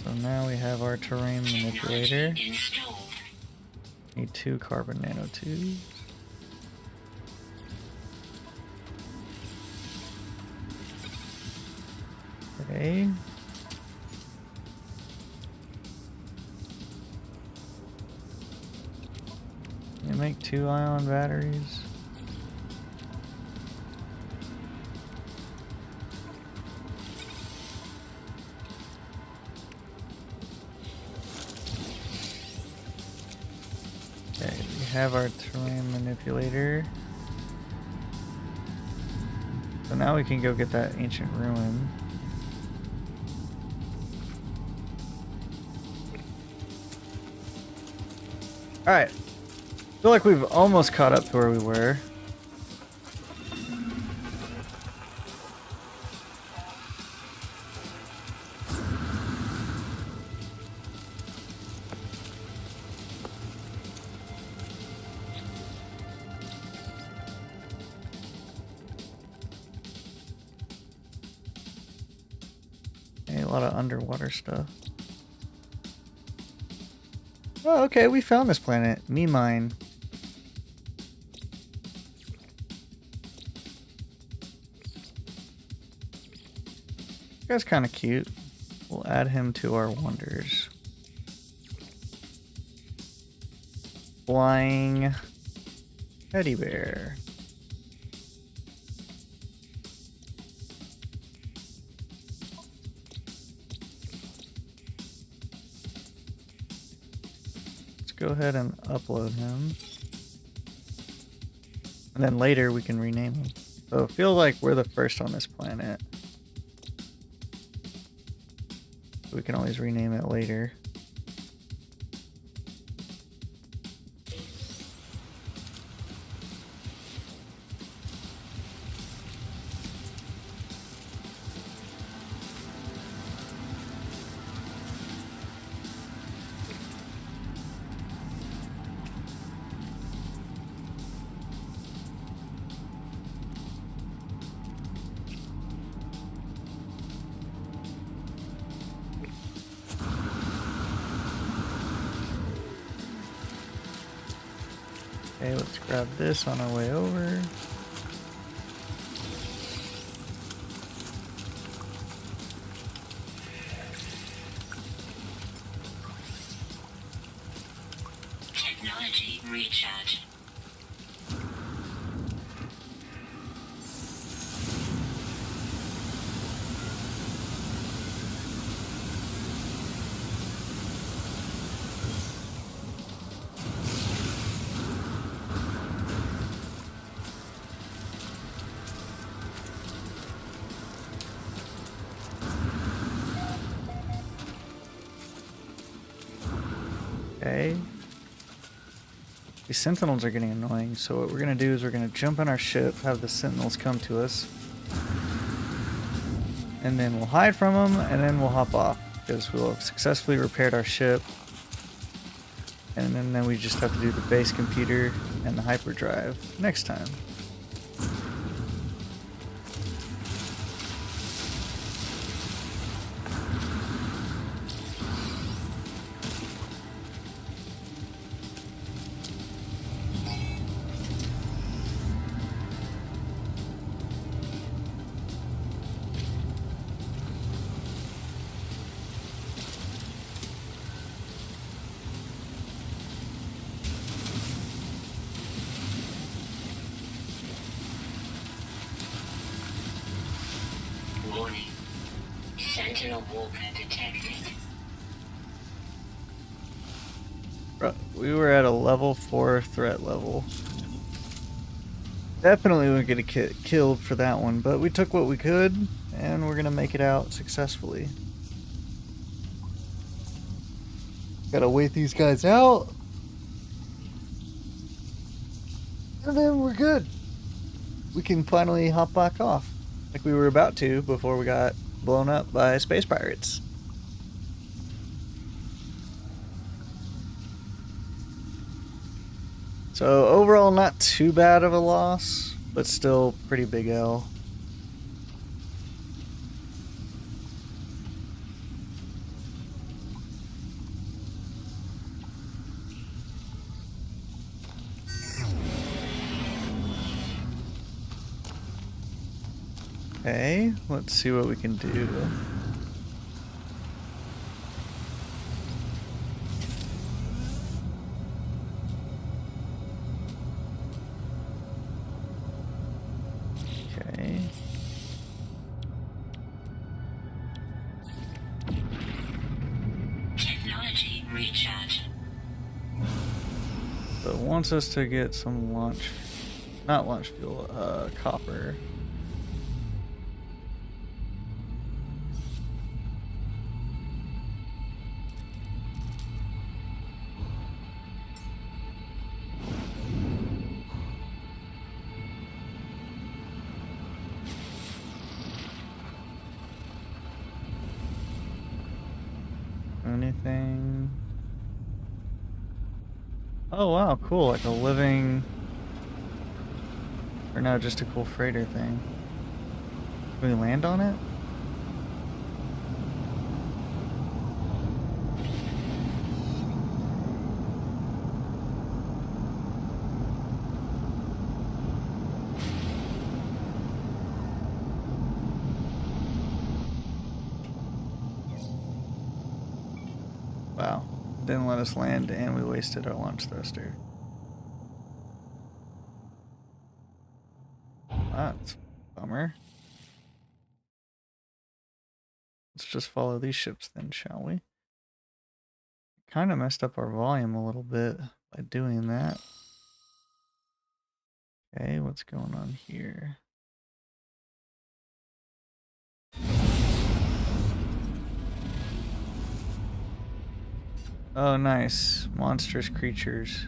So now we have our terrain manipulator. Need 2 carbon nanotubes. Okay. You make 2 ion batteries. Okay, we have our terrain manipulator. So now we can go get that ancient ruin. Alright. Feel like we've almost caught up to where we were. Okay, a lot of underwater stuff. Oh, okay, we found this planet. Me mine. This guy's kind of cute. We'll add him to our wonders. Flying teddy bear. Go ahead and upload him. And then later we can rename him. So I feel like we're the first on this planet. We can always rename it later. Okay, let's grab this on our way over. Technology recharge. Okay. These sentinels are getting annoying, so what we're going to do is we're going to jump in our ship, have the sentinels come to us, and then we'll hide from them, and then we'll hop off, because we'll have successfully repaired our ship, and then we just have to do the base computer and the hyperdrive next time. Warning. Sentinel walker detected. We were at a level 4 threat level. Definitely wouldn't get killed for that one, but we took what we could, and we're gonna make it out successfully. Gotta wait these guys out, and then we're good. We can finally hop back off, like we were about to before we got blown up by space pirates. So overall, not too bad of a loss, but still pretty big L. Okay, let's see what we can do. Okay. Technology recharge. So it wants us to get some launch, not launch fuel, copper. Anything? Oh wow, cool, like a living, or no, just a cool freighter thing. Can we land on it? Wow, didn't let us land and we wasted our launch thruster. That's a bummer. Let's just follow these ships then, shall we? Kind of messed up our volume a little bit by doing that. Okay, what's going on here? Oh, nice. Monstrous creatures.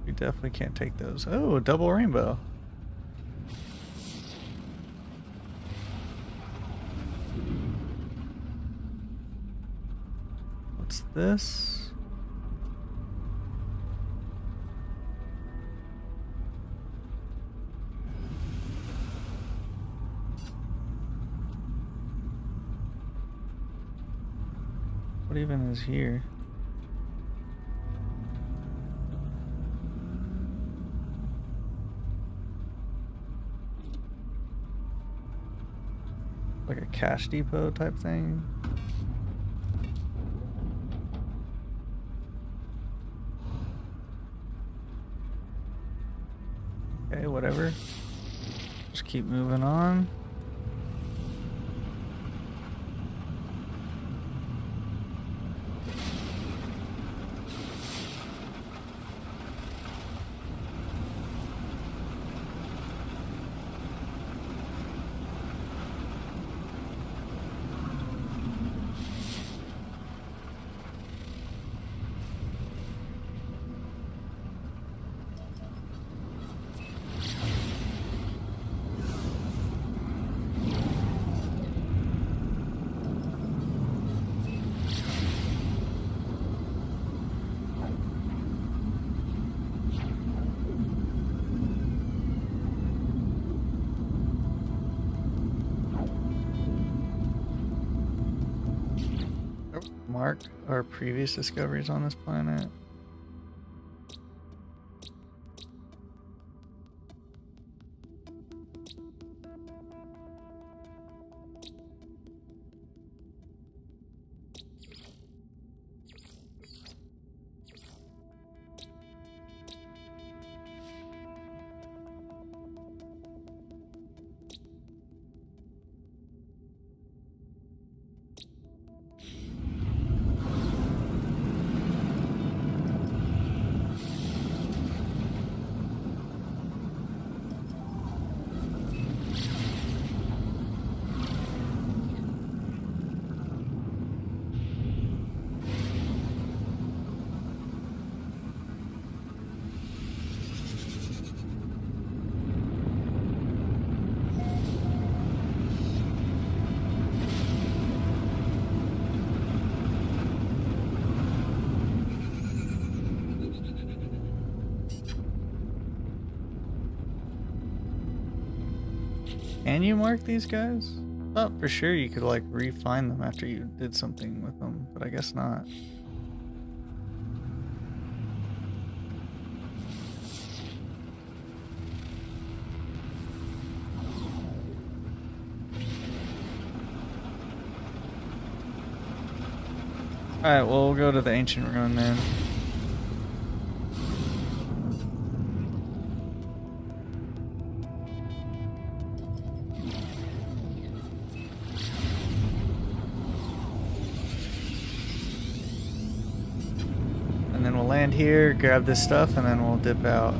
We definitely can't take those. Oh, a double rainbow. What's this? What even is here? Like a cash depot type thing. Okay, whatever. Just keep moving on. Mark our previous discoveries on this planet. Can you mark these guys? I thought for sure you could like re-find them after you did something with them, but I guess not. Alright, well we'll go to the ancient ruin then. And then we'll land here, grab this stuff, and then we'll dip out.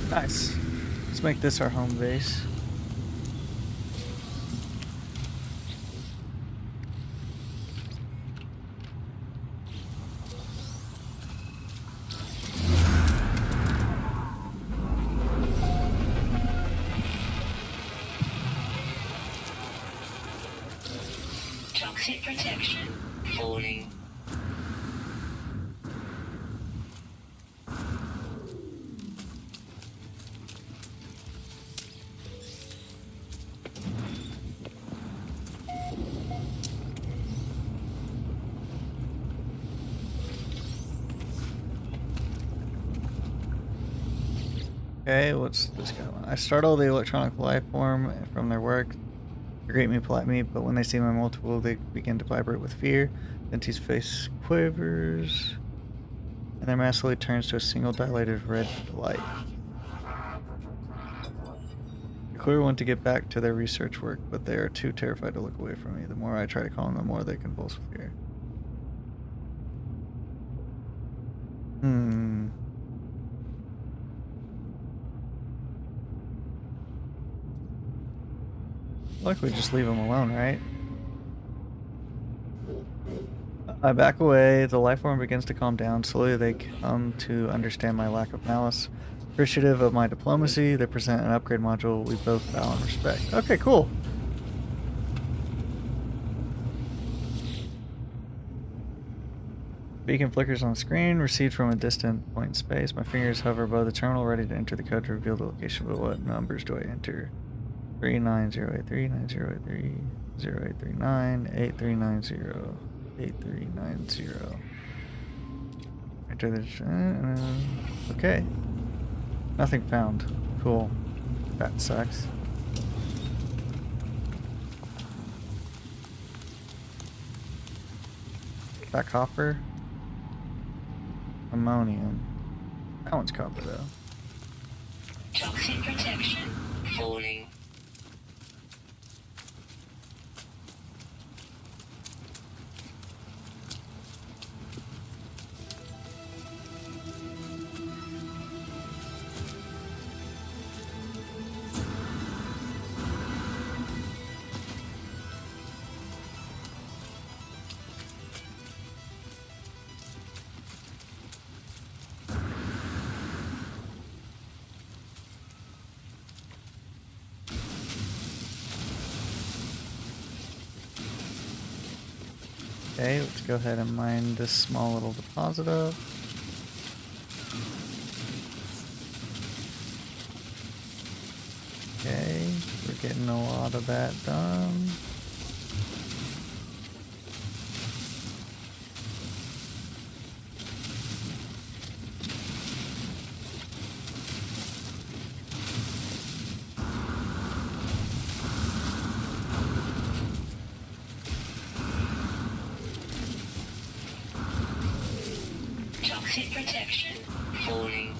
Nice. Let's make this our home base. Toxic protection falling. Okay, what's this guy want? I startle the electronic life form from their work. They greet me, polite me, but when they see my multiple, they begin to vibrate with fear. Entity's face quivers, and their mass slowly turns to a single dilated red light. The crew want to get back to their research work, but they are too terrified to look away from me. The more I try to calm them, the more they convulse with fear. Luckily, just leave them alone, right? I back away. The life form begins to calm down. Slowly, they come to understand my lack of malice. Appreciative of my diplomacy, they present an upgrade module. We both bow and respect. Okay, cool. Beacon flickers on the screen, received from a distant point in space. My fingers hover above the terminal, ready to enter the code to reveal the location. But what numbers do I enter? 39083, 9083, 0839, 8390, 8390. Enter the. Okay. Nothing found. Cool. That sucks. That copper? Ammonium. That one's copper though. Toxic protection falling. Okay, let's go ahead and mine this small little deposit up. Okay, we're getting a lot of that done. Toxic protection falling.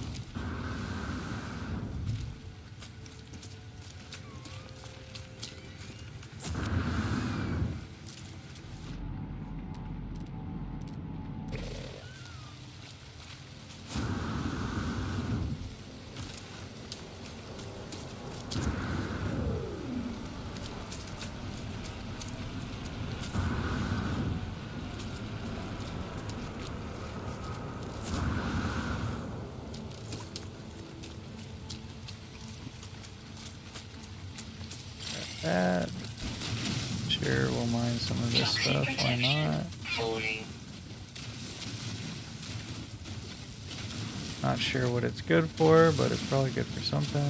That. Sure, we'll mine some of this stuff, why not? Falling. Not sure what it's good for, but it's probably good for something.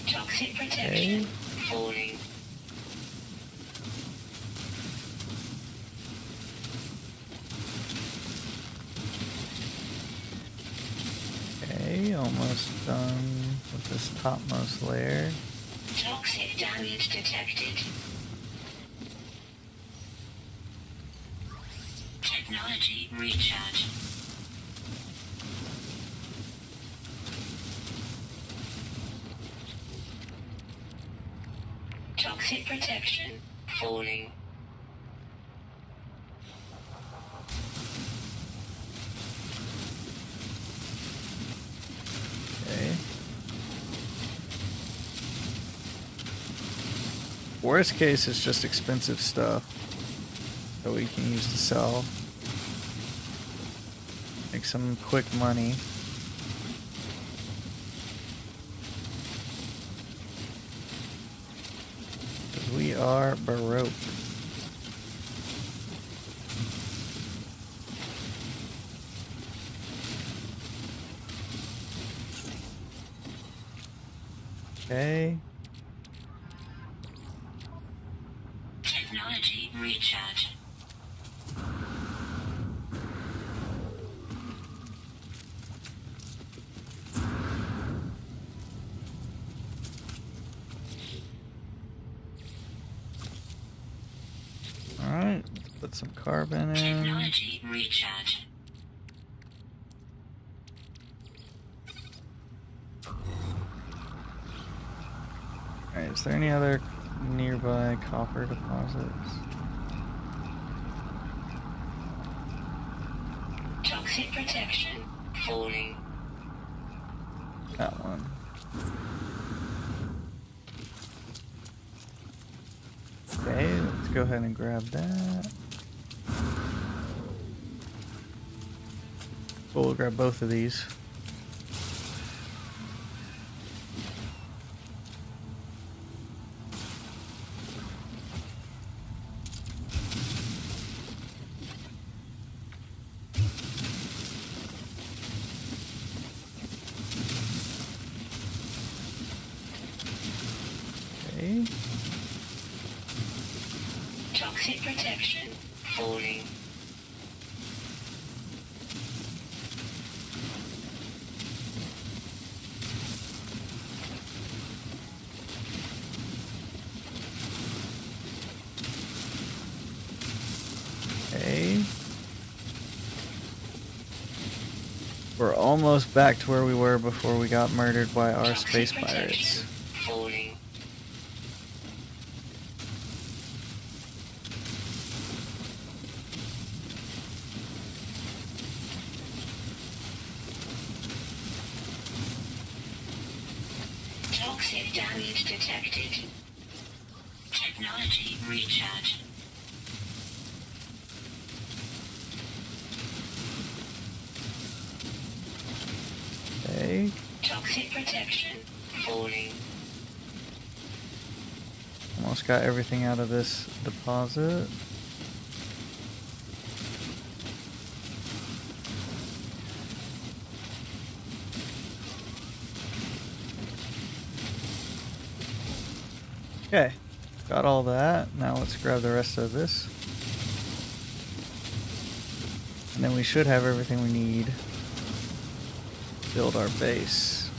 Toxic protection falling. Okay, almost done with this topmost layer. Toxic damage detected. Technology recharge. Toxic protection falling. Okay. Worst case is just expensive stuff that we can use to sell. Make some quick money. Because we are baroque. Okay. Technology recharge. Alright, put some carbon in. Technology recharge. Alright, is there any other nearby copper deposits? Toxic protection falling. That one. Okay, let's go ahead and grab that. We'll grab both of these. Okay. Toxic protection falling. Okay. We're almost back to where we were before we got murdered by our space pirates. Falling. Toxic damage detected. Technology recharge. Okay. Toxic protection falling. Almost got everything out of this deposit. Okay, got all that. Now let's grab the rest of this. And then we should have everything we need to build our base.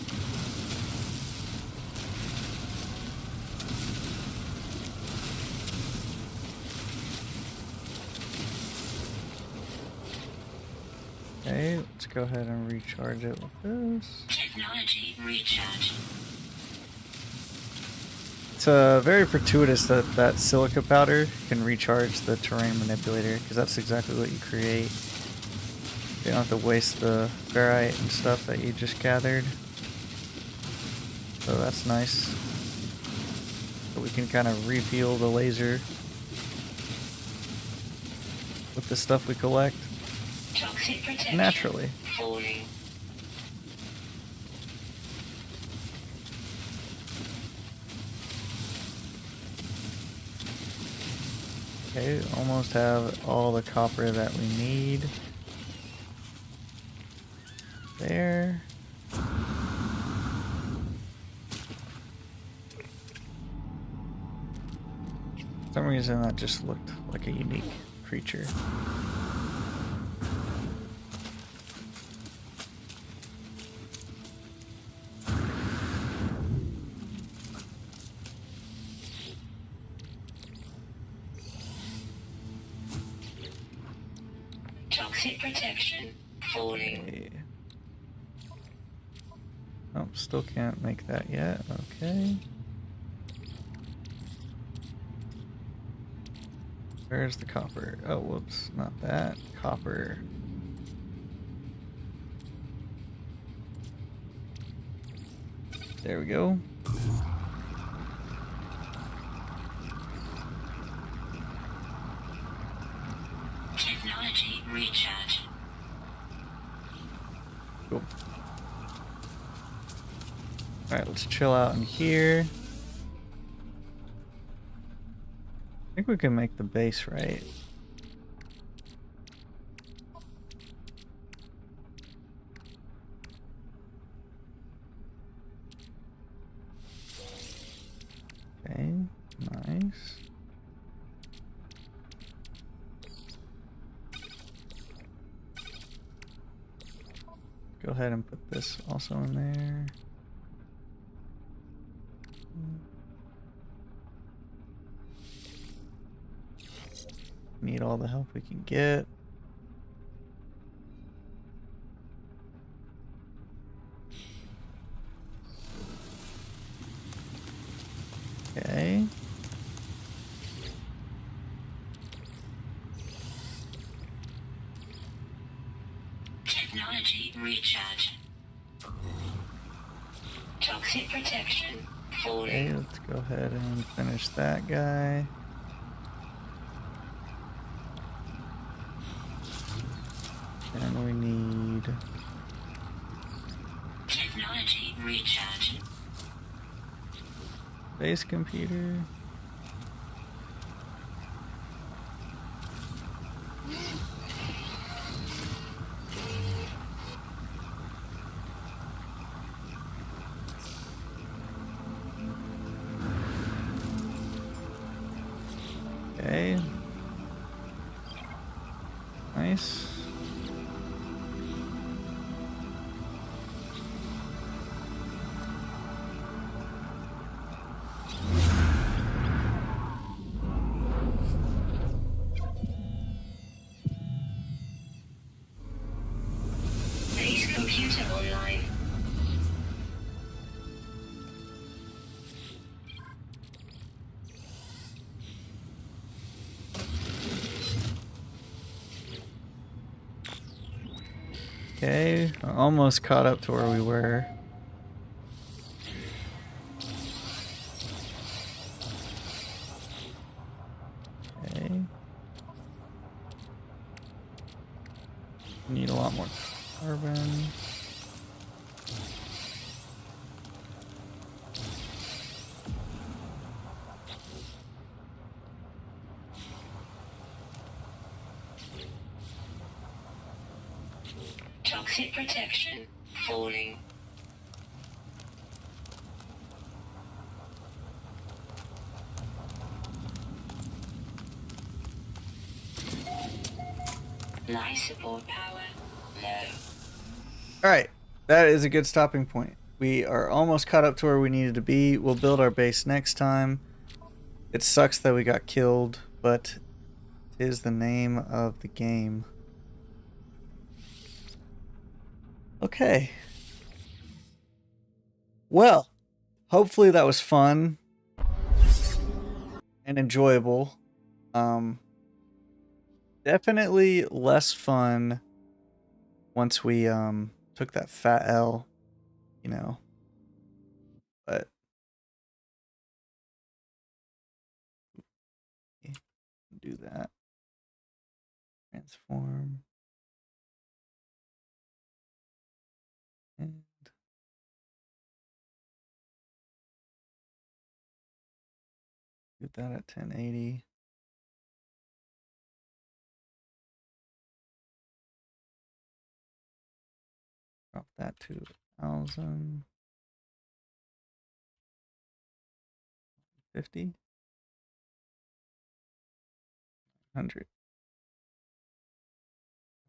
Okay, let's go ahead and recharge it with this. Technology recharge. It's very fortuitous that that silica powder can recharge the terrain manipulator, because that's exactly what you create. You don't have to waste the ferrite and stuff that you just gathered. So that's nice. So we can kind of refuel the laser with the stuff we collect Toxic protection naturally. falling. Okay, almost have all the copper that we need. There. For some reason that just looked like a unique creature. Toxic protection falling. Okay. Oh, still can't make that yet. Okay. Where's the copper? Oh, whoops, not that. Copper. There we go. Technology recharge. Cool. Alright, let's chill out in here. I think we can make the base right. Okay, nice. Go ahead and put this also in there. Need all the help we can get. Okay. Technology recharge. Toxic protection falling. Okay, let's go ahead and finish that guy. And we need Energy recharge. Base computer. Okay. Nice. Base computer online. Okay, almost caught up to where we were. Okay. Need a lot more carbon. Toxic protection falling. Life support power low. Alright, that is a good stopping point. We are almost caught up to where we needed to be. We'll build our base next time. It sucks that we got killed, but it is the name of the game. Okay. Well, hopefully that was fun and enjoyable. Definitely less fun once we took that fat L, you know. But do that. Transform. And get that at 1080. Drop that to 1000. 50. 100.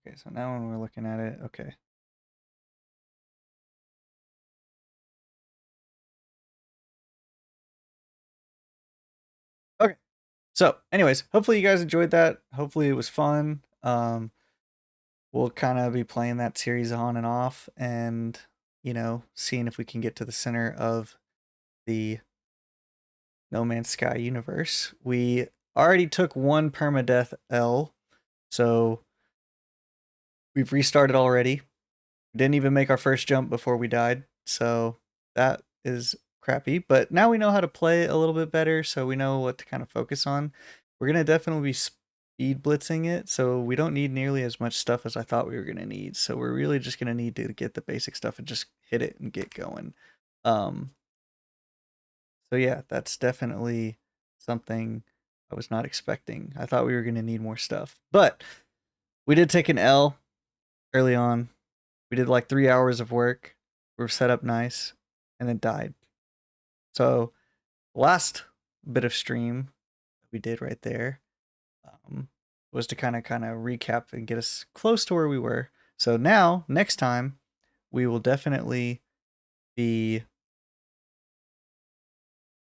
Okay, so now when we're looking at it, okay. Okay. So, anyways, hopefully you guys enjoyed that. Hopefully it was fun. We'll kind of be playing that series on and off and, you know, seeing if we can get to the center of the No Man's Sky universe. We already took one permadeath L, so we've restarted already. We didn't even make our first jump before we died, so that is crappy. But now we know how to play a little bit better, so we know what to kind of focus on. We're going to definitely be speed blitzing it, so we don't need nearly as much stuff as I thought we were going to need. So we're really just going to need to get the basic stuff and just hit it and get going. So yeah, that's definitely something I was not expecting. I thought we were going to need more stuff. But we did take an L early on. We did like 3 hours of work. We were set up nice and then died. So last bit of stream we did right there was to kind of recap and get us close to where we were. So now, next time, we will definitely be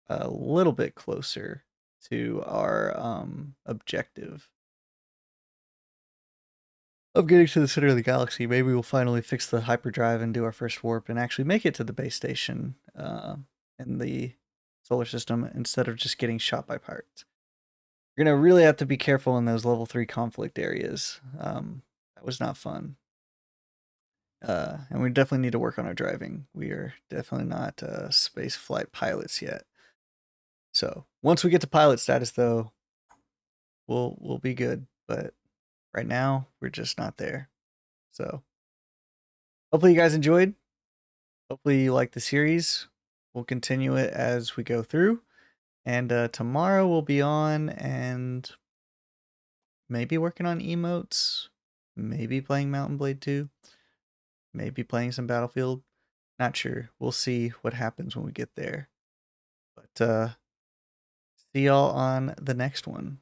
a little bit closer to our objective of getting to the center of the galaxy. Maybe we'll finally fix the hyperdrive and do our first warp and actually make it to the base station in the solar system instead of just getting shot by pirates. You're going to really have to be careful in those level 3 conflict areas. That was not fun. And we definitely need to work on our driving. We are definitely not space flight pilots yet. So once we get to pilot status, though, we'll be good. But right now, we're just not there. So hopefully you guys enjoyed. hopefully you like the series. We'll continue it as we go through. And tomorrow we'll be on and maybe working on emotes, maybe playing Mountain Blade 2, maybe playing some Battlefield. Not sure. We'll see what happens when we get there. But see y'all on the next one.